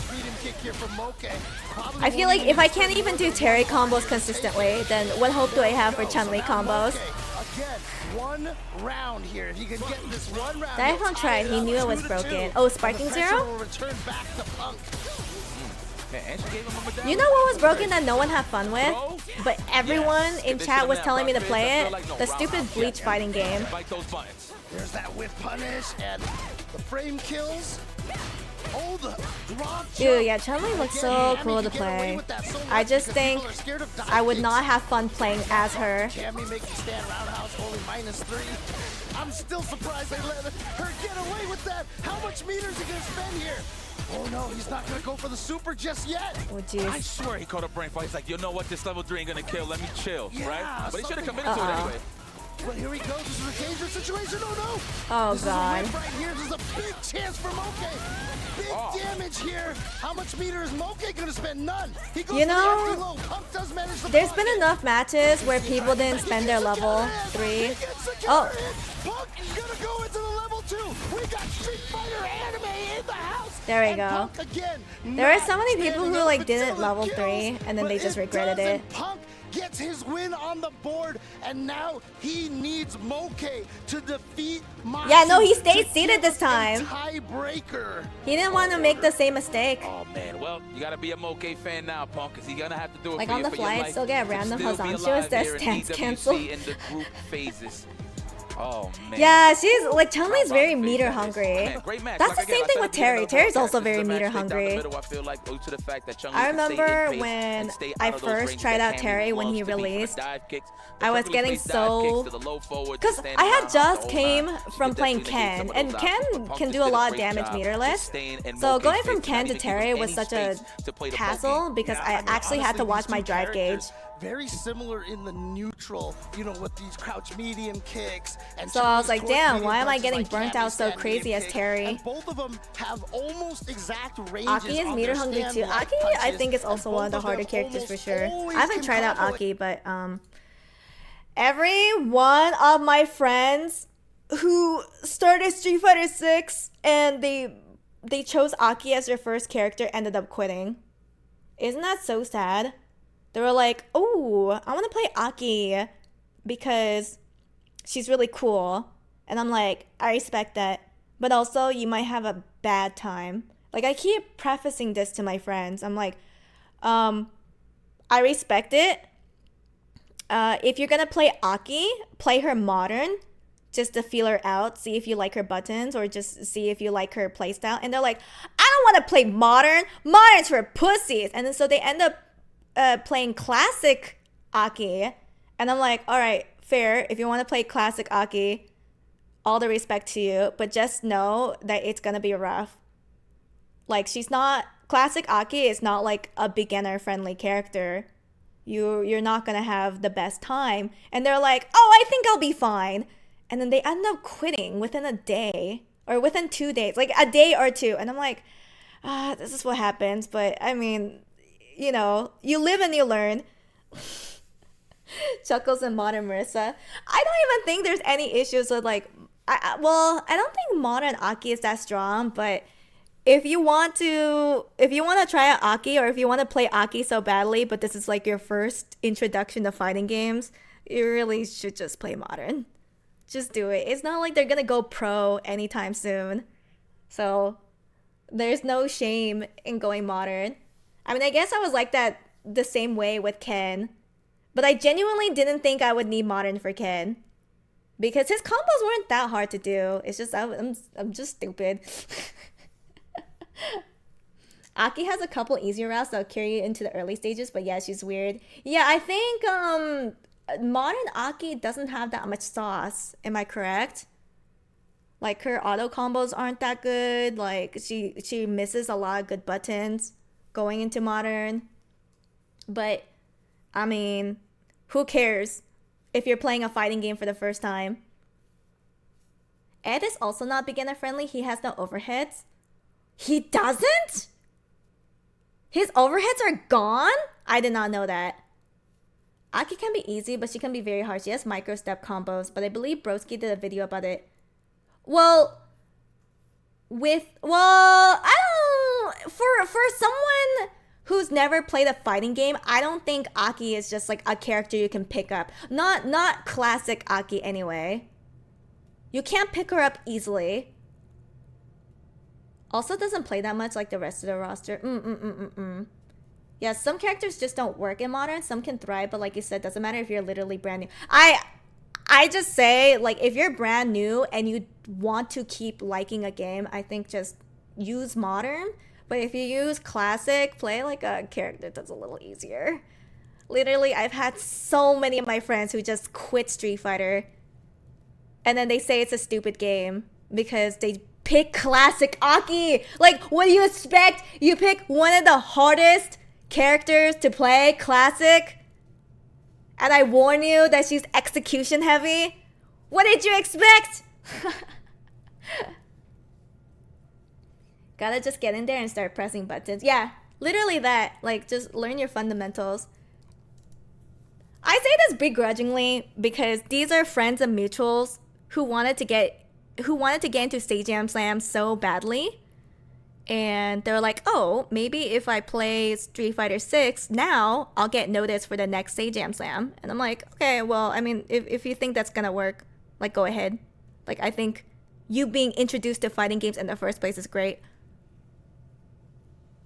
I feel like if I can't even do Terry combos consistently, then what hope do I have for Chun-Li combos? Again, 1 round here. If you can get this 1 round. Daifang tried. He knew it was broken. Oh, Sparking Zero? You know what was broken that no one had fun with? But everyone in chat was telling me to play it? The stupid Bleach fighting game. There's that whip punish and the frame kills. Oh, the drop. Dude, yeah, Chun-Li looks so cool to play. I just think I would not have fun playing as her. Cammy making stand roundhouse, only -3. I'm still surprised they let her get away with that. How much meters are he gonna spend here? Oh no, he's not gonna go for the super just yet. Oh jeez. I swear he caught a brain fight. He's like, you know what? This level 3 ain't gonna kill. Let me chill, Yeah, right? But he should have committed to it anyway. But here he goes. This is a dangerous situation. Oh no! Oh this god. Is a right here. This is a big chance for Moke. Big damage here. How much meter is Moke gonna spend? None. He goes You for the know, empty low. Punk does manage to there's been enough matches where people didn't spend their level 3. Oh. Punk is gonna go into the level 2. We got Street Fighter anime in the house. There we and go. Punk again, There are so many people standing who up like until didn't it level kills, 3 and then but they just regretted doesn't. it. Punk gets his win on the board, and now he needs Moke to defeat Masu. Yeah, no, he stayed seated this time. Tiebreaker. He didn't want to make the same mistake. Oh man, well, you gotta be a Moke fan now, Punk, because he's gonna have to do it Like for on you the for your flight, life still get to random still be Hazan. She alive was there, here in stance EWC cancel. in the group phases. Oh man. Yeah, she's like Chun-Li's very meter hungry. Man, great match. That's Like, the same again, thing I with said Terry. at the Terry's beginning also of the very podcast, meter this is a match straight down the hungry. middle. I feel like due to the fact that Chun-Li I can stay in remember pace when and stay I out of those first ranges tried that out Cammy Terry when loves he to be from the released. dive kicks, the I was perfectly getting placed dive kicks so... to the low forward, Because to I standing had roundhouse, just the came whole nine. from You playing definitely negate Ken, some of and those Ken options, but Punk can just do a did lot of great damage job meterless. just staying in So Moke's going face, from not Ken to even giving Terry him was any such a space to play the hassle ball game. because Yeah, I mean, actually had to honestly, watch these my two drive gauge. characters, very similar in the neutral, you know, with these crouch medium kicks. And So I was Chun-Li's like, towards damn, medium why am I punches getting like burnt Cammy out so stand crazy medium as kicks, Terry? And both of them have almost exact ranges. Aki is on meter their hungry stand too. light Aki, I punches, think, is and also one of the both harder them characters for almost sure. always I haven't can tried out combo it. Aki, but every one of my friends who started Street Fighter 6 and they chose Aki as their first character ended up quitting. Isn't that so sad? They were like, oh, I want to play Aki because she's really cool. And I'm like, I respect that. But also, you might have a bad time. Like, I keep prefacing this to my friends. I'm like, I respect it. If you're going to play Aki, play her modern just to feel her out, see if you like her buttons or just see if you like her playstyle. And they're like, I don't want to play modern. Modern's for pussies. And then so they end up playing classic Aki. And I'm like, all right, fair. If you want to play classic Aki, all the respect to you. But just know that it's going to be rough. Like, she's not classic Aki is not like a beginner friendly character. You're not gonna have the best time. And they're like, oh, I think I'll be fine. And then they end up quitting within a day or within 2 days, like a day or two. And I'm like, this is what happens. But I mean, you know, you live and you learn. Chuckles and Modern Marissa. I don't even think there's any issues with like, I don't think Modern Aki is that strong, but if you want to try out Aki, or if you want to play Aki so badly, but this is like your first introduction to fighting games, you really should just play Modern. Just do it. It's not like they're gonna go pro anytime soon. So there's no shame in going Modern. I mean, I guess I was like that the same way with Ken, but I genuinely didn't think I would need Modern for Ken because his combos weren't that hard to do. It's just I'm just stupid. Aki has a couple easier routes that'll carry you into the early stages, but yeah, she's weird. Yeah, I think Modern Aki doesn't have that much sauce. Am I correct? Like her auto combos aren't that good. Like she misses a lot of good buttons going into Modern. But I mean, who cares if you're playing a fighting game for the first time? Ed is also not beginner friendly. He has no overheads. He doesn't? His overheads are gone? I did not know that. Aki can be easy, but she can be very hard. She has micro step combos, but I believe Broski did a video about it. Well, I don't, for someone who's never played a fighting game, I don't think Aki is just like a character you can pick up. Not classic Aki anyway. You can't pick her up easily. Also doesn't play that much like the rest of the roster. Yeah, some characters just don't work in Modern. Some can thrive, but like you said, doesn't matter if you're literally brand new. I just say, like, if you're brand new and you want to keep liking a game, I think just use Modern. But if you use Classic, play like a character that's a little easier. Literally, I've had so many of my friends who just quit Street Fighter. And then they say it's a stupid game because they pick Classic Aki. Like, what do you expect? You pick one of the hardest characters to play, Classic, and I warn you that she's execution heavy? What did you expect? Gotta just get in there and start pressing buttons. Yeah, literally that. Like, just learn your fundamentals. I say this begrudgingly because these are friends and mutuals who wanted to get into Stage Jam Slam so badly. And they're like, oh, maybe if I play Street Fighter 6 now, I'll get noticed for the next Stage Jam Slam. And I'm like, okay, well, I mean, if you think that's gonna work, like, go ahead. Like, I think you being introduced to fighting games in the first place is great.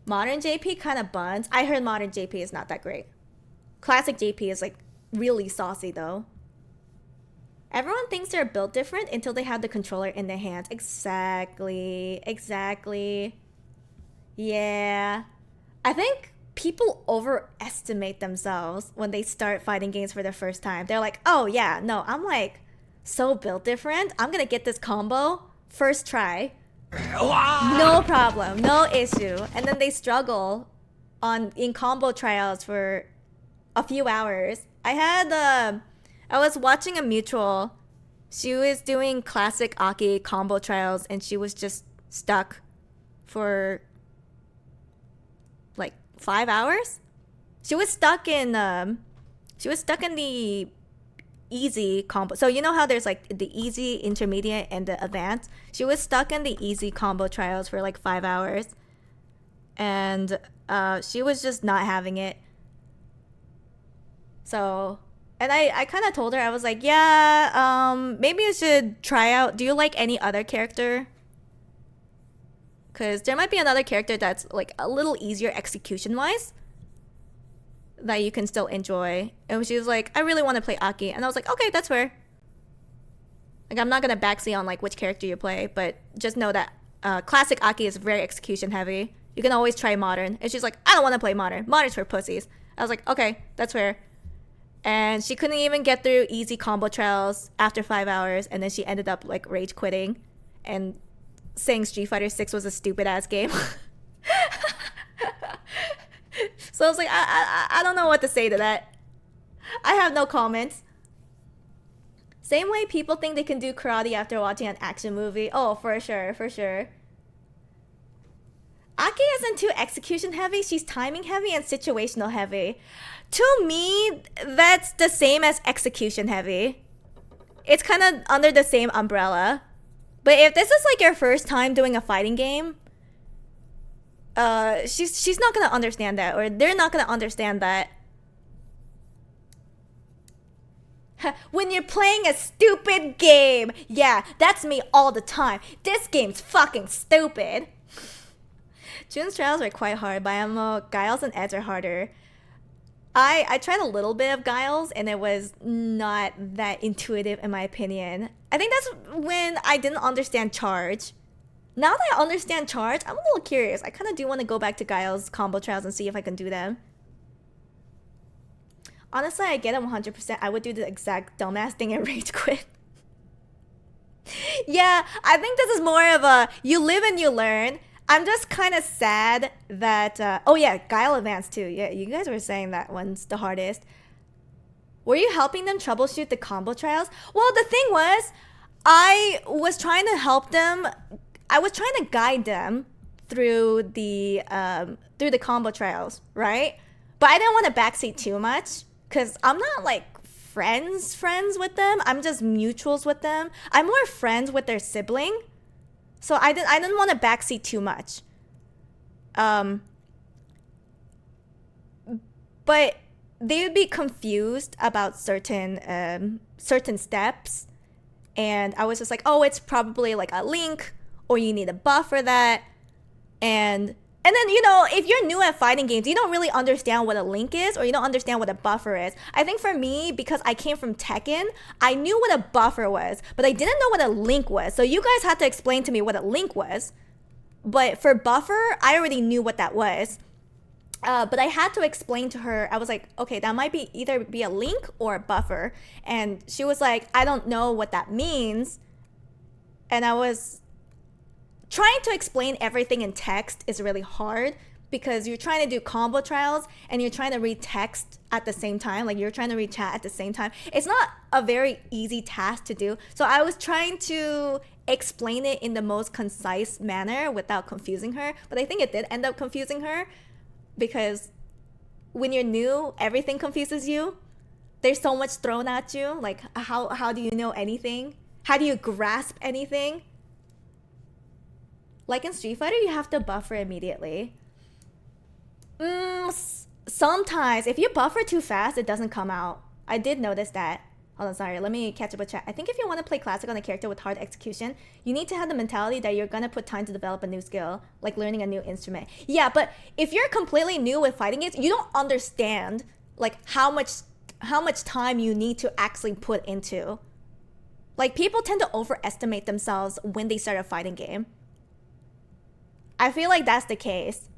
Modern JP kind of buns. I heard Modern JP is not that great. Classic JP is, like, really saucy, though. Everyone thinks they're built different until they have the controller in their hands. Exactly. Yeah. I think people overestimate themselves when they start fighting games for the first time. They're like, oh yeah, no, I'm like so built different. I'm gonna get this combo first try. No problem, no issue. And then they struggle in combo trials for a few hours. I was watching a mutual. She was doing classic Aki combo trials and she was just stuck for like 5 hours. She was stuck in the easy combo. So you know how there's like the easy, intermediate, and the advanced? She was stuck in the easy combo trials for like 5 hours. And she was just not having it. So, and I kind of told her, I was like, yeah, maybe you should try out. Do you like any other character? Because there might be another character that's like a little easier execution-wise that you can still enjoy. And she was like, I really want to play Aki. And I was like, okay, that's fair. Like, I'm not going to backseat on like which character you play, but just know that classic Aki is very execution heavy. You can always try Modern. And she's like, I don't want to play Modern. Modern's for pussies. I was like, okay, that's fair. And she couldn't even get through easy combo trials after 5 hours. And then she ended up like rage quitting and saying Street Fighter 6 was a stupid ass game. So I was like, I don't know what to say to that. I have no comments. Same way people think they can do karate after watching an action movie. Oh, for sure, for sure. Aki isn't too execution heavy. She's timing heavy and situational heavy. To me, that's the same as execution heavy. It's kind of under the same umbrella. But if this is like your first time doing a fighting game, she's not gonna understand that, or they're not gonna understand that. When you're playing a stupid game. Yeah, that's me all the time. This game's fucking stupid. June's trials are quite hard, but Guiles and Edge are harder. I tried a little bit of Guiles and it was not that intuitive in my opinion. I think that's when I didn't understand charge. Now that I understand charge, I'm a little curious. I kind of do want to go back to Guiles combo trials and see if I can do them. Honestly, I get it 100%. I would do the exact dumbass thing and rage quit. Yeah, I think this is more of a you live and you learn. I'm just kind of sad that... oh yeah, Guile Advance too. Yeah, you guys were saying that one's the hardest. Were you helping them troubleshoot the combo trials? Well, the thing was, I was trying to help them. I was trying to guide them through the combo trials, right? But I didn't want to backseat too much. Because I'm not like friends with them. I'm just mutuals with them. I'm more friends with their sibling. So I didn't want to backseat too much. But they would be confused about certain steps. And I was just like, oh, it's probably like a link, or you need a buff for that. And then, you know, if you're new at fighting games, you don't really understand what a link is, or you don't understand what a buffer is. I think for me, because I came from Tekken, I knew what a buffer was, but I didn't know what a link was. So you guys had to explain to me what a link was. But for buffer, I already knew what that was. But I had to explain to her, I was like, okay, that might be either be a link or a buffer. And she was like, I don't know what that means. And I was... trying to explain everything in text is really hard because you're trying to do combo trials and you're trying to read text at the same time. Like you're trying to read chat at the same time. It's not a very easy task to do. So I was trying to explain it in the most concise manner without confusing her. But I think it did end up confusing her because when you're new, everything confuses you. There's so much thrown at you. Like how do you know anything? How do you grasp anything? Like in Street Fighter, you have to buffer immediately. Sometimes, if you buffer too fast, it doesn't come out. I did notice that. Hold on, sorry. Let me catch up with chat. I think if you want to play Classic on a character with hard execution, you need to have the mentality that you're going to put time to develop a new skill, like learning a new instrument. Yeah, but if you're completely new with fighting games, you don't understand like how much time you need to actually put into. Like, people tend to overestimate themselves when they start a fighting game. I feel like that's the case.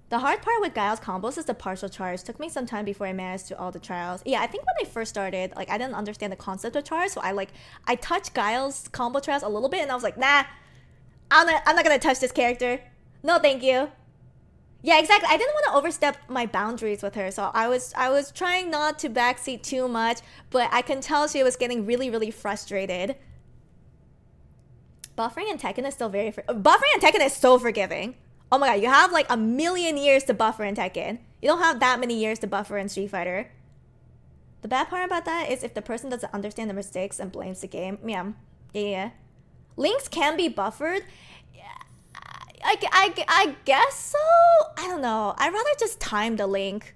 The hard part with Guile's combos is the partial charge. Took me some time before I managed to all the trials. Yeah, I think when I first started, like I didn't understand the concept of charge, so I touched Guile's combo trials a little bit, and I was like, nah, I'm not gonna touch this character. No, thank you. Yeah, exactly. I didn't want to overstep my boundaries with her, so I was trying not to backseat too much, but I can tell she was getting really, really frustrated. Buffering in Tekken is still very... Buffering in Tekken is so forgiving. Oh my god, you have like 1,000,000 years to buffer in Tekken. You don't have that many years to buffer in Street Fighter. The bad part about that is if the person doesn't understand the mistakes and blames the game. Yeah. Links can be buffered. I guess so? I don't know. I'd rather just time the link.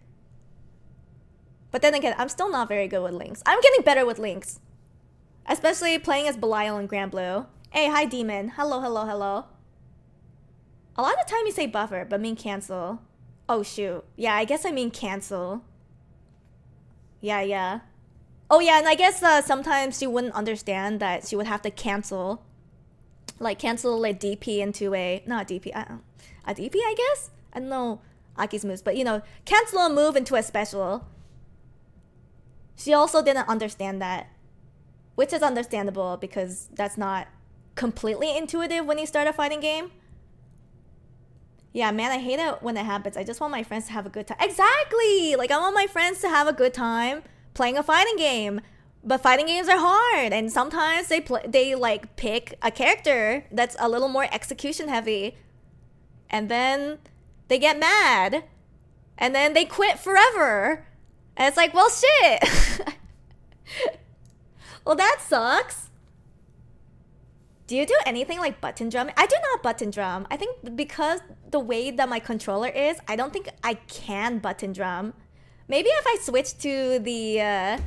But then again, I'm still not very good with links. I'm getting better with links. Especially playing as Belial and Grand Blue. Hey, hi Demon. Hello. A lot of the time you say buffer, but mean cancel. Oh shoot. Yeah, I guess I mean cancel. Yeah. Oh yeah, and I guess sometimes she wouldn't understand that she would have to cancel. Like cancel a DP into a... Not a DP. A DP, I guess? I don't know Aki's moves, but you know, cancel a move into a special. She also didn't understand that. Which is understandable because that's not completely intuitive when you start a fighting game. Yeah, man, I hate it when it happens. I just want my friends to have a good time. Exactly! Like, I want my friends to have a good time playing a fighting game. But fighting games are hard, and sometimes they like pick a character that's a little more execution heavy, and then they get mad, and then they quit forever. And it's like, well, shit. Well, that sucks. Do you do anything like button drumming? I do not button drum. I think because the way that my controller is, I don't think I can button drum. Maybe if I switch to the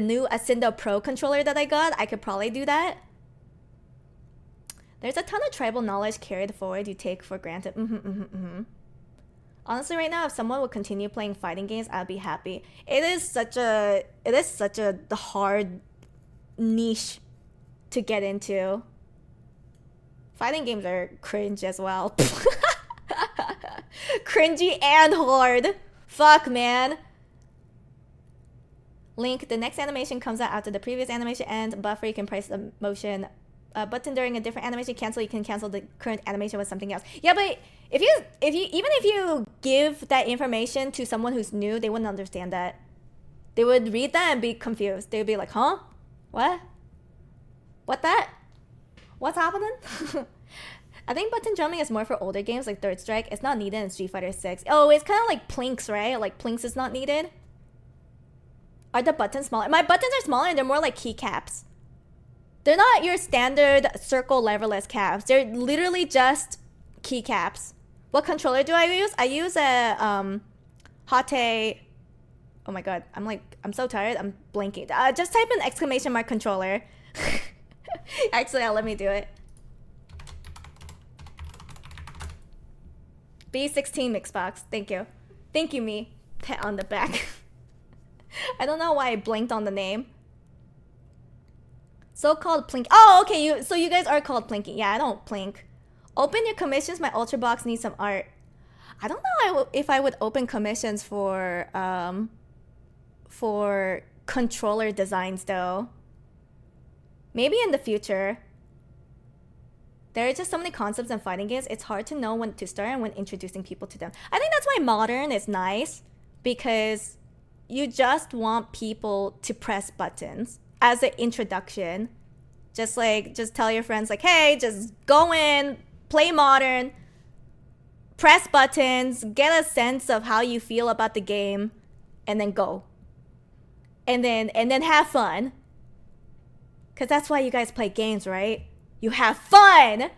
new Ascendo Pro controller that I got, I could probably do that. There's a ton of tribal knowledge carried forward you take for granted. Honestly, right now, if someone would continue playing fighting games, I'd be happy. It is such a hard niche to get into. Fighting games are cringe as well. Cringy and hard. Fuck, man. Link, the next animation comes out after the previous animation ends. Buffer, you can press the motion button during a different animation. Cancel, you can cancel the current animation with something else. Yeah, but if you give that information to someone who's new, they wouldn't understand that. They would read that and be confused. They would be like, huh? What? What that? What's happening? I think button drumming is more for older games like Third Strike. It's not needed in Street Fighter 6. Oh, it's kind of like Plinks, right? Like Plinks is not needed. Are the buttons smaller? My buttons are smaller and they're more like keycaps. They're not your standard circle leverless caps. They're literally just keycaps. What controller do I use? I use a Hate. Oh my god, I'm so tired. I'm blanking. Just type in exclamation mark controller. Actually, let me do it. B16 Mixbox. Thank you. Thank you, me. Pat on the back. I don't know why I blanked on the name. So-called plink. Oh, okay. So you guys are called plinking. Yeah, I don't plink. Open your commissions. My Ultra Box needs some art. I don't know if I would open commissions for controller designs though. Maybe in the future. There are just so many concepts in fighting games. It's hard to know when to start and when introducing people to them. I think that's why modern is nice, because you just want people to press buttons as an introduction. Just tell your friends like, hey, just go in, play modern, press buttons, get a sense of how you feel about the game, and then go. And then have fun. Cause that's why you guys play games, right? You have fun!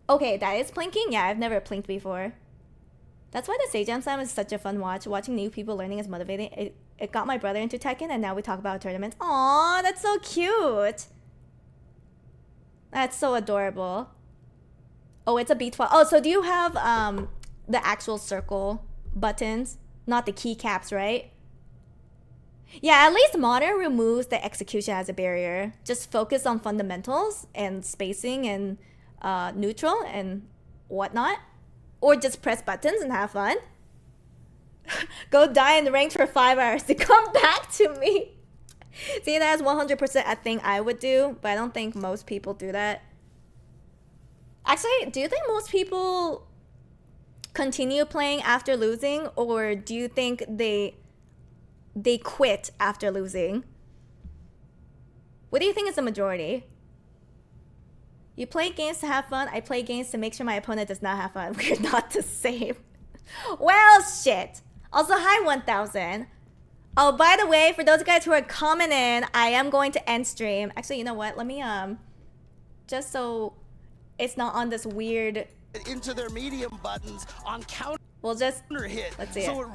Okay, that is plinking? Yeah, I've never plinked before. That's why the Sage Slam is such a fun watch. Watching new people learning is motivating. It got my brother into Tekken, and now we talk about tournaments. Aww, that's so cute. That's so adorable. Oh, it's a B12. Oh, so do you have the actual circle buttons? Not the keycaps, right? Yeah, at least modern removes the execution as a barrier. Just focus on fundamentals and spacing and neutral and whatnot. Or just press buttons and have fun. Go die in the ranks for 5 hours to come back to me. See, that's 100% a thing I would do, but I don't think most people do that. Actually, do you think most people continue playing after losing, or do you think they quit after losing? What do you think is the majority? You play games to have fun. I play games to make sure my opponent does not have fun. We're not the same. Well, shit. Also, hi 1000. Oh, by the way, for those guys who are coming in, I am going to end stream. Actually, you know what? Let me, just so it's not on this weird... Into their medium buttons on counter. We'll just... hit. Let's see it.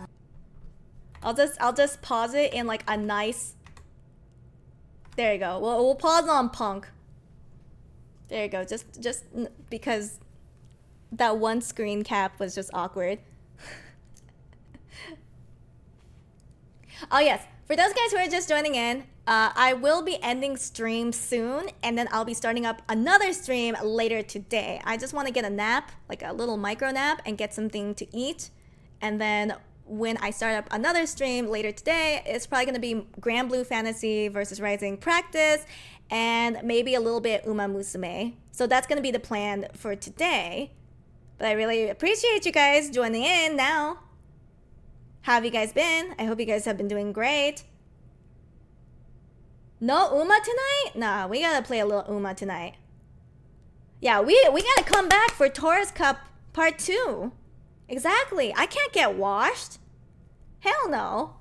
I'll just pause it in like a nice... There you go. We'll pause on Punk. There you go. Just because that one screen cap was just awkward. Oh yes, for those guys who are just joining in, I will be ending stream soon, and then I'll be starting up another stream later today. I just want to get a nap, like a little micro nap, and get something to eat. And then when I start up another stream later today, it's probably going to be Grand Blue Fantasy versus Rising Practice, and maybe a little bit Uma Musume. So that's going to be the plan for today. But I really appreciate you guys joining in now. How have you guys been? I hope you guys have been doing great. No Uma tonight? Nah, we gotta play a little Uma tonight. Yeah, we gotta come back for Taurus Cup Part 2. Exactly. I can't get washed. Hell no.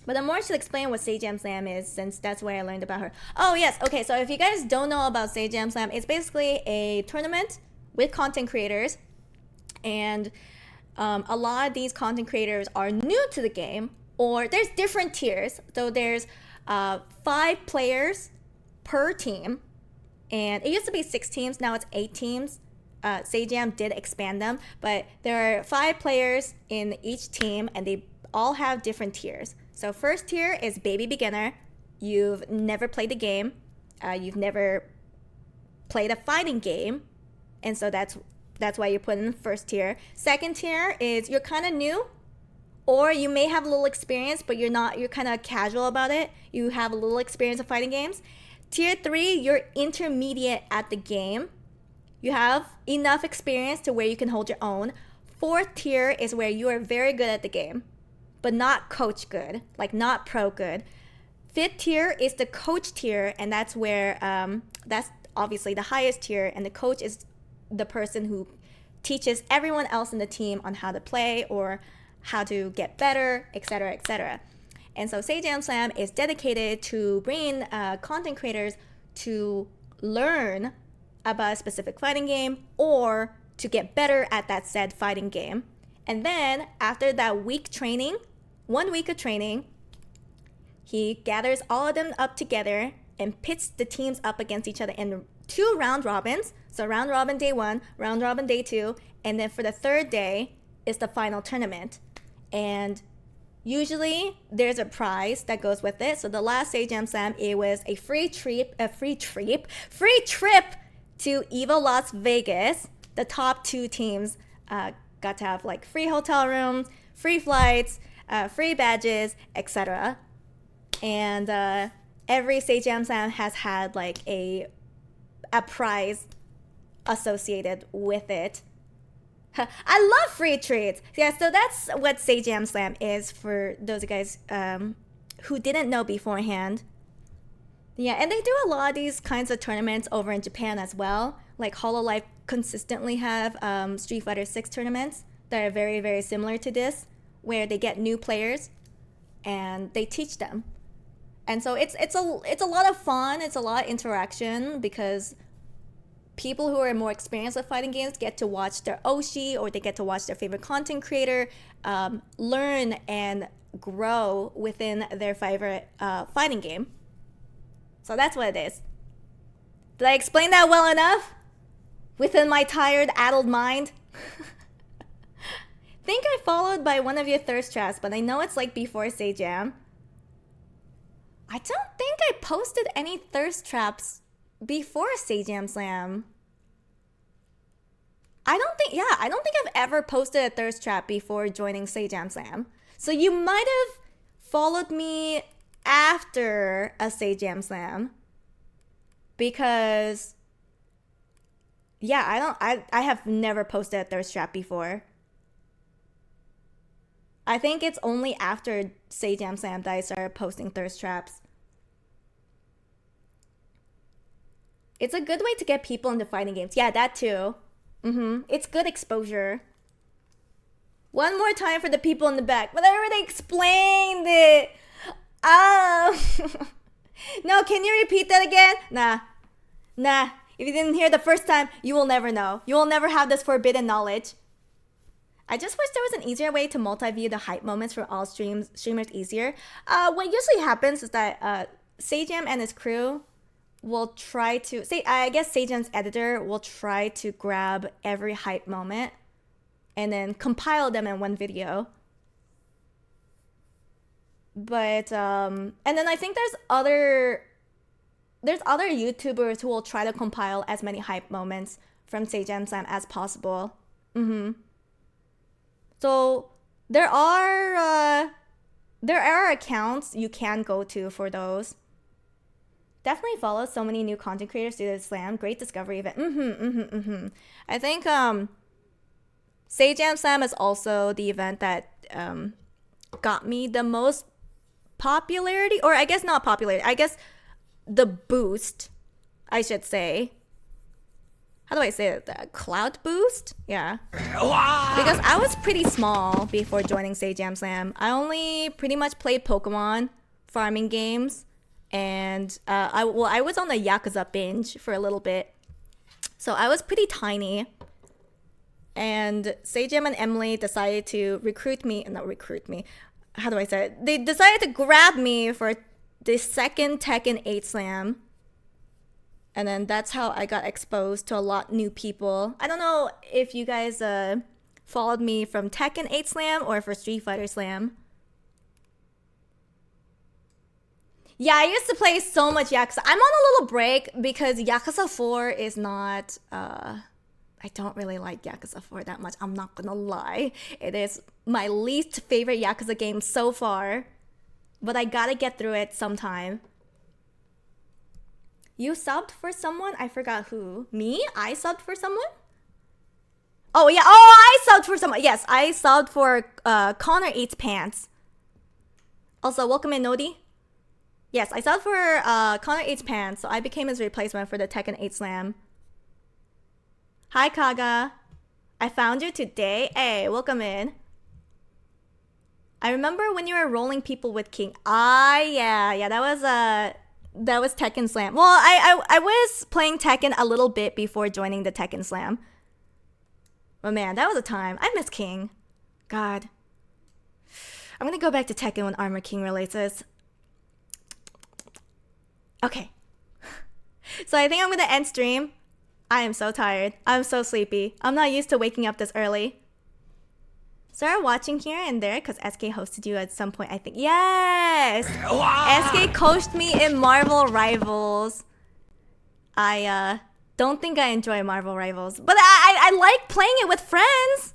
But the more she'll explain what Sejam Slam is, since that's where I learned about her. Oh, yes. Okay, so if you guys don't know about Sejam Slam, it's basically a tournament with content creators. And a lot of these content creators are new to the game, or there's different tiers. So there's 5 players per team. And it used to be 6 teams. Now it's 8 teams. Sejam did expand them. But there are 5 players in each team, and they all have different tiers. So first tier is baby beginner. You've never played the game. You've never played a fighting game. And so that's why you put in first tier. Second tier is you're kind of new, or you may have a little experience, but you're kind of casual about it. You have a little experience of fighting games. Tier 3, you're intermediate at the game. You have enough experience to where you can hold your own. Fourth tier is where you are very good at the game, but not coach good, like not pro good. Fifth tier is the coach tier, and that's where that's obviously the highest tier, and the coach is the person who teaches everyone else in the team on how to play or how to get better, etc., etc. And so Sejam Slam is dedicated to bringing content creators to learn about a specific fighting game or to get better at that said fighting game. And then after that 1 week of training, he gathers all of them up together and pits the teams up against each other in 2 round robins. So round robin day 1, round robin day 2, and then for the 3rd day is the final tournament. And usually there's a prize that goes with it. So the last Sejam Slam, it was a free trip to EVO Las Vegas. The top 2 teams got to have like free hotel rooms, free flights, free badges, etc. And every Sejam Slam has had like a prize associated with it. I love free treats. Yeah, so that's what Sejam Slam is for those guys who didn't know beforehand. Yeah, and they do a lot of these kinds of tournaments over in Japan as well. Like Hololive consistently have Street Fighter 6 tournaments that are very, very similar to this, where they get new players and they teach them. And so it's a lot of fun. It's a lot of interaction because people who are more experienced with fighting games get to watch their Oshi, or they get to watch their favorite content creator learn and grow within their favorite fighting game. So that's what it is. Did I explain that well enough? Within my tired, addled mind? Think I followed by one of your thirst traps, but I know it's like before Sejam. I don't think I posted any thirst traps before Sejam Slam. I don't think I've ever posted a thirst trap before joining Sejam Slam. So you might have followed me after a Sejam Slam, because yeah, I have never posted a thirst trap before. I think it's only after Sejam Slam that I started posting thirst traps. It's a good way to get people into fighting games. Yeah, that too. It's good exposure. One more time for the people in the back. But I already explained it. No, can you repeat that again? Nah. If you didn't hear the first time, you will never know. You will never have this forbidden knowledge. I just wish there was an easier way to multi-view the hype moments for all streamers easier. What usually happens is that Sejam and his crew will try to I guess Sejam's editor will try to grab every hype moment and then compile them in one video. But and then I think there's other YouTubers who will try to compile as many hype moments from Sejam Slam as possible. So there are accounts you can go to for those. Definitely follow so many new content creators through the Slam. Great discovery event. I think Say Jam Slam is also the event that got me the most popularity, or I guess not popularity. I guess the boost, I should say. How do I say it? The cloud boost? Yeah. Because I was pretty small before joining Say Jam Slam. I only pretty much played Pokemon farming games. And I was on the Yakuza binge for a little bit. So I was pretty tiny. And Sejam and Emily decided to how do I say it? They decided to grab me for the second Tekken 8 Slam. And then that's how I got exposed to a lot new people. I don't know if you guys followed me from Tekken 8 Slam or for Street Fighter Slam. Yeah, I used to play so much Yakuza. I'm on a little break because Yakuza 4 is not... I don't really like Yakuza 4 that much. I'm not gonna lie. It is my least favorite Yakuza game so far. But I gotta get through it sometime. You subbed for someone? I forgot who. Me? I subbed for someone? Oh, yeah. Oh, I subbed for someone. Yes, I subbed for Connor Eats Pants. Also, welcome in, Nodi. Yes, I subbed for Connor Eats Pants, so I became his replacement for the Tekken 8 Slam. Hi, Kaga. I found you today. Hey, welcome in. I remember when you were rolling people with King. Yeah, that was Tekken Slam. Well, I was playing Tekken a little bit before joining the Tekken Slam. But man, that was a time. I miss King. God. I'm gonna go back to Tekken when Armor King releases. Okay. So I think I'm gonna end stream. I am so tired. I'm so sleepy. I'm not used to waking up this early. Start watching here and there because SK hosted you at some point, I think. Yes! SK coached me in Marvel Rivals. I don't think I enjoy Marvel Rivals, but I like playing it with friends.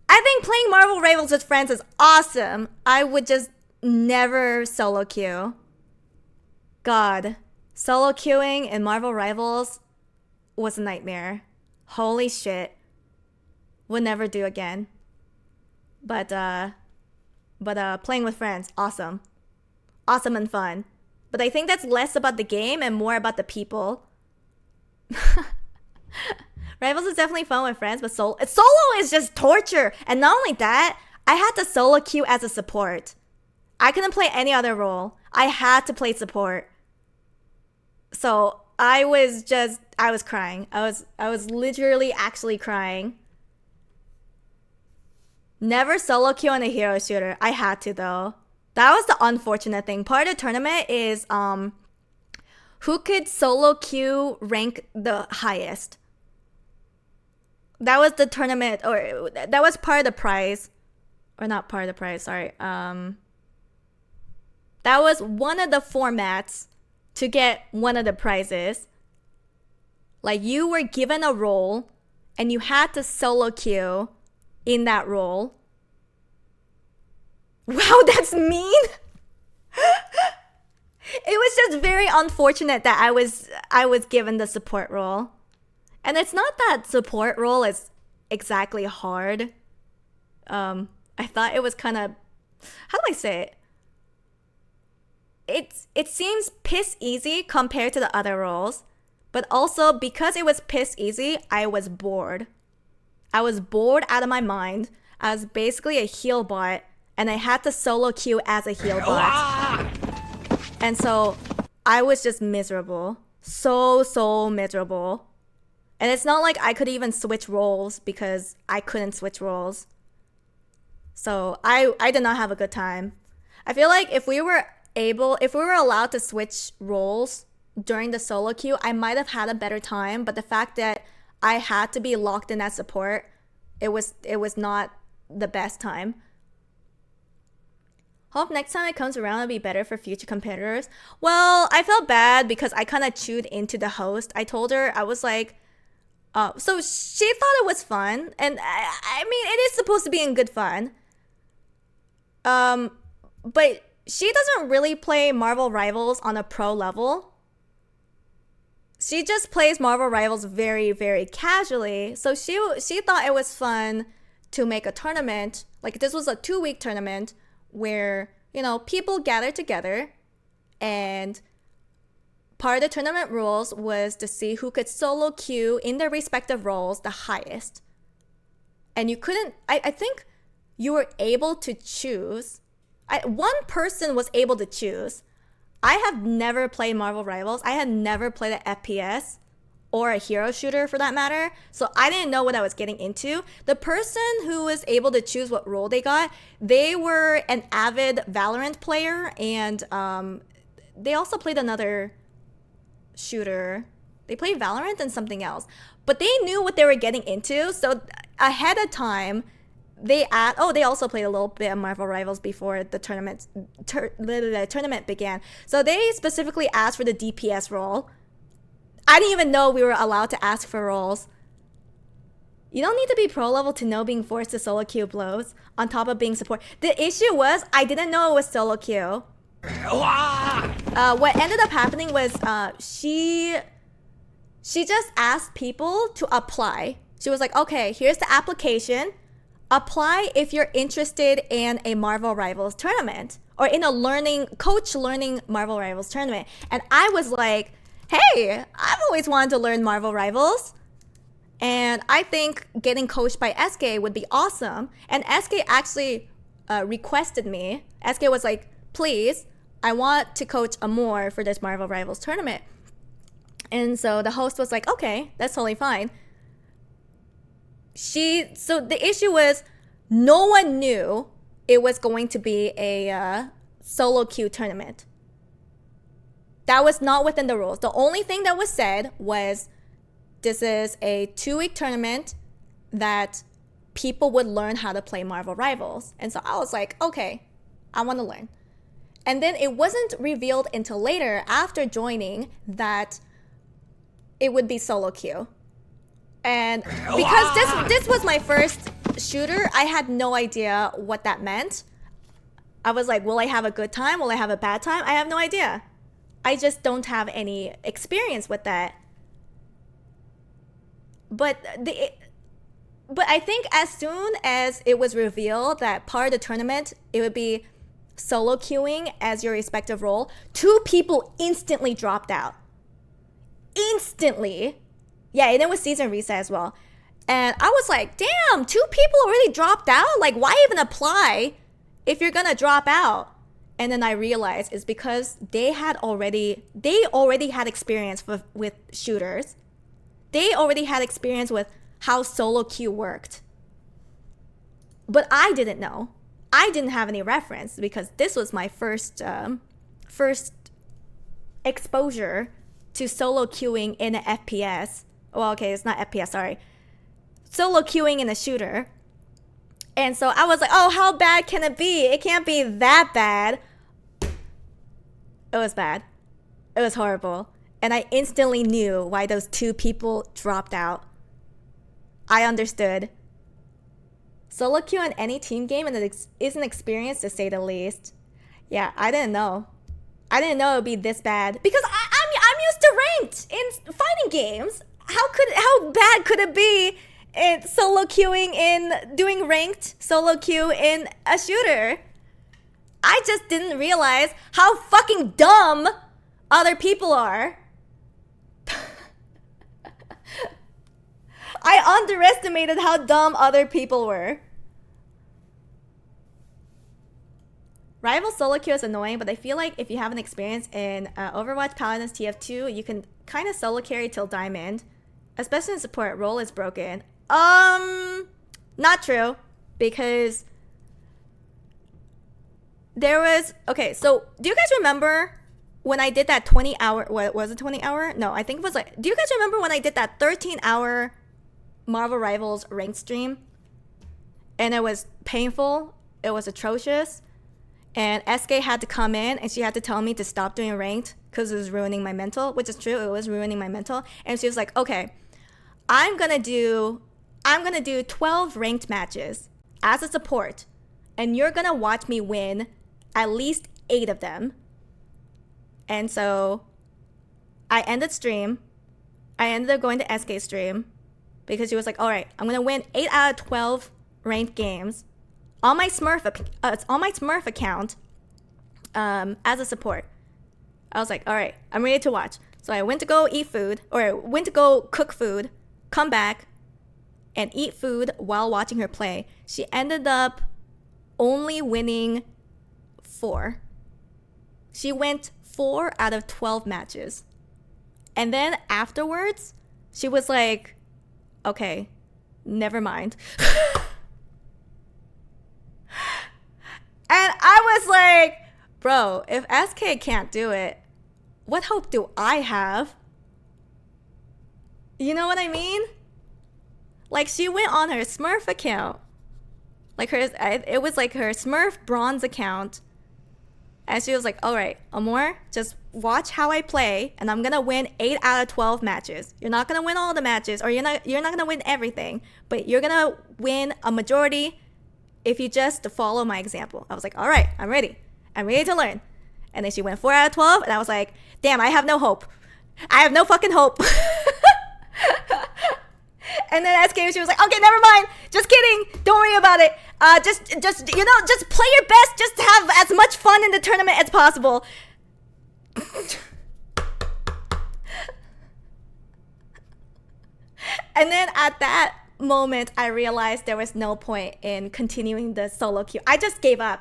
I think playing Marvel Rivals with friends is awesome. I would just never solo queue. God, solo queuing in Marvel Rivals was a nightmare. Holy shit. Would never do again. But playing with friends, awesome. Awesome and fun. But I think that's less about the game and more about the people. Rivals is definitely fun with friends, but solo is just torture. And not only that, I had to solo queue as a support. I couldn't play any other role. I had to play support. So I was crying. I was literally actually crying. Never solo queue on a hero shooter. I had to though. That was the unfortunate thing. Part of the tournament is who could solo queue rank the highest. That was the tournament, or that was part of the prize. Or not part of the prize, sorry. That was one of the formats to get one of the prizes. Like you were given a role and you had to solo queue in that role. Wow, that's mean. It was just very unfortunate that I was given the support role. And it's not that support role is exactly hard. I thought it was kind of, how do I say it? It seems piss easy compared to the other roles, but also because it was piss easy, I was bored. I was bored out of my mind. I was basically a heal bot, and I had to solo queue as a heal bot. And so I was just miserable. So miserable. And it's not like I could even switch roles because I couldn't switch roles. So I did not have a good time. I feel like if we were allowed to switch roles during the solo queue, I might have had a better time. But the fact that I had to be locked in as support, it was not the best time. Hope next time it comes around it'll be better for future competitors. Well, I felt bad because I kind of chewed into the host. I told her, I was like, so she thought it was fun. And I mean, it is supposed to be in good fun. But she doesn't really play Marvel Rivals on a pro level. She just plays Marvel Rivals very, very casually. So she thought it was fun to make a tournament. Like, this was a 2-week tournament where, you know, people gathered together, and part of the tournament rules was to see who could solo queue in their respective roles the highest. And you couldn't, I think you were able to choose. One person was able to choose. I have never played Marvel Rivals. I had never played an FPS or a hero shooter for that matter. So I didn't know what I was getting into. The person who was able to choose what role they got, they were an avid Valorant player, and they also played another shooter. They played Valorant and something else. But they knew what they were getting into. So ahead of time, they also played a little bit of Marvel Rivals before the tournament began. So they specifically asked for the DPS role. I didn't even know we were allowed to ask for roles. You don't need to be pro level to know being forced to solo queue blows on top of being support. The issue was I didn't know it was solo queue. What ended up happening was she just asked people to apply. She was like, okay, here's the application. Apply if you're interested in a Marvel Rivals tournament or in a coach learning Marvel Rivals tournament. And I was like, hey, I've always wanted to learn Marvel Rivals. And I think getting coached by SK would be awesome. And SK actually requested me. SK was like, please, I want to coach Amor for this Marvel Rivals tournament. And so the host was like, okay, that's totally fine. So the issue was no one knew it was going to be a solo queue tournament. That was not within the rules. The only thing that was said was this is a 2-week tournament that people would learn how to play Marvel Rivals. And so I was like, okay, I want to learn. And then it wasn't revealed until later after joining that it would be solo queue. And because this was my first shooter, I had no idea what that meant. I was like, will I have a good time? Will I have a bad time? I have no idea. I just don't have any experience with that. But I think as soon as it was revealed that part of the tournament, it would be solo queuing as your respective role, 2 people instantly dropped out. Instantly. Yeah, and it was season reset as well. And I was like, damn, 2 people already dropped out? Like, why even apply if you're gonna drop out? And then I realized it's because they already had experience with shooters. They already had experience with how solo queue worked. But I didn't know. I didn't have any reference because this was my first exposure to solo queuing in an FPS. Well, okay, it's not FPS, sorry. Solo queuing in a shooter. And so I was like, oh, how bad can it be? It can't be that bad. It was bad. It was horrible. And I instantly knew why those 2 people dropped out. I understood. Solo queue on any team game is an experience to say the least. Yeah, I didn't know. I didn't know it would be this bad. Because I'm used to ranked in fighting games. How bad could it be in solo queuing in doing ranked solo queue in a shooter? I just didn't realize how fucking dumb other people are. I underestimated how dumb other people were. Rival solo queue is annoying, but I feel like if you have an experience in Overwatch Paladins TF2, you can kind of solo carry till Diamond. Especially in support, role is broken. Not true. Because there was... Okay, so do you guys remember when I did that 20-hour... What was it, 20-hour? No, I think it was like... Do you guys remember when I did that 13-hour Marvel Rivals ranked stream? And it was painful. It was atrocious. And SK had to come in and she had to tell me to stop doing ranked because it was ruining my mental, which is true. It was ruining my mental. And she was like, okay, I'm gonna do 12 ranked matches as a support, and you're gonna watch me win at least 8 of them. And so I ended stream. I ended up going to SK stream because she was like, all right, I'm going to win 8 out of 12 ranked games on my Smurf account as a support. I was like, all right, I'm ready to watch. So I went to go eat food, or I went to go cook food, come back, and eat food while watching her play. She ended up only winning 4. She went 4 out of 12 matches. And then afterwards, she was like, okay, never mind. And I was like, bro, if SK can't do it, what hope do I have? You know what I mean? Like, she went on her Smurf account. Like, it was like her Smurf bronze account. And she was like, all right, Amor, just watch how I play, and I'm gonna win 8 out of 12 matches. You're not gonna win all the matches, or you're not gonna win everything, but you're gonna win a majority if you just follow my example. I was like, all right, I'm ready. I'm ready to learn. And then she went 4 out of 12, and I was like, damn, I have no hope. I have no fucking hope. And then SK, she was like, okay, never mind. Just kidding. Don't worry about it. Just play your best. Just have as much fun in the tournament as possible. And then at that moment, I realized there was no point in continuing the solo queue. I just gave up.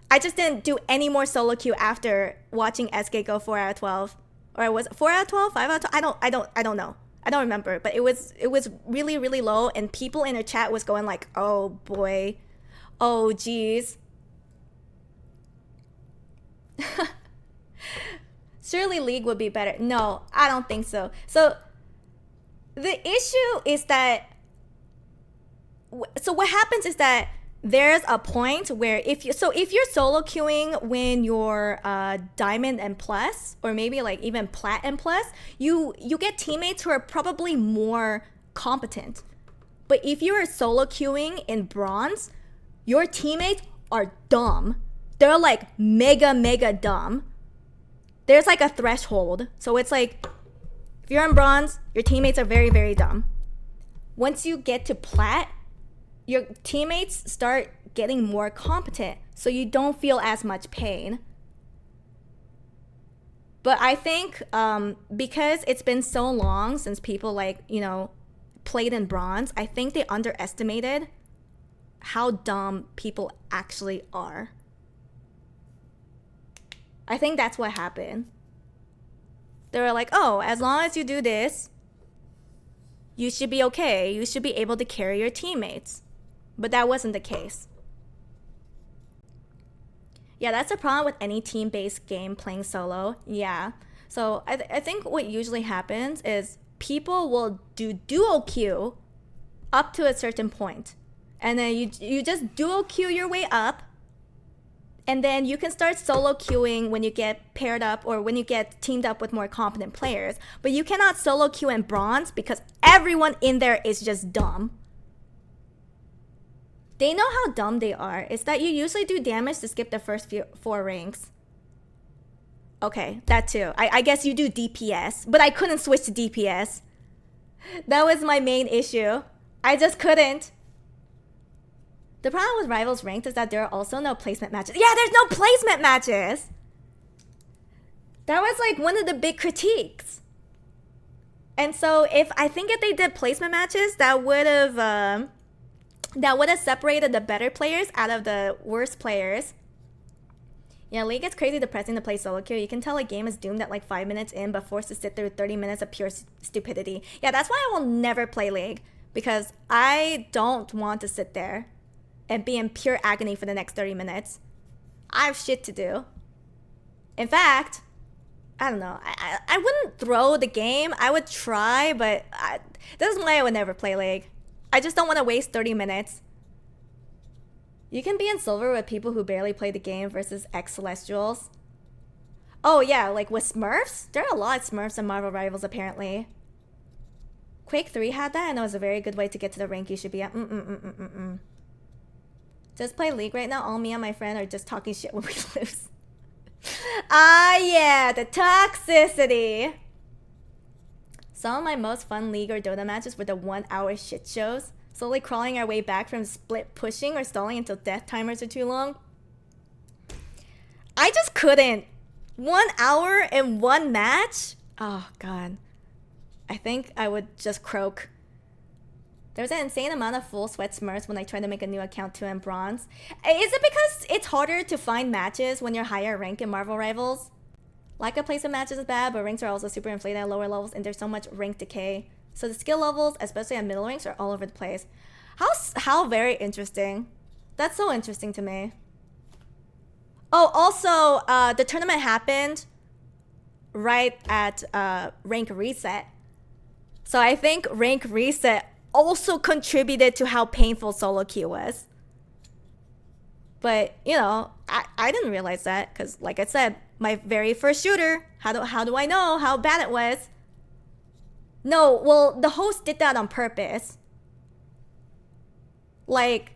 I just didn't do any more solo queue after watching SK go 4 out of 12. Or was it 4 out of 12? 5 out of 12? I don't know. I don't remember, but it was really, really low, and people in her chat was going like, oh boy, oh geez. Surely League would be better. No, I don't think so. So the issue is that, so what happens is that there's a point where if you're solo queuing when you're diamond and plus, or maybe like even plat and plus, you get teammates who are probably more competent. But if you're solo queuing in bronze, your teammates are dumb. They're like mega dumb. There's like a threshold. So it's like, if you're in bronze, your teammates are very, very dumb. Once you get to plat, your teammates start getting more competent, so you don't feel as much pain. But I think because it's been so long since people played in bronze, I think they underestimated how dumb people actually are. I think that's what happened. They were like, oh, as long as you do this, you should be okay. You should be able to carry your teammates. But that wasn't the case. Yeah, that's a problem with any team-based game playing solo. Yeah. So I think what usually happens is people will do duo queue up to a certain point. And then you just duo queue your way up. And then you can start solo queuing when you get paired up or when you get teamed up with more competent players. But you cannot solo queue in bronze because everyone in there is just dumb. They know how dumb they are. It's that you usually do damage to skip the first 4 ranks. Okay, that too. I guess you do DPS, but I couldn't switch to DPS. That was my main issue. I just couldn't. The problem with Rivals Ranked is that there are also no placement matches. Yeah, there's no placement matches! That was like one of the big critiques. And so I think if they did placement matches, that would have separated the better players out of the worst players. Yeah, League gets crazy depressing to play solo queue. You can tell a game is doomed at like 5 minutes in, but forced to sit through 30 minutes of pure stupidity. Yeah, that's why I will never play League, because I don't want to sit there and be in pure agony for the next 30 minutes. I have shit to do. In fact, I don't know. I wouldn't throw the game. I would try, but this is why I would never play League. I just don't want to waste 30 minutes. You can be in silver with people who barely play the game versus ex-Celestials. Oh yeah, like with Smurfs? There are a lot of Smurfs in Marvel Rivals apparently. Quake 3 had that, and it was a very good way to get to the rank you should be at. Just play League right now. All me and my friend are just talking shit when we lose. Ah, yeah, the toxicity. Some of my most fun League or Dota matches were the 1-hour shit shows, slowly crawling our way back from split pushing or stalling until death timers are too long. I just couldn't. 1 hour in one match? Oh, God. I think I would just croak. There's an insane amount of full sweat smurfs when I try to make a new account 2 in bronze. Is it because it's harder to find matches when you're higher rank in Marvel Rivals? Lack of placement matches is bad, but ranks are also super inflated at lower levels and there's so much rank decay. So the skill levels, especially at middle ranks, are all over the place. How very interesting. That's so interesting to me. Oh, also, the tournament happened right at rank reset. So I think rank reset also contributed to how painful solo queue was. But, you know, I didn't realize that because, like I said, my very first shooter, how do I know how bad it was? No, well, the host did that on purpose. Like,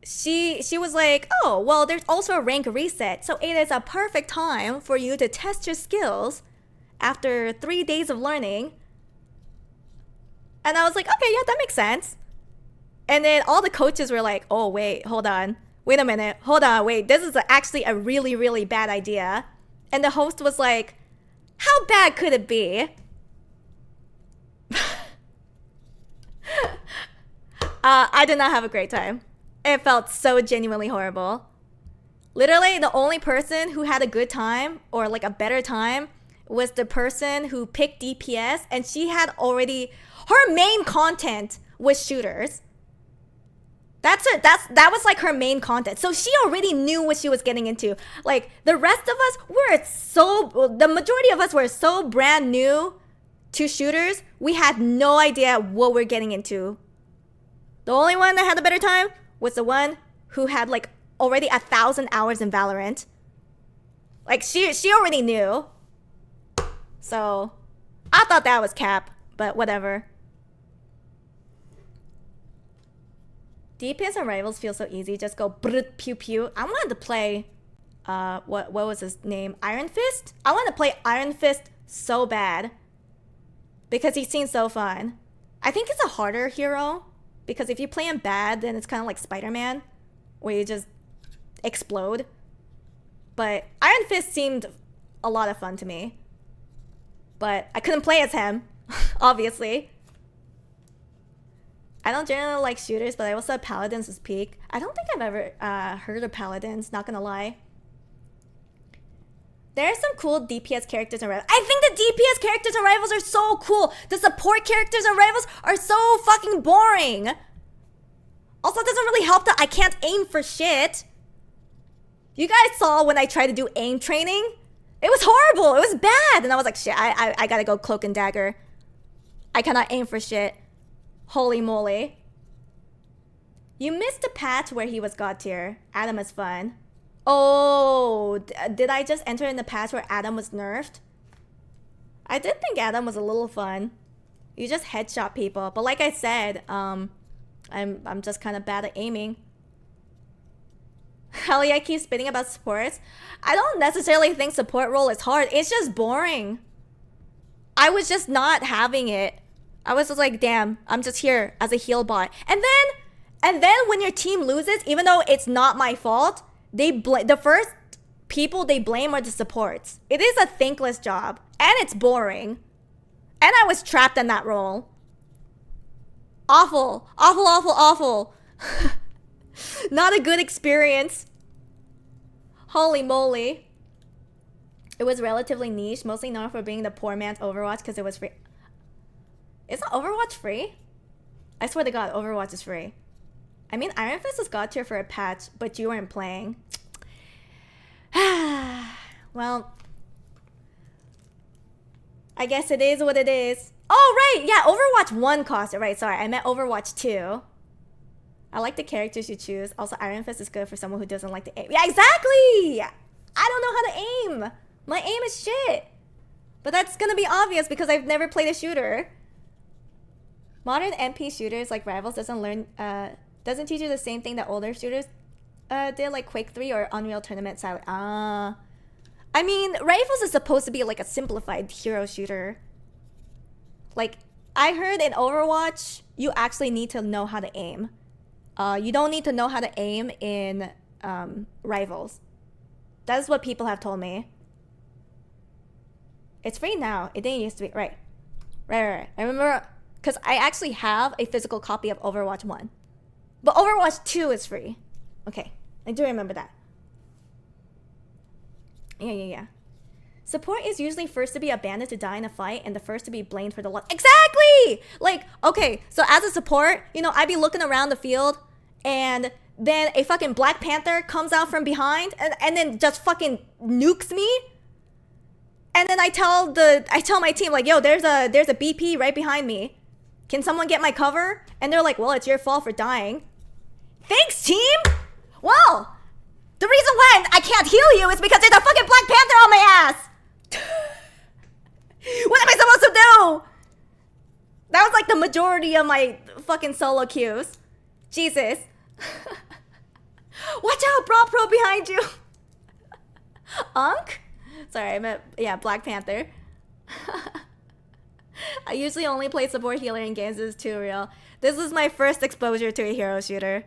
she was like, oh, well, there's also a rank reset, so it is a perfect time for you to test your skills after 3 days of learning. And I was like, okay, yeah, that makes sense. And then all the coaches were like, oh, wait, hold on. Wait a minute. Hold on, wait. This is actually a really, really bad idea. And the host was like, how bad could it be? I did not have a great time. It felt so genuinely horrible. Literally, the only person who had a good time or like a better time was the person who picked DPS, and she had already... Her main content was shooters. That's it. That was like her main content. So she already knew what she was getting into. Like the rest of us the majority of us were so brand new to shooters. We had no idea what we're getting into. The only one that had a better time was the one who had like already 1,000 hours in Valorant. Like she already knew. So I thought that was cap, but whatever. DPS on Rivals feels so easy. Just go brut, pew pew. I wanted to play, what was his name? Iron Fist? I wanted to play Iron Fist so bad. Because he seems so fun. I think it's a harder hero. Because if you play him bad, then it's kind of like Spider-Man. Where you just explode. But Iron Fist seemed a lot of fun to me. But I couldn't play as him. Obviously. I don't generally like shooters, but I also have Paladins as peak. I don't think I've ever heard of Paladins, not gonna lie. There are some cool DPS characters in Rivals. I think the DPS characters in Rivals are so cool. The support characters in Rivals are so fucking boring. Also, it doesn't really help that I can't aim for shit. You guys saw when I tried to do aim training? It was horrible. It was bad. And I was like, shit, I gotta go cloak and dagger. I cannot aim for shit. Holy moly. You missed the patch where he was god tier. Adam is fun. Oh, did I just enter in the patch where Adam was nerfed? I did think Adam was a little fun. You just headshot people. But like I said, I'm just kind of bad at aiming. Hell yeah, I keep spitting about supports. I don't necessarily think support role is hard. It's just boring. I was just not having it. I was just like, damn, I'm just here as a heal bot. And then when your team loses, even though it's not my fault, the first people they blame are the supports. It is a thankless job, and it's boring. And I was trapped in that role. Awful, awful, awful, awful. Not a good experience. Holy moly. It was relatively niche, mostly known for being the poor man's Overwatch because it was free. Isn't Overwatch free? I swear to God, Overwatch is free. I mean, Iron Fist was god tier for a patch, but you weren't playing. Well, I guess it is what it is. Oh, right. Yeah, Overwatch 1 cost it. Right, sorry. I meant Overwatch 2. I like the characters you choose. Also, Iron Fist is good for someone who doesn't like to aim. Yeah, exactly! I don't know how to aim. My aim is shit. But that's gonna be obvious because I've never played a shooter. Modern MP shooters like Rivals doesn't teach you the same thing that older shooters did like Quake 3 or Unreal Tournament style. I mean, Rifles is supposed to be like a simplified hero shooter. Like, I heard in Overwatch, you actually need to know how to aim. You don't need to know how to aim in Rivals. That's what people have told me. It's free now. It didn't used to be. Right. I remember, because I actually have a physical copy of Overwatch 1. But Overwatch 2 is free. Okay, I do remember that. Yeah. Support is usually first to be abandoned to die in a fight and the first to be blamed for the loss. Exactly! Like, okay, so as a support, you know, I'd be looking around the field and then a fucking Black Panther comes out from behind and then just fucking nukes me. And then I tell my team, like, yo, there's a BP right behind me. Can someone get my cover? And they're like, well, it's your fault for dying. Thanks, team! Well, the reason why I can't heal you is because there's a fucking Black Panther on my ass! What am I supposed to do? That was like the majority of my fucking solo queues. Jesus. Watch out, Pro behind you. Unk? Sorry, I meant, yeah, Black Panther. I usually only play support healer in games. This is too real. This is my first exposure to a hero shooter.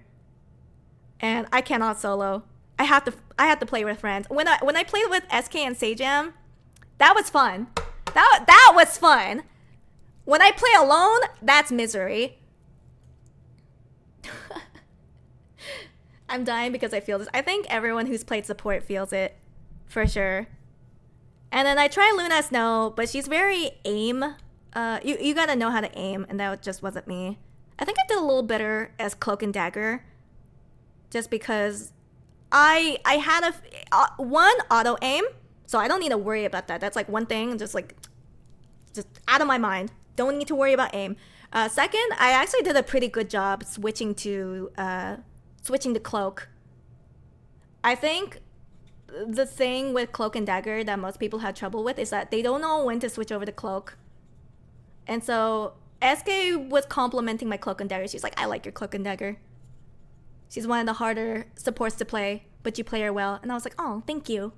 And I cannot solo. I have to play with friends. When I played with SK and Sajam, that was fun. That was fun. When I play alone, that's misery. I'm dying because I feel this. I think everyone who's played support feels it, for sure. And then I try Luna Snow, but she's very aim. You gotta know how to aim, and that just wasn't me. I think I did a little better as Cloak and Dagger, just because I had one auto aim, so I don't need to worry about that. That's like one thing, just out of my mind. Don't need to worry about aim. Second, I actually did a pretty good job switching to Cloak. I think the thing with Cloak and Dagger that most people have trouble with is that they don't know when to switch over to Cloak. And so SK was complimenting my Cloak and Dagger. She's like, I like your Cloak and Dagger. She's one of the harder supports to play, but you play her well. And I was like, oh, thank you.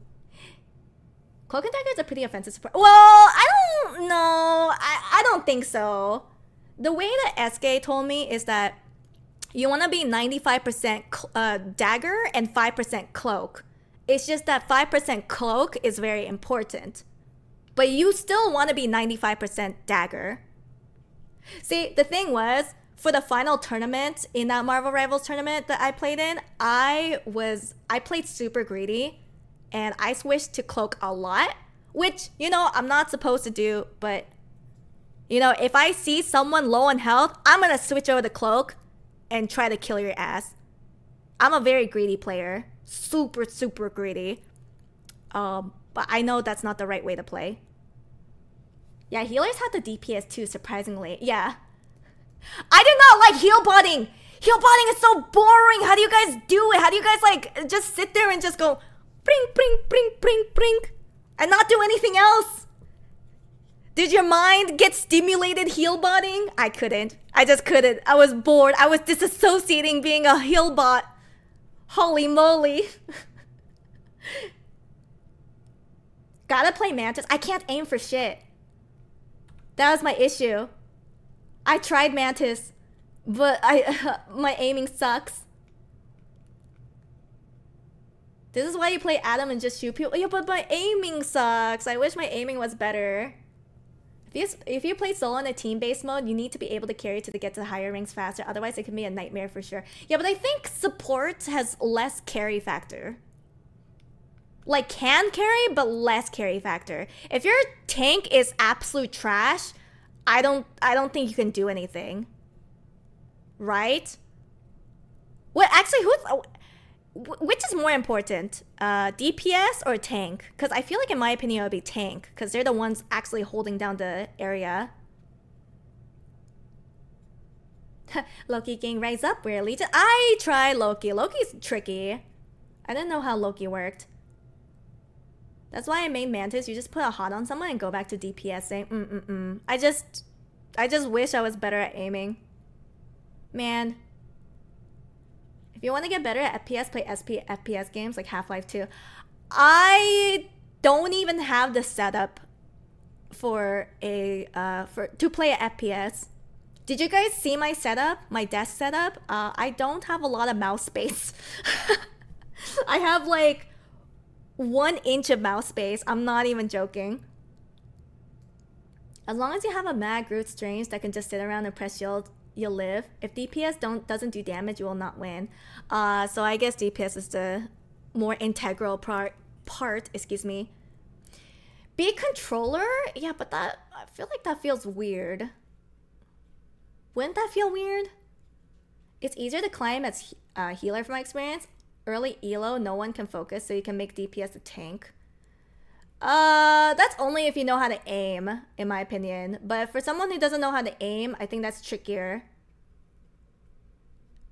Cloak and Dagger is a pretty offensive support. Well, I don't know. I don't think so. The way that SK told me is that you want to be 95% Dagger and 5% Cloak. It's just that 5% Cloak is very important. But you still want to be 95% Dagger. See, the thing was, for the final tournament, in that Marvel Rivals tournament that I played in, I played super greedy. And I switched to Cloak a lot. Which, you know, I'm not supposed to do. But, you know, if I see someone low on health, I'm going to switch over to Cloak and try to kill your ass. I'm a very greedy player. Super, super greedy. But I know that's not the right way to play. Yeah, healers have the DPS too, surprisingly. Yeah. I did not like heal botting. Heal botting is so boring. How do you guys do it? How do you guys like just sit there and just go bring, bring, bring, bring, bring, and not do anything else? Did your mind get stimulated heal botting? I couldn't. I just couldn't. I was bored. I was disassociating being a heal bot. Holy moly. Gotta play Mantis. I can't aim for shit. That was my issue. I tried Mantis, but my aiming sucks. This is why you play Adam and just shoot people. Yeah, but my aiming sucks. I wish my aiming was better. If you play solo in a team-based mode, you need to be able to carry to get to the higher ranks faster. Otherwise, it can be a nightmare for sure. Yeah, but I think support has less carry factor. Like, can carry, but less carry factor. If your tank is absolute trash, I don't think you can do anything. Right? Well, actually, which is more important? DPS or tank? Because I feel like, in my opinion, it would be tank. Because they're the ones actually holding down the area. Loki gang rise up. We're Legion. I try Loki. Loki's tricky. I didn't know how Loki worked. That's why I made Mantis. You just put a hot on someone and go back to DPSing. I just wish I was better at aiming. Man. If you want to get better at FPS, play FPS games like Half-Life 2. I don't even have the setup for to play an FPS. Did you guys see my setup, my desk setup? I don't have a lot of mouse space. I have like 1 inch of mouse space. I'm not even joking. As long as you have a mad Groot Strange that can just sit around and press shield, you'll live. If DPS doesn't do damage, you will not win. So I guess DPS is the more integral part, excuse me. Be a controller? Yeah, but I feel like that feels weird. Wouldn't that feel weird? It's easier to climb as healer from my experience. Early elo, no one can focus, so you can make DPS a tank. That's only if you know how to aim, in my opinion. But for someone who doesn't know how to aim, I think that's trickier.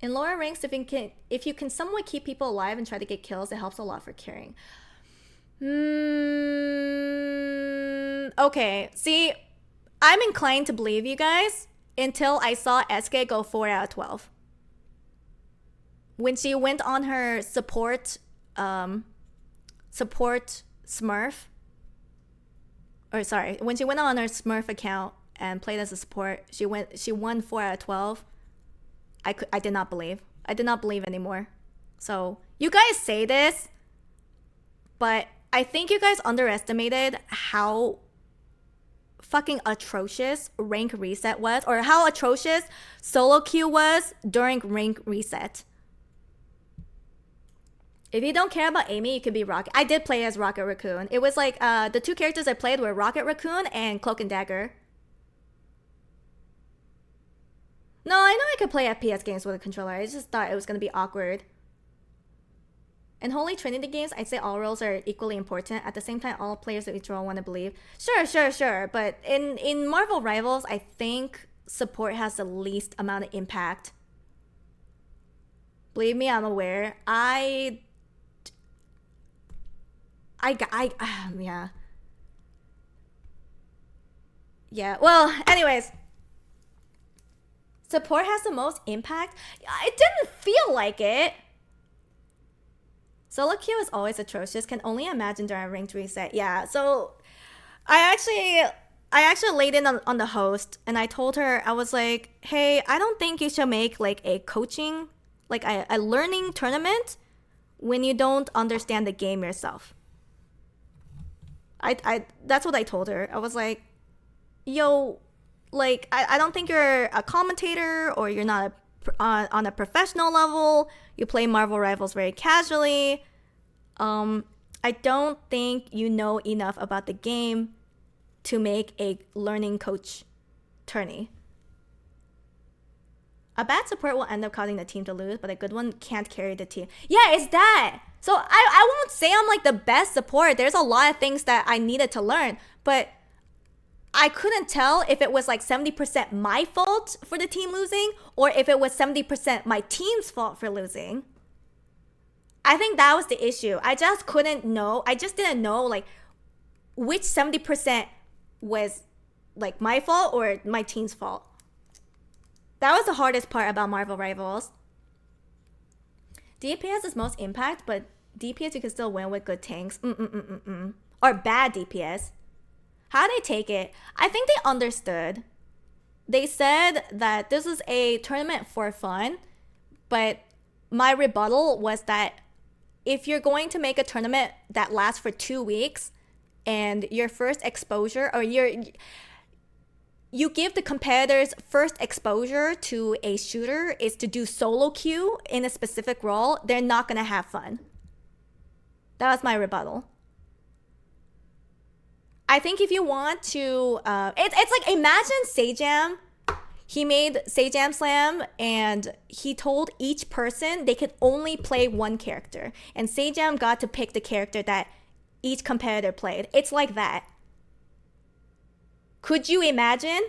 In lower ranks, if you can somewhat keep people alive and try to get kills, it helps a lot for carrying. Okay, see, I'm inclined to believe you guys until I saw SK go 4 out of 12. When she went on her support Smurf, or sorry, when she went on her Smurf account and played as a support, she won 4 out of 12. I did not believe. I did not believe anymore. So you guys say this, but I think you guys underestimated how fucking atrocious rank reset was, or how atrocious solo queue was during rank reset. If you don't care about Amy, you could be Rocket. I did play as Rocket Raccoon. It was like the 2 characters I played were Rocket Raccoon and Cloak and Dagger. No, I know I could play FPS games with a controller. I just thought it was going to be awkward. In Holy Trinity games, I'd say all roles are equally important. At the same time, all players of each role want to believe. Sure. But in Marvel Rivals, I think support has the least amount of impact. Believe me, I'm aware. Yeah, well, anyways. Support has the most impact? It didn't feel like it. Solo queue is always atrocious. Can only imagine during a ranked reset. Yeah, so I actually laid in on the host and I told her, I was like, hey, I don't think you should make like a coaching, like a learning tournament when you don't understand the game yourself. That's what I told her. I was like, yo, like, I don't think you're a commentator or you're not on a professional level. You play Marvel Rivals very casually. I don't think you know enough about the game to make a learning coach tourney. A bad support will end up causing the team to lose, but a good one can't carry the team. Yeah, it's that. So I won't say I'm like the best support. There's a lot of things that I needed to learn, but I couldn't tell if it was like 70% my fault for the team losing or if it was 70% my team's fault for losing. I think that was the issue. I just couldn't know. I just didn't know like which 70% was like my fault or my team's fault. That was the hardest part about Marvel Rivals. DPS is most impact, but DPS you can still win with good tanks. Or bad DPS. How did they take it? I think they understood. They said that this is a tournament for fun, but my rebuttal was that if you're going to make a tournament that lasts for 2 weeks and your first exposure, or you give the competitors first exposure to a shooter is to do solo queue in a specific role, they're not going to have fun. That was my rebuttal. I think if you want to, it's like imagine Sajam. He made Sajam Slam and he told each person they could only play one character. And Sajam got to pick the character that each competitor played. It's like that. Could you imagine?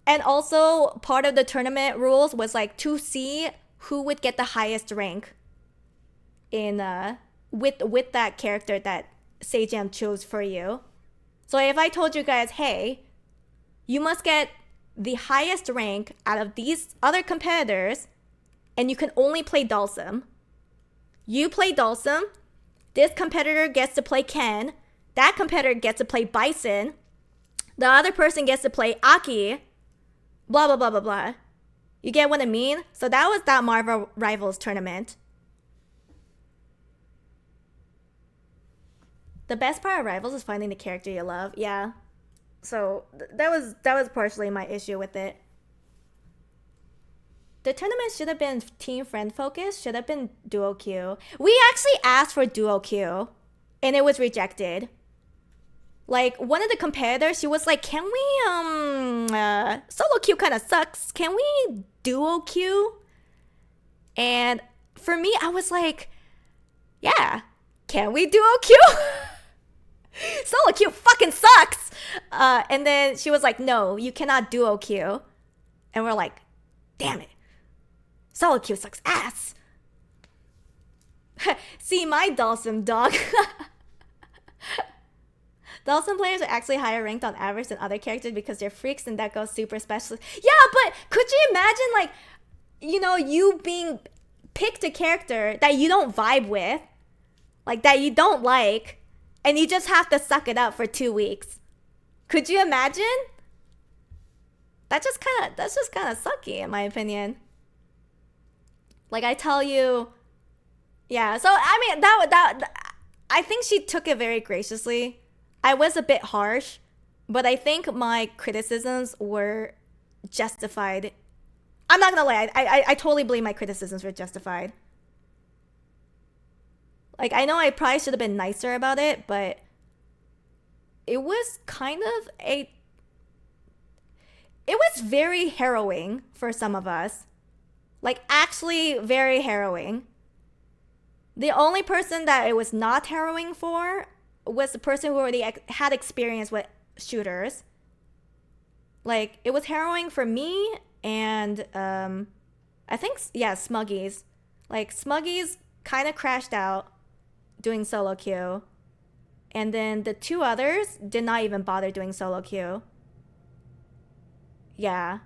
And also part of the tournament rules was like to see who would get the highest rank in with that character that Sajam chose for you. So if I told you guys, hey, you must get the highest rank out of these other competitors, and you can only play Dhalsim. You play Dhalsim, this competitor gets to play Ken, that competitor gets to play Bison, the other person gets to play Aki, blah, blah, blah, blah, blah. You get what I mean? So that was that Marvel Rivals tournament. The best part of Rivals is finding the character you love. Yeah. So that was partially my issue with it. The tournament should have been team friend focused, should have been duo queue. We actually asked for duo queue and it was rejected. Like one of the competitors, she was like, can we solo queue kind of sucks. Can we duo queue? And for me, I was like, yeah, can we duo queue? Solo queue fucking sucks. And then she was like, no, you cannot duo queue. And we're like, damn it. Solo queue sucks ass. See my Dhalsim, dog. Dhalsim players are actually higher ranked on average than other characters because they're freaks and that goes super specialist. Yeah, but could you imagine, like, you know, you being picked a character that you don't vibe with, like that you don't like, and you just have to suck it up for 2 weeks? Could you imagine? That's just kind of sucky in my opinion. Like I tell you, yeah. So I mean that I think she took it very graciously. I was a bit harsh, but I think my criticisms were justified. I'm not gonna lie, I totally believe my criticisms were justified. Like, I know I probably should have been nicer about it, but it was kind of it was very harrowing for some of us. Like, actually very harrowing. The only person that it was not harrowing for was the person who already had experience with shooters. Like, it was harrowing for me and I think, yeah, Smuggies. Like, Smuggies kind of crashed out doing solo queue. And then the two others did not even bother doing solo queue. Yeah.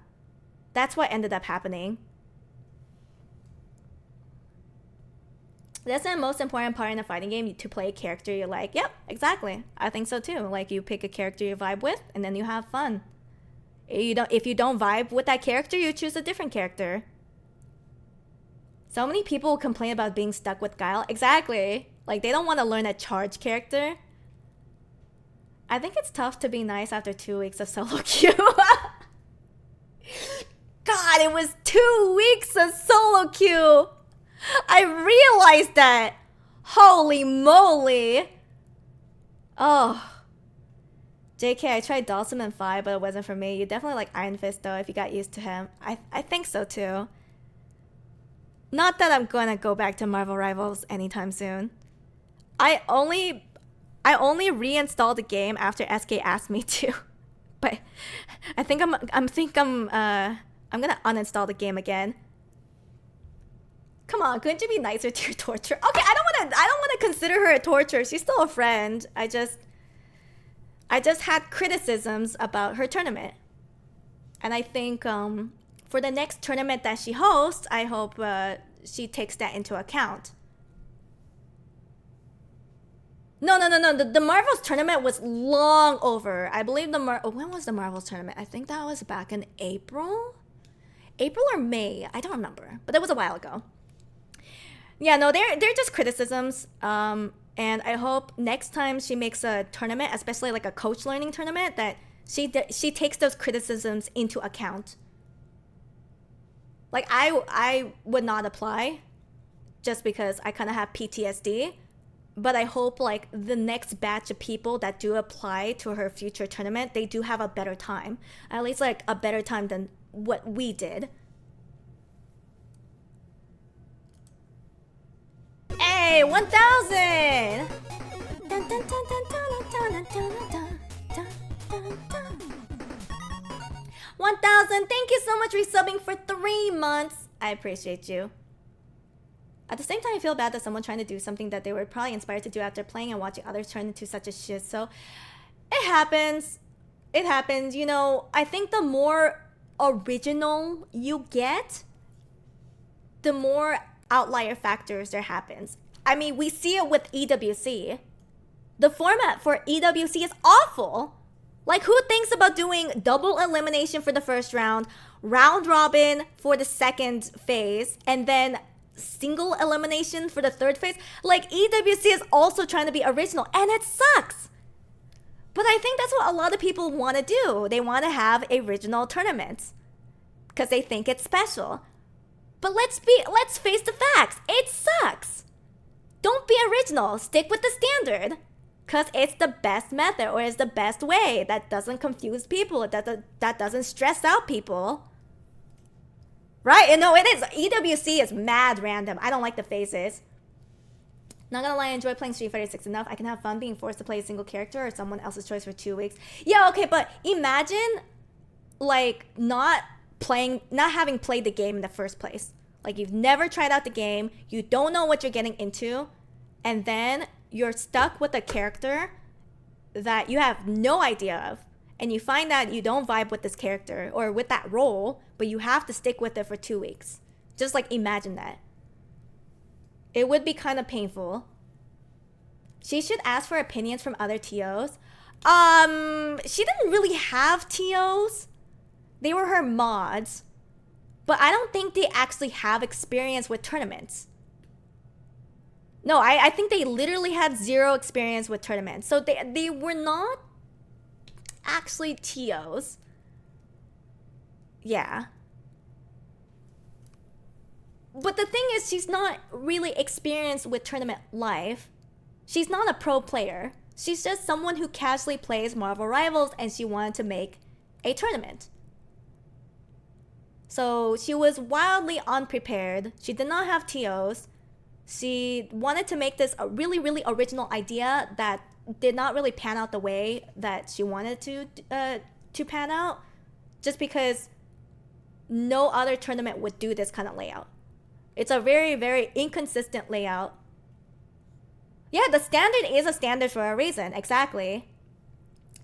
That's what ended up happening. That's the most important part in a fighting game, to play a character you like. Yep, exactly. I think so too. Like, you pick a character you vibe with, and then you have fun. If you don't vibe with that character, you choose a different character. So many people complain about being stuck with Guile. Exactly. Like, they don't want to learn a charge character. I think it's tough to be nice after 2 weeks of solo queue. God, it was 2 weeks of solo queue. I realized that. Holy moly. Oh. JK, I tried Dhalsim and Fi, but it wasn't for me. You definitely like Iron Fist though if you got used to him. I think so too. Not that I'm gonna go back to Marvel Rivals anytime soon. I only reinstalled the game after SK asked me to. But I think I'm gonna uninstall the game again. Come on, couldn't you be nicer to your torture? Okay, I don't wanna consider her a torture. She's still a friend. I just had criticisms about her tournament. And I think for the next tournament that she hosts, I hope she takes that into account. No. The Marvels tournament was long over. I believe when was the Marvels tournament? I think that was back in April? April or May? I don't remember. But it was a while ago. Yeah, no, they're just criticisms. And I hope next time she makes a tournament, especially like a coach learning tournament, that she takes those criticisms into account. Like, I would not apply just because I kind of have PTSD. But I hope, like, the next batch of people that do apply to her future tournament, they do have a better time. At least, like, a better time than what we did. Hey, 1,000! 1,000, thank you so much for subbing for 3 months. I appreciate you. At the same time, I feel bad that someone trying to do something that they were probably inspired to do after playing and watching others turn into such a shit. So it happens. It happens. You know, I think the more original you get, the more outlier factors there happens. I mean, we see it with EWC. The format for EWC is awful. Like, who thinks about doing double elimination for the first round, round robin for the second phase, and then single elimination for the third phase? Like, EWC is also trying to be original, and it sucks. But I think that's what a lot of people want to do. They want to have original tournaments because they think it's special. But let's face the facts. It sucks. Don't be original. Stick with the standard. Because it's the best method, or it's the best way that doesn't confuse people, that doesn't stress out people. Right? And no, it is. EWC is mad random. I don't like the phases. Not gonna lie, I enjoy playing Street Fighter 6 enough. I can have fun being forced to play a single character or someone else's choice for 2 weeks. Yeah, okay, but imagine, like, not having played the game in the first place. Like, you've never tried out the game, you don't know what you're getting into, and then you're stuck with a character that you have no idea of, and you find that you don't vibe with this character or with that role, but you have to stick with it for 2 weeks. Just, like, imagine that. It would be kind of painful. She should ask for opinions from other TOs. She didn't really have TOs. They were her mods. But I don't think they actually have experience with tournaments. No, I think they literally had zero experience with tournaments. So they were not actually TOs. Yeah. But the thing is, she's not really experienced with tournament life. She's not a pro player. She's just someone who casually plays Marvel Rivals, and she wanted to make a tournament. So she was wildly unprepared. She did not have TOs. She wanted to make this a really, really original idea that did not really pan out the way that she wanted to pan out, just because no other tournament would do this kind of layout. It's a very, very inconsistent layout. Yeah, the standard is a standard for a reason. Exactly.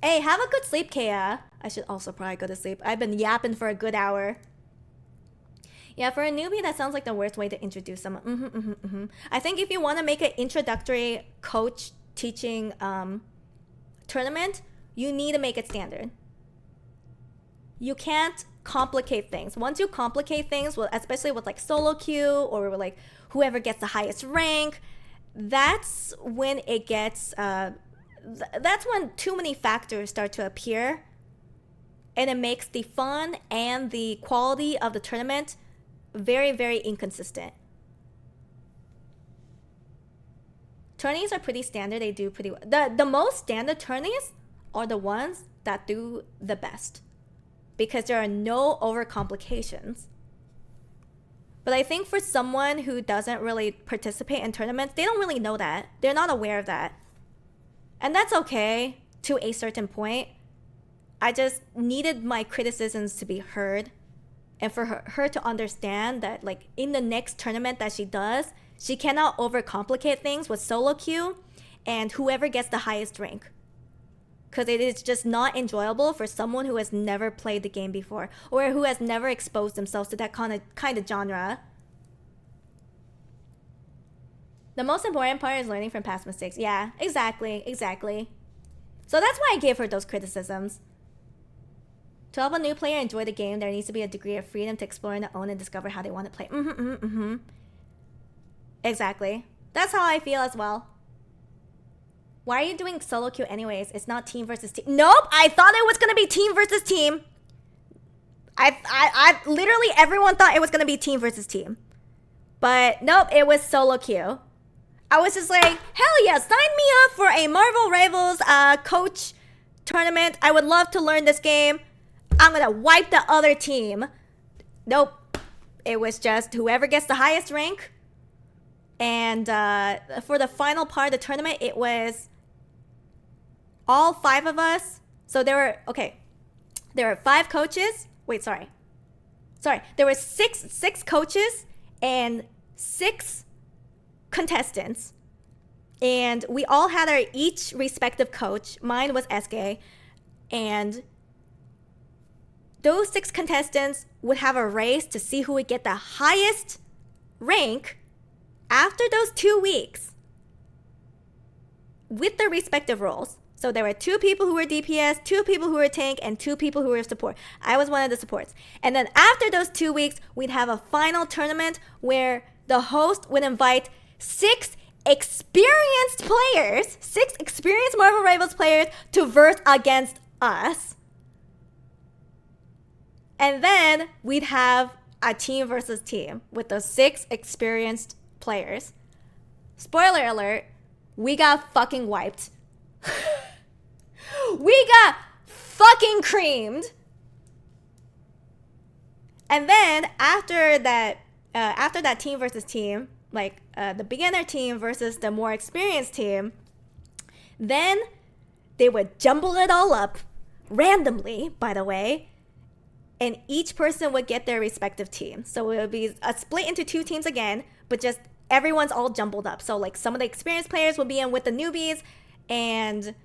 Hey, have a good sleep, Kea. I should also probably go to sleep. I've been yapping for a good hour. Yeah, for a newbie, that sounds like the worst way to introduce someone. I think if you want to make an introductory coach teaching tournament, you need to make it standard. You can't complicate things. Once you complicate things, well, especially with like solo queue or like whoever gets the highest rank, that's when it gets that's when too many factors start to appear, and it makes the fun and the quality of the tournament very, very inconsistent. Tourneys are pretty standard. They do pretty well. The most standard tourneys are the ones that do the best, because there are no overcomplications. But I think for someone who doesn't really participate in tournaments, they don't really know that. They're not aware of that. And that's okay to a certain point. I just needed my criticisms to be heard, and for her to understand that, like, in the next tournament that she does, she cannot overcomplicate things with solo queue and whoever gets the highest rank. Because it is just not enjoyable for someone who has never played the game before, or who has never exposed themselves to that kind of genre. The most important part is learning from past mistakes. Yeah, exactly. So that's why I gave her those criticisms. To help a new player enjoy the game, there needs to be a degree of freedom to explore and own and discover how they want to play. Exactly. That's how I feel as well. Why are you doing solo queue anyways? It's not team versus team. Nope, I thought it was gonna be team versus team. I literally everyone thought it was gonna be team versus team. But nope, it was solo queue. I was just like, hell yeah, sign me up for a Marvel Rivals coach tournament. I would love to learn this game. I'm gonna wipe the other team. Nope, it was just whoever gets the highest rank. And for the final part of the tournament, it was all 5 of us. So there were 5 coaches. Wait, sorry. There were six coaches and 6 contestants. And we all had our each respective coach. Mine was SK. And those 6 contestants would have a race to see who would get the highest rank after those 2 weeks with their respective roles. So there were 2 people who were DPS, 2 people who were tank, and 2 people who were support. I was one of the supports. And then after those 2 weeks, we'd have a final tournament where the host would invite 6 experienced players, 6 experienced Marvel Rivals players to verse against us. And then we'd have a team versus team with those 6 experienced players. Spoiler alert, we got fucking wiped. We got fucking creamed. And then after that team versus team, like the beginner team versus the more experienced team, then they would jumble it all up randomly, by the way, and each person would get their respective team. So it would be a split into 2 teams again, but just everyone's all jumbled up. So like some of the experienced players would be in with the newbies, and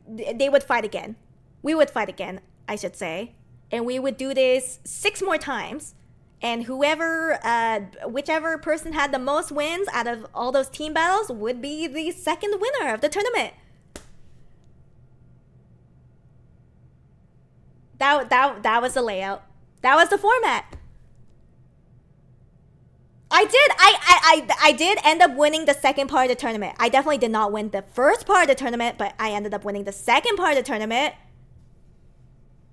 they would fight again. We would fight again, I should say. And we would do this 6 more times. And whichever person had the most wins out of all those team battles would be the second winner of the tournament. That was the layout. That was the format. I did end up winning the second part of the tournament. I definitely did not win the first part of the tournament, but I ended up winning the second part of the tournament.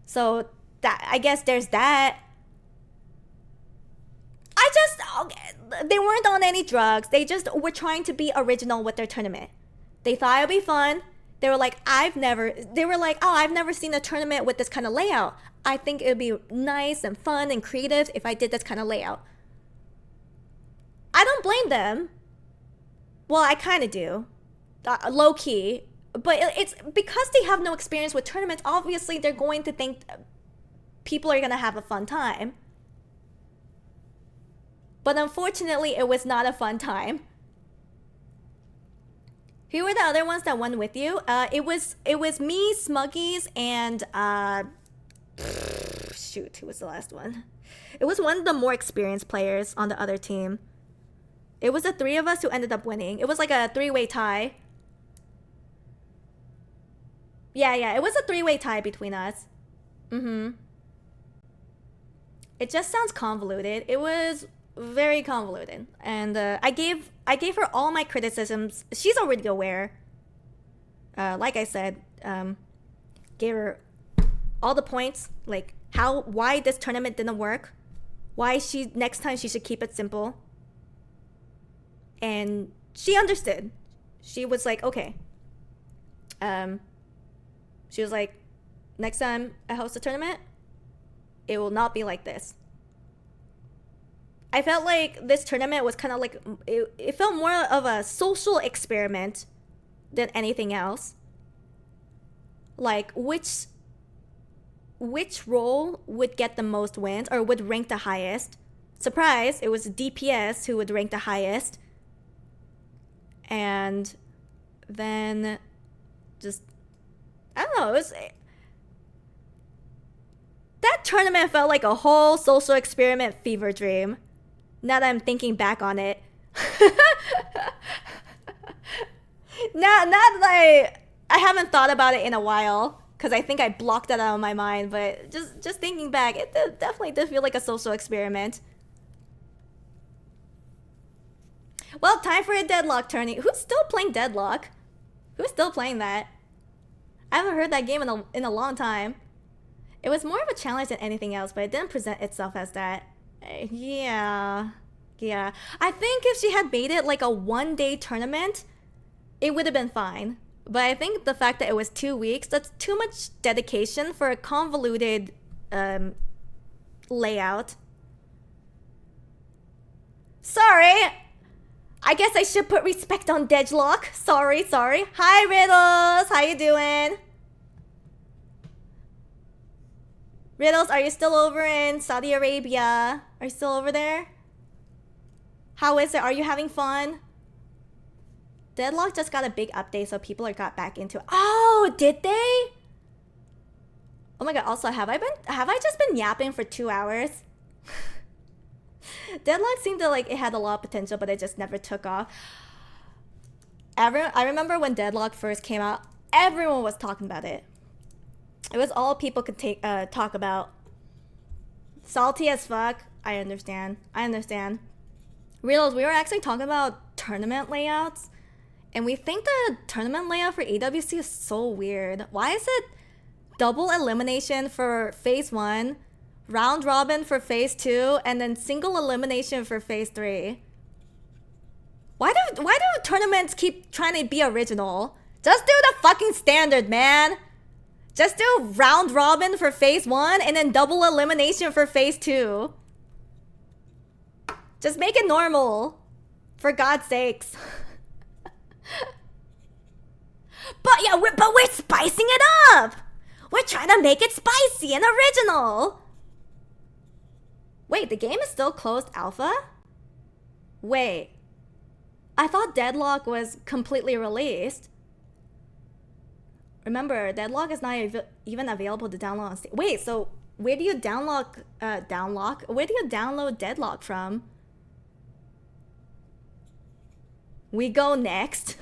So I guess there's that. They weren't on any drugs. They just were trying to be original with their tournament. They thought it would be fun. They were like, I've never seen a tournament with this kind of layout. I think it would be nice and fun and creative if I did this kind of layout. I don't blame them. Well, I kind of do. Low key. But it's because they have no experience with tournaments, obviously they're going to think people are going to have a fun time. But unfortunately, it was not a fun time. Who were the other ones that won with you? It was me, Smuggies, and shoot, who was the last one? It was one of the more experienced players on the other team. It was the 3 of us who ended up winning. It was like a 3-way tie. Yeah, it was a 3-way tie between us. It just sounds convoluted. It was very convoluted, and I gave her all my criticisms. She's already aware. Like I said, gave her all the points, like why this tournament didn't work, why next time she should keep it simple. And she understood. She was like, okay. She was like, next time I host a tournament, it will not be like this. I felt like this tournament was kind of like, it felt more of a social experiment than anything else. Like, which role would get the most wins or would rank the highest? Surprise, it was DPS who would rank the highest. And then just, I don't know, that tournament felt like a whole social experiment fever dream. Now that I'm thinking back on it. Now that I haven't thought about it in a while, because I think I blocked that out of my mind, but just thinking back, it definitely did feel like a social experiment. Well, time for a Deadlock tourney. Who's still playing Deadlock? Who's still playing that? I haven't heard that game in a long time. It was more of a challenge than anything else, but it didn't present itself as that. Yeah. I think if she had made it like a 1-day tournament, it would have been fine. But I think the fact that it was 2 weeks, that's too much dedication for a convoluted layout. Sorry. I guess I should put respect on Deadlock. Sorry. Hi, Riddles. How you doing? Riddles, are you still over in Saudi Arabia? Are you still over there? How is it? Are you having fun? Deadlock just got a big update, so people got back into it. Oh, did they? Oh my god, also have I just been yapping for 2 hours? Deadlock seemed to like it had a lot of potential, but it just never took off. I remember when Deadlock first came out, everyone was talking about it. It was all people could talk about. Salty as fuck. I understand. Reals, we were actually talking about tournament layouts, and we think the tournament layout for AWC is so weird. Why is it double elimination for phase 1, round robin for phase 2, and then single elimination for phase 3? Why do tournaments keep trying to be original? Just do the fucking standard, man. Just do round robin for phase 1 and then double elimination for phase 2. Just make it normal. For God's sakes. But yeah, we're spicing it up. We're trying to make it spicy and original. Wait, the game is still closed alpha? Wait. I thought Deadlock was completely released. Remember, Deadlock is not even available to download on Steam. Wait, so where do you download Deadlock from? We go next.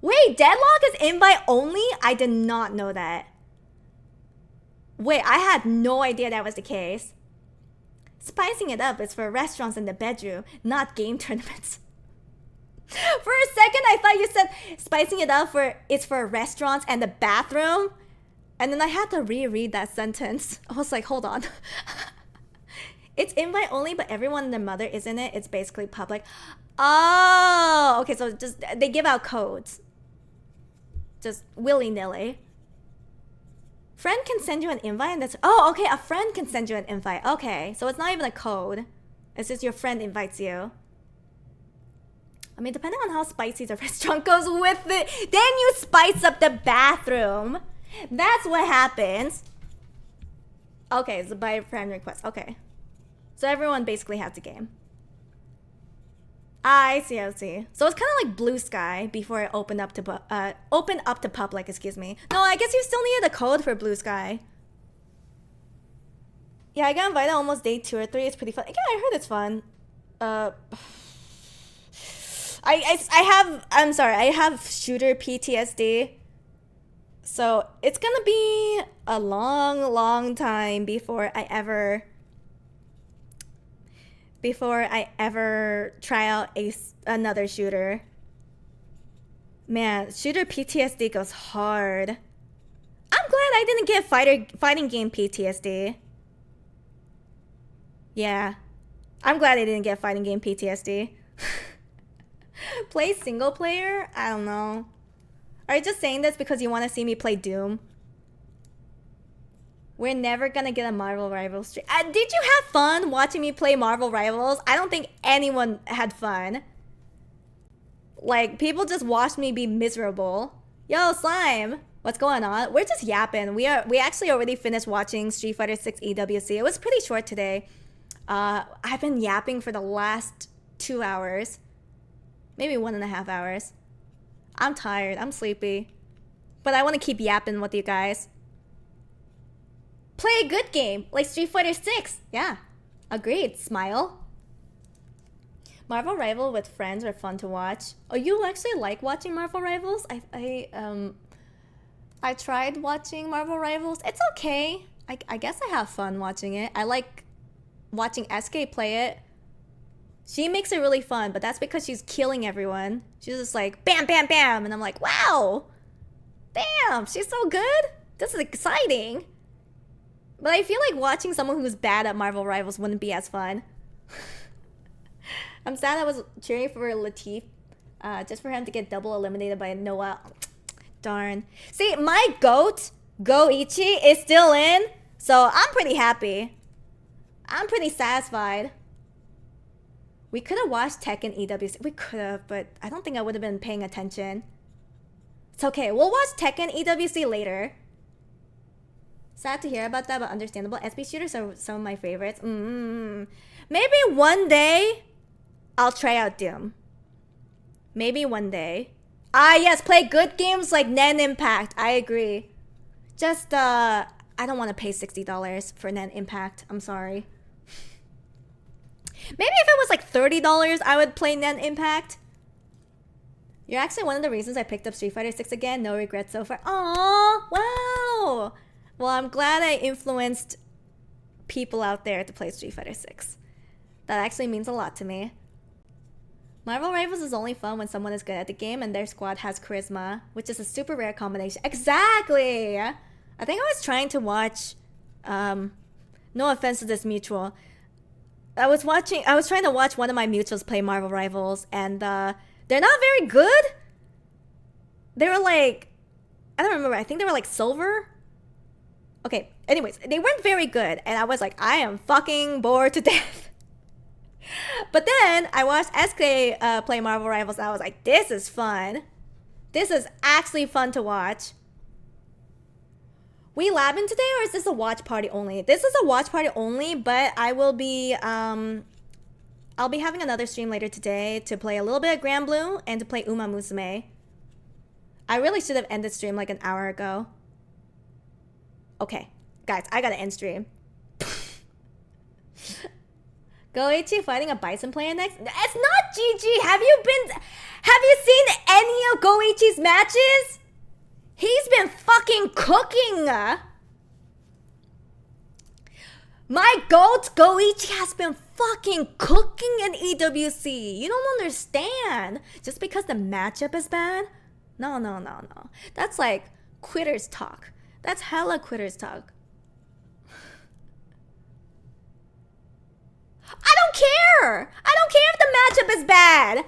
Wait, Deadlock is invite only? I did not know that. Wait, I had no idea that was the case. Spicing it up is for restaurants in the bedroom, not game tournaments. For a second, I thought you said spicing it up it's for restaurants and the bathroom. And then I had to reread that sentence. I was like, hold on. It's invite only, but everyone and their mother is in it. It's basically public. Oh, okay, so just they give out codes. Just willy-nilly. Friend can send you an invite and that's... Oh, okay, a friend can send you an invite. Okay, so it's not even a code. It's just your friend invites you. I mean, depending on how spicy the restaurant goes with it, then you spice up the bathroom. That's what happens. Okay, so by friend request. Okay. So everyone basically has the game. I see. So it's kind of like Blue Sky before it opened up to public. Excuse me. No, I guess you still needed a code for Blue Sky. Yeah, I got invited almost day 2 or 3. It's pretty fun. Yeah, I heard it's fun. I have shooter PTSD. So it's gonna be a long time before I ever try out another shooter. Man, shooter PTSD goes hard. I'm glad I didn't get fighting game PTSD. Yeah. I'm glad I didn't get fighting game PTSD. Play single player? I don't know. Are you just saying this because you want to see me play Doom? We're never gonna get a Marvel Rivals stream. Did you have fun watching me play Marvel Rivals? I don't think anyone had fun. Like, people just watched me be miserable. Yo, Slime! What's going on? We're just yapping. We actually already finished watching Street Fighter 6 EWC. It was pretty short today. I've been yapping for the last 2 hours. Maybe 1.5 hours. I'm tired. I'm sleepy. But I want to keep yapping with you guys. Play a good game, like Street Fighter 6. Yeah, agreed. Smile. Marvel Rival with friends are fun to watch. Oh, you actually like watching Marvel Rivals? I tried watching Marvel Rivals. It's okay. I guess I have fun watching it. I like watching SK play it. She makes it really fun, but that's because she's killing everyone. She's just like, bam, bam, bam. And I'm like, wow. Damn, she's so good. This is exciting. But I feel like watching someone who's bad at Marvel Rivals wouldn't be as fun. I'm sad I was cheering for Latif. Just for him to get double eliminated by Noah. Darn. See, my GOAT, Goichi, is still in. So I'm pretty happy. I'm pretty satisfied. We could have watched Tekken EWC. We could have, but I don't think I would have been paying attention. It's okay. We'll watch Tekken EWC later. Sad to hear about that, but understandable. SB shooters are some of my favorites. Maybe one day I'll try out Doom. Maybe one day. Ah, yes, play good games like Nen Impact. I agree. Just, I don't want to pay $60 for Net Impact. I'm sorry. Maybe if it was like $30, I would play Net Impact. You're actually one of the reasons I picked up Street Fighter 6 again. No regrets so far. Aww, wow. Well, I'm glad I influenced people out there to play Street Fighter 6. That actually means a lot to me. Marvel Rivals is only fun when someone is good at the game and their squad has charisma, which is a super rare combination. Exactly! I think I was trying to watch, no offense to this mutual. I was trying to watch one of my mutuals play Marvel Rivals, and they're not very good. They were like, I don't remember, I think they were like silver. Okay, anyways, they weren't very good, and I was like, I am fucking bored to death. But then I watched SK play Marvel Rivals, and I was like, this is fun. This is actually fun to watch. We labbing today, or is this a watch party only? This is a watch party only, but I will be, I'll be having another stream later today to play a little bit of Grand Blue and to play Uma Musume. I really should have ended stream like an hour ago. Okay, guys, I gotta end stream. Goichi fighting a Bison player next? It's not GG! Have you seen any of Goichi's matches? He's been fucking cooking! My GOAT Goichi has been fucking cooking in EWC. You don't understand. Just because the matchup is bad? No. That's like quitters talk. That's hella quitters talk. I don't care! I don't care if the matchup is bad!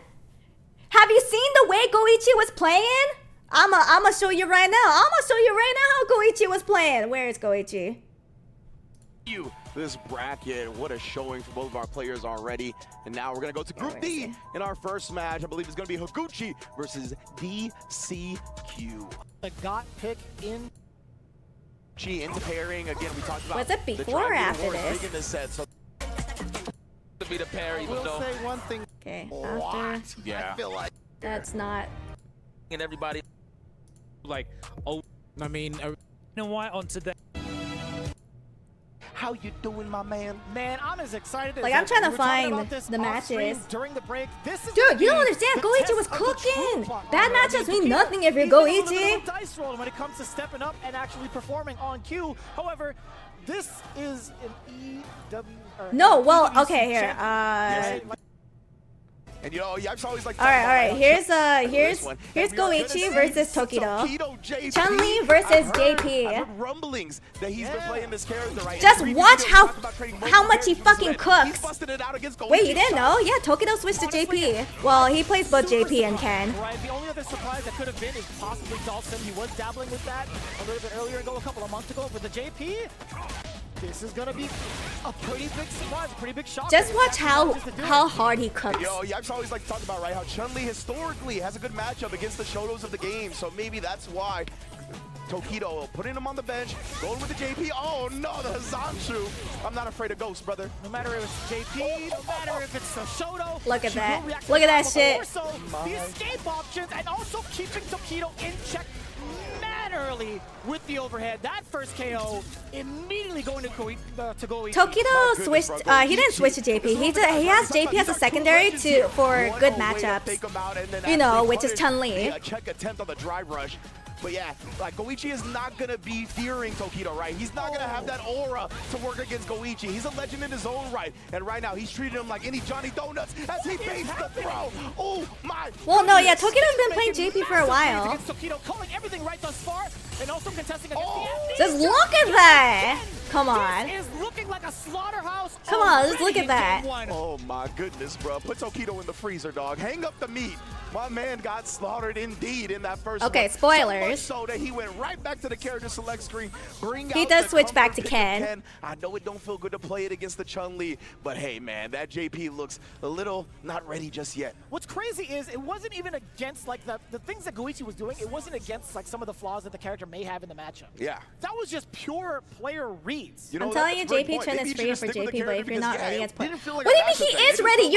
Have you seen the way Goichi was playing? I'ma show you right now. I'ma show you right now how Goichi was playing. Where is Goichi? This bracket, what a showing for both of our players already. And now we're gonna go to Group D in our first match. I believe it's gonna be Higuchi versus DCQ. The got pick in into pairing. Again, we talked about was it before or after this? Big in this set, so to be the parry, I will say one thing. Okay, after. Yeah. I feel like That's not. And everybody, like, oh, I mean, White on today. how you doing, my man? Man, I'm as excited as Like, I'm trying to we were talking find about this the off stream matches. during the break. This is Dude, you don't understand. Goichi was cooking. Bad matchups mean nothing if you're Goichi. Dice roll when it comes to stepping up and actually performing on cue. However, this is an EW. No, well, EWC okay, here. Yes. And you know, I've always like. All right. Here's Goichi versus Tokido. Chun-Li versus JP. Rumblings that he's been playing this character right. Just watch how much he fucking cooks. Wait, you didn't know? Yeah, Tokido switched to JP. Well, he plays both JP and Ken. Right. The only other surprise that could have been is possibly Dalton. He was dabbling with that a little bit earlier ago, a couple of months ago. But the JP, this is gonna be a pretty big surprise, a pretty big shock. Just watch how hard he cooks. Yo, I've always like talked about, right, how Chun-Li historically has a good matchup against the Shotos of the game, so maybe that's why Tokido putting him on the bench, going with the JP. Oh no, the Hazanshu. I'm not afraid of ghosts, brother. No matter if it's JP, no matter if it's the Shoto. Look at that. Look at that shit. Also, the escape options and also keeping Tokido in check early with the overhead. That first KO immediately going to Goichi. Tokido switched. He didn't switch to JP. He has JP as a secondary for good matchups. You know, which is Chun-Li. Check attempt on the drive rush. But yeah, like Goichi is not gonna be fearing Tokido, right? He's not gonna have that aura to work against Goichi. He's a legend in his own right, and right now he's treating him like any Johnny Donuts as he baits the throw. Oh my! Well, no, yeah, Tokido's been playing JP for a while. Tokido calling everything right thus far, and also contesting against the Just look at that! Come on. This is looking like a slaughterhouse. Come on, just look at that. Oh my goodness, bro! Put Tokido in the freezer, dog. Hang up the meat. My man got slaughtered indeed in that first. Okay, one. spoilers. So that he went right back to the character select screen. He does switch back to Ken. I know it don't feel good to play it against the Chun-Li, but hey, man, that JP looks a little not ready just yet. What's crazy is it wasn't even against like the things that Goichi was doing. It wasn't against like some of the flaws that the character may have in the matchup. Yeah. That was just pure player reads. You know, I'm telling you, JP Chen is free for JP, but if you're not ready, it's play. What do you mean he is ready?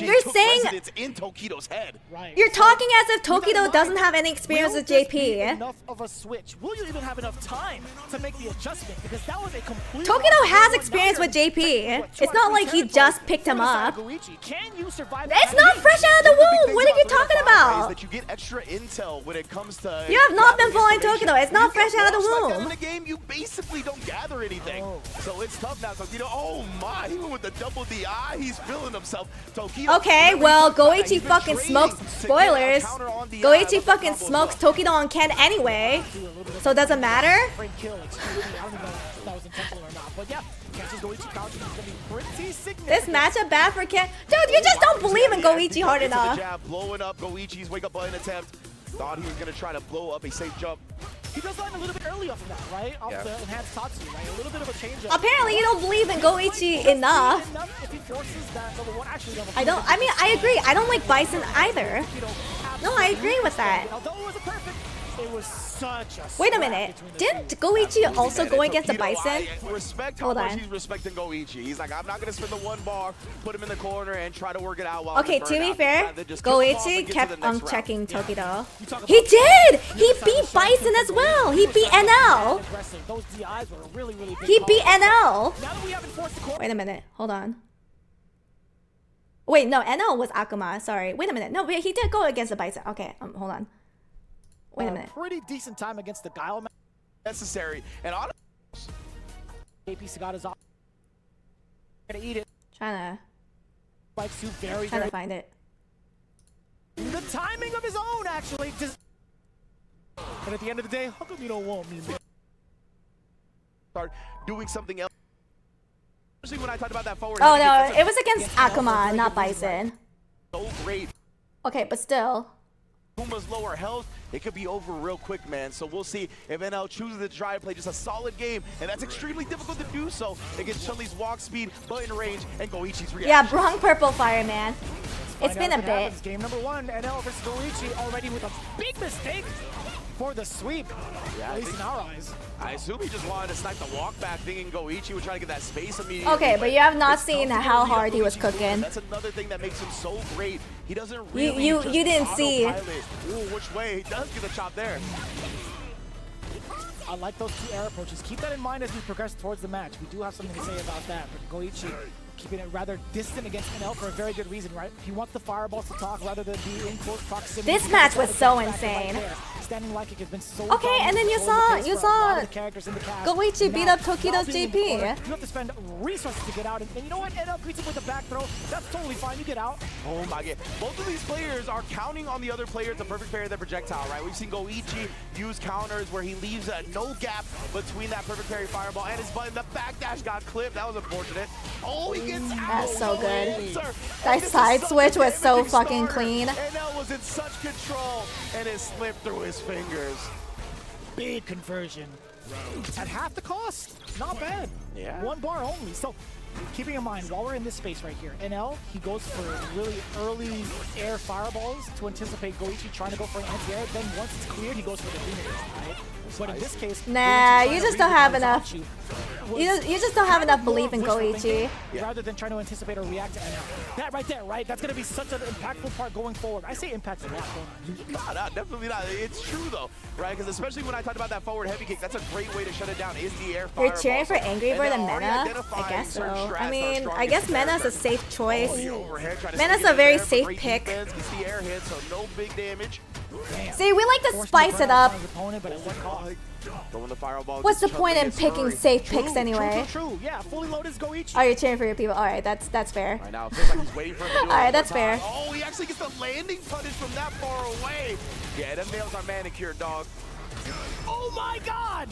You're saying it's in Tokido's head. Right. You're talking as if Tokido doesn't have any experience with JP. Enough of a switch. Will you even have enough time to make the adjustment? Because that was a complete. Tokido has experience with JP. It's not like he just picked him up. Can you survive? It's not fresh out of the womb. What are you talking about? That you get extra intel when it comes to. You have not been following Tokido. It's not fresh out of the womb. In the game, you basically don't gather anything. So it's tough now. Tokido, oh my, he went with the double DI. He's feeling himself. Tokido. Okay, well, Goichi fucking smokes. Spoilers. Goichi fucking smokes Tokido on Ken anyway. So does it matter? This matchup bad for Ken. Dude, you just don't believe in Goichi hard enough. Blowing up Goichi's wake up button attempt. Thought he was going to try to blow up a safe jump. He does land a little bit early off of that, right? Off the enhanced Tatsu, right? A little bit of a change up. Apparently you don't believe in Goichi enough. If he forces that level 1, actually level 2. I mean, I agree. I don't like Bison either. No, I agree with that. Although it was a perfect, it was such a. Wait a minute. Didn't Goichi also go against the Bison? Respect how much he's respecting Goichi. He's like, I'm not going to spend the one bar, put him in the corner, and try to work it out while. Okay, to be fair, Goichi kept checking Tokido. He did! He beat Bison as well! He beat NL! He beat NL! Wait a minute, hold on. Wait, no, NL was Akuma, sorry. Wait a minute, no, he did go against the Bison. Okay, hold on. Wait a minute. Pretty decent time against the Guile. Necessary, and on. AP Sagata's off. Gonna eat it. Trying to find it. The timing of his own, actually. Just. But at the end of the day, how come you don't want me, man? Start doing something else. Especially when I talked about that forward. Oh no, it was against Akuma, not Bison. So great. Okay, but still. Puma's lower health, it could be over real quick, man. So we'll see if NL chooses to try to play just a solid game, and that's extremely difficult to do so against Chun-Li's walk speed, button range, and Goichi's reaction. Yeah, Brung Purple Fire, man. It's been a bit. Game number 1, NL versus Goichi already with a big mistake for the sweep, at least in our eyes. I assume he just wanted to snipe the walk back, thinking Goichi would try to get that space immediately. Okay, but you have not seen how hard he was cooking. That's another thing that makes him so great. He doesn't really you didn't see. Ooh, which way? He does get the chop there. I like those 2 air approaches. Keep that in mind as we progress towards the match. We do have something to say about that, but Goichi keeping it rather distant against NL for a very good reason, right? He wants the fireballs to talk rather than be in close proximity. This match was so insane. Standing like it has been so okay, and then you saw Goichi beat up Tokido's JP. You have to spend resources to get out, and you know what? NL greets him with a back throw. That's totally fine. You get out. Oh my god! Both of these players are counting on the other player to perfect parry their projectile, right? We've seen Goichi use counters where he leaves no gap between that perfect parry fireball and his button. The backdash got clipped. That was unfortunate. Oh, he gets out. That's so good. That side switch was so fucking clean. NL was in such control, and it slipped through his fingers. Big conversion. At half the cost. Not bad. Yeah. 1 bar only. So keeping in mind, while we're in this space right here, NL, he goes for really early air fireballs to anticipate Goichi trying to go for an anti-air. Then once it's cleared, he goes for the remix, right? But in this case, nah, you just don't have enough. You just don't have enough belief in Goichi. Rather than trying to anticipate or react to NL. That right there, right? That's going to be such an impactful part going forward. I say impact's a lot going on. No, definitely not. It's true though, right? Because especially when I talked about that forward heavy kick, that's a great way to shut it down. Is the air fireball. You're cheering for Angry Bird and Mena? I guess so. I mean, I guess Mena's a safe choice. Mena's a very safe pick. Gets the air hit, so no big damage. See, we like to spice it up. What's the point in picking safe picks anyway? True. Yeah, fully loaded is Goichi. Oh, you're cheering for your people. All right, that's fair. Right now, it feels like he's waiting for him to do it. All right, that's fair. Oh, he actually gets the landing punish from that far away. Yeah, them nails are manicured, dog. Oh my God!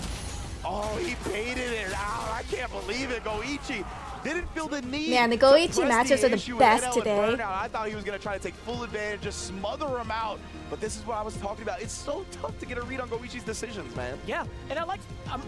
Oh, he baited it out. I can't believe it, Goichi. Didn't feel the need. Man, the Goichi matchups are the best today. I thought he was going to try to take full advantage, just smother him out. But this is what I was talking about. It's so tough to get a read on Goichi's decisions, man. Yeah, and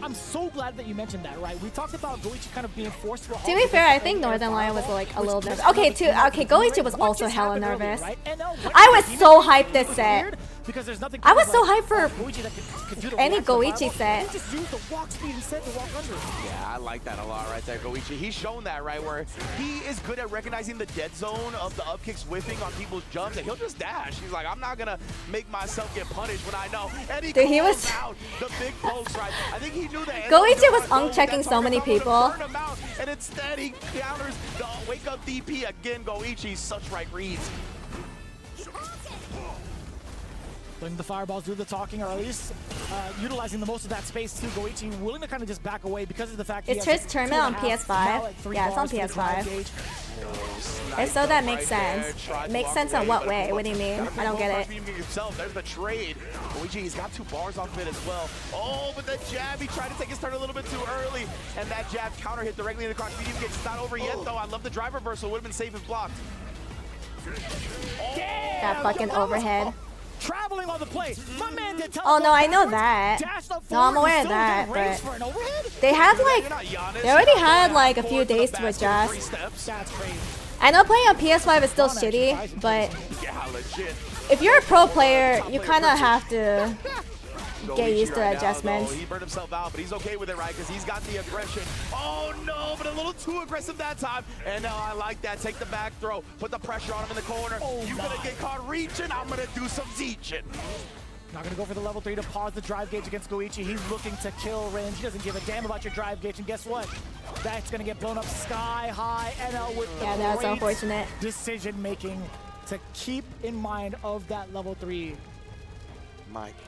I'm so glad that you mentioned that, right? We talked about Goichi kind of being forced to be fair, I think Northern Lion was like a little nervous. Okay, Goichi was also hella nervous. I was so hyped this set. because there's nothing. I was so hyped for Goichi that could do the any reaction Goichi fireball. set. He just used the walk speed instead to walk under. Yeah, I like that a lot right there, Goichi. He's shown that, right, where he is good at recognizing the dead zone of the up kicks whiffing on people's jumps, and he'll just dash. He's like, I'm not going to make myself get punished when I know. And he was out the big pokes, right? I think he knew that. Goichi was unchecking so many people. And instead, he counters the wake-up DP again. Goichi, such right reads. Letting the fireballs do the talking, or at least utilizing the most of that space too. Goichi willing to kind of just back away because of the fact it's his tournament on PS5. Yeah, it's on PS5. If so, that makes sense. It makes sense in what way? What do you mean? I don't get it. There's the trade. Goichi, he's got 2 bars off it as well. Oh, but the jab, he tried to take his turn a little bit too early. And that jab counter hit directly in the crotch medium kick. It's not over yet, though. I love the drive reversal. Would have been safe if blocked. That fucking overhead. Traveling on the play. My man did oh no, I know that. No, I'm aware of that, but they had like, they already had like a few days to adjust. I know playing on PS5 is still shitty, but if you're a pro player, you kind of have to get used to adjustments. He burned himself out, but he's okay with it, right? Because he's got the aggression. Oh no, but a little too aggressive that time. And now I like that. Take the back throw. Put the pressure on him in the corner. You're gonna get caught reaching. I'm gonna do some zeeching. Not gonna go for the level 3 to pause the drive gauge against Goichi. He's looking to kill range. He doesn't give a damn about your drive gauge. And guess what? That's gonna get blown up sky high. NL with the that's unfortunate decision making to keep in mind of that level 3.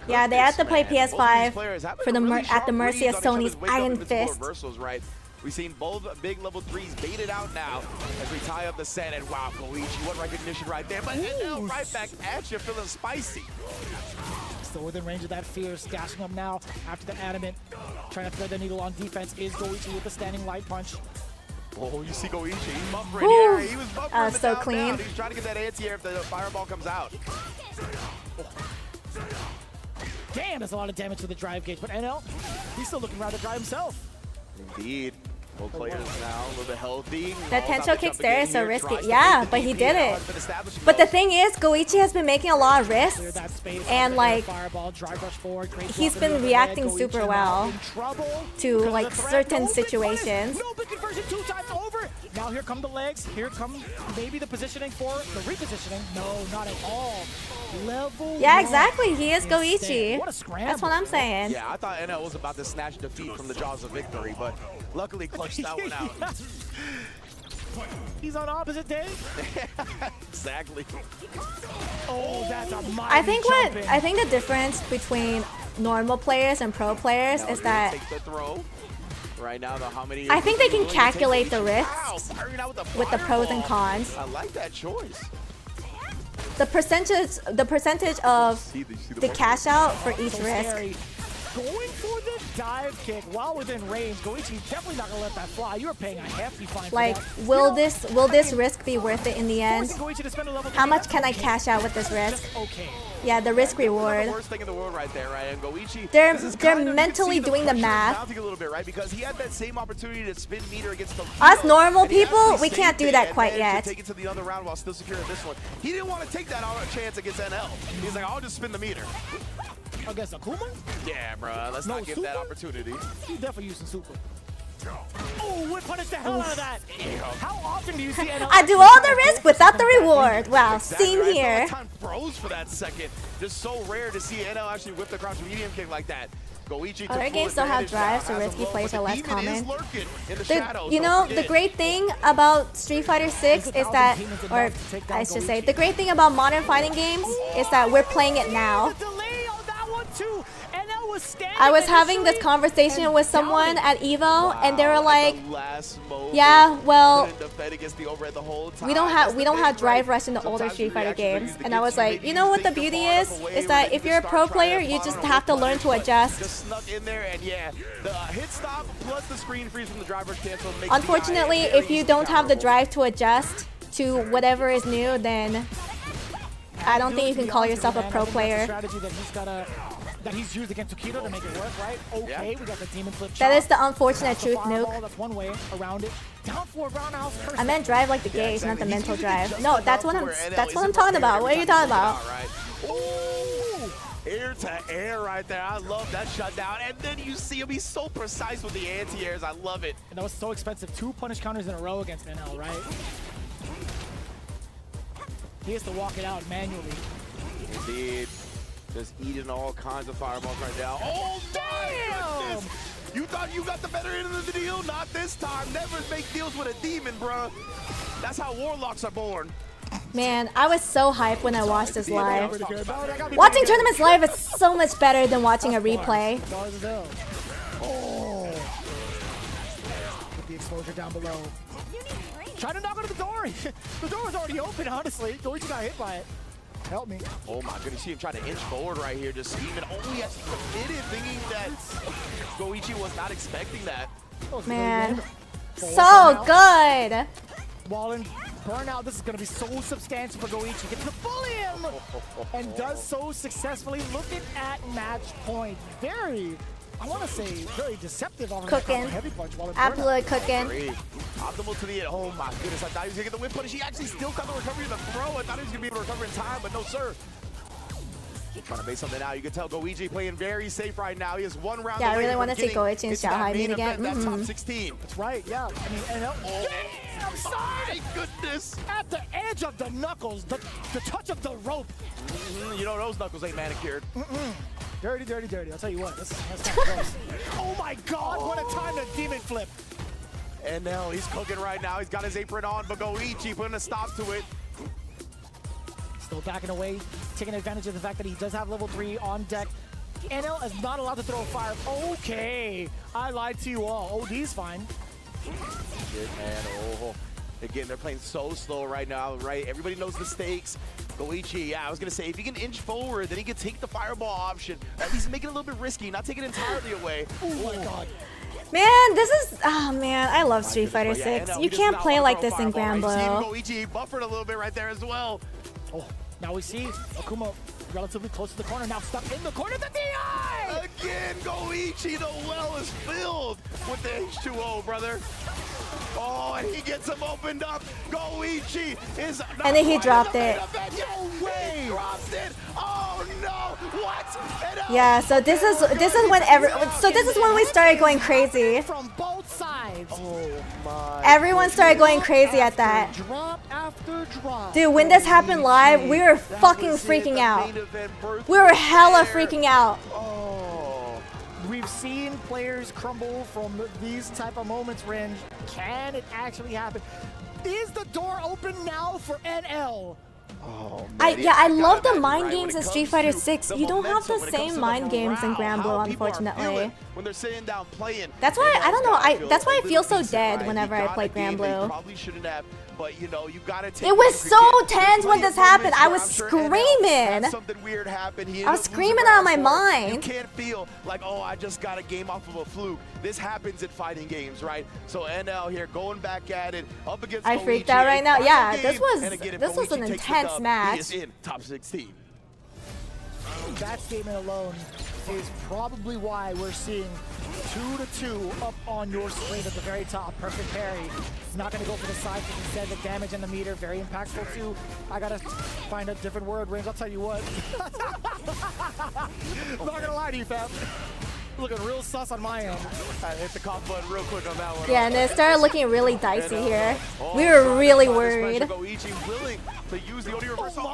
Yeah, they have to play PS5 for the at the mercy of Sony's Iron Fist. Right? We've seen both big level 3s baited out now as we tie up the set. And wow, Goichi, what recognition right there. But now right back at you, feeling spicy. Still within range of that fierce, dashing up now after the adamant. Trying to thread the needle on defense is Goichi with the standing light punch. Oh, you see Goichi, he's buffering here. He was buffering so clean. He's trying to get that anti-air if the fireball comes out. Damn, that's a lot of damage to the drive gauge, but NL, he's still looking rather dry himself. Indeed. Both players now a little bit healthy. That potential kick there is so risky. Yeah, but he did it. But the thing is, Goichi has been making a lot of risks, and like, he's been reacting super well to like certain situations. No big conversion, 2 times over. Now here come the legs. Here come maybe the positioning for the repositioning. No, not at all. Level yeah, exactly. He is Goichi. What a scramble. That's what I'm saying. Yeah, I thought NL was about to snatch defeat from the jaws of victory, but luckily clutched that one out. He's on opposite day. Exactly. Oh, that's a mighty I think the difference between normal players and pro players is that right now, I think they can calculate the risks with the pros and cons. I like that choice. The percentage of the cash out for each risk. Going for the dive kick while within range. Goichi definitely not gonna let that fly. You are paying a hefty fine like, for that. will this risk be worth it in the end? How much can I cash out with this risk? Okay. Yeah, the risk reward. The worst thing in the world right there, right? And Goichi, they're mentally doing the math. A little bit, right? Because he had that same opportunity to spin meter against the us normal people, we can't do that quite yet. Take it to the other round while still securing this one. He didn't want to take that chance against NL. He's like, I'll just spin the meter. Against Akuma? Yeah, bro. Let's not give that opportunity. He's definitely using super. Oh, would punish the hell out of that. How often do you see NL? I do all the risk without the reward. Wow, exactly same right. here. Time froze for that second. Just so rare to see NL actually whip the crouch medium kick like that. Other games don't have drives, so risky plays are less common. You know, the great thing about Street Fighter 6 is that, or I should say, the great thing about modern fighting games is that we're playing it now. I was having this conversation with someone at Evo, and they were like, "Yeah, well, we don't have drive rush in the older Street Fighter games." And I was like, "You know what the beauty is that if you're a pro player, you just have to learn to adjust." Unfortunately, if you don't have the drive to adjust to whatever is new, then I don't think you can call yourself a pro player. That he's used against Tokido to make it work, right? Okay, we got the demon flip. That is the unfortunate truth, Nuke. That's one way around it. Down for roundhouse curse. I meant drive like the gauge, not the mental drive. No, that's what I'm talking about. What are you talking about? Air to air right there. I love that shutdown. And then you see him, he's so precise with the anti-airs. I love it. And that was so expensive. 2 punish counters in a row against NL, right? He has to walk it out manually. Indeed. Just eating all kinds of fireballs right now. Oh, my goodness! You thought you got the better end of the deal? Not this time. Never make deals with a demon, bro. That's how warlocks are born. Man, I was so hyped when I watched this live. Watching tournaments live is so much better than watching a replay. Oh. With the exposure down below. Try to knock onto the door. The door was already open, honestly. Goichi got hit by it. Help me. Oh my goodness, see him trying to inch forward right here, just scheming. Oh, yes, he committed, thinking that Goichi was not expecting that. Man, so good. Wallen, burnout, this is going to be so substantial for Goichi. Gets to bully him and does so successfully. Looking at match point. Very, I want to say, very deceptive on cooking. Heavy punch. Absolute cooking. Optimal to the end. Oh my goodness, I thought he was going to get the whip punish. He actually still got the recovery in the throw. I thought he was going to be able to recover in time, but no, sir. Trying to base something out. You can tell Goichi playing very safe right now. He has 1 round. Yeah, I really want to see Goichi and Xiaohai meet again. That top 16. That's right, yeah. I mean, and damn, sorry. Goodness. At the edge of the knuckles, the touch of the rope. You know those knuckles ain't manicured. Dirty, dirty, dirty. I'll tell you what, that's not close. Oh my God, what a time to demon flip. And now he's cooking right now. He's got his apron on, but Goichi putting a stop to it. Still backing away, taking advantage of the fact that he does have level 3 on deck. NL is not allowed to throw a fire. Okay, I lied to you all. OD's fine. Shit, man. Oh. Again, they're playing so slow right now, right? Everybody knows the stakes. Goichi, yeah, I was going to say, if he can inch forward, then he can take the fireball option. At least make it a little bit risky, not take it entirely away. Oh my God. Man, this is, oh man, I love Street Fighter 6. You can't play like this in Granblue. Goichi buffered a little bit right there as well. Oh, now we see Akuma relatively close to the corner, now stuck in the corner, the DI! Again, Goichi, the well is filled with the H2O, brother. Oh, and he gets him opened up. Goichi is not and then he dropped it. No way! He dropped it. Oh no! What? Yeah, so this is when we started going crazy. From both sides. Oh my. Everyone started going crazy at that. Drop after drop. Dude, when this happened live, we were fucking freaking out. We were hella freaking out. We've seen players crumble from these type of moments, Ringe. Can it actually happen? Is the door open now for NL? Oh, I love the mind games in Street Fighter 6. You don't have the same mind games in Granblue, unfortunately. When they're sitting down playing. That's why I don't know. That's why I feel so dead whenever I play Granblue. Probably shouldn't have, but you know, you gotta take it was so tense when this happened. I was screaming. Something weird happened. I was screaming out of my mind. You can't feel like, oh, I just got a game off of a fluke. This happens in fighting games, right? So NL here going back at it, up against I freaked out right now. Yeah, this was an intense match. He is in top 16. That statement alone is probably why we're seeing 2-2 up on your screen at the very top. Perfect parry. It's not going to go for the side, but instead the damage and the meter, very impactful too. I got to find a different word, Ringe. I'll tell you what. I'm not going to lie to you, fam. Looking real sus on my end. I hit the cough button real quick on that one. Yeah, and it started looking really dicey here. We were really worried. Goichi willing to use the OD reversal.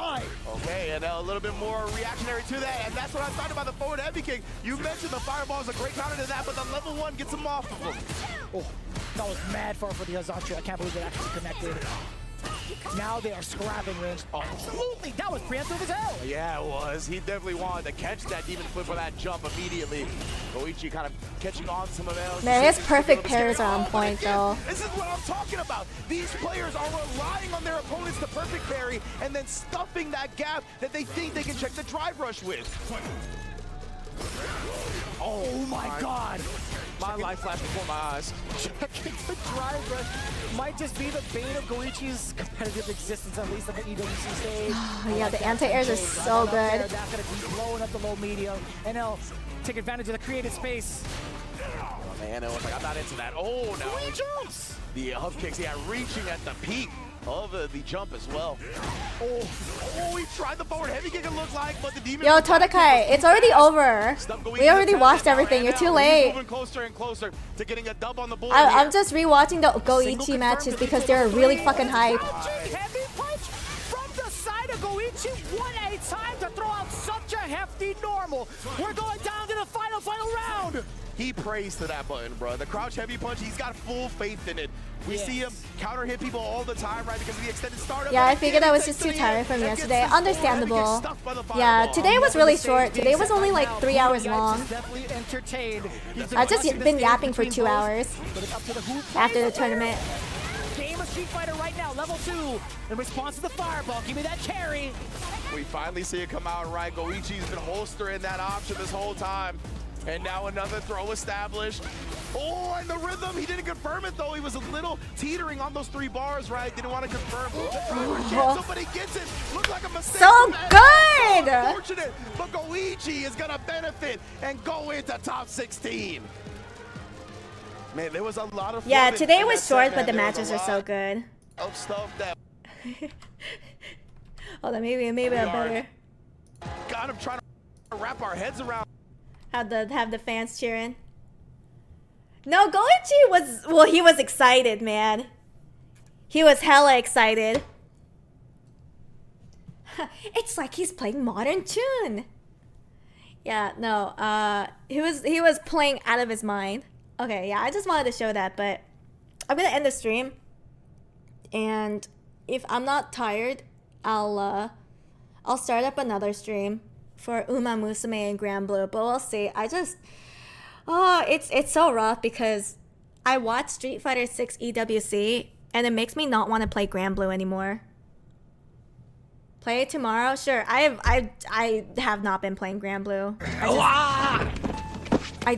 Okay, and a little bit more reactionary to that, and that's what I thought about the forward heavy kick. You mentioned the fireball is a great counter to that, but the level 1 gets him off of him. Oh, that was mad far for the Azanchu. I can't believe it actually connected. Now they are scrapping, Ringe. Absolutely, that was preemptive as hell. Yeah, it was. He definitely wanted to catch that demon flip for that jump immediately. Goichi kind of catching on some of those. Man, his perfect pairs are on point, though. This is what I'm talking about. These players are relying on their opponents to perfect parry and then stuffing that gap that they think they can check the drive rush with. Oh my God. My life flashed before my eyes. Checking the drive rush might just be the bane of Goichi's competitive existence, at least on the EWC stage. Yeah, the anti-airs are so good. That's going to be blowing up the low medium. NL take advantage of the created space. Oh man, it was like, I'm not into that. Oh, no. Three jumps. The up kicks, yeah, reaching at the peak. of the jump as well. Oh, he tried the forward heavy kick, it looked like, but the demon. Yo, Todakai, it's already over. We already watched everything. You're too late. Moving closer and closer to getting a dub on the board. I'm just rewatching the Goichi matches because they're really fucking hype. Heavy punch from the side of Goichi. What a time to throw out such a hefty normal. We're going down to the final round. He prays to that button, bro. The crouch heavy punch, he's got full faith in it. We see him counter hit people all the time, right? Because of the extended startup. Yeah, I figured I was just too tired from yesterday. Understandable. Yeah, today was really short. Today was only like 3 hours long. I've just been yapping for 2 hours after the tournament. Game of Street Fighter right now, level 2. In response to the fireball, give me that carry. We finally see it come out right. Goichi's been holstering that option this whole time. And now another throw established. Oh, and the rhythm, he didn't confirm it though. He was a little teetering on those 3 bars, right? Didn't want to confirm. Somebody gets it. Looked like a mistake. So good! Unfortunate, but Goichi is gonna benefit and go into top 16. Man, there was a lot of fun. Yeah, today was short, but the matches are so good. Of stuff that. Hold on, maybe I'm better. God, I'm trying to wrap our heads around. Have the fans cheering. No, Goichi was, well, he was excited, man. He was hella excited. It's like he's playing Modern Tune. Yeah, no, he was playing out of his mind. Okay, yeah, I just wanted to show that, but I'm gonna end the stream. And if I'm not tired, I'll start up another stream for Uma Musume and Grand Blue, but we'll see. It's so rough because I watched Street Fighter 6 EWC and it makes me not want to play Grand Blue anymore. Play it tomorrow? Sure. I have not been playing Grand Blue. I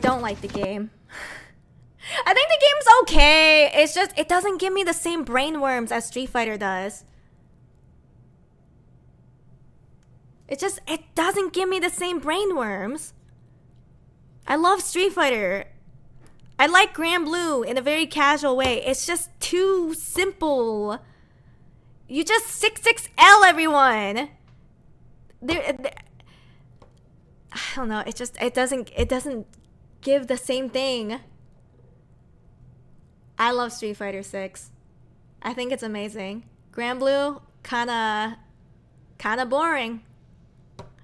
don't like the game. I think the game's okay. It's just, it doesn't give me the same brainworms as Street Fighter does. It doesn't give me the same brainworms. I love Street Fighter. I like Grand Blue in a very casual way. It's just too simple. You just 6-6L everyone. I don't know. It doesn't give the same thing. I love Street Fighter 6. I think it's amazing. Grand Blue, kinda boring.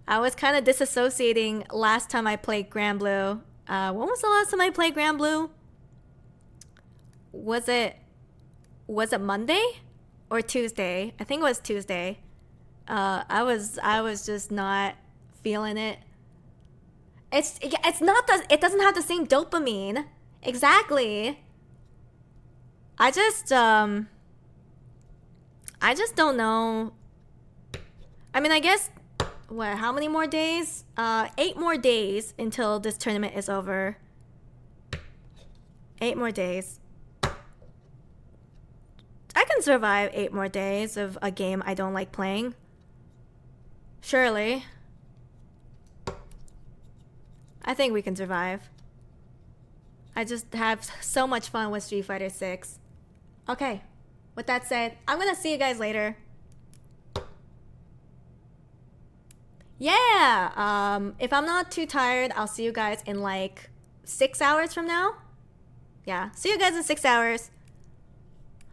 I was kind of disassociating last time I played Grand Blue. When was the last time I played Grand Blue? Was it Monday or Tuesday? I think it was Tuesday. I was just not feeling it. It's not it doesn't have the same dopamine. Exactly. I just don't know. I mean, I guess, what, how many more days? 8 more days until this tournament is over. 8 more days. I can survive 8 more days of a game I don't like playing. Surely. I think we can survive. I just have so much fun with Street Fighter 6. Okay, with that said, I'm gonna see you guys later. Yeah, if I'm not too tired, I'll see you guys in like 6 hours from now. Yeah, see you guys in 6 hours.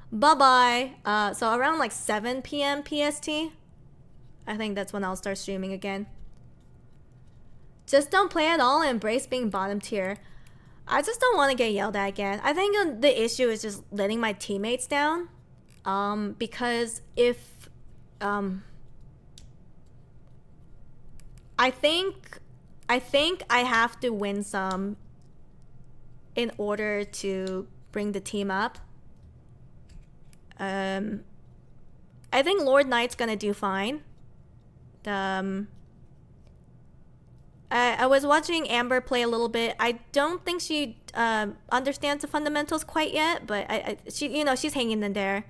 Bye-bye. So around like 7 p.m. PST. I think that's when I'll start streaming again. Just don't play at all and embrace being bottom tier. I just don't want to get yelled at again. I think the issue is just letting my teammates down. Because if... I think I have to win some in order to bring the team up. I think Lord Knight's gonna do fine. I was watching Amber play a little bit. I don't think she understands the fundamentals quite yet, but she's hanging in there.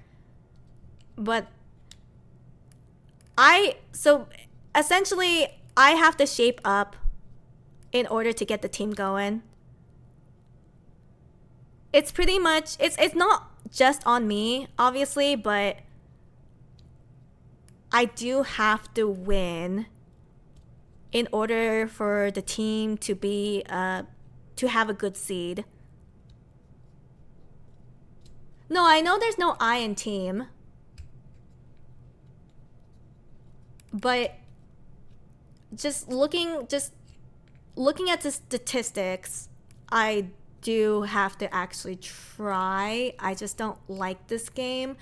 But so essentially I have to shape up in order to get the team going. It's pretty much, it's not just on me, obviously, but I do have to win in order for the team to be to have a good seed. No, I know there's no I in team. But just looking at the statistics, I do have to actually try. I just don't like this game,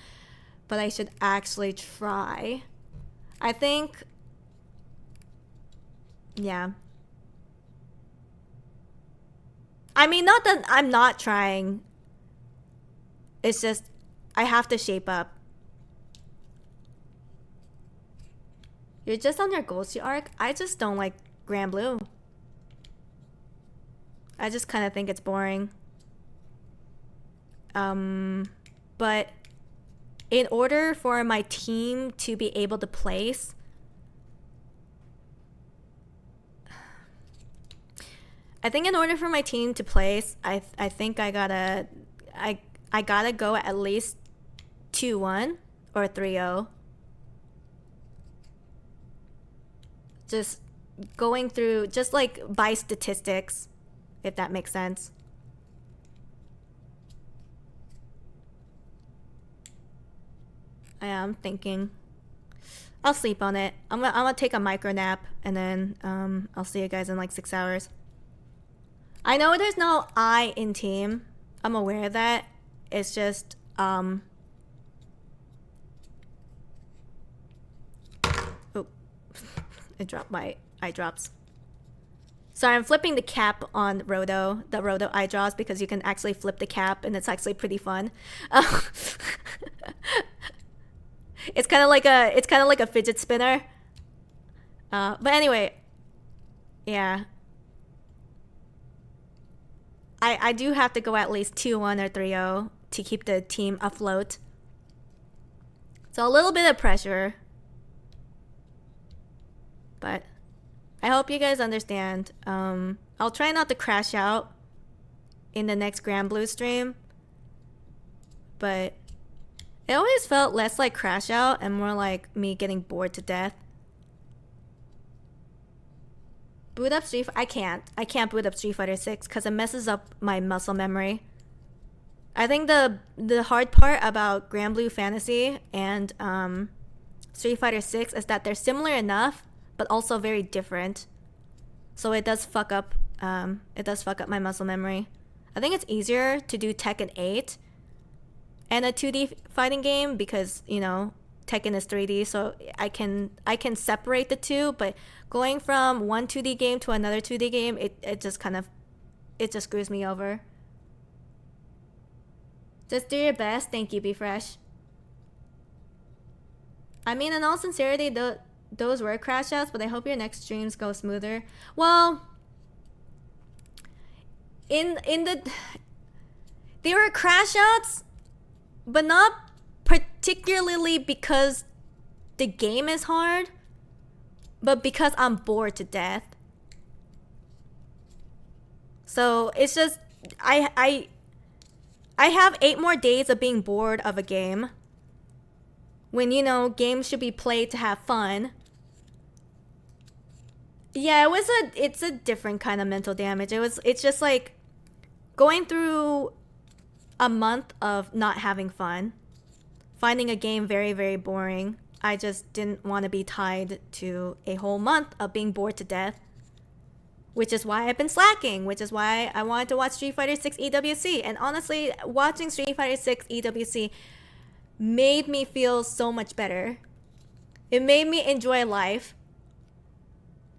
but I should actually try. I think, yeah. I mean, not that I'm not trying. It's just, I have to shape up. You're just on your Ghosty arc? I just don't like Grand Blue. I just kind of think it's boring. But in order for my team to be able to place, I think in order for my team to place, I think I gotta go at least 2-1 or 3-0. Just going through, just like by statistics, if that makes sense. I'm thinking. I'll sleep on it. I'm gonna take a micro nap, and then I'll see you guys in like 6 hours. I know there's no I in team. I'm aware of that. It's just oh, I dropped my eye drops. Sorry, I'm flipping the cap on Roto, the Roto eye drops, because you can actually flip the cap, and it's actually pretty fun. It's kind of like a fidget spinner. But anyway, yeah. I do have to go at least 2-1 or 3-0 to keep the team afloat. So a little bit of pressure. But I hope you guys understand. I'll try not to crash out in the next Grand Blue stream. But it always felt less like crash out and more like me getting bored to death. Boot up Street Fighter. I can't boot up Street Fighter 6 because it messes up my muscle memory. I think the hard part about Grand Blue Fantasy and Street Fighter 6 is that they're similar enough, but also very different. So it does fuck up my muscle memory. I think it's easier to do Tekken 8 and a 2D fighting game because, you know, Tekken is 3D, so I can separate the two, but going from one 2D game to another 2D game, it just screws me over. Just do your best. Thank you, Be Fresh. I mean, in all sincerity, those were crash outs, but I hope your next streams go smoother. Well, they were crash outs, but not particularly because the game is hard, but because I'm bored to death. So it's just I have 8 more days of being bored of a game, when, you know, games should be played to have fun. Yeah, it's a different kind of mental damage. It's just like going through a month of not having fun, finding a game very, very boring. I just didn't want to be tied to a whole month of being bored to death, which is why I've been slacking, which is why I wanted to watch Street Fighter 6 EWC. And honestly, watching Street Fighter 6 EWC made me feel so much better. It made me enjoy life.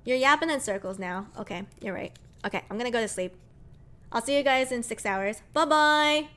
You're yapping in circles now. Okay, you're right. Okay, I'm gonna go to sleep. I'll see you guys in 6 hours. Bye-bye!